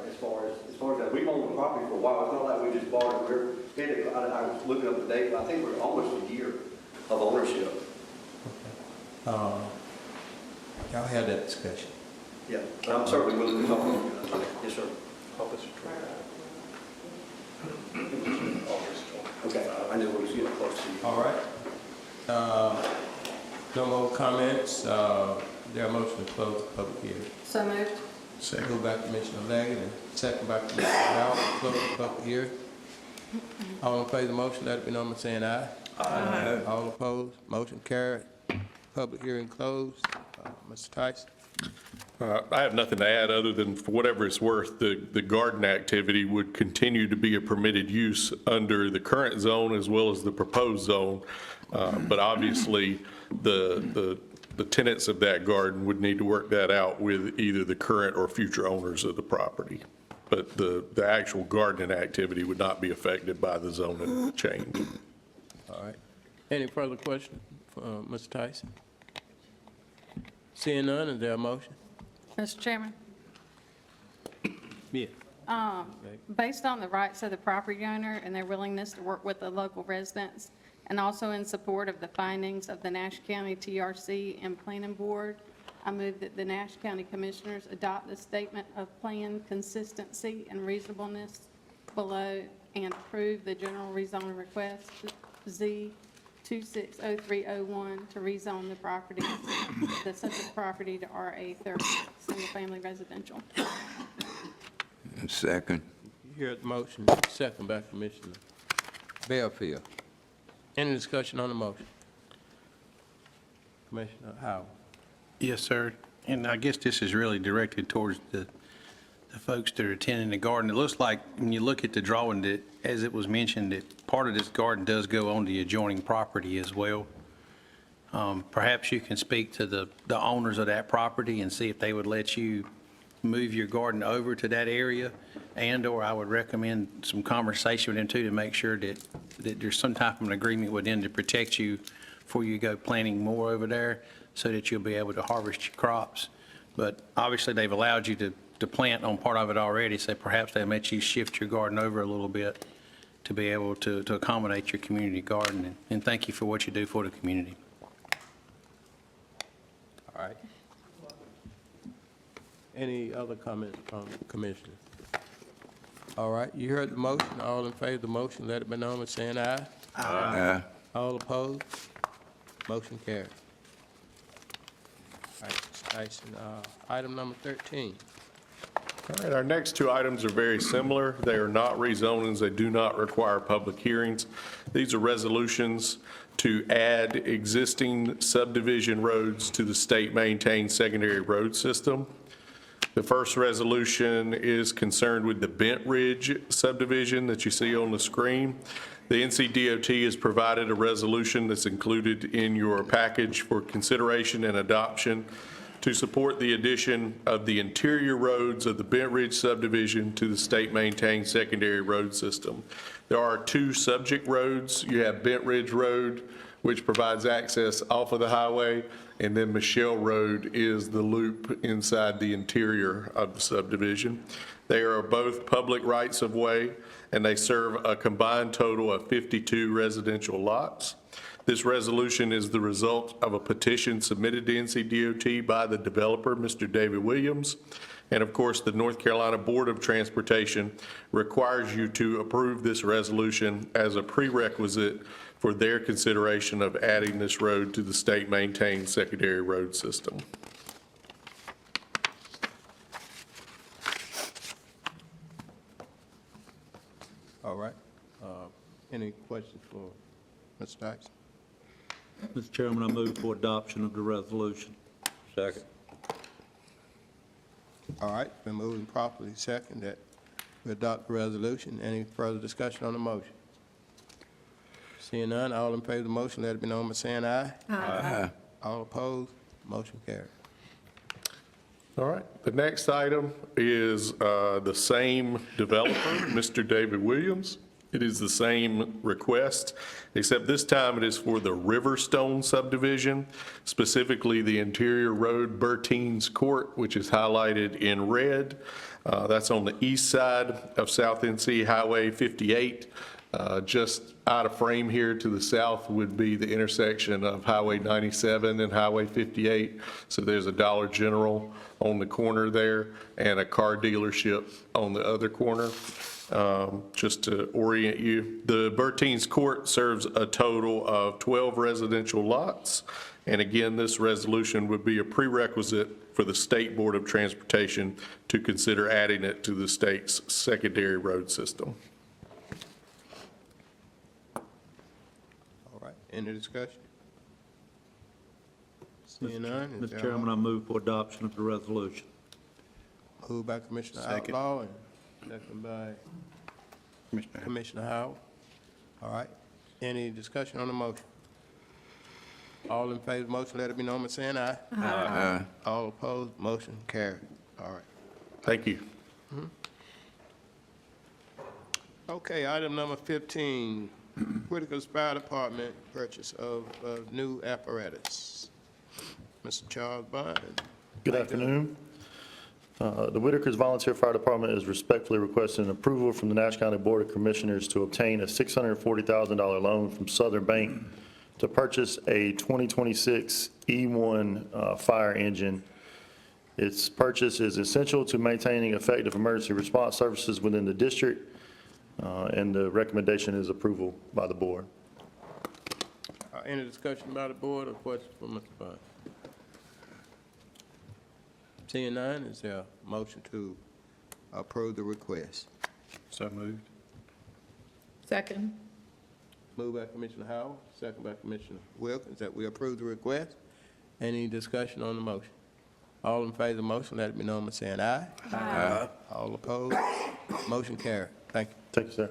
as far as that. We've owned the property for a while. It's not like we just bought it. I was looking up the date, but I think we're almost a year of ownership. Y'all had that discussion. Yeah, I'm certainly willing to talk to you. Yes, sir. Okay, I knew we was getting close to you. All right. No more comments. There a motion to close the public hearing. So moved. Moved by Commissioner Leggett and second by Commissioner Howard to close the public hearing. All in favor of the motion, let it be known by saying aye. Aye. All opposed, motion carried. Public hearing closed. Mr. Tyson? I have nothing to add other than, for whatever it's worth, the garden activity would continue to be a permitted use under the current zone as well as the proposed zone. But obviously, the tenants of that garden would need to work that out with either the current or future owners of the property. but the actual gardening activity would not be affected by the zoning change. All right. Any further questions for Mr. Tyson? Seeing none, is there a motion? Mr. Chairman, Yeah. based on the rights of the property owner and their willingness to work with the local residents, and also in support of the findings of the Nash County TRC and Planning Board, I move that the Nash County Commissioners adopt the statement of plan consistency and reasonableness below and approve the general rezoning request Z260301 to rezone the property, the subject property to RA 30, single-family residential. Second. You heard the motion, second by Commissioner Belfield. Any discussion on the motion? Commissioner Howard? Yes, sir. And I guess this is really directed towards the folks that are attending the garden. It looks like, when you look at the drawing, that, as it was mentioned, that part of this garden does go on the adjoining property as well. Perhaps you can speak to the owners of that property and see if they would let you move your garden over to that area, and/or I would recommend some conversation with them too, to make sure that there's some type of an agreement with them to protect you before you go planting more over there, so that you'll be able to harvest your crops. But obviously, they've allowed you to plant on part of it already, so perhaps they let you shift your garden over a little bit to be able to accommodate your community garden. And thank you for what you do for the community. All right. Any other comments from Commissioners? All right, you heard the motion. All in favor of the motion, let it be known by saying aye. Aye. All opposed? Motion carried. All right, Mr. Tyson, item number 13. All right, our next two items are very similar. They are not rezonings. They do not require public hearings. These are resolutions to add existing subdivision roads to the state-maintained secondary road system. The first resolution is concerned with the Bent Ridge subdivision that you see on the screen. The NCDOT has provided a resolution that's included in your package for consideration and adoption to support the addition of the interior roads of the Bent Ridge subdivision to the state-maintained secondary road system. There are two subject roads. You have Bent Ridge Road, which provides access off of the highway, and then Michelle Road is the loop inside the interior of the subdivision. They are both public rights-of-way, and they serve a combined total of 52 residential lots. This resolution is the result of a petition submitted to NCDOT by the developer, Mr. David Williams. And of course, the North Carolina Board of Transportation requires you to approve this resolution as a prerequisite for their consideration of adding this road to the state-maintained secondary road system. All right. Any questions for Mr. Tyson? Mr. Chairman, I move for adoption of the resolution. Second. All right, been moving properly second that we adopt the resolution. Any further discussion on the motion? Seeing none, all in favor of the motion, let it be known by saying aye. Aye. All opposed, motion carried. All right, the next item is the same developer, Mr. David Williams. It is the same request, except this time it is for the Riverstone subdivision, specifically the interior road Bertines Court, which is highlighted in red. That's on the east side of South NC Highway 58. Just out of frame here to the south would be the intersection of Highway 97 and Highway 58. So there's a Dollar General on the corner there and a car dealership on the other corner. Just to orient you, the Bertines Court serves a total of 12 residential lots. And again, this resolution would be a prerequisite for the State Board of Transportation to consider adding it to the state's secondary road system. All right, any discussion? Seeing none. is Mr. there a Chairman, I move for adoption of the resolution. Moved by Commissioner Second. Outlaw and second by Commissioner Howard. All right, any discussion on the motion? All in favor of the motion, let it be known by saying aye. Aye. All opposed, motion carried. All right. Thank you. Okay, item number 15, Whitaker's Fire Department purchase of new apparatus. Mr. Charles Bond. Good afternoon. The Whitaker's Volunteer Fire Department is respectfully requesting approval from the Nash County Board of Commissioners to obtain a $640,000 loan from Southern Bank to purchase a 2026 E1 fire engine. Its purchase is essential to maintaining effective emergency response services within the district, and the recommendation is approval by the board. Any discussion by the board or questions for Mr. Bond? Seeing none, is there a motion to approve the request? So moved. Second. Moved by Commissioner Howard, second by Commissioner Wilkins, that we approve the request. Any discussion on the motion? All in favor of the motion, let it be known by saying aye. Aye. All opposed? Motion carried. Thank you. Thank you, sir.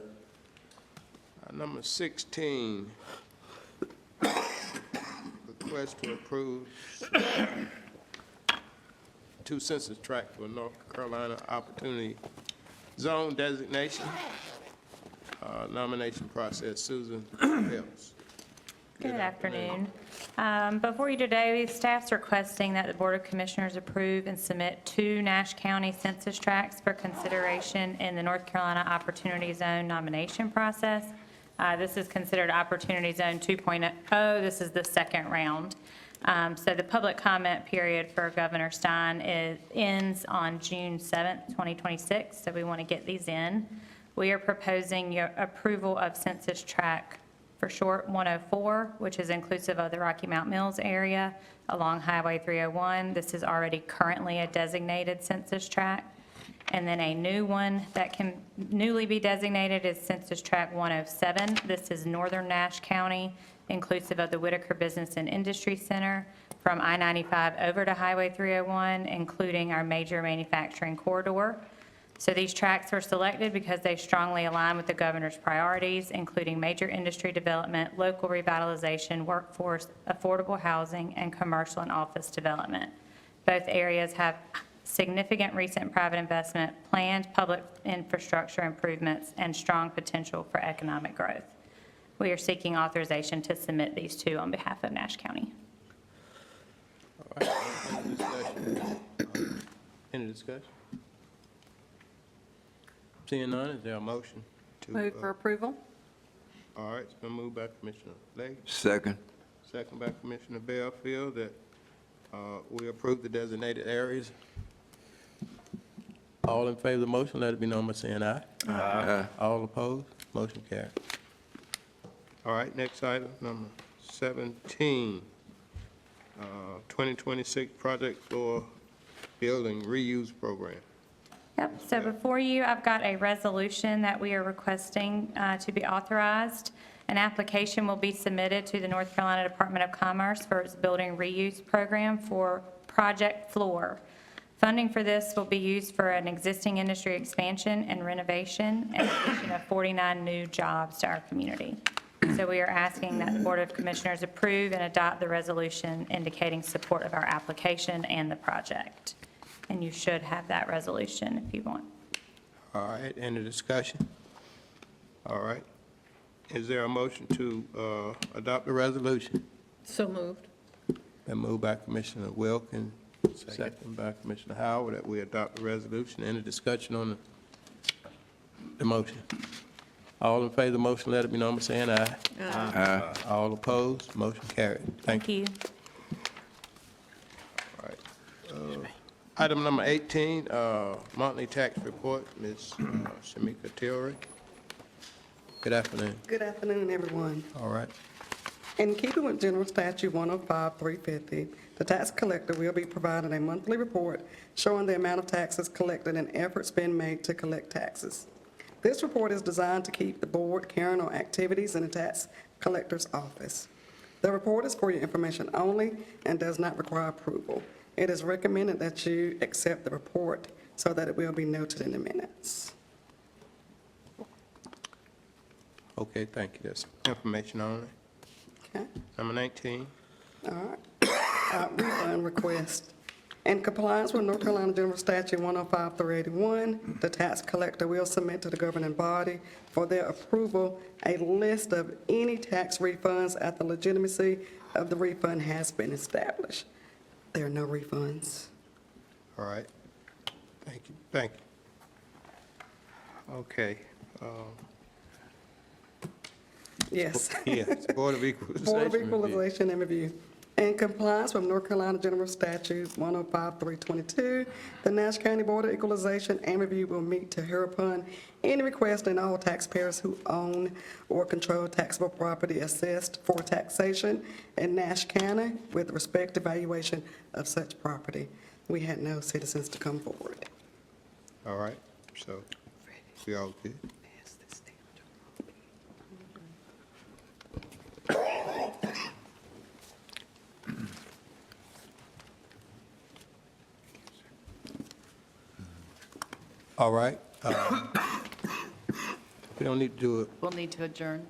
Number 16, request to approve 2 census tracts for North Carolina Opportunity Zone designation. Nomination process, Susan Phelps. Good afternoon. Before you today, staff's requesting that the Board of Commissioners approve and submit 2 Nash County census tracts for consideration in the North Carolina Opportunity Zone nomination process. This is considered Opportunity Zone 2.0. This is the second round. So the public comment period for Governor Stein ends on June 7th, 2026, so we want to get these in. We are proposing your approval of census tract, for short, 104, which is inclusive of the Rocky Mount Mills area along Highway 301. This is already currently a designated census tract. And then a new one that can newly be designated is Census Tract 107. This is northern Nash County, inclusive of the Whitaker Business and Industry Center, from I-95 over to Highway 301, including our major manufacturing corridor. So these tracts were selected because they strongly align with the governor's priorities, including major industry development, local revitalization, workforce, affordable housing, and commercial and office development. Both areas have significant recent private investment, planned public infrastructure improvements, and strong potential for economic growth. We are seeking authorization to submit these 2 on behalf of Nash County. All right, any discussion? Any discussion? Seeing none, is there a motion to? Move for approval. All right, it's been moved by Commissioner Leggett, Second. second by Commissioner Bellfield, that we approve the designated areas. All in favor of the motion, let it be known by saying aye. Aye. All opposed, motion carried. All right, next item, number 17, 2026 project for building reuse program. Yep, so before you, I've got a resolution that we are requesting to be authorized. An application will be submitted to the North Carolina Department of Commerce for its building reuse program for Project Floor. Funding for this will be used for an existing industry expansion and renovation and addition of 49 new jobs to our community. So we are asking that the Board of Commissioners approve and adopt the resolution indicating support of our application and the project. And you should have that resolution if you want. All right, any discussion? All right. Is there a motion to adopt the resolution? So moved. Been moved by Commissioner Wilkins, second by Commissioner Howard, that we adopt the resolution. Any discussion on the motion? All in favor of the motion, let it be known by saying aye. Aye. All opposed, motion carried. Thank you. Thank you. All right. Item number 18, monthly tax report, Ms. Shamika Tilry. Good afternoon. Good afternoon, everyone. All right. In keeping with General Statute 105-350, the tax collector will be providing a monthly report showing the amount of taxes collected and efforts being made to collect taxes. This report is designed to keep the board current on activities in the tax collector's office. The report is for your information only and does not require approval. It is recommended that you accept the report so that it will be noted in the minutes. Okay, thank you. That's information only. Okay. Number 19. All right. Refund request. In compliance with North Carolina General Statute 105-381, the tax collector will submit to the governing body for their approval a list of any tax refunds after legitimacy of the refund has been established. There are no refunds. All right. Thank you, thank you. Okay. Yes. Yes, Board of Equalization. Board of Review. Equalization and Review. In compliance with North Carolina General Statute 105-322, the Nash County Board of Equalization and Review will meet to hear upon any request in all taxpayers who own or control taxable property assessed for taxation in Nash County with respect to valuation of such property. We had no citizens to come forward. All right, so we all good? All right. We don't need to do it. We'll need to adjourn.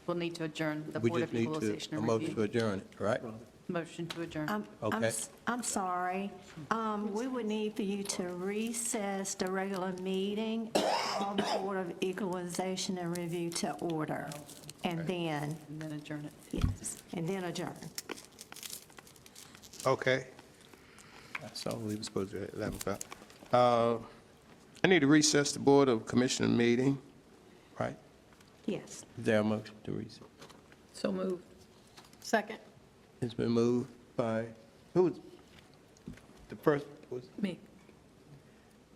We'll need to adjourn the We Board just of need Equalization to, a and motion to Review. adjourn it, right? Motion to adjourn. Okay. I'm sorry. We would need for you to recess the regular meeting and call the Board of Equalization and Review to order, and then, And then adjourn it. yes, and then adjourn. Okay. That's all we were supposed to do at 11 o'clock. I need to recess the Board of Commissioner meeting, right? Yes. Is there a motion to recess? So moved. Second. It's been moved by, who was, the first was? Me.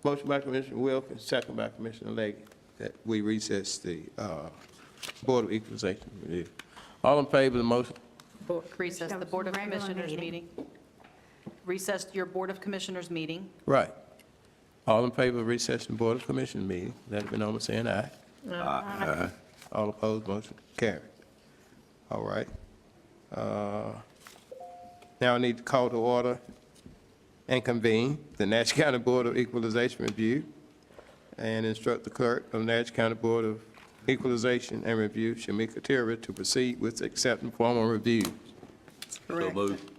Motion by Commissioner Wilkins, second by Commissioner Leggett, that we recess the Board of Equalization Review. All in favor of the motion? Recess the Board of Regular Commissioners meeting. meeting. Recess your Board of Commissioners meeting. Right. All in favor of recessing the Board of Commissioners meeting, let it be known by saying aye. Aye. All opposed, motion carried. All right. Now I need to call to order and convene the Nash County Board of Equalization Review and instruct the clerk of Nash County Board of Equalization and Review, Shamika Terry, to proceed with accepting formal review. So moved.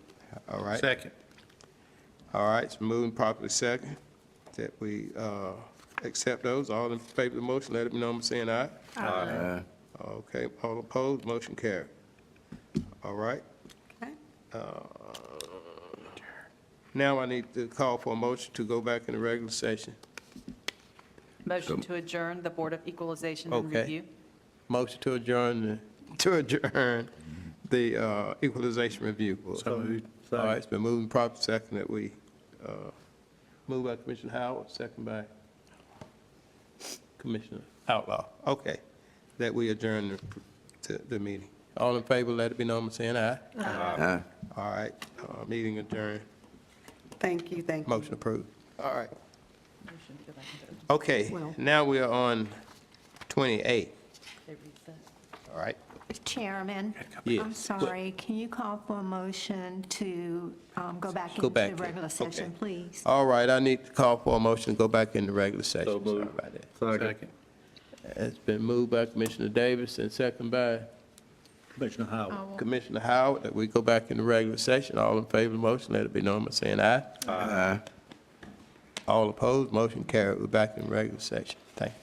All right. Second. All right, it's moving properly second that we accept those. All in favor of the motion, let it be known by saying aye. Aye. Okay, all opposed, motion carried. All right. Okay. Now I need to call for a motion to go back in the regular session. Motion to adjourn the Board of Equalization and Okay. Review. Motion to adjourn the Equalization Review Board. So moved. All right, it's been moving properly second that we, moved by Commissioner Howard, second by Commissioner Outlaw. Okay, that we adjourn the meeting. All in favor, let it be known by saying aye. Aye. All right, meeting adjourned. Thank you, thank you. Motion approved. All right. Motion to go back into- Okay, Well- now we are on 28. they recess. All right. Chairman, Yes. I'm sorry, can you call for a motion to go back Go into back the in. regular session, Okay. please? All right, I need to call for a motion to go back in the regular session. So moved. Sorry about that. Second. It's been moved by Commissioner Davis and second by Commissioner Howard. Commissioner Howard that we go back in the regular session. All in favor of the motion, let it be known by saying aye. Aye. All opposed, motion carried. We're back in the regular session. Thank you.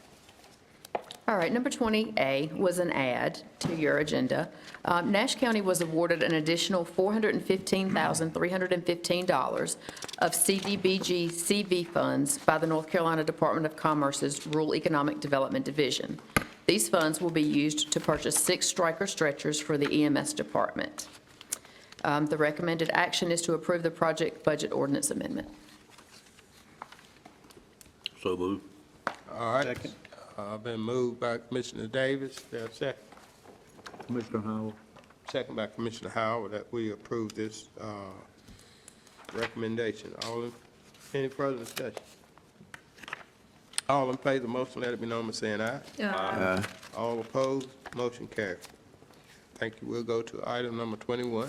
All right, number 20A was an add to your agenda. Nash County was awarded an additional $415,315 of CDBG CV funds by the North Carolina Department of Commerce's Rural Economic Development Division. These funds will be used to purchase 6 Stryker stretchers for the EMS department. The recommended action is to approve the project budget ordinance amendment. So moved. All right. Been moved by Commissioner Davis. There a second? Commissioner Howard. Second by Commissioner Howard that we approve this recommendation. Any further discussion? All in favor of the motion, let it be known by saying aye. Aye. All opposed, motion carried. Thank you. We'll go to item number 21.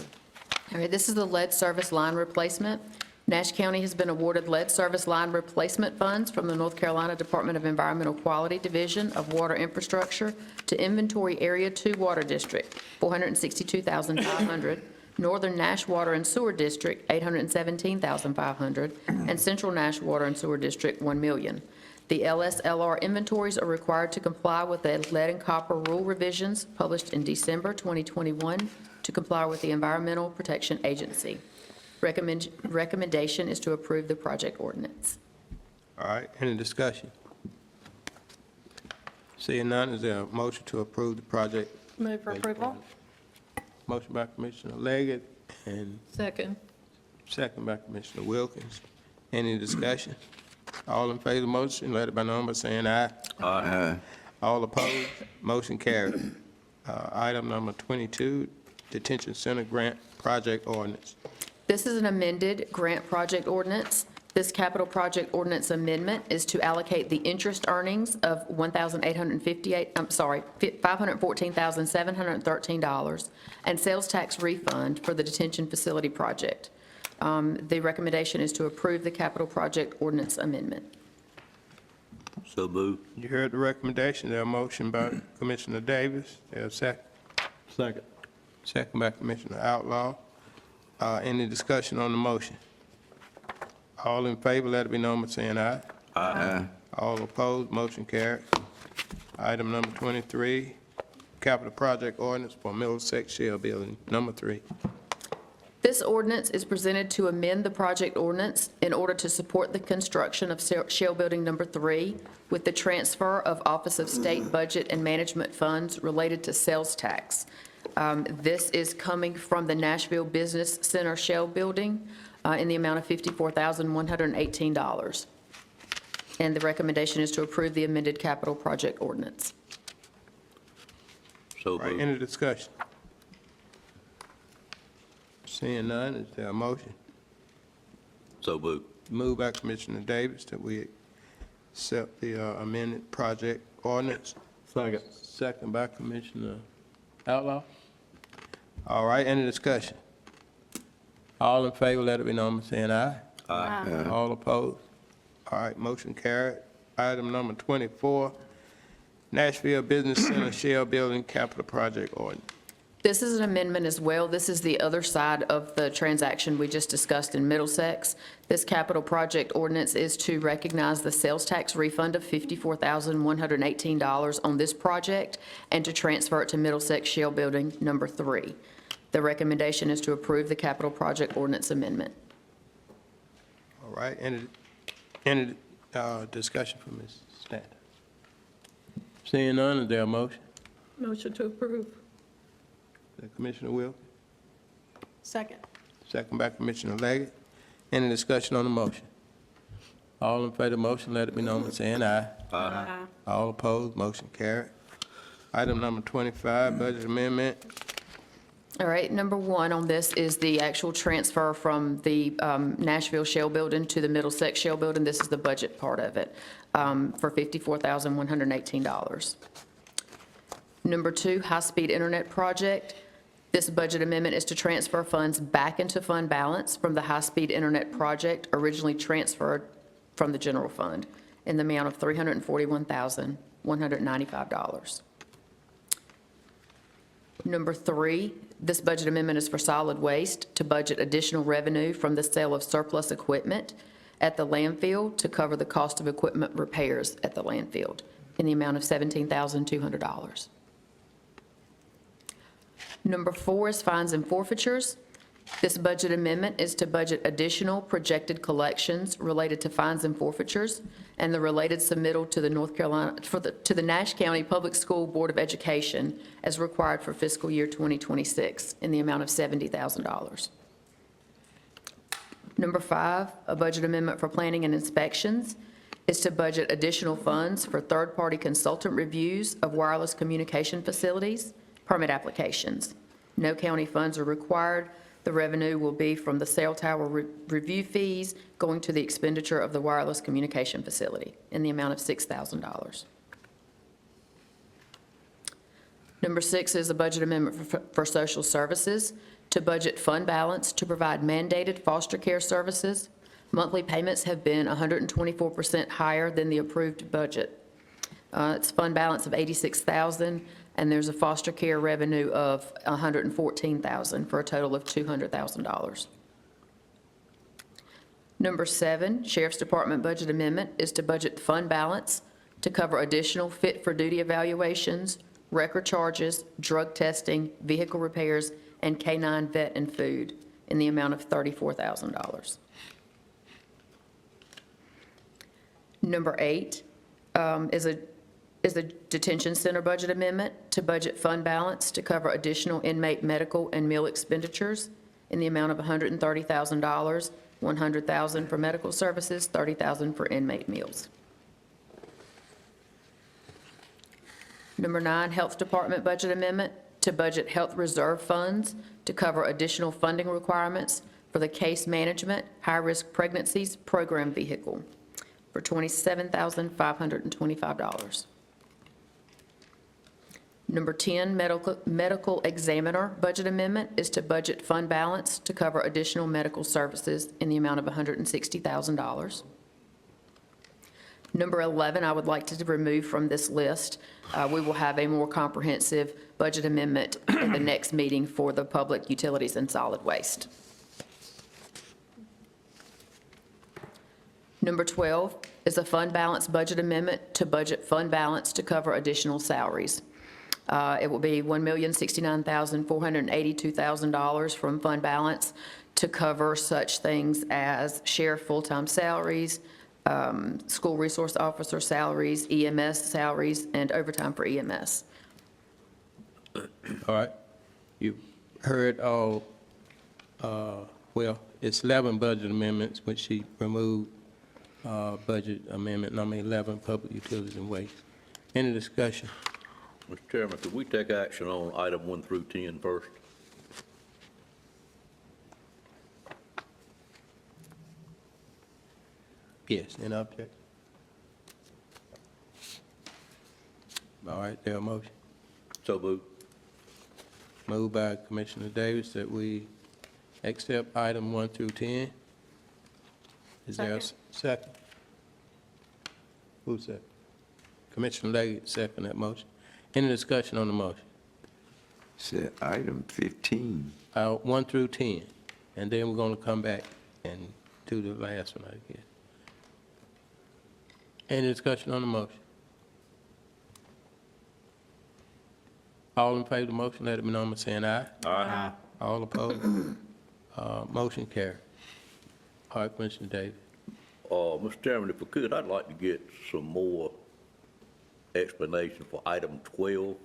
All right, this is the lead service line replacement. Nash County has been awarded lead service line replacement funds from the North Carolina Department of Environmental Quality Division of Water Infrastructure to Inventory Area 2 Water District, $462,500, Northern Nash Water and Sewer District, $817,500, and Central Nash Water and Sewer District, $1 million. The LSLR inventories are required to comply with the lead and copper rule revisions published in December 2021 to comply with the Environmental Protection Agency. Recommendation is to approve the project ordinance. All right, any discussion? Seeing none, is there a motion to approve the project? Move for approval. Motion by Commissioner Leggett and Second. second by Commissioner Wilkins. Any discussion? All in favor of the motion, let it be known by saying aye. Aye. All opposed, motion carried. Item number 22, Detention Center Grant Project Ordinance. This is an amended grant project ordinance. This capital project ordinance amendment is to allocate the interest earnings of $514,713 and sales tax refund for the detention facility project. The recommendation is to approve the capital project ordinance amendment. So moved. You heard the recommendation. There a motion by Commissioner Davis. There a second? Second. Second by Commissioner Outlaw. Any discussion on the motion? All in favor, let it be known by saying aye. Aye. All opposed, motion carried. Item number 23, Capital Project Ordinance for Middlesex Shell Building, number 3. This ordinance is presented to amend the project ordinance in order to support the construction of Shell Building Number 3 with the transfer of Office of State Budget and Management funds related to sales tax. This is coming from the Nashville Business Center Shell Building in the amount of $54,118. And the recommendation is to approve the amended capital project ordinance. So All right, moved. any discussion? Seeing none, is there a motion? So moved. Moved by Commissioner Davis that we accept the amended project ordinance. Second. Second by Commissioner Outlaw. All right, any discussion? All in favor, let it be known by saying aye. Aye. All opposed? All right, motion carried. Item number 24, Nashville Business Center Shell Building Capital Project Ordinance. This is an amendment as well. This is the other side of the transaction we just discussed in Middlesex. This capital project ordinance is to recognize the sales tax refund of $54,118 on this project and to transfer it to Middlesex Shell Building Number 3. The recommendation is to approve the capital project ordinance amendment. All right, any discussion from Ms. Stanton? Seeing none, is there a motion? Motion to approve. Commissioner Wilkins? Second. Second by Commissioner Leggett. Any discussion on the motion? All in favor of the motion, let it be known by saying aye. Aye. All opposed, motion carried. Item number 25, budget amendment. All right, number 1 on this is the actual transfer from the Nashville Shell Building to the Middlesex Shell Building. This is the budget part of it for $54,118. Number 2, high-speed internet project. This budget amendment is to transfer funds back into fund balance from the high-speed internet project originally transferred from the general fund in the amount of $341,195. Number 3, this budget amendment is for solid waste to budget additional revenue from the sale of surplus equipment at the landfill to cover the cost of equipment repairs at the landfill in the amount of $17,200. Number 4 is fines and forfeitures. This budget amendment is to budget additional projected collections related to fines and forfeitures and the related submittal to the to the Nash County Public School Board of Education as required for fiscal year 2026 in the amount of $70,000. Number 5, a budget amendment for planning and inspections is to budget additional funds for third-party consultant reviews of wireless communication facilities, permit applications. No county funds are required. The revenue will be from the cell tower review fees going to the expenditure of the wireless communication facility in the amount of $6,000. Number 6 is a budget amendment for social services to budget fund balance to provide mandated foster care services. Monthly payments have been 124% higher than the approved budget. It's fund balance of $86,000, and there's a foster care revenue of $114,000 for a total of $200,000. Number 7, Sheriff's Department budget amendment is to budget fund balance to cover additional fit-for-duty evaluations, record charges, drug testing, vehicle repairs, and K-9 vet and food in the amount of $34,000. Number 8 is a detention center budget amendment to budget fund balance to cover additional inmate medical and meal expenditures in the amount of $130,000, $100,000 for medical services, $30,000 for inmate meals. Number 9, Health Department budget amendment to budget health reserve funds to cover additional funding requirements for the case management high-risk pregnancies program vehicle for $27,525. Number 10, medical examiner budget amendment is to budget fund balance to cover additional medical services in the amount of $160,000. Number 11, I would like to remove from this list. We will have a more comprehensive budget amendment in the next meeting for the public utilities and solid waste. Number 12 is a fund balance budget amendment to budget fund balance to cover additional salaries. It will be $1,069,482,000 from fund balance to cover such things as sheriff full-time salaries, school resource officer salaries, EMS salaries, and overtime for EMS. All right. You heard all, well, it's 11 budget amendments, which she removed budget amendment number 11, public utilities and waste. Any discussion? Mr. Chairman, could we take action on item 1 through 10 first? Yes, any objection? All right, there a motion? So moved. Moved by Commissioner Davis that we accept item 1 through 10. Is there a second? Who's second? Commissioner Leggett, second that motion. Any discussion on the motion? Said item 15. 1 through 10, and then we're going to come back and do the last one, I guess. Any discussion on the motion? All in favor of the motion, let it be known by saying aye. Aye. All opposed? Motion carried. All right, Commissioner Davis. Mr. Chairman, if we could, I'd like to get some more explanation for item 12.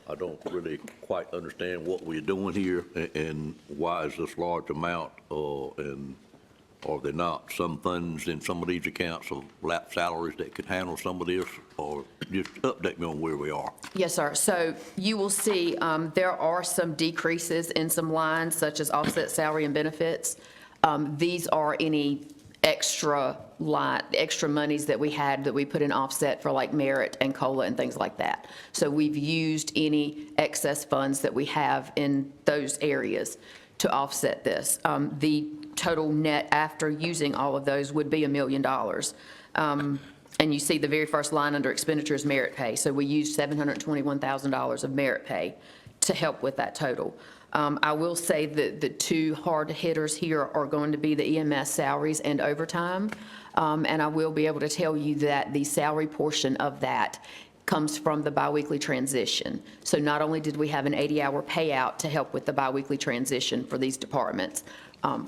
I don't really quite understand what we're doing here and why is this large amount, and are there not some funds in some of these accounts of lap salaries that could handle some of this, or just update me on where we are? Yes, sir. So you will see there are some decreases in some lines such as offset salary and benefits. These are any extra monies that we had that we put in offset for like merit and COLA and things like that. So we've used any excess funds that we have in those areas to offset this. The total net after using all of those would be $1 million. And you see the very first line under expenditures, merit pay. So we used $721,000 of merit pay to help with that total. I will say that the two hard hitters here are going to be the EMS salaries and overtime. And I will be able to tell you that the salary portion of that comes from the biweekly transition. So not only did we have an 80-hour payout to help with the biweekly transition for these departments,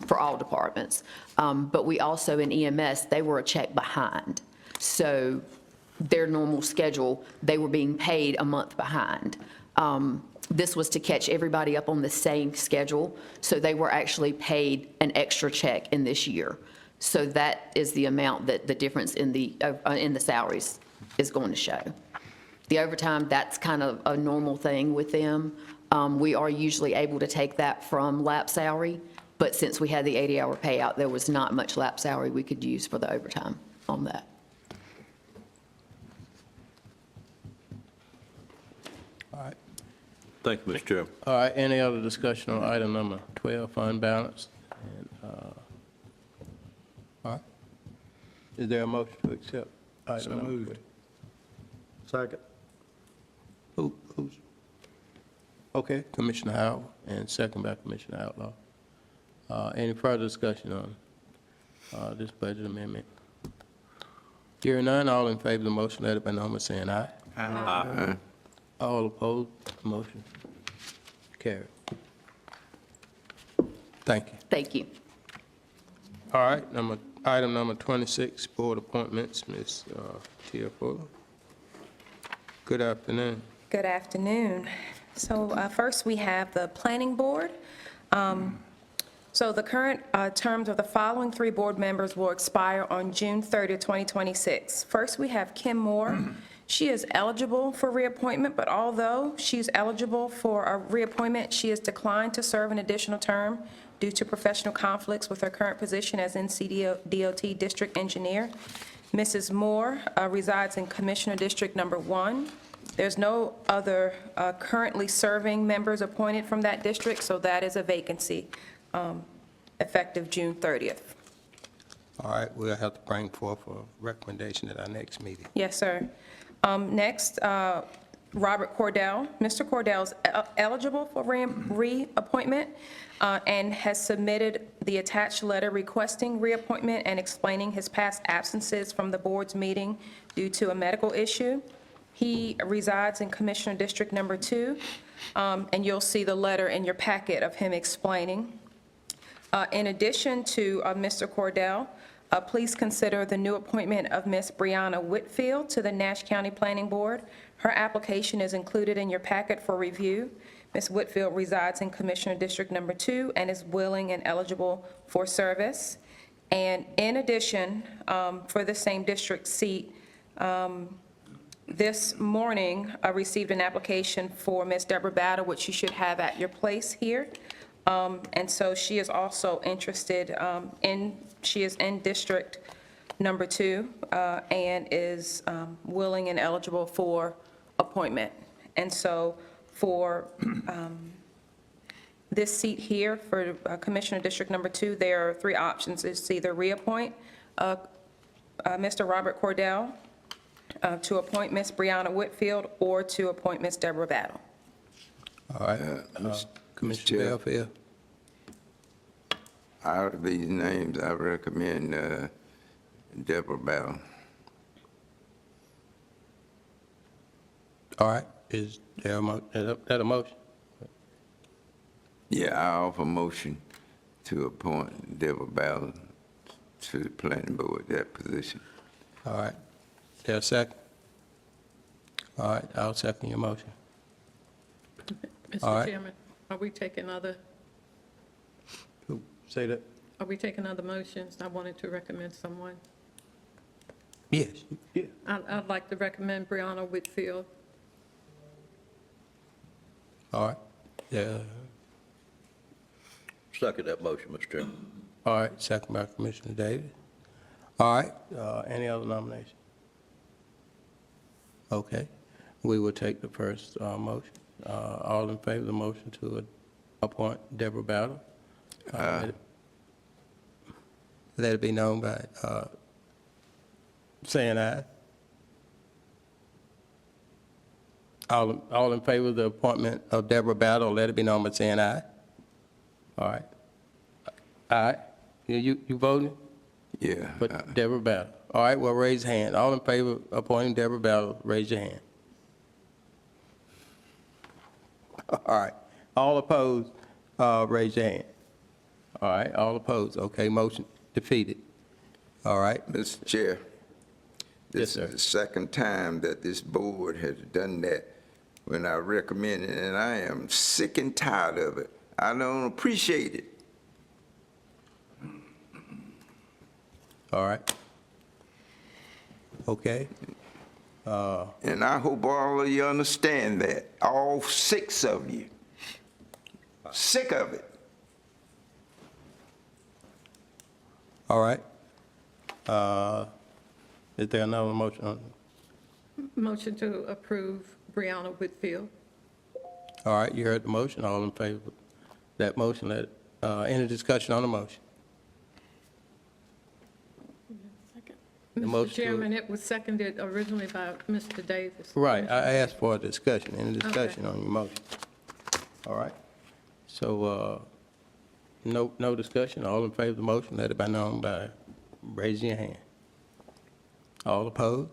for all departments, but we also in EMS, they were a check behind. So their normal schedule, they were being paid a month behind. This was to catch everybody up on the same schedule, so they were actually paid an extra check in this year. So that is the amount that the difference in the salaries is going to show. The overtime, that's kind of a normal thing with them. We are usually able to take that from lap salary, but since we had the 80-hour payout, there was not much lap salary we could use for the overtime on that. All right. Thank you, Mr. Chairman. All right, any other discussion on item number 12, fund balance? And, all right. Is there a motion to accept item number 12? Second. Who's? Okay, Commissioner Howard, and second by Commissioner Outlaw. Any further discussion on this budget amendment? Hearing none, all in favor of the motion, let it be known by saying aye. Aye. All opposed, motion carried. Thank you. Thank you. All right, item number 26, board appointments, Ms. Tia Fuller. Good afternoon. Good afternoon. So first, we have the Planning Board. So the current terms of the following three board members will expire on June 30, 2026. First, we have Kim Moore. She is eligible for reappointment, but although she's eligible for a reappointment, she has declined to serve an additional term due to professional conflicts with her current position as NCDOT District Engineer. Mrs. Moore resides in Commissioner District Number 1. There's no other currently serving members appointed from that district, so that is a vacancy effective June 30th. All right, we'll have to bring forth a recommendation at our next meeting. Yes, sir. Next, Robert Cordell. Mr. Cordell is eligible for reappointment and has submitted the attached letter requesting reappointment and explaining his past absences from the board's meeting due to a medical issue. He resides in Commissioner District Number 2, and you'll see the letter in your packet of him explaining. In addition to Mr. Cordell, please consider the new appointment of Ms. Brianna Whitfield to the Nash County Planning Board. Her application is included in your packet for review. Ms. Whitfield resides in Commissioner District Number 2 and is willing and eligible for service. And in addition, for the same district seat, this morning, I received an application for Ms. Deborah Battle, which you should have at your place here. And so she is also interested she is in District Number 2 and is willing and eligible for appointment. And so for this seat here, for Commissioner District Number 2, there are three options. It's either reappoint Mr. Robert Cordell, to appoint Ms. Brianna Whitfield, or to appoint Ms. Deborah Battle. All right, Commissioner Belfield. Out of these names, I recommend Deborah Battle. All right, is there a motion? Yeah, I offer motion to appoint Deborah Battle to the planning board, that position. All right, is there a second? All right, I'll second your motion. All Mr. right. Chairman, are we taking other, Say that. are we taking other motions? I wanted to recommend someone. Yes. Yeah. I'd like to recommend Brianna Whitfield. All right, yeah, Second that motion, Mr. Chairman. all right, second by Commissioner Davis. All right, any other nomination? Okay, we will take the first motion. All in favor of the motion to appoint Deborah Battle? Let it be known by saying aye. All in favor of the appointment of Deborah Battle, let it be known by saying aye. All right. Aye. You voting? Yeah. But Deborah Battle. All right, well, raise your hand. All in favor of appointing Deborah Battle, raise your hand. All right. All opposed, raise your hand. All right, all opposed. Okay, motion defeated. All right. Mr. Chair, this is the second time that this board has done that when I recommended, and I am sick and tired of it. I don't appreciate it. All right. Okay. And I hope all of you understand that, all 6 of you. Sick of it. All right. Is there another motion? Motion to approve Brianna Whitfield. All right, you heard the motion. All in favor of that motion, any discussion on the motion? The Mr. motion to- Chairman, it was seconded originally by Mr. Davis. Right, I asked for a discussion, any discussion on your motion? All right, so, no discussion, all in favor of the motion, let it be known by raising your hand. All opposed?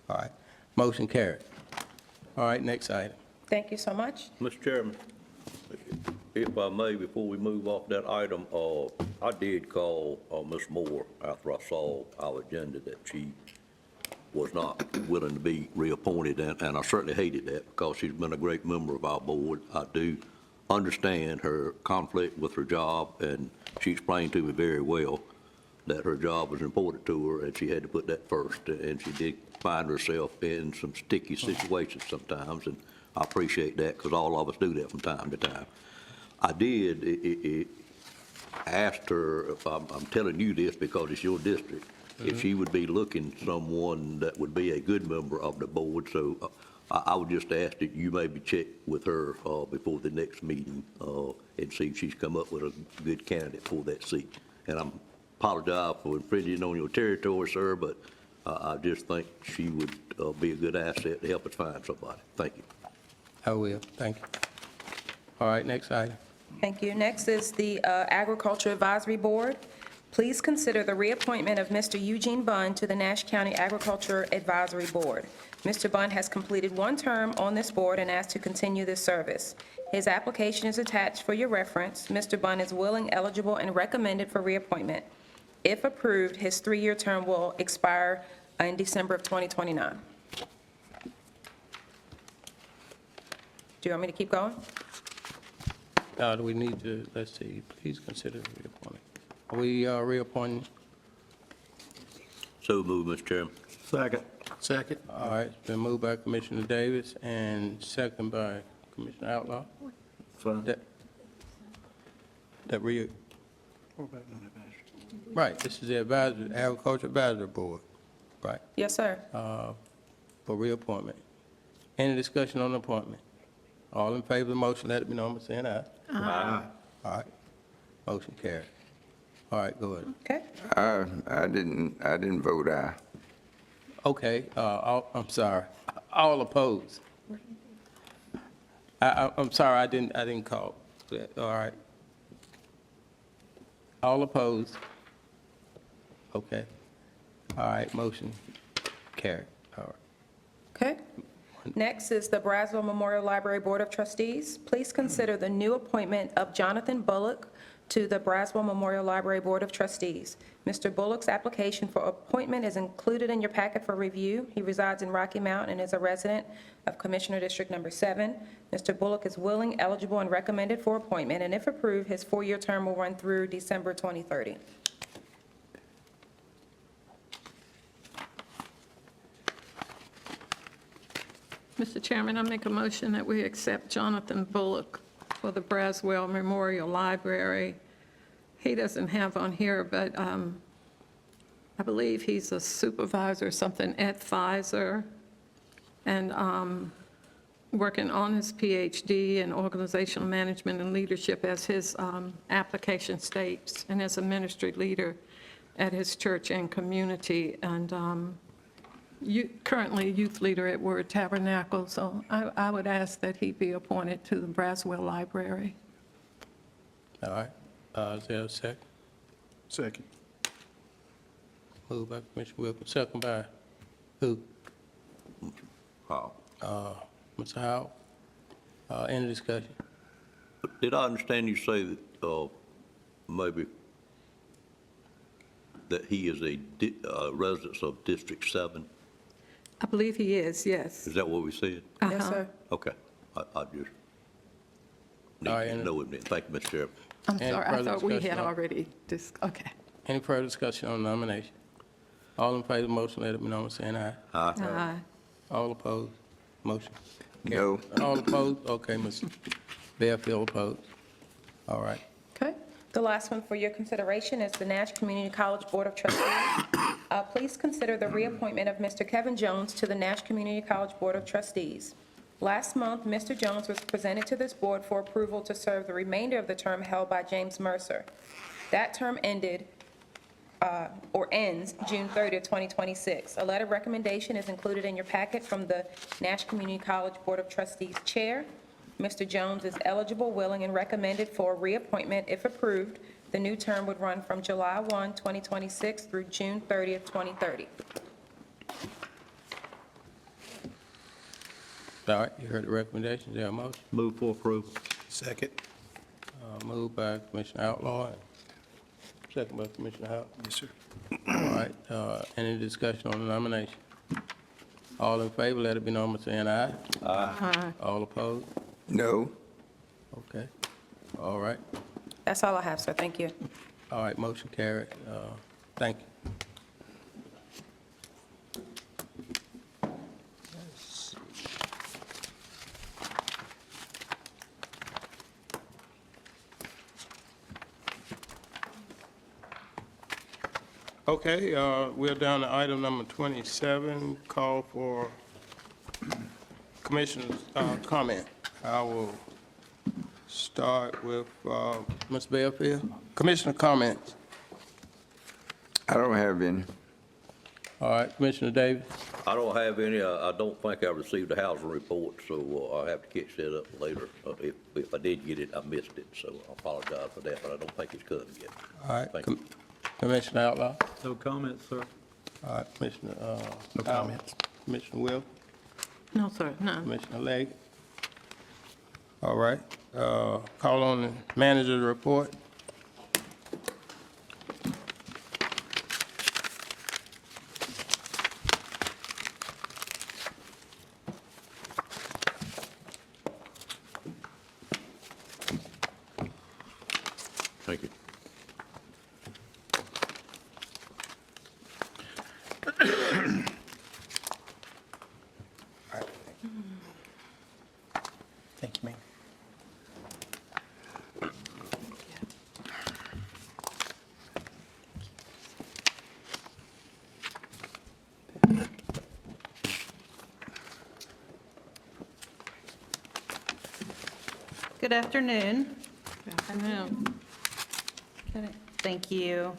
All right, motion carried. All right, next item. Thank you so much. Mr. Chairman, if I may, before we move off that item, I did call Ms. Moore after I saw our agenda that she was not willing to be reappointed, and I certainly hated that because she's been a great member of our board. I do understand her conflict with her job, and she explained to me very well that her job was important to her, and she had to put that first, and she did find herself in some sticky situations sometimes, and I appreciate that because all of us do that from time to time. I did asked her, if I'm telling you this because it's your district, if she would be looking someone that would be a good member of the board, so I would just ask that you maybe check with her before the next meeting and see if she's come up with a good candidate for that seat. And I apologize for infringing on your territory, sir, but I just think she would be a good asset to help us find somebody. Thank you. I will, thank you. All right, next item. Thank you. Next is the Agriculture Advisory Board. Please consider the reappointment of Mr. Eugene Bunn to the Nash County Agriculture Advisory Board. Mr. Bunn has completed one term on this board and asked to continue this service. His application is attached for your reference. Mr. Bunn is willing, eligible, and recommended for reappointment. If approved, his 3-year term will expire in December of 2029. Do you want me to keep going? Do we need to, let's see, please consider reappointing. Are we reappointing? So move, Mr. Chairman. Second. Second. All right, it's been moved by Commissioner Davis and second by Commissioner Outlaw. Fine. Right, this is the Agriculture Advisory Board, right, Yes, sir. for reappointment. Any discussion on the appointment? All in favor of the motion, let it be known by saying aye. Aye. All right, motion carried. All right, go ahead. Okay. I didn't vote aye. Okay, I'm sorry. All opposed? I'm sorry, I didn't call. All right. All opposed? Okay. All right, motion carried. All right. Okay. Next is the Braswell Memorial Library Board of Trustees. Please consider the new appointment of Jonathan Bullock to the Braswell Memorial Library Board of Trustees. Mr. Bullock's application for appointment is included in your packet for review. He resides in Rocky Mount and is a resident of Commissioner District Number 7. Mr. Bullock is willing, eligible, and recommended for appointment, and if approved, his 4-year term will run through December 2030. Mr. Chairman, I make a motion that we accept Jonathan Bullock for the Braswell Memorial Library. He doesn't have on here, but I believe he's a supervisor or something at Pfizer, and working on his PhD in organizational management and leadership as his application states, and as a ministry leader at his church and community, and currently youth leader at Word Tabernacle. So I would ask that he be appointed to the Braswell Library. All right. Is there a second? Second. Moved by Commissioner Wilkins, second by who? Howell. Mr. Howell? Any discussion? Did I understand you say that maybe that he is a resident of District 7? I believe he is, yes. Is that what we said? Yes, sir. Okay. I just need All right, to know it then. Thank you, Mr. Chairman. I'm Any sorry, I further thought we discussion had on- already, okay. Any further discussion on the nomination? All in favor of the motion, let it be known by saying aye. Aye. All opposed? Motion? No. All opposed? Okay, Ms. Bearfield opposed. All right. Okay. The last one for your consideration is the Nash Community College Board of Trustees. Please consider the reappointment of Mr. Kevin Jones to the Nash Community College Board of Trustees. Last month, Mr. Jones was presented to this board for approval to serve the remainder of the term held by James Mercer. That term ended or ends June 30th, 2026. A letter of recommendation is included in your packet from the Nash Community College Board of Trustees Chair. Mr. Jones is eligible, willing, and recommended for reappointment. If approved, the new term would run from July 1, 2026 through June 30th, 2030. All right, you heard the recommendations, there a motion? Move for approval. Second. Moved by Commissioner Outlaw, and second by Commissioner Howard. Yes, sir. All right, any discussion on the nomination? All in favor, let it be known by saying aye. Aye. All opposed? No. Okay, all right. That's all I have, sir. Thank you. All right, motion carried. Thank you. Let's see. Okay, we're down to item number 27, call for Commissioner's comment. I will start with Ms. Belfield. Commissioner comments. I don't have any. All right, Commissioner Davis. I don't have any. I don't think I received a housing report, so I'll have to catch that up later. If I did get it, I missed it, so I apologize for that, but I don't think it's coming yet. All right, Thank you. Commissioner Outlaw. No comments, sir. All right, Commissioner. No comments. Commissioner Will. No, sir, no. Commissioner Leggett. All right, call on the manager's report. Thank you. Thank you, ma'am. Good afternoon. Thank you.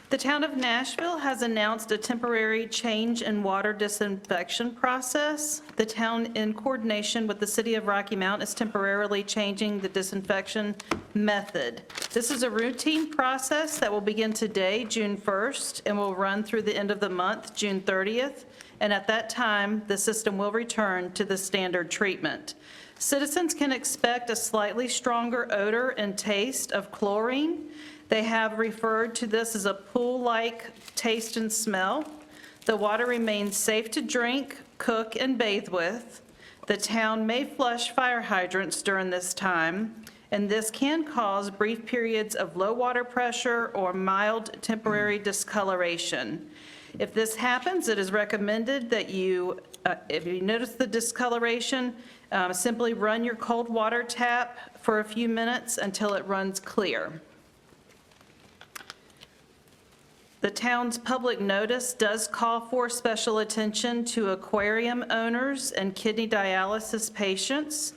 The town of Nashville has announced a temporary change in water disinfection process. The town, in coordination with the city of Rocky Mount, is temporarily changing the disinfection method. This is a routine process that will begin today, June 1st, and will run through the end of the month, June 30th. And at that time, the system will return to the standard treatment. Citizens can expect a slightly stronger odor and taste of chlorine. They have referred to this as a pool-like taste and smell. The water remains safe to drink, cook, and bathe with. The town may flush fire hydrants during this time, and this can cause brief periods of low water pressure or mild temporary discoloration. If this happens, it is recommended that you, if you notice the discoloration, simply run your cold water tap for a few minutes until it runs clear. The town's public notice does call for special attention to aquarium owners and kidney dialysis patients.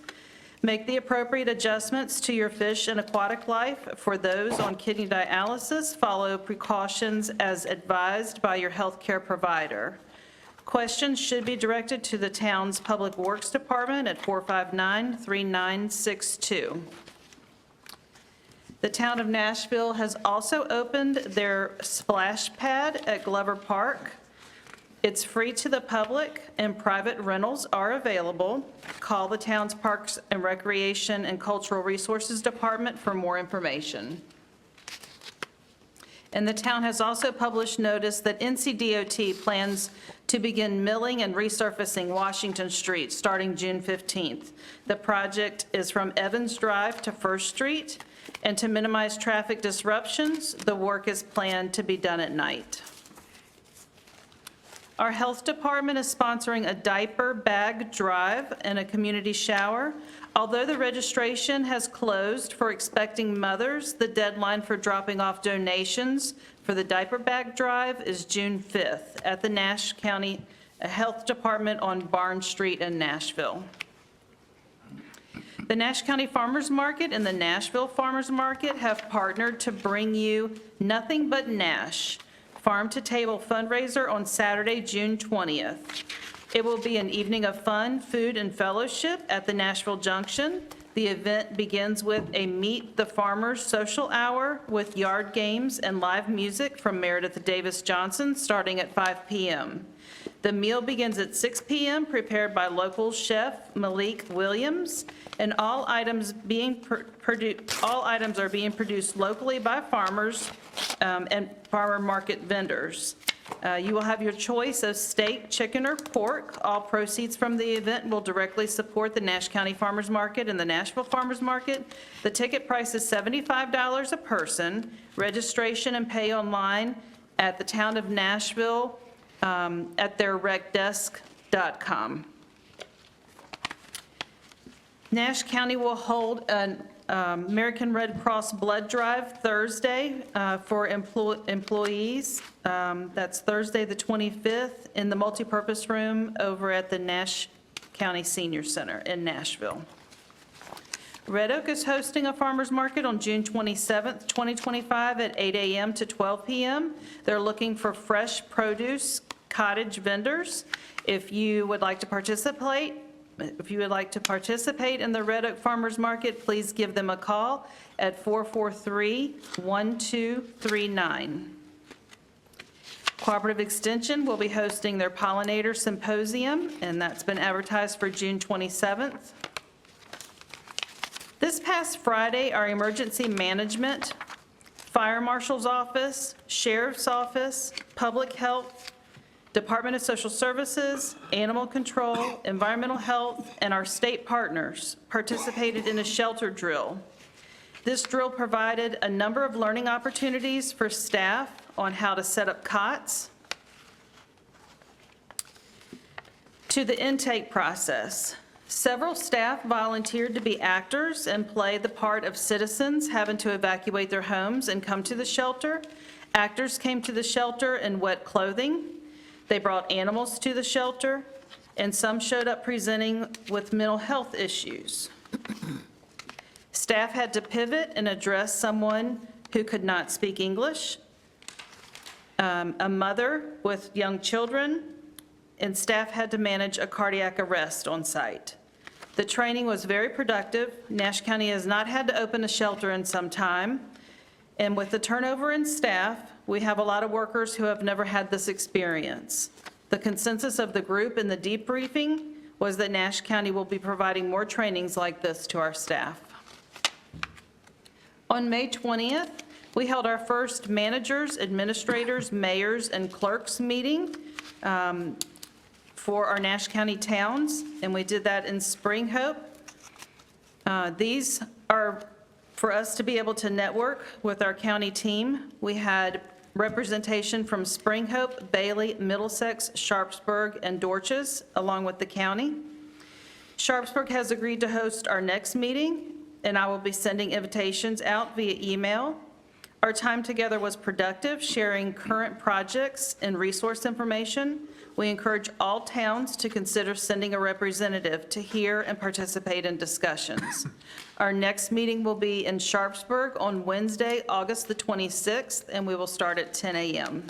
Make the appropriate adjustments to your fish and aquatic life. For those on kidney dialysis, follow precautions as advised by your healthcare provider. Questions should be directed to the town's Public Works Department at 459-3962. The town of Nashville has also opened their splash pad at Glover Park. It's free to the public and private rentals are available. Call the town's Parks and Recreation and Cultural Resources Department for more information. And the town has also published notice that NCDOT plans to begin milling and resurfacing Washington Street starting June 15th. The project is from Evans Drive to First Street, and to minimize traffic disruptions, the work is planned to be done at night. Our health department is sponsoring a diaper bag drive and a community shower. Although the registration has closed for expecting mothers, the deadline for dropping off donations for the diaper bag drive is June 5th at the Nash County Health Department on Barnes Street in Nashville. The Nash County Farmers Market and the Nashville Farmers Market have partnered to bring you Nothing But Nash, Farm to Table fundraiser on Saturday, June 20th. It will be an evening of fun, food, and fellowship at the Nashville Junction. The event begins with a Meet the Farmers social hour with yard games and live music from Meredith Davis Johnson starting at 5 p.m. The meal begins at 6 p.m., prepared by local chef Malik Williams, and all items are being produced locally by farmers and farmer market vendors. You will have your choice of steak, chicken, or pork. All proceeds from the event will directly support the Nash County Farmers Market and the Nashville Farmers Market. The ticket price is $75 a person. Registration and pay online at the Town of Nashville at their recdesk.com. Nash County will hold an American Red Cross blood drive Thursday for employees. That's Thursday, the 25th, in the multipurpose room over at the Nash County Senior Center in Nashville. Red Oak is hosting a farmers market on June 27th, 2025 at 8 a.m. to 12 p.m. They're looking for fresh produce cottage vendors. If you would like to participate in the Red Oak Farmers Market, please give them a call at 443-1239. Cooperative Extension will be hosting their Pollinator Symposium, and that's been advertised for June 27th. This past Friday, our Emergency Management, Fire Marshal's Office, Sheriff's Office, Public Health, Department of Social Services, Animal Control, Environmental Health, and our state partners participated in a shelter drill. This drill provided a number of learning opportunities for staff on how to set up cots, to the intake process. Several staff volunteered to be actors and play the part of citizens having to evacuate their homes and come to the shelter. Actors came to the shelter in wet clothing. They brought animals to the shelter, and some showed up presenting with mental health issues. Staff had to pivot and address someone who could not speak English, a mother with young children, and staff had to manage a cardiac arrest on site. The training was very productive. Nash County has not had to open a shelter in some time, and with the turnover in staff, we have a lot of workers who have never had this experience. The consensus of the group in the debriefing was that Nash County will be providing more trainings like this to our staff. On May 20th, we held our first managers, administrators, mayors, and clerks meeting for our Nash County towns, and we did that in Spring Hope. These are for us to be able to network with our county team. We had representation from Spring Hope, Bailey, Middlesex, Sharpsburg, and Dorches, along with the county. Sharpsburg has agreed to host our next meeting, and I will be sending invitations out via email. Our time together was productive, sharing current projects and resource information. We encourage all towns to consider sending a representative to hear and participate in discussions. Our next meeting will be in Sharpsburg on Wednesday, August the 26th, and we will start at 10 a.m.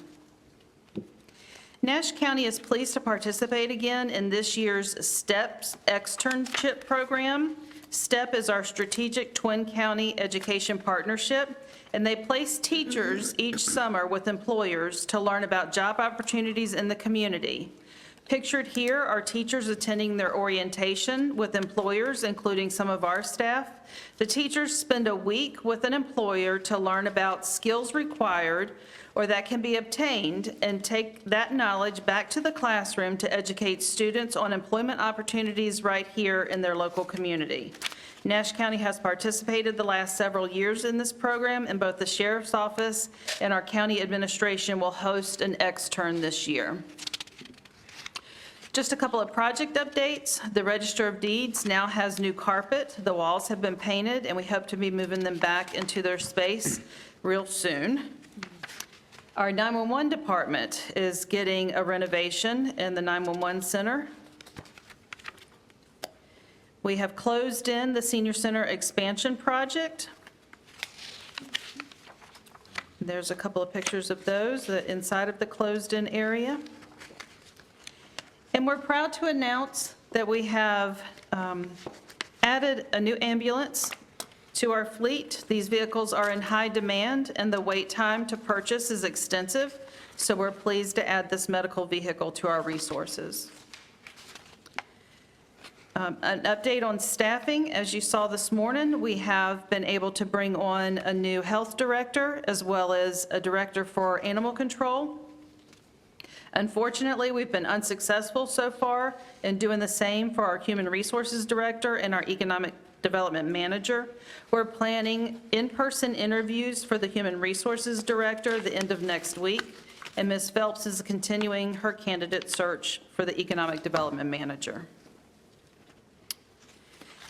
Nash County is pleased to participate again in this year's STEPS externship program. STEP is our strategic Twin County education partnership, and they place teachers each summer with employers to learn about job opportunities in the community. Pictured here are teachers attending their orientation with employers, including some of our staff. The teachers spend a week with an employer to learn about skills required or that can be obtained, and take that knowledge back to the classroom to educate students on employment opportunities right here in their local community. Nash County has participated the last several years in this program, and both the Sheriff's Office and our county administration will host an extern this year. Just a couple of project updates. The Register of Deeds now has new carpet. The walls have been painted, and we hope to be moving them back into their space real soon. Our 911 department is getting a renovation in the 911 center. We have closed in the senior center expansion project. There's a couple of pictures of those inside of the closed-in area. And we're proud to announce that we have added a new ambulance to our fleet. These vehicles are in high demand, and the wait time to purchase is extensive, so we're pleased to add this medical vehicle to our resources. An update on staffing. As you saw this morning, we have been able to bring on a new health director as well as a director for animal control. Unfortunately, we've been unsuccessful so far in doing the same for our human resources director and our economic development manager. We're planning in-person interviews for the human resources director the end of next week, and Ms. Phelps is continuing her candidate search for the economic development manager.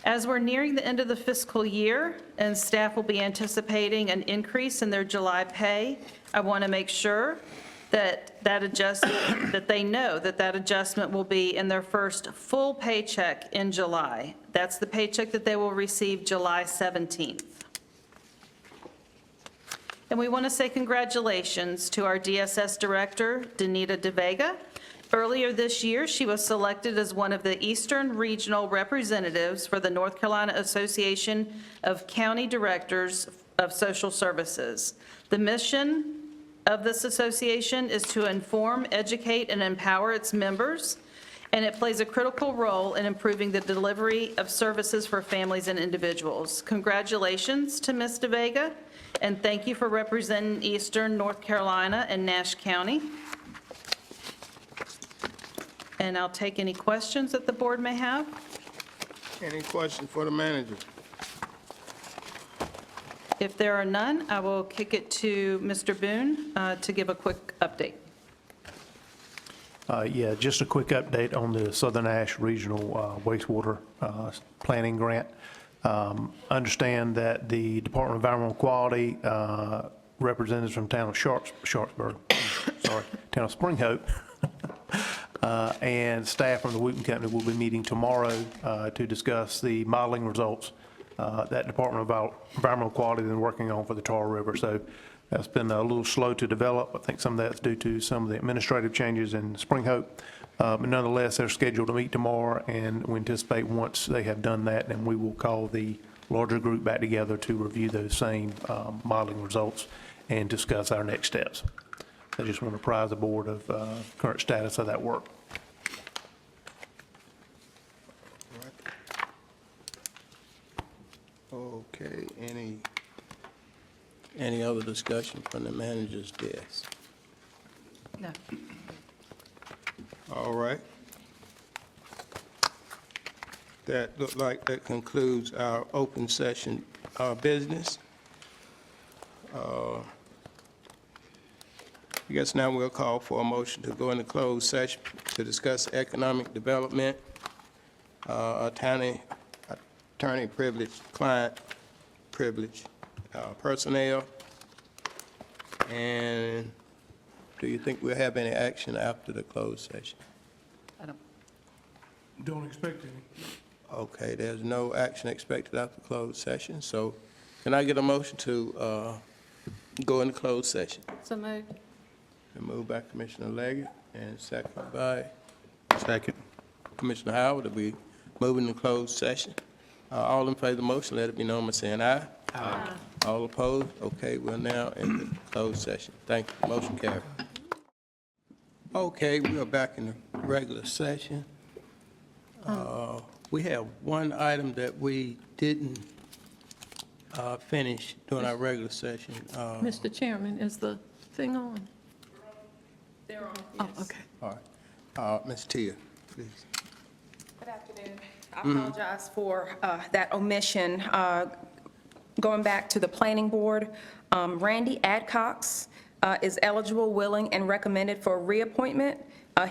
As we're nearing the end of the fiscal year and staff will be anticipating an increase in their July pay, I want to make sure that they know that adjustment will be in their first full paycheck in July. That's the paycheck that they will receive July 17th. And we want to say congratulations to our DSS director, Danita DeVega. Earlier this year, she was selected as one of the Eastern Regional Representatives for the North Carolina Association of County Directors of Social Services. The mission of this association is to inform, educate, and empower its members, and it plays a critical role in improving the delivery of services for families and individuals. Congratulations to Ms. DeVega, and thank you for representing Eastern North Carolina and Nash County. And I'll take any questions that the board may have. Any questions for the manager? If there are none, I will kick it to Mr. Boone to give a quick update. Yeah, just a quick update on the Southern Ash Regional Wastewater Planning Grant. Understand that the Department of Environmental Quality, representatives from town of Sharpsburg, town of Spring Hope, and staff from the Wooten Company will be meeting tomorrow to discuss the modeling results that Department of Environmental Quality has been working on for the Tar River. So that's been a little slow to develop. I think some of that's due to some of the administrative changes in Spring Hope. But nonetheless, they're scheduled to meet tomorrow, and we anticipate once they have done that, then we will call the larger group back together to review those same modeling results and discuss our next steps. I just want to apprise the board of current status of that work. Okay, any other discussion from the manager's desk? No. All right. That look like that concludes our open session business. I guess now we'll call for a motion to go into closed session to discuss economic development, attorney privilege, client privilege, personnel. And do you think we'll have any action after the closed session? Don't expect any. Okay, there's no action expected after closed session, so can I get a motion to go into closed session? So moved. Been moved by Commissioner Leggett and seconded by Second. Commissioner Howard, that we move into closed session. All in favor of the motion, let it be known by saying aye. Aye. All opposed? Okay, we're now in the closed session. Thank you. Motion carried. Okay, we are back in the regular session. We have one item that we didn't finish during our regular session. Mr. Chairman, is the thing on? They're on. Oh, okay. All right. Ms. Tia, please. Good afternoon. I apologize for that omission. Going back to the planning board, Randy Adcox is eligible, willing, and recommended for reappointment.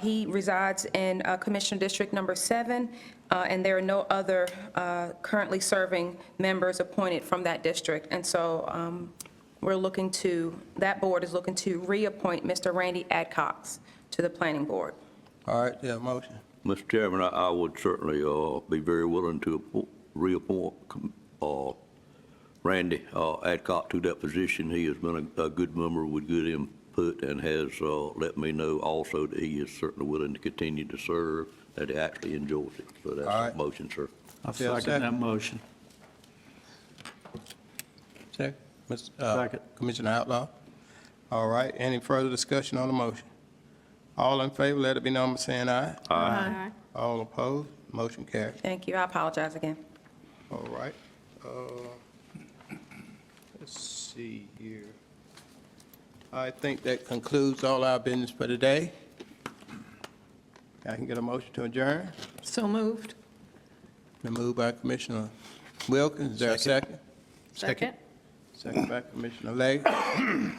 He resides in Commissioner District Number 7, and there are no other currently serving members appointed from that district. And so that board is looking to reappoint Mr. Randy Adcox to the planning board. All right, yeah, motion. Mr. Chairman, I would certainly be very willing to reappoint Randy Adcock to that position. He has been a good member with good input and has let me know also that he is certainly willing to continue to serve, that he actually enjoys it. So All that's right. a motion, sir. I Is there a second that motion. Second. Second. Commissioner Outlaw? All right, any further discussion on the motion? All in favor, let it be known by saying aye. Aye. All opposed, motion carried. Thank you. I apologize again. All right. Let's see here. I think that concludes all our business for today. I can get a motion to adjourn. So moved. Been moved by Commissioner Wilkins. Is there a second? Second? Second by Commissioner Legg.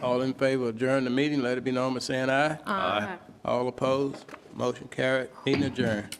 All in favor of adjourn the meeting, let it be known by saying aye. Aye. All opposed, motion carried, meeting adjourned.